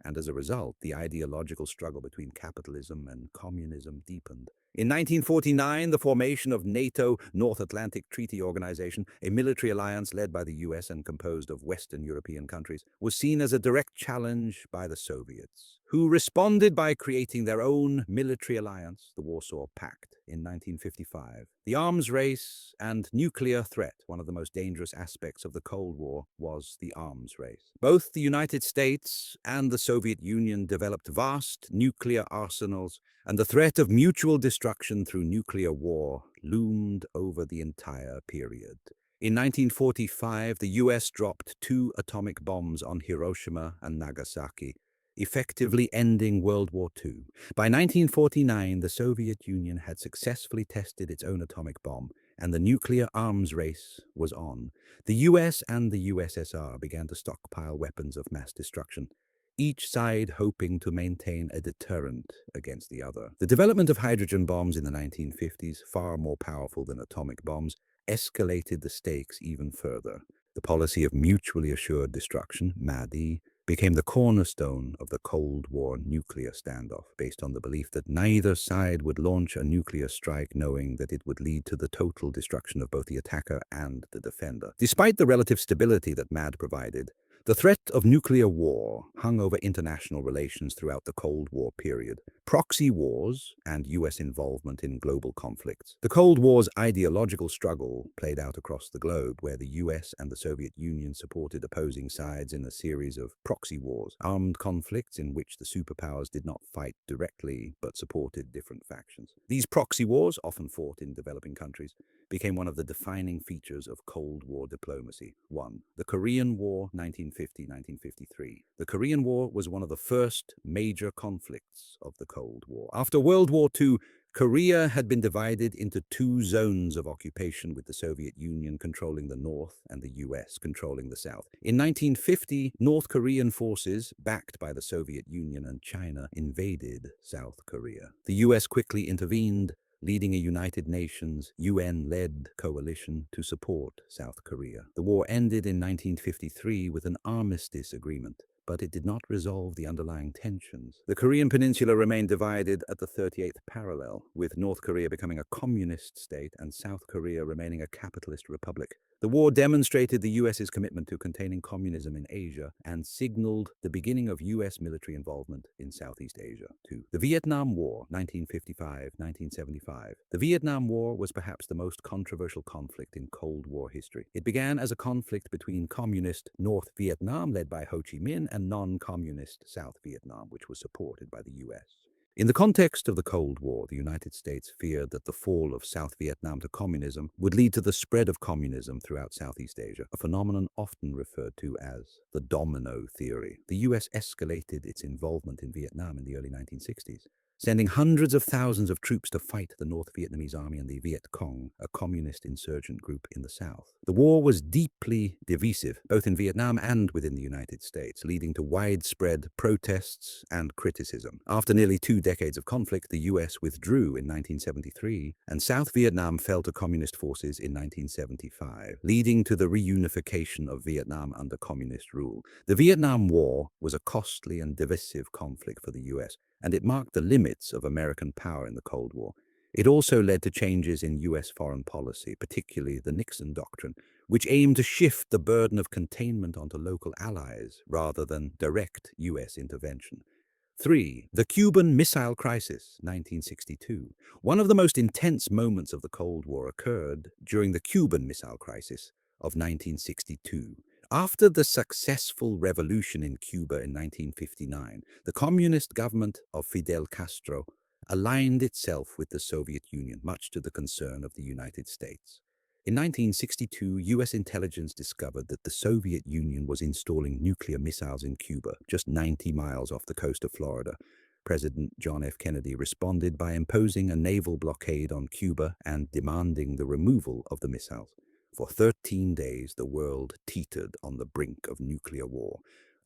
and as a result, the ideological struggle between capitalism and communism deepened. In 1949, the formation of NATO, North Atlantic Treaty Organization, a military alliance led by the US and composed of Western European countries, was seen as a direct challenge by the Soviets, who responded by creating their own military alliance, the Warsaw Pact, in 1955. The arms race and nuclear threat, one of the most dangerous aspects of the Cold War, was the arms race. Both the United States and the Soviet Union developed vast nuclear arsenals, and the threat of mutual destruction through nuclear war loomed over the entire period. In 1945, the US dropped 2 atomic bombs on Hiroshima and Nagasaki, effectively ending World War II. By 1949, the Soviet Union had successfully tested its own atomic bomb, and the nuclear arms race was on. The US and the USSR began to stockpile weapons of mass destruction, each side hoping to maintain a deterrent against the other. The development of hydrogen bombs in the 1950s, far more powerful than atomic bombs, escalated the stakes even further. The policy of mutually assured destruction, MADI, became the cornerstone of the Cold War nuclear standoff, based on the belief that neither side would launch a nuclear strike knowing that it would lead to the total destruction of both the attacker and the defender. Despite the relative stability that MAD provided, the threat of nuclear war hung over international relations throughout the Cold War period. Proxy wars and US involvement in global conflicts. The Cold War's ideological struggle played out across the globe, where the US and the Soviet Union supported opposing sides in a series of proxy wars, armed conflicts in which the superpowers did not fight directly but supported different factions. These proxy wars, often fought in developing countries, became one of the defining features of Cold War diplomacy. 1. The Korean War, 1950-1953. The Korean War was one of the first major conflicts of the Cold War. After World War II, Korea had been divided into two zones of occupation, with the Soviet Union controlling the north and the US controlling the south. In 1950, North Korean forces, backed by the Soviet Union and China, invaded South Korea. The US quickly intervened, leading a United Nations UN-led coalition to support South Korea. The war ended in 1953 with an armistice agreement, but it did not resolve the underlying tensions. The Korean peninsula remained divided at the 38th parallel, with North Korea becoming a communist state and South Korea remaining a capitalist republic. The war demonstrated the US's commitment to containing communism in Asia and signaled the beginning of US military involvement in Southeast Asia, too. The Vietnam War, 1955-1975. The Vietnam War was perhaps the most controversial conflict in Cold War history. It began as a conflict between communist North Vietnam, led by Ho Chi Minh, and non-communist South Vietnam, which was supported by the US. In the context of the Cold War, the United States feared that the fall of South Vietnam to communism would lead to the spread of communism throughout Southeast Asia, a phenomenon often referred to as the domino theory. The US escalated its involvement in Vietnam in the early 1960s, sending hundreds of thousands of troops to fight the North Vietnamese Army and the Viet Cong, a communist insurgent group in the south. The war was deeply divisive, both in Vietnam and within the United States, leading to widespread protests and criticism. After nearly 2 decades of conflict, the US withdrew in 1973, and South Vietnam fell to communist forces in 1975, leading to the reunification of Vietnam under communist rule. The Vietnam War was a costly and divisive conflict for the US, and it marked the limits of American power in the Cold War. It also led to changes in US foreign policy, particularly the Nixon Doctrine, which aimed to shift the burden of containment onto local allies rather than direct US intervention. 3. The Cuban Missile Crisis, 1962. One of the most intense moments of the Cold War occurred during the Cuban Missile Crisis of 1962. After the successful revolution in Cuba in 1959, the communist government of Fidel Castro aligned itself with the Soviet Union, much to the concern of the United States. In 1962, US intelligence discovered that the Soviet Union was installing nuclear missiles in Cuba, just 90 miles off the coast of Florida. President John F. Kennedy responded by imposing a naval blockade on Cuba and demanding the removal of the missiles. For 13 days, the world teetered on the brink of nuclear war.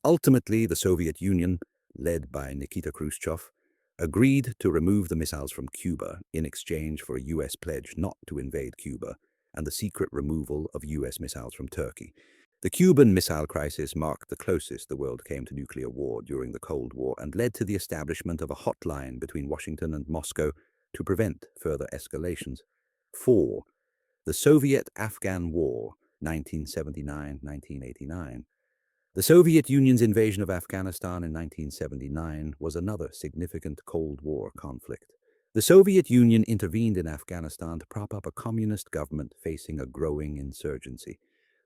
Ultimately, the Soviet Union, led by Nikita Khrushchev, agreed to remove the missiles from Cuba in exchange for a US pledge not to invade Cuba and the secret removal of US missiles from Turkey. The Cuban Missile Crisis marked the closest the world came to nuclear war during the Cold War and led to the establishment of a hotline between Washington and Moscow to prevent further escalations. 4. The Soviet-Afghan War, 1979-1989. The Soviet Union's invasion of Afghanistan in 1979 was another significant Cold War conflict. The Soviet Union intervened in Afghanistan to prop up a communist government facing a growing insurgency.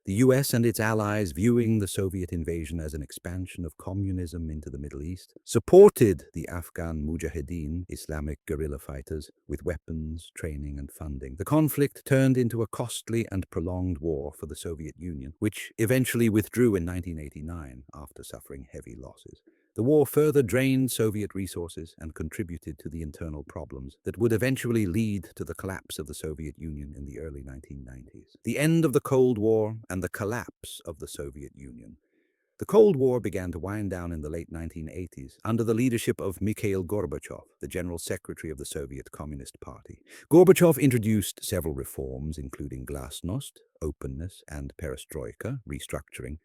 The US and its allies, viewing the Soviet invasion as an expansion of communism into the Middle East, supported the Afghan Mujahideen, Islamic guerrilla fighters, with weapons, training, and funding. The conflict turned into a costly and prolonged war for the Soviet Union, which eventually withdrew in 1989 after suffering heavy losses. The war further drained Soviet resources and contributed to the internal problems that would eventually lead to the collapse of the Soviet Union in the early 1990s. The end of the Cold War and the collapse of the Soviet Union. The Cold War began to wind down in the late 1980s under the leadership of Mikhail Gorbachev, the General Secretary of the Soviet Communist Party. Gorbachev introduced several reforms, including glasnost, openness, and perestroika, restructuring,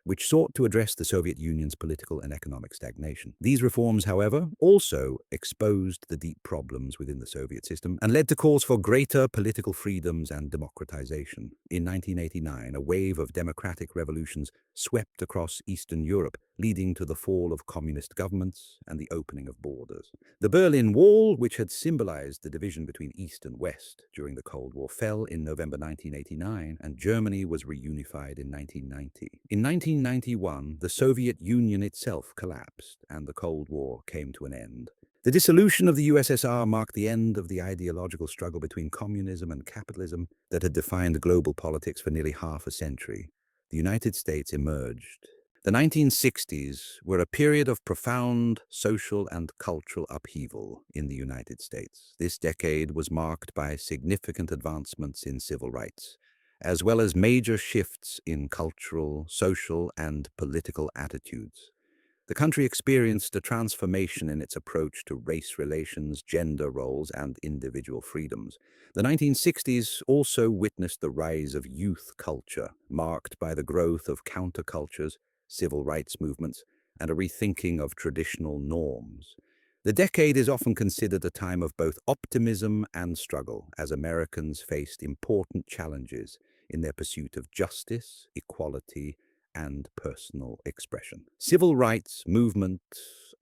which sought to address the Soviet Union's political and economic stagnation. These reforms, however, also exposed the deep problems within the Soviet system and led to calls for greater political freedoms and democratization. In 1989, a wave of democratic revolutions swept across Eastern Europe, leading to the fall of communist governments and the opening of borders. The Berlin Wall, which had symbolized the division between East and West during the Cold War, fell in November 1989, and Germany was reunified in 1990. In 1991, the Soviet Union itself collapsed, and the Cold War came to an end. The dissolution of the USSR marked the end of the ideological struggle between communism and capitalism that had defined global politics for nearly half a century. The United States emerged The 1960s were a period of profound social and cultural upheaval in the United States. This decade was marked by significant advancements in civil rights, as well as major shifts in cultural, social, and political attitudes. The country experienced a transformation in its approach to race relations, gender roles, and individual freedoms. The 1960s also witnessed the rise of youth culture, marked by the growth of countercultures, civil rights movements, and a rethinking of traditional norms. The decade is often considered a time of both optimism and struggle, as Americans faced important challenges in their pursuit of justice, equality, and personal expression. Civil rights movement,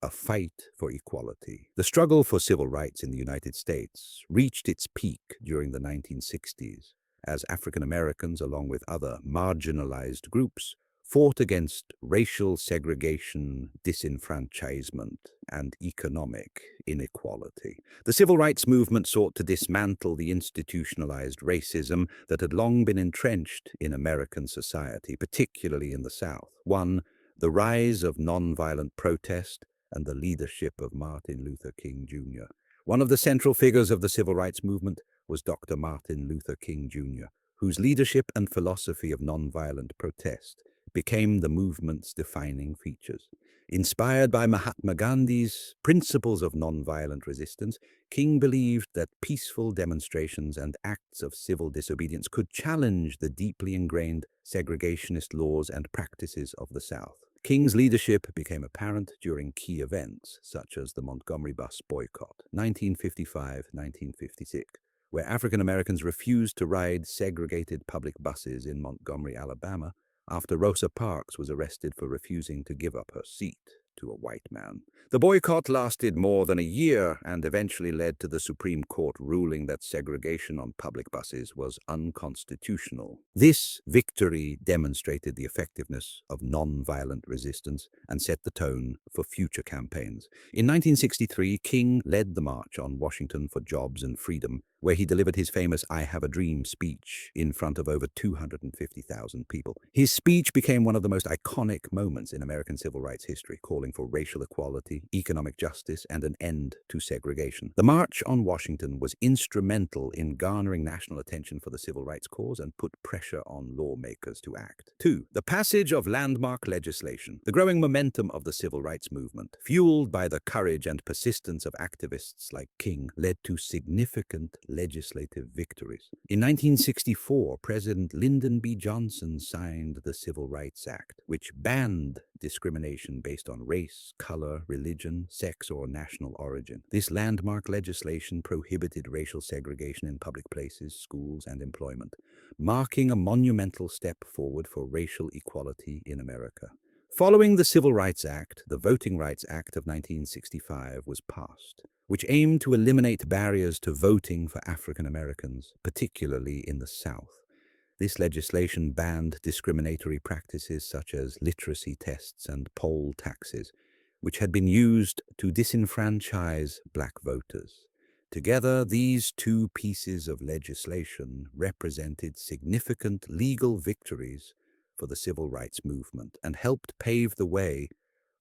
a fight for equality. The struggle for civil rights in the United States reached its peak during the 1960s, as African Americans, along with other marginalized groups, fought against racial segregation, disenfranchisement, and economic inequality. The civil rights movement sought to dismantle the institutionalized racism that had long been entrenched in American society, particularly in the South. One, the rise of nonviolent protest and the leadership of Martin Luther King Jr. One of the central figures of the civil rights movement was Dr. Martin Luther King Jr., whose leadership and philosophy of nonviolent protest became the movement's defining features. Inspired by Mahatma Gandhi's principles of nonviolent resistance, King believed that peaceful demonstrations and acts of civil disobedience could challenge the deeply ingrained segregationist laws and practices of the South. King's leadership became apparent during key events, such as the Montgomery bus boycott, 1955-1956, where African Americans refused to ride segregated public buses in Montgomery, Alabama, after Rosa Parks was arrested for refusing to give up her seat to a white man. The boycott lasted more than a year and eventually led to the Supreme Court ruling that segregation on public buses was unconstitutional. This victory demonstrated the effectiveness of nonviolent resistance and set the tone for future campaigns. In 1963, King led the March on Washington for Jobs and Freedom, where he delivered his famous "I Have a Dream" speech in front of over 250,000 people. His speech became one of the most iconic moments in American civil rights history, calling for racial equality, economic justice, and an end to segregation. The March on Washington was instrumental in garnering national attention for the civil rights cause and put pressure on lawmakers to act. 2. The passage of landmark legislation. The growing momentum of the civil rights movement, fueled by the courage and persistence of activists like King, led to significant legislative victories. In 1964, President Lyndon B. Johnson signed the Civil Rights Act, which banned discrimination based on race, color, religion, sex, or national origin. This landmark legislation prohibited racial segregation in public places, schools, and employment, marking a monumental step forward for racial equality in America. Following the Civil Rights Act, the Voting Rights Act of 1965 was passed, which aimed to eliminate barriers to voting for African Americans, particularly in the South. This legislation banned discriminatory practices such as literacy tests and poll taxes, which had been used to disenfranchise black voters. Together, these two pieces of legislation represented significant legal victories for the civil rights movement and helped pave the way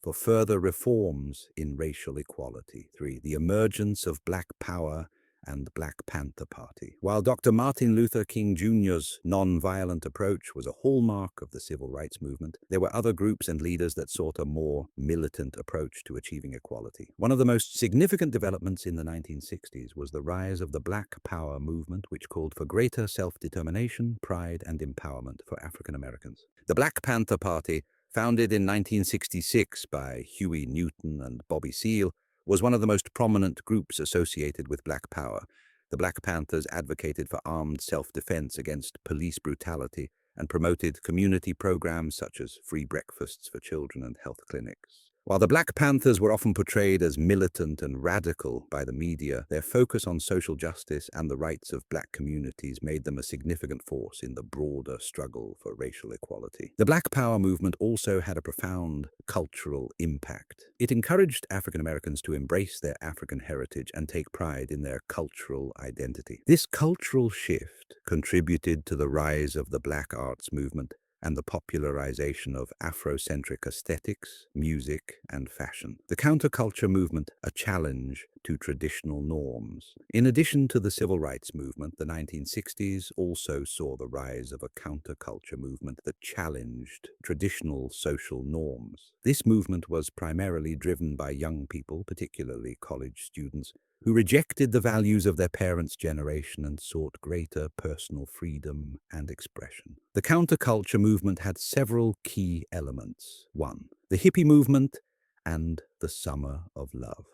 for further reforms in racial equality. 3. The emergence of Black Power and the Black Panther Party. While Dr. Martin Luther King Jr.'s nonviolent approach was a hallmark of the civil rights movement, there were other groups and leaders that sought a more militant approach to achieving equality. One of the most significant developments in the 1960s was the rise of the Black Power movement, which called for greater self-determination, pride, and empowerment for African Americans. The Black Panther Party, founded in 1966 by Huey Newton and Bobby Seale, was one of the most prominent groups associated with Black Power. The Black Panthers advocated for armed self-defense against police brutality and promoted community programs such as free breakfasts for children and health clinics. While the Black Panthers were often portrayed as militant and radical by the media, their focus on social justice and the rights of black communities made them a significant force in the broader struggle for racial equality. The Black Power movement also had a profound cultural impact. It encouraged African Americans to embrace their African heritage and take pride in their cultural identity. This cultural shift contributed to the rise of the Black Arts movement, and the popularization of Afrocentric aesthetics, music, and fashion. The counterculture movement, a challenge to traditional norms. In addition to the civil rights movement, the 1960s also saw the rise of a counterculture movement that challenged traditional social norms. This movement was primarily driven by young people, particularly college students, who rejected the values of their parents' generation and sought greater personal freedom and expression. The counterculture movement had several key elements. One, the hippie movement and the summer of love.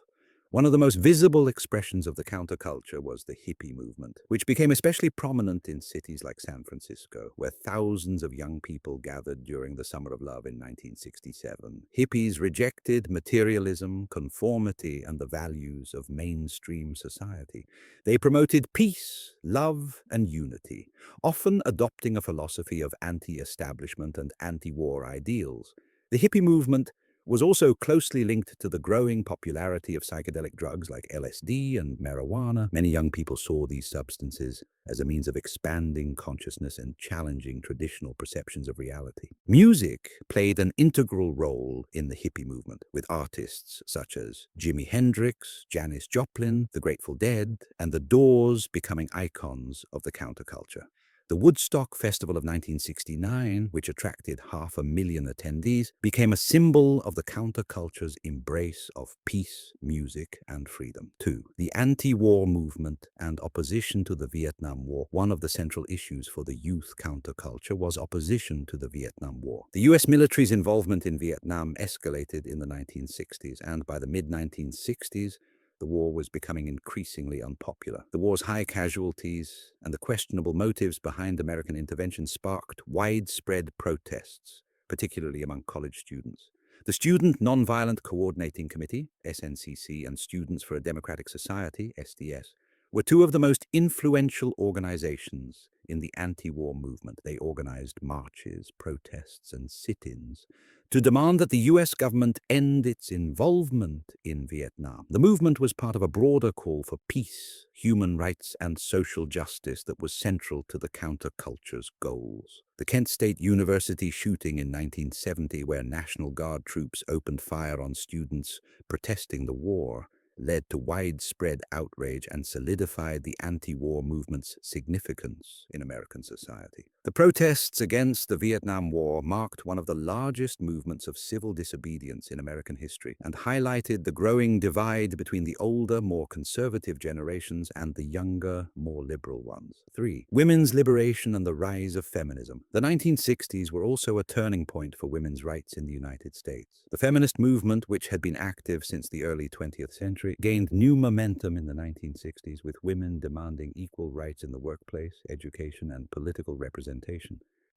One of the most visible expressions of the counterculture was the hippie movement, which became especially prominent in cities like San Francisco, where thousands of young people gathered during the Summer of Love in 1967. Hippies rejected materialism, conformity, and the values of mainstream society. They promoted peace, love, and unity, often adopting a philosophy of anti-establishment and anti-war ideals. The hippie movement was also closely linked to the growing popularity of psychedelic drugs like LSD and marijuana. Many young people saw these substances as a means of expanding consciousness and challenging traditional perceptions of reality. Music played an integral role in the hippie movement, with artists such as Jimi Hendrix, Janis Joplin, the Grateful Dead, and the Doors becoming icons of the counterculture. The Woodstock Festival of 1969, which attracted 500,000 attendees, became a symbol of the counterculture's embrace of peace, music, and freedom. 2. The anti-war movement and opposition to the Vietnam War. One of the central issues for the youth counterculture was opposition to the Vietnam War. The U.S. military's involvement in Vietnam escalated in the 1960s, and by the mid-1960s, the war was becoming increasingly unpopular. The war's high casualties and the questionable motives behind American intervention sparked widespread protests, particularly among college students. The Student Nonviolent Coordinating Committee, SNCC, and Students for a Democratic Society, SDS, were two of the most influential organizations in the anti-war movement. They organized marches, protests, and sit-ins to demand that the U.S. government end its involvement in Vietnam. The movement was part of a broader call for peace, human rights, and social justice that was central to the counterculture's goals. The Kent State University shooting in 1970, where National Guard troops opened fire on students protesting the war, led to widespread outrage and solidified the anti-war movement's significance in American society. The protests against the Vietnam War marked one of the largest movements of civil disobedience in American history and highlighted the growing divide between the older, more conservative generations and the younger, more liberal ones. 3. Women's liberation and the rise of feminism. The 1960s were also a turning point for women's rights in the United States. The feminist movement, which had been active since the early 20th century, gained new momentum in the 1960s, with women demanding equal rights in the workplace, education, and political representation.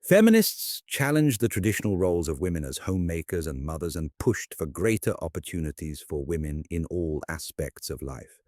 Feminists challenged the traditional roles of women as homemakers and mothers and pushed for greater opportunities for women in all aspects of life.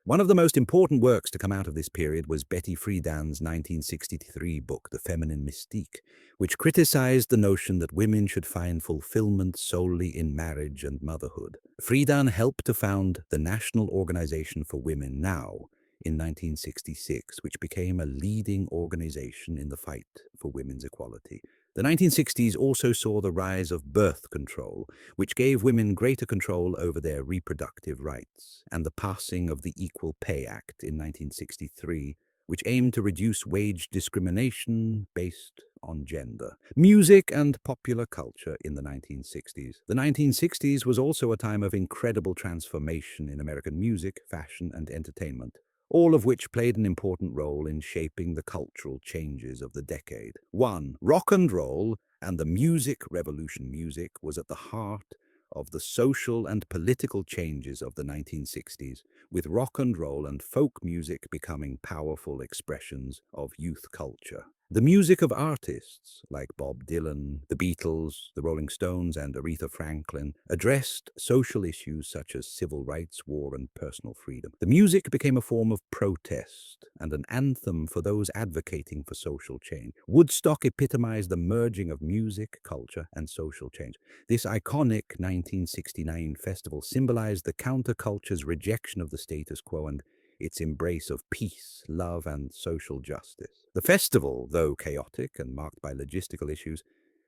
One of the most important works to come out of this period was Betty Friedan's 1963 book, The Feminine Mystique, which criticized the notion that women should find fulfillment solely in marriage and motherhood. Friedan helped to found the National Organization for Women Now in 1966, which became a leading organization in the fight for women's equality. The 1960s also saw the rise of birth control, which gave women greater control over their reproductive rights, and the passing of the Equal Pay Act in 1963, which aimed to reduce wage discrimination based on gender. Music and popular culture in the 1960s. The 1960s was also a time of incredible transformation in American music, fashion, and entertainment, all of which played an important role in shaping the cultural changes of the decade. 1. Rock and roll and the music revolution. Music was at the heart of the social and political changes of the 1960s, with rock and roll and folk music becoming powerful expressions of youth culture. The music of artists like Bob Dylan, the Beatles, the Rolling Stones, and Aretha Franklin addressed social issues such as civil rights, war, and personal freedom. The music became a form of protest and an anthem for those advocating for social change. Woodstock epitomized the merging of music, culture, and social change. This iconic 1969 festival symbolized the counterculture's rejection of the status quo and its embrace of peace, love, and social justice. The festival, though chaotic and marked by logistical issues,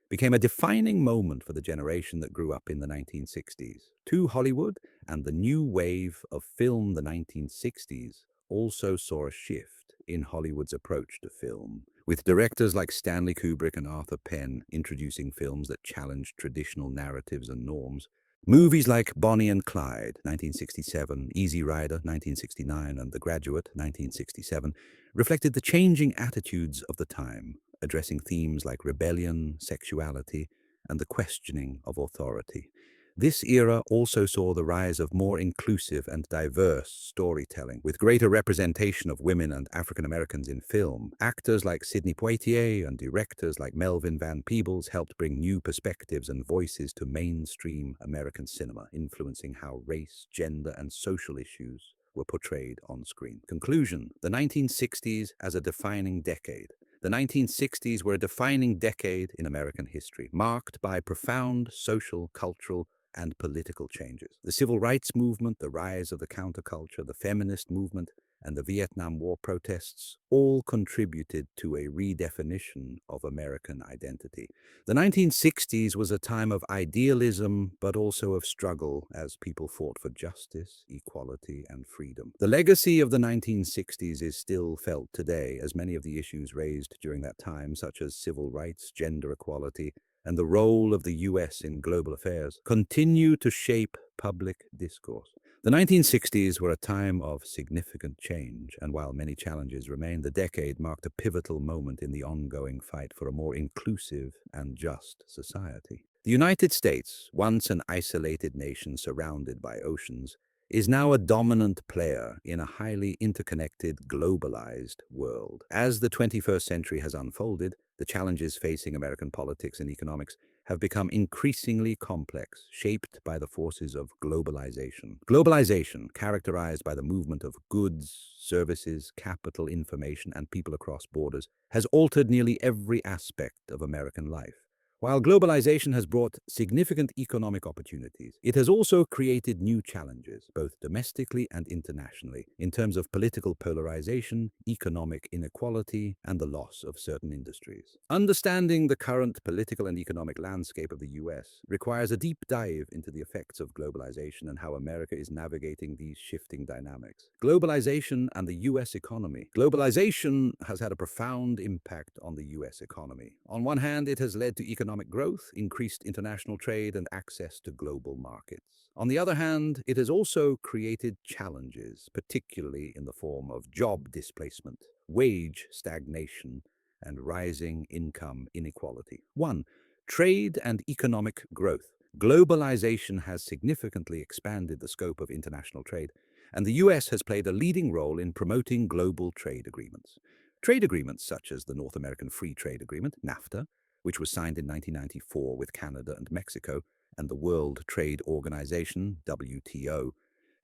became a defining moment for the generation that grew up in the 1960s. To Hollywood and the new wave of film, the 1960s, also saw a shift in Hollywood's approach to film, with directors like Stanley Kubrick and Arthur Penn introducing films that challenged traditional narratives and norms. Movies like Bonnie and Clyde, 1967, Easy Rider, 1969, and The Graduate, 1967, reflected the changing attitudes of the time, addressing themes like rebellion, sexuality, and the questioning of authority. This era also saw the rise of more inclusive and diverse storytelling, with greater representation of women and African Americans in film. Actors like Sidney Poitier and directors like Melvin Van Peebles helped bring new perspectives and voices to mainstream American cinema, influencing how race, gender, and social issues were portrayed on screen. Conclusion: the 1960s as a defining decade. The 1960s were a defining decade in American history, marked by profound social, cultural, and political changes. The civil rights movement, the rise of the counterculture, the feminist movement, and the Vietnam War protests all contributed to a redefinition of American identity. The 1960s was a time of idealism, but also of struggle as people fought for justice, equality, and freedom. The legacy of the 1960s is still felt today, as many of the issues raised during that time, such as civil rights, gender equality, and the role of the U.S. in global affairs, continue to shape public discourse. The 1960s were a time of significant change, and while many challenges remain, the decade marked a pivotal moment in the ongoing fight for a more inclusive and just society. The United States, once an isolated nation surrounded by oceans, is now a dominant player in a highly interconnected, globalized world. As the 21st century has unfolded, the challenges facing American politics and economics have become increasingly complex, shaped by the forces of globalization. Globalization, characterized by the movement of goods, services, capital, information, and people across borders, has altered nearly every aspect of American life. While globalization has brought significant economic opportunities, it has also created new challenges, both domestically and internationally, in terms of political polarization, economic inequality, and the loss of certain industries. Understanding the current political and economic landscape of the U.S. requires a deep dive into the effects of globalization and how America is navigating these shifting dynamics. Globalization and the U.S. economy. Globalization has had a profound impact on the U.S. economy. On one hand, it has led to economic growth, increased international trade, and access to global markets. On the other hand, it has also created challenges, particularly in the form of job displacement, wage stagnation, and rising income inequality. 1. Trade and economic growth. Globalization has significantly expanded the scope of international trade, and the U.S. has played a leading role in promoting global trade agreements. Trade agreements such as the North American Free Trade Agreement, NAFTA, which was signed in 1994 with Canada and Mexico, and the World Trade Organization, WTO,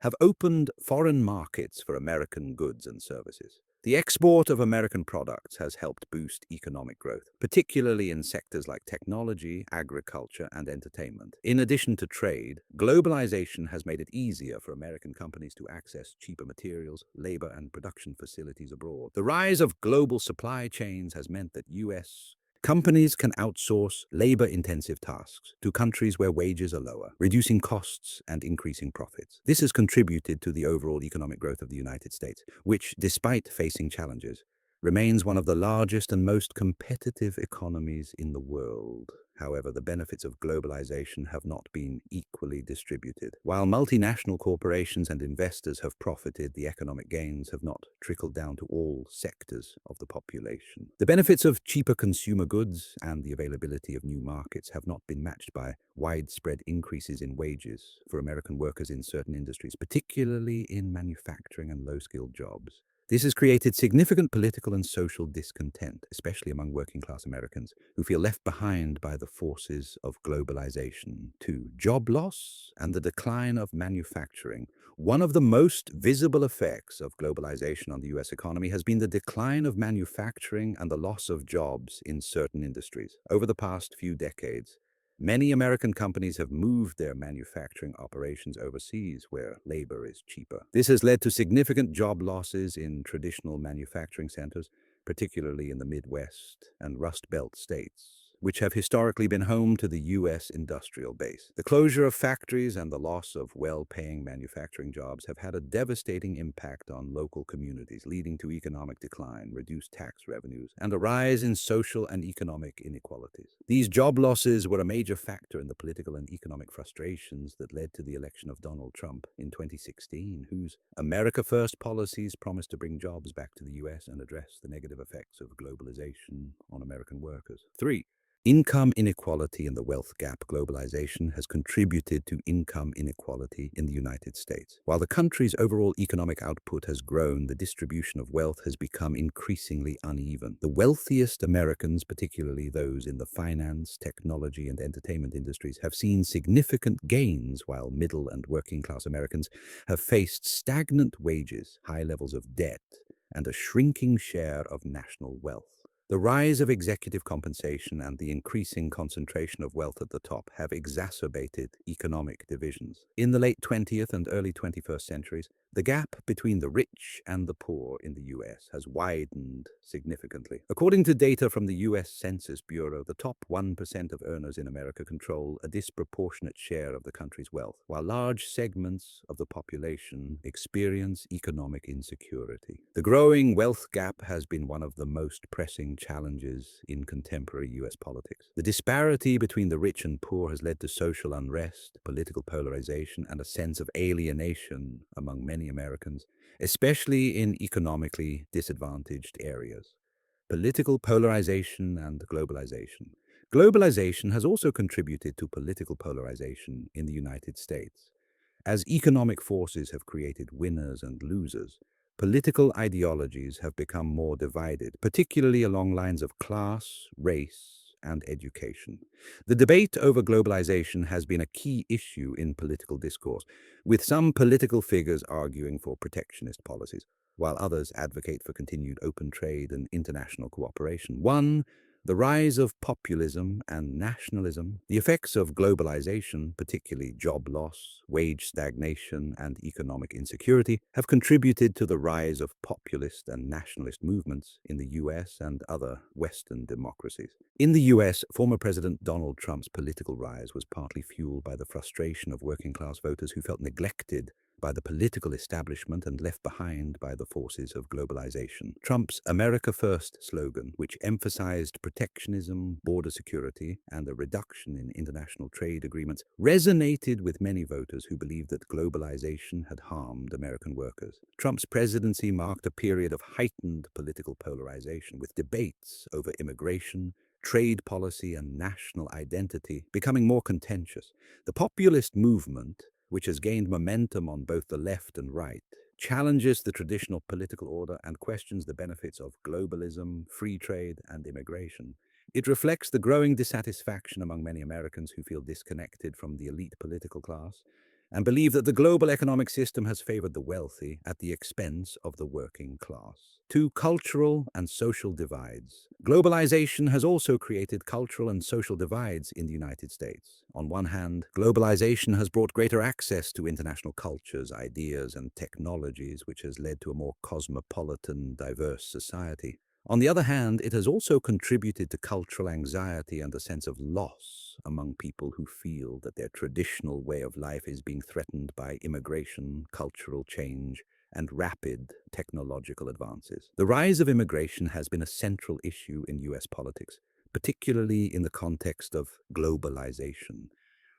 have opened foreign markets for American goods and services. The export of American products has helped boost economic growth, particularly in sectors like technology, agriculture, and entertainment. In addition to trade, globalization has made it easier for American companies to access cheaper materials, labor, and production facilities abroad. The rise of global supply chains has meant that U.S. companies can outsource labor-intensive tasks to countries where wages are lower, reducing costs and increasing profits. This has contributed to the overall economic growth of the United States, which, despite facing challenges, remains one of the largest and most competitive economies in the world. However, the benefits of globalization have not been equally distributed. While multinational corporations and investors have profited, the economic gains have not trickled down to all sectors of the population. The benefits of cheaper consumer goods and the availability of new markets have not been matched by widespread increases in wages for American workers in certain industries, particularly in manufacturing and low-skilled jobs. This has created significant political and social discontent, especially among working-class Americans, who feel left behind by the forces of globalization. 2. Job loss and the decline of manufacturing. One of the most visible effects of globalization on the U.S. economy has been the decline of manufacturing and the loss of jobs in certain industries. Over the past few decades, many American companies have moved their manufacturing operations overseas where labor is cheaper. This has led to significant job losses in traditional manufacturing centers, particularly in the Midwest and Rust Belt states. which have historically been home to the U.S. industrial base. The closure of factories and the loss of well-paying manufacturing jobs have had a devastating impact on local communities, leading to economic decline, reduced tax revenues, and a rise in social and economic inequalities. These job losses were a major factor in the political and economic frustrations that led to the election of Donald Trump in 2016, whose America First policies promised to bring jobs back to the U.S. and address the negative effects of globalization on American workers. 3. Income inequality and the wealth gap. Globalization has contributed to income inequality in the United States. While the country's overall economic output has grown, the distribution of wealth has become increasingly uneven. The wealthiest Americans, particularly those in the finance, technology, and entertainment industries, have seen significant gains, while middle and working class Americans have faced stagnant wages, high levels of debt, and a shrinking share of national wealth. The rise of executive compensation and the increasing concentration of wealth at the top have exacerbated economic divisions. In the late 20th and early 21st centuries, the gap between the rich and the poor in the U.S. has widened significantly. According to data from the U.S. Census Bureau, the top 1% of earners in America control a disproportionate share of the country's wealth, while large segments of the population experience economic insecurity. The growing wealth gap has been one of the most pressing challenges in contemporary U.S. politics. The disparity between the rich and poor has led to social unrest, political polarization, and a sense of alienation among many Americans, especially in economically disadvantaged areas. Political polarization and globalization. Globalization has also contributed to political polarization in the United States. As economic forces have created winners and losers, political ideologies have become more divided, particularly along lines of class, race, and education. The debate over globalization has been a key issue in political discourse, with some political figures arguing for protectionist policies, while others advocate for continued open trade and international cooperation. 1. The rise of populism and nationalism. The effects of globalization, particularly job loss, wage stagnation, and economic insecurity, have contributed to the rise of populist and nationalist movements in the US and other Western democracies. In the US, former President Donald Trump's political rise was partly fueled by the frustration of working-class voters who felt neglected by the political establishment and left behind by the forces of globalization. Trump's America First slogan, which emphasized protectionism, border security, and a reduction in international trade agreements, resonated with many voters who believed that globalization had harmed American workers. Trump's presidency marked a period of heightened political polarization, with debates over immigration, trade policy, and national identity becoming more contentious. The populist movement, which has gained momentum on both the left and right, challenges the traditional political order and questions the benefits of globalism, free trade, and immigration. It reflects the growing dissatisfaction among many Americans who feel disconnected from the elite political class and believe that the global economic system has favored the wealthy at the expense of the working class. 2. Cultural and social divides. Globalization has also created cultural and social divides in the United States. On one hand, globalization has brought greater access to international cultures, ideas, and technologies, which has led to a more cosmopolitan, diverse society. On the other hand, it has also contributed to cultural anxiety and a sense of loss among people who feel that their traditional way of life is being threatened by immigration, cultural change, and rapid technological advances. The rise of immigration has been a central issue in U.S. politics, particularly in the context of globalization.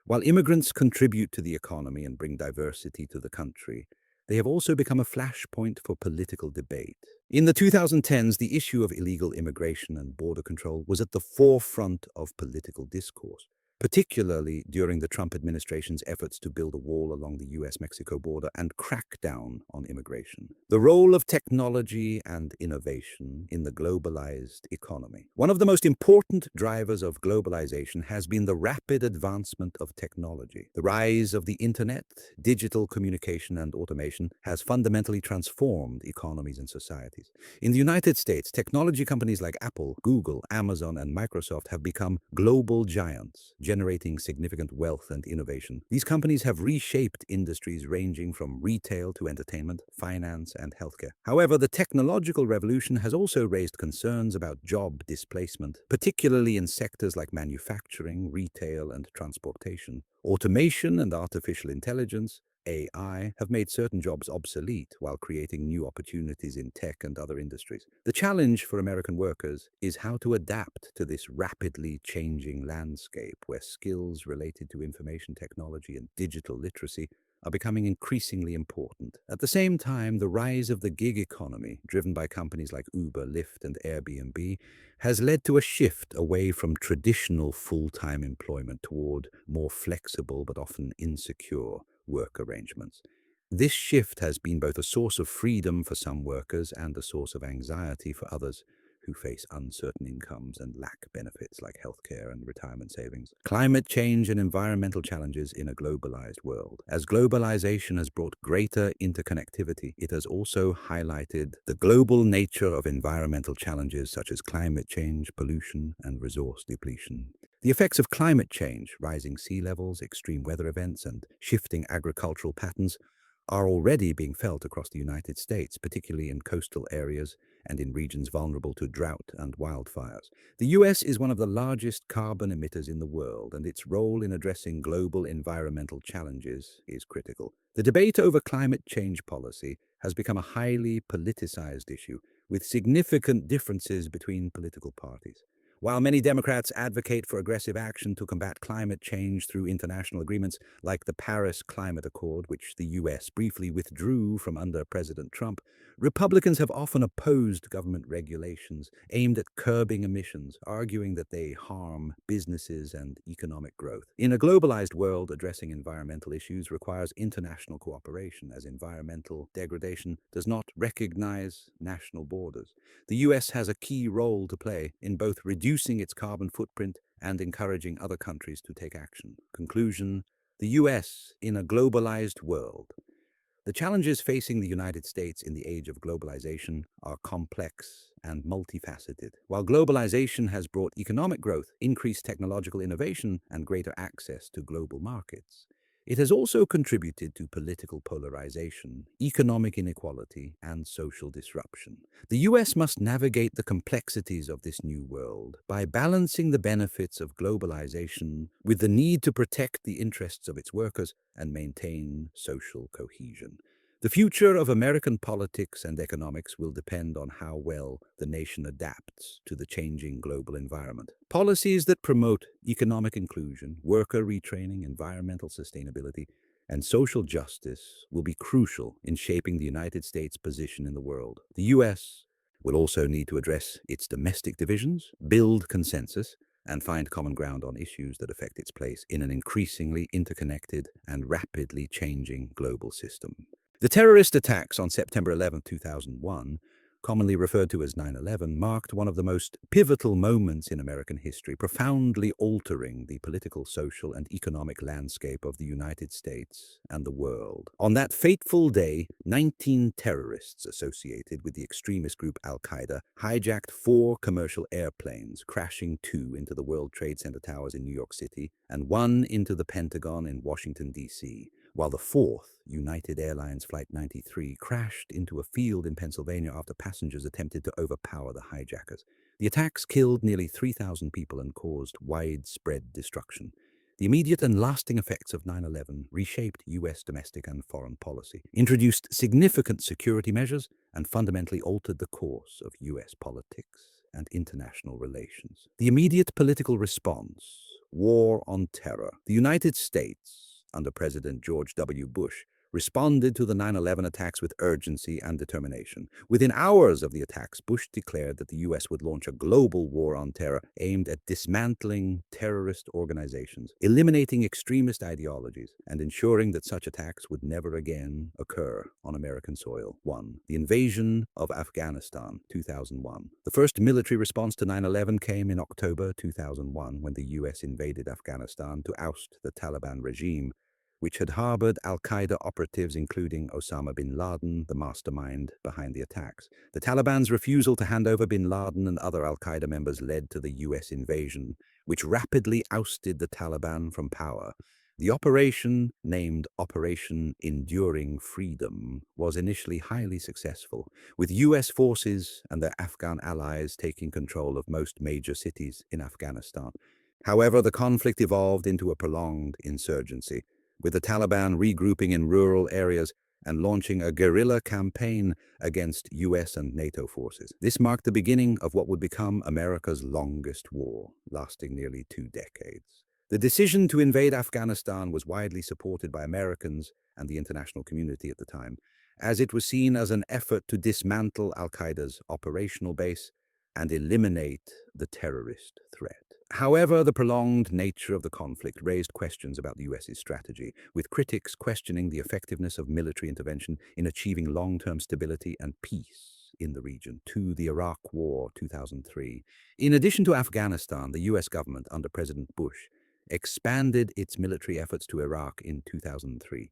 While immigrants contribute to the economy and bring diversity to the country, they have also become a flashpoint for political debate. In the 2010s, the issue of illegal immigration and border control was at the forefront of political discourse, particularly during the Trump administration's efforts to build a wall along the US-Mexico border and crack down on immigration. The role of technology and innovation in the globalized economy. One of the most important drivers of globalization has been the rapid advancement of technology. The rise of the internet, digital communication, and automation has fundamentally transformed economies and societies. In the United States, technology companies like Apple, Google, Amazon, and Microsoft have become global giants, generating significant wealth and innovation. These companies have reshaped industries ranging from retail to entertainment, finance, and healthcare. However, the technological revolution has also raised concerns about job displacement, particularly in sectors like manufacturing, retail, and transportation. Automation and artificial intelligence AI have made certain jobs obsolete while creating new opportunities in tech and other industries. The challenge for American workers is how to adapt to this rapidly changing landscape where skills related to information technology and digital literacy are becoming increasingly important. At the same time, the rise of the gig economy, driven by companies like Uber, Lyft, and Airbnb, has led to a shift away from traditional full-time employment toward more flexible but often insecure work arrangements. This shift has been both a source of freedom for some workers and a source of anxiety for others who face uncertain incomes and lack benefits like healthcare and retirement savings. Climate change and environmental challenges in a globalized world. As globalization has brought greater interconnectivity, it has also highlighted the global nature of environmental challenges such as climate change, pollution, and resource depletion. The effects of climate change, rising sea levels, extreme weather events, and shifting agricultural patterns are already being felt across the United States, particularly in coastal areas and in regions vulnerable to drought and wildfires. The US is one of the largest carbon emitters in the world, and its role in addressing global environmental challenges is critical. The debate over climate change policy has become a highly politicized issue, with significant differences between political parties. While many Democrats advocate for aggressive action to combat climate change through international agreements like the Paris Climate Accord, which the US briefly withdrew from under President Trump, Republicans have often opposed government regulations aimed at curbing emissions, arguing that they harm businesses and economic growth. In a globalized world, addressing environmental issues requires international cooperation, as environmental degradation does not recognize national borders. The US has a key role to play in both reducing its carbon footprint and encouraging other countries to take action. Conclusion: the US in a globalized world. The challenges facing the United States in the age of globalization are complex and multifaceted. While globalization has brought economic growth, increased technological innovation, and greater access to global markets, it has also contributed to political polarization, economic inequality, and social disruption. The US must navigate the complexities of this new world by balancing the benefits of globalization with the need to protect the interests of its workers and maintain social cohesion. The future of American politics and economics will depend on how well the nation adapts to the changing global environment. Policies that promote economic inclusion, worker retraining, environmental sustainability, and social justice will be crucial in shaping the United States' position in the world. The U.S. will also need to address its domestic divisions, build consensus, and find common ground on issues that affect its place in an increasingly interconnected and rapidly changing global system. The terrorist attacks on September 11, 2001, commonly referred to as 9/11, marked one of the most pivotal moments in American history, profoundly altering the political, social, and economic landscape of the United States and the world. On that fateful day, 19 terrorists associated with the extremist group Al-Qaeda hijacked 4 commercial airplanes, crashing 2 into the World Trade Center towers in New York City and 1 into the Pentagon in Washington, D.C., while the 4th, United Airlines Flight 93, crashed into a field in Pennsylvania after passengers attempted to overpower the hijackers. The attacks killed nearly 3,000 people and caused widespread destruction. The immediate and lasting effects of 9/11 reshaped U.S. domestic and foreign policy, introduced significant security measures, and fundamentally altered the course of U.S. politics and international relations. The immediate political response: war on terror. The United States, under President George W. Bush, responded to the 9/11 attacks with urgency and determination. Within hours of the attacks, Bush declared that the U.S. would launch a global war on terror aimed at dismantling terrorist organizations, eliminating extremist ideologies, and ensuring that such attacks would never again occur on American soil. 1. The invasion of Afghanistan, 2001. The first military response to 9/11 came in October 2001 when the U.S. invaded Afghanistan to oust the Taliban regime. which had harbored al-Qaeda operatives including Osama bin Laden, the mastermind behind the attacks. The Taliban's refusal to hand over bin Laden and other al-Qaeda members led to the US invasion, which rapidly ousted the Taliban from power. The operation, named Operation Enduring Freedom, was initially highly successful, with US forces and their Afghan allies taking control of most major cities in Afghanistan. However, the conflict evolved into a prolonged insurgency, with the Taliban regrouping in rural areas and launching a guerrilla campaign against US and NATO forces. This marked the beginning of what would become America's longest war, lasting nearly 2 decades. The decision to invade Afghanistan was widely supported by Americans and the international community at the time, as it was seen as an effort to dismantle al-Qaeda's operational base and eliminate the terrorist threat. However, the prolonged nature of the conflict raised questions about the US's strategy, with critics questioning the effectiveness of military intervention in achieving long-term stability and peace in the region. To the Iraq War, 2003. In addition to Afghanistan, the US government under President Bush expanded its military efforts to Iraq in 2003.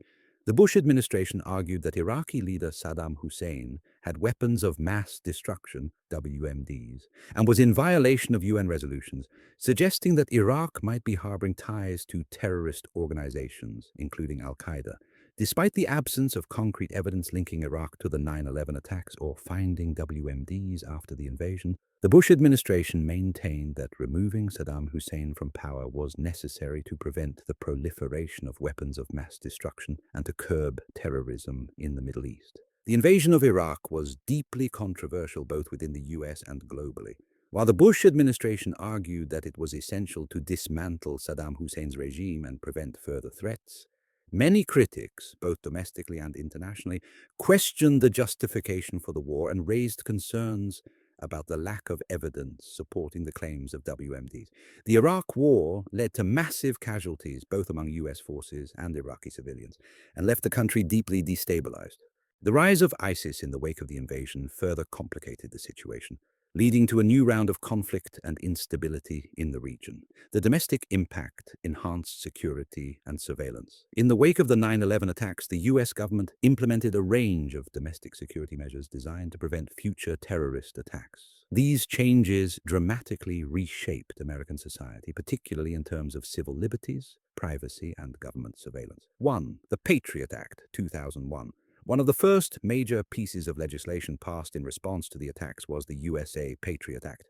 The Bush administration argued that Iraqi leader Saddam Hussein had weapons of mass destruction, WMDs, and was in violation of UN resolutions, suggesting that Iraq might be harboring ties to terrorist organizations, including al-Qaeda. Despite the absence of concrete evidence linking Iraq to the 9/11 attacks or finding WMDs after the invasion, the Bush administration maintained that removing Saddam Hussein from power was necessary to prevent the proliferation of weapons of mass destruction and to curb terrorism in the Middle East. The invasion of Iraq was deeply controversial both within the US and globally. While the Bush administration argued that it was essential to dismantle Saddam Hussein's regime and prevent further threats, many critics, both domestically and internationally, questioned the justification for the war and raised concerns about the lack of evidence supporting the claims of WMDs. The Iraq War led to massive casualties both among US forces and Iraqi civilians, and left the country deeply destabilized. The rise of ISIS in the wake of the invasion further complicated the situation, leading to a new round of conflict and instability in the region. The domestic impact enhanced security and surveillance. In the wake of the 9/11 attacks, the US government implemented a range of domestic security measures designed to prevent future terrorist attacks. These changes dramatically reshaped American society, particularly in terms of civil liberties, privacy, and government surveillance. 1. The Patriot Act, 2001. One of the first major pieces of legislation passed in response to the attacks was the USA Patriot Act,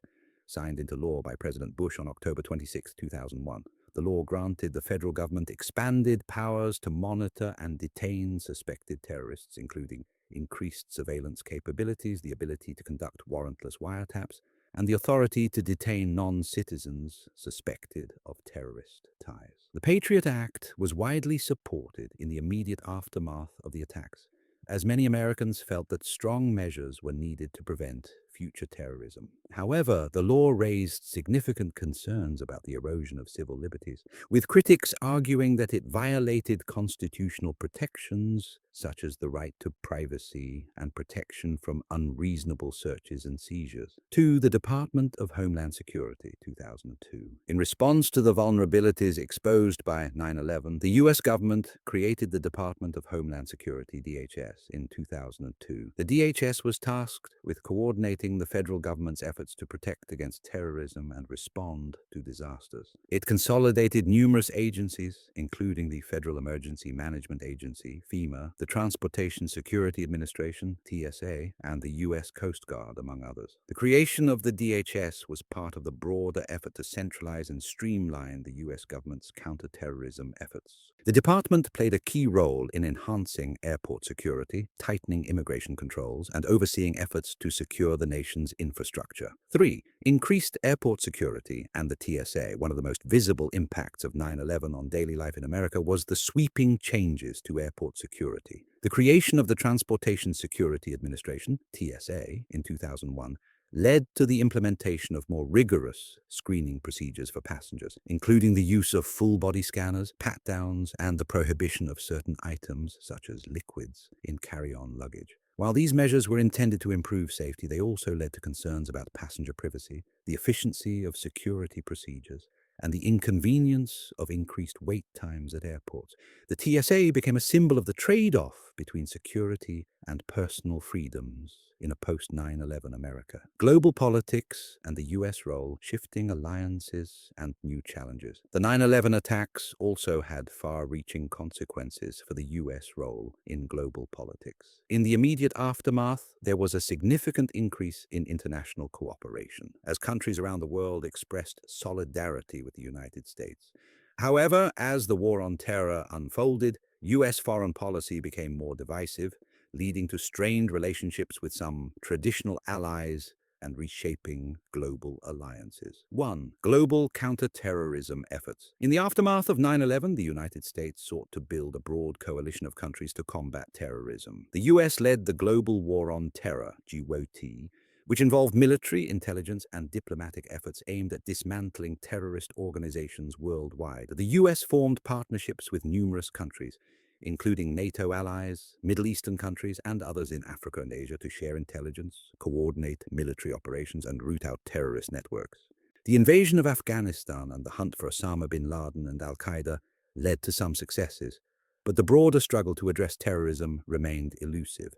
signed into law by President Bush on October 26, 2001. The law granted the federal government expanded powers to monitor and detain suspected terrorists, including increased surveillance capabilities, the ability to conduct warrantless wiretaps, and the authority to detain non-citizens suspected of terrorist ties. The Patriot Act was widely supported in the immediate aftermath of the attacks, as many Americans felt that strong measures were needed to prevent future terrorism. However, the law raised significant concerns about the erosion of civil liberties, with critics arguing that it violated constitutional protections such as the right to privacy and protection from unreasonable searches and seizures. 2. The Department of Homeland Security, 2002. In response to the vulnerabilities exposed by 9/11, the US government created the Department of Homeland Security, DHS, in 2002. The DHS was tasked with coordinating the federal government's efforts to protect against terrorism and respond to disasters. It consolidated numerous agencies, including the Federal Emergency Management Agency, FEMA, the Transportation Security Administration, TSA, and the U.S. Coast Guard, among others. The creation of the DHS was part of the broader effort to centralize and streamline the U.S. government's counterterrorism efforts. The department played a key role in enhancing airport security, tightening immigration controls, and overseeing efforts to secure the nation's infrastructure. 3. Increased airport security and the TSA. One of the most visible impacts of 9/11 on daily life in America was the sweeping changes to airport security. The creation of the Transportation Security Administration, TSA, in 2001 led to the implementation of more rigorous screening procedures for passengers, including the use of full-body scanners, pat-downs, and the prohibition of certain items, such as liquids, in carry-on luggage. While these measures were intended to improve safety, they also led to concerns about passenger privacy, the efficiency of security procedures, and the inconvenience of increased wait times at airports. The TSA became a symbol of the trade-off between security and personal freedoms in a post-9/11 America. Global politics and the US role, shifting alliances and new challenges. The 9/11 attacks also had far-reaching consequences for the US role in global politics. In the immediate aftermath, there was a significant increase in international cooperation, as countries around the world expressed solidarity with the United States. However, as the war on terror unfolded, US foreign policy became more divisive, leading to strained relationships with some traditional allies and reshaping global alliances. 1. Global counterterrorism efforts. In the aftermath of 9/11, the United States sought to build a broad coalition of countries to combat terrorism. The US led the Global War on Terror, GWOT, which involved military, intelligence, and diplomatic efforts aimed at dismantling terrorist organizations worldwide. The US formed partnerships with numerous countries, including NATO allies, Middle Eastern countries, and others in Africa and Asia, to share intelligence, coordinate military operations, and root out terrorist networks. The invasion of Afghanistan and the hunt for Osama bin Laden and al-Qaeda led to some successes, but the broader struggle to address terrorism remained elusive.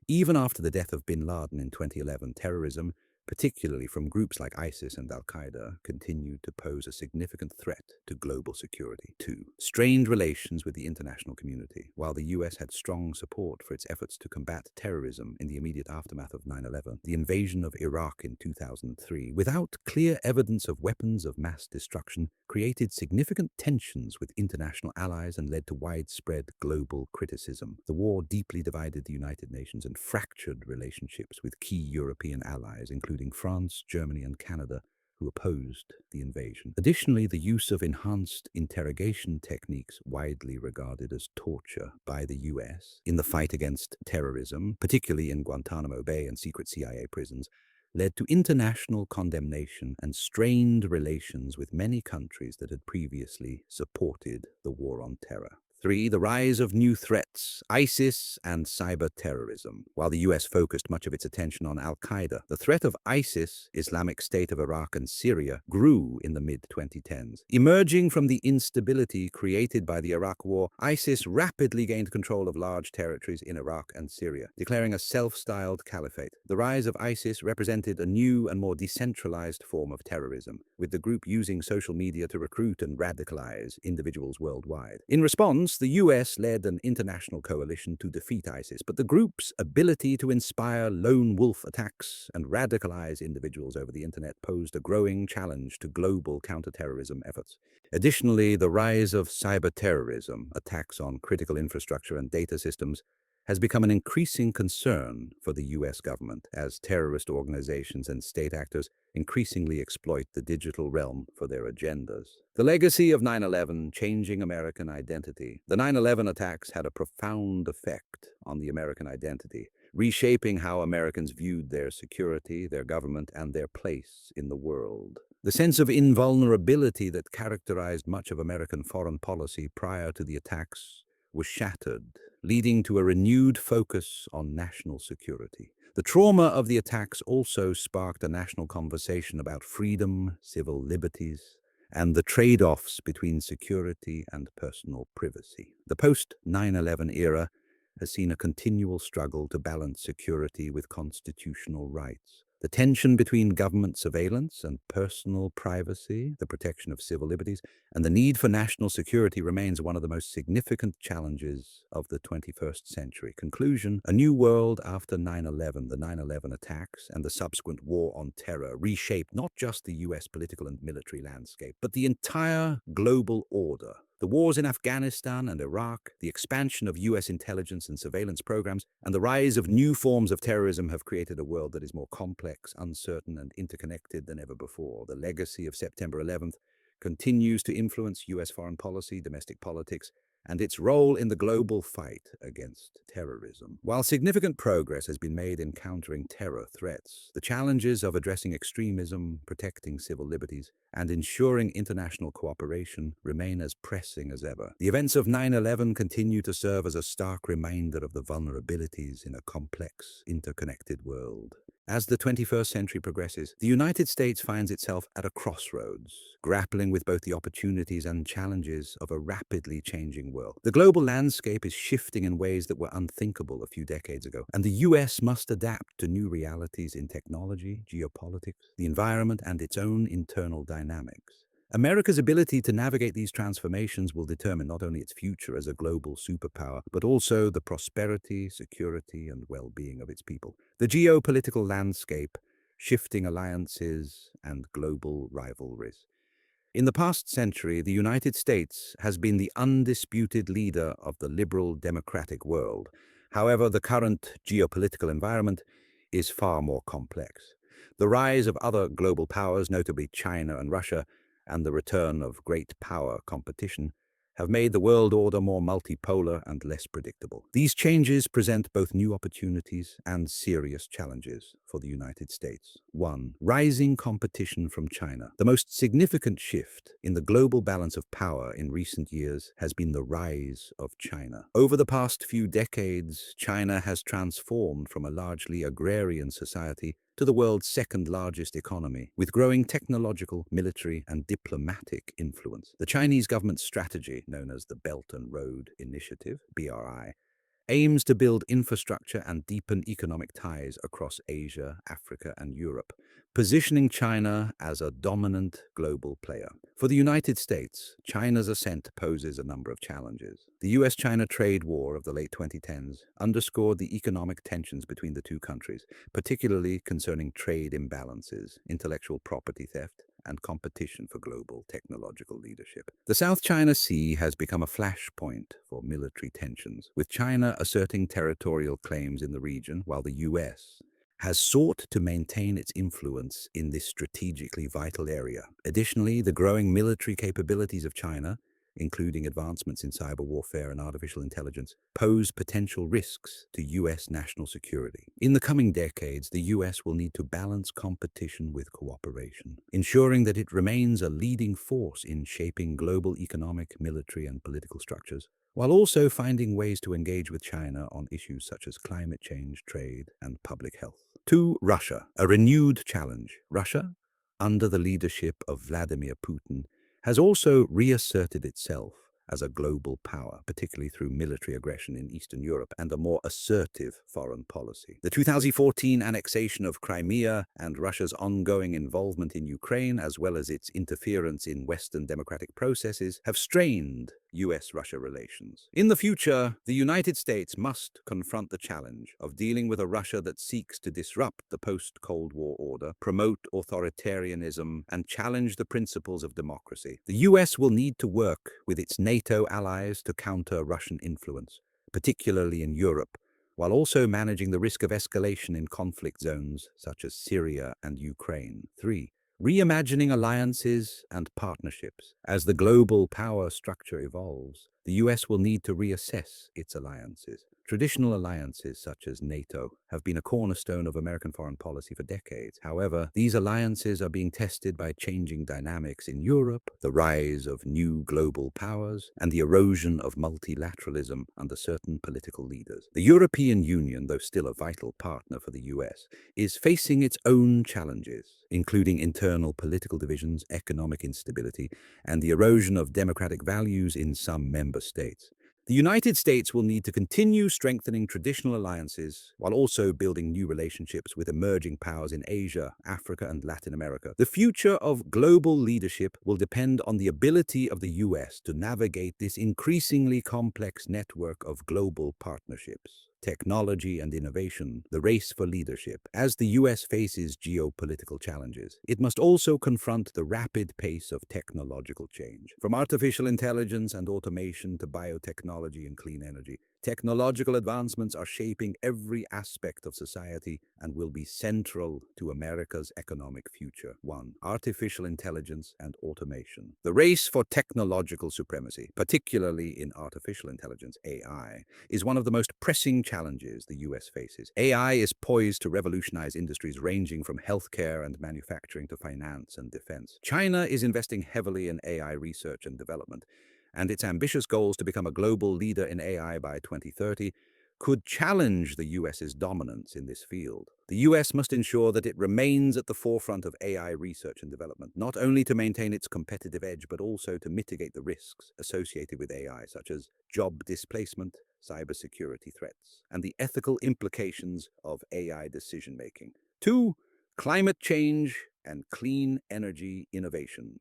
Even after the death of bin Laden in 2011, terrorism, particularly from groups like ISIS and al-Qaeda, continued to pose a significant threat to global security. 2. Strained relations with the international community. While the US had strong support for its efforts to combat terrorism in the immediate aftermath of 9/11, the invasion of Iraq in 2003, without clear evidence of weapons of mass destruction, created significant tensions with international allies and led to widespread global criticism. The war deeply divided the United Nations and fractured relationships with key European allies, including France, Germany, and Canada, who opposed the invasion. Additionally, the use of enhanced interrogation techniques, widely regarded as torture by the US in the fight against terrorism, particularly in Guantanamo Bay and secret CIA prisons, led to international condemnation and strained relations with many countries that had previously supported the war on terror. 3. The rise of new threats, ISIS and cyber terrorism. While the US focused much of its attention on al-Qaeda, the threat of ISIS, Islamic State of Iraq and Syria, grew in the mid-2010s. Emerging from the instability created by the Iraq War, ISIS rapidly gained control of large territories in Iraq and Syria, declaring a self-styled caliphate. The rise of ISIS represented a new and more decentralized form of terrorism, with the group using social media to recruit and radicalize individuals worldwide. In response, the US led an international coalition to defeat ISIS, but the group's ability to inspire lone wolf attacks and radicalize individuals over the internet posed a growing challenge to global counterterrorism efforts. Additionally, the rise of cyber terrorism, attacks on critical infrastructure and data systems, has become an increasing concern for the US government, as terrorist organizations and state actors increasingly exploit the digital realm for their agendas. The legacy of 9/11 changing American identity. The 9/11 attacks had a profound effect on the American identity, reshaping how Americans viewed their security, their government, and their place in the world. The sense of invulnerability that characterized much of American foreign policy prior to the attacks was shattered, leading to a renewed focus on national security. The trauma of the attacks also sparked a national conversation about freedom, civil liberties, and the trade-offs between security and personal privacy. The post-9/11 era has seen a continual struggle to balance security with constitutional rights. The tension between government surveillance and personal privacy, the protection of civil liberties, and the need for national security remains one of the most significant challenges of the 21st century. Conclusion: a new world after 9/11, the 9/11 attacks, and the subsequent war on terror reshaped not just the US political and military landscape, but the entire global order. The wars in Afghanistan and Iraq, the expansion of US intelligence and surveillance programs, and the rise of new forms of terrorism have created a world that is more complex, uncertain, and interconnected than ever before. The legacy of September 11th continues to influence US foreign policy, domestic politics, and its role in the global fight against terrorism. While significant progress has been made in countering terror threats, the challenges of addressing extremism, protecting civil liberties, and ensuring international cooperation remain as pressing as ever. The events of 9/11 continue to serve as a stark reminder of the vulnerabilities in a complex, interconnected world. As the 21st century progresses, the United States finds itself at a crossroads, grappling with both the opportunities and challenges of a rapidly changing world. The global landscape is shifting in ways that were unthinkable a few decades ago, and the US must adapt to new realities in technology, geopolitics, the environment, and its own internal dynamics. America's ability to navigate these transformations will determine not only its future as a global superpower, but also the prosperity, security, and well-being of its people. The geopolitical landscape, shifting alliances, and global rivalries. In the past century, the United States has been the undisputed leader of the liberal democratic world. However, the current geopolitical environment is far more complex. The rise of other global powers, notably China and Russia, and the return of great power competition have made the world order more multipolar and less predictable. These changes present both new opportunities and serious challenges for the United States. 1. Rising competition from China. The most significant shift in the global balance of power in recent years has been the rise of China. Over the past few decades, China has transformed from a largely agrarian society to the world's second largest economy, with growing technological, military, and diplomatic influence. The Chinese government's strategy, known as the Belt and Road Initiative, BRI, aims to build infrastructure and deepen economic ties across Asia, Africa, and Europe, positioning China as a dominant global player. For the United States, China's ascent poses a number of challenges. The US-China trade war of the late 2010s underscored the economic tensions between the two countries, particularly concerning trade imbalances, intellectual property theft, and competition for global technological leadership. The South China Sea has become a flashpoint for military tensions, with China asserting territorial claims in the region, while the US has sought to maintain its influence in this strategically vital area. Additionally, the growing military capabilities of China, including advancements in cyber warfare and artificial intelligence, pose potential risks to US national security. In the coming decades, the US will need to balance competition with cooperation, ensuring that it remains a leading force in shaping global economic, military, and political structures, while also finding ways to engage with China on issues such as climate change, trade, and public health. 2. Russia, a renewed challenge. Russia, under the leadership of Vladimir Putin, has also reasserted itself as a global power, particularly through military aggression in Eastern Europe and a more assertive foreign policy. The 2014 annexation of Crimea and Russia's ongoing involvement in Ukraine, as well as its interference in Western democratic processes, have strained US-Russia relations. In the future, the United States must confront the challenge of dealing with a Russia that seeks to disrupt the post-Cold War order, promote authoritarianism, and challenge the principles of democracy. The US will need to work with its NATO allies to counter Russian influence, particularly in Europe, while also managing the risk of escalation in conflict zones such as Syria and Ukraine. 3. Reimagining alliances and partnerships. As the global power structure evolves, the US will need to reassess its alliances. Traditional alliances such as NATO have been a cornerstone of American foreign policy for decades. However, these alliances are being tested by changing dynamics in Europe, the rise of new global powers, and the erosion of multilateralism under certain political leaders. The European Union, though still a vital partner for the US, is facing its own challenges, including internal political divisions, economic instability, and the erosion of democratic values in some member states. The United States will need to continue strengthening traditional alliances while also building new relationships with emerging powers in Asia, Africa, and Latin America. The future of global leadership will depend on the ability of the US to navigate this increasingly complex network of global partnerships. Technology and innovation, the race for leadership. As the US faces geopolitical challenges, it must also confront the rapid pace of technological change. From artificial intelligence and automation to biotechnology and clean energy, technological advancements are shaping every aspect of society and will be central to America's economic future. 1. Artificial intelligence and automation. The race for technological supremacy, particularly in artificial intelligence, AI, is one of the most pressing challenges the US faces. AI is poised to revolutionize industries ranging from healthcare and manufacturing to finance and defense. China is investing heavily in AI research and development, and its ambitious goals to become a global leader in AI by 2030 could challenge the US's dominance in this field. The US must ensure that it remains at the forefront of AI research and development, not only to maintain its competitive edge, but also to mitigate the risks associated with AI, such as job displacement, cybersecurity threats, and the ethical implications of AI decision-making. 2. Climate change and clean energy innovation.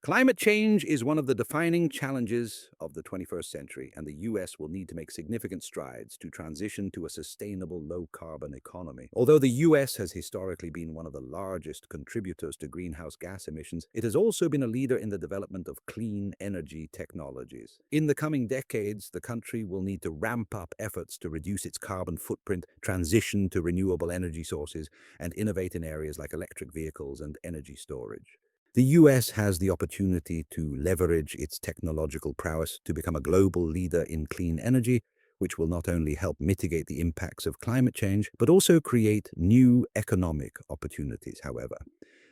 Climate change is one of the defining challenges of the 21st century, and the US will need to make significant strides to transition to a sustainable low-carbon economy. Although the US has historically been one of the largest contributors to greenhouse gas emissions, it has also been a leader in the development of clean energy technologies. In the coming decades, the country will need to ramp up efforts to reduce its carbon footprint, transition to renewable energy sources, and innovate in areas like electric vehicles and energy storage. The US has the opportunity to leverage its technological prowess to become a global leader in clean energy, which will not only help mitigate the impacts of climate change, but also create new economic opportunities, however.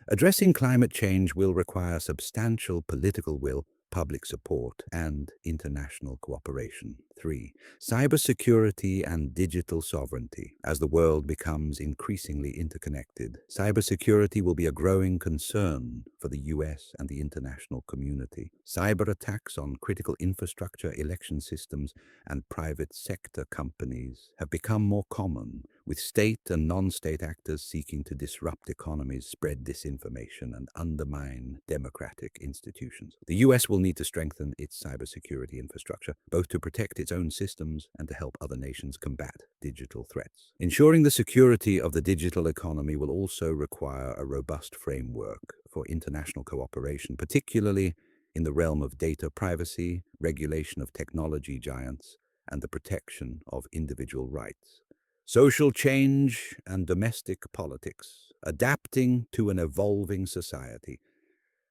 Addressing climate change will require substantial political will, public support, and international cooperation. 3. Cybersecurity and digital sovereignty. As the world becomes increasingly interconnected, cybersecurity will be a growing concern for the US and the international community. Cyber attacks on critical infrastructure, election systems, and private sector companies have become more common, with state and non-state actors seeking to disrupt economies, spread disinformation, and undermine democratic institutions. The US will need to strengthen its cybersecurity infrastructure, both to protect its own systems and to help other nations combat digital threats. Ensuring the security of the digital economy will also require a robust framework for international cooperation, particularly in the realm of data privacy, regulation of technology giants, and the protection of individual rights. Social change and domestic politics, adapting to an evolving society.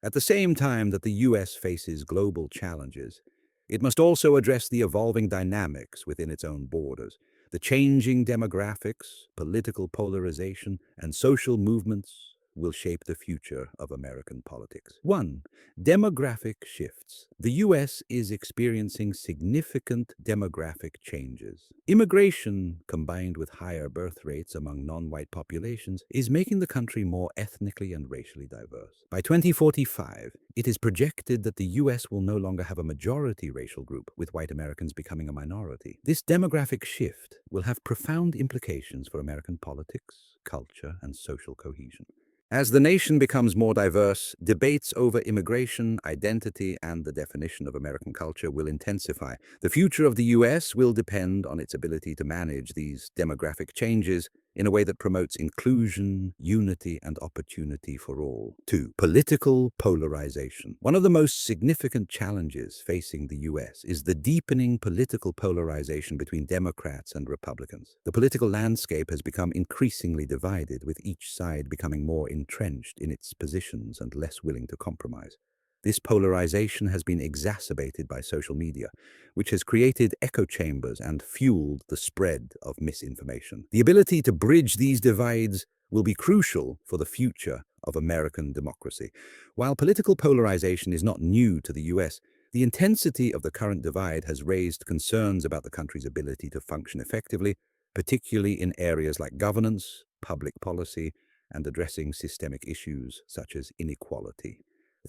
At the same time that the US faces global challenges, it must also address the evolving dynamics within its own borders. The changing demographics, political polarization, and social movements will shape the future of American politics. 1. Demographic shifts. The US is experiencing significant demographic changes. Immigration, combined with higher birth rates among non-white populations, is making the country more ethnically and racially diverse. By 2045, it is projected that the US will no longer have a majority racial group, with white Americans becoming a minority. This demographic shift will have profound implications for American politics, culture, and social cohesion. As the nation becomes more diverse, debates over immigration, identity, and the definition of American culture will intensify. The future of the US will depend on its ability to manage these demographic changes in a way that promotes inclusion, unity, and opportunity for all. 2. Political polarization. One of the most significant challenges facing the US is the deepening political polarization between Democrats and Republicans. The political landscape has become increasingly divided, with each side becoming more entrenched in its positions and less willing to compromise. This polarization has been exacerbated by social media, which has created echo chambers and fueled the spread of misinformation. The ability to bridge these divides will be crucial for the future of American democracy. While political polarization is not new to the US, the intensity of the current divide has raised concerns about the country's ability to function effectively, particularly in areas like governance, public policy, and addressing systemic issues such as inequality.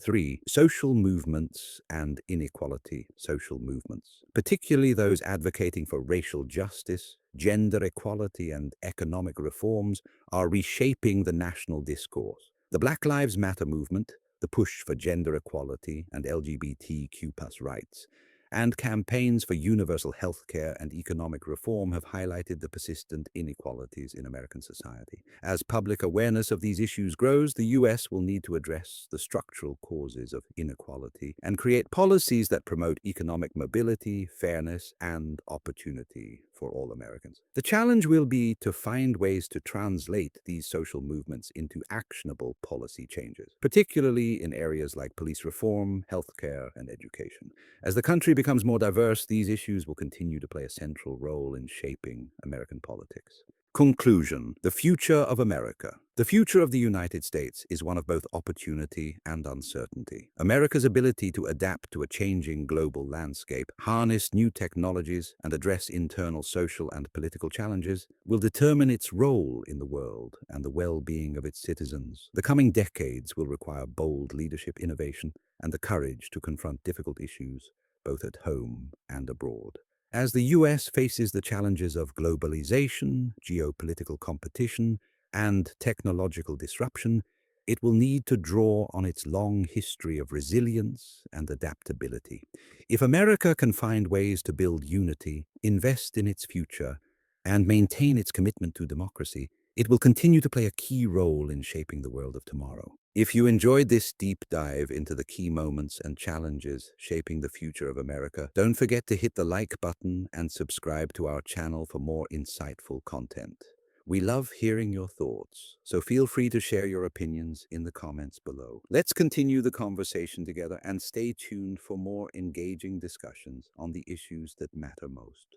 3. Social movements and inequality. Social movements, particularly those advocating for racial justice, gender equality, and economic reforms, are reshaping the national discourse. The Black Lives Matter movement, the push for gender equality and LGBTQ+ rights, and campaigns for universal health care and economic reform have highlighted the persistent inequalities in American society. As public awareness of these issues grows, the US will need to address the structural causes of inequality and create policies that promote economic mobility, fairness, and opportunity for all Americans. The challenge will be to find ways to translate these social movements into actionable policy changes, particularly in areas like police reform, healthcare, and education. As the country becomes more diverse, these issues will continue to play a central role in shaping American politics. Conclusion: the future of America. The future of the United States is one of both opportunity and uncertainty. America's ability to adapt to a changing global landscape, harness new technologies, and address internal social and political challenges will determine its role in the world and the well-being of its citizens. The coming decades will require bold leadership, innovation, and the courage to confront difficult issues, both at home and abroad. As the US faces the challenges of globalization, geopolitical competition, and technological disruption, it will need to draw on its long history of resilience and adaptability. If America can find ways to build unity, invest in its future, and maintain its commitment to democracy, it will continue to play a key role in shaping the world of tomorrow. If you enjoyed this deep dive into the key moments and challenges shaping the future of America, don't forget to hit the like button and subscribe to our channel for more insightful content. We love hearing your thoughts, so feel free to share your opinions in the comments below. Let's continue the conversation together and stay tuned for more engaging discussions on the issues that matter most.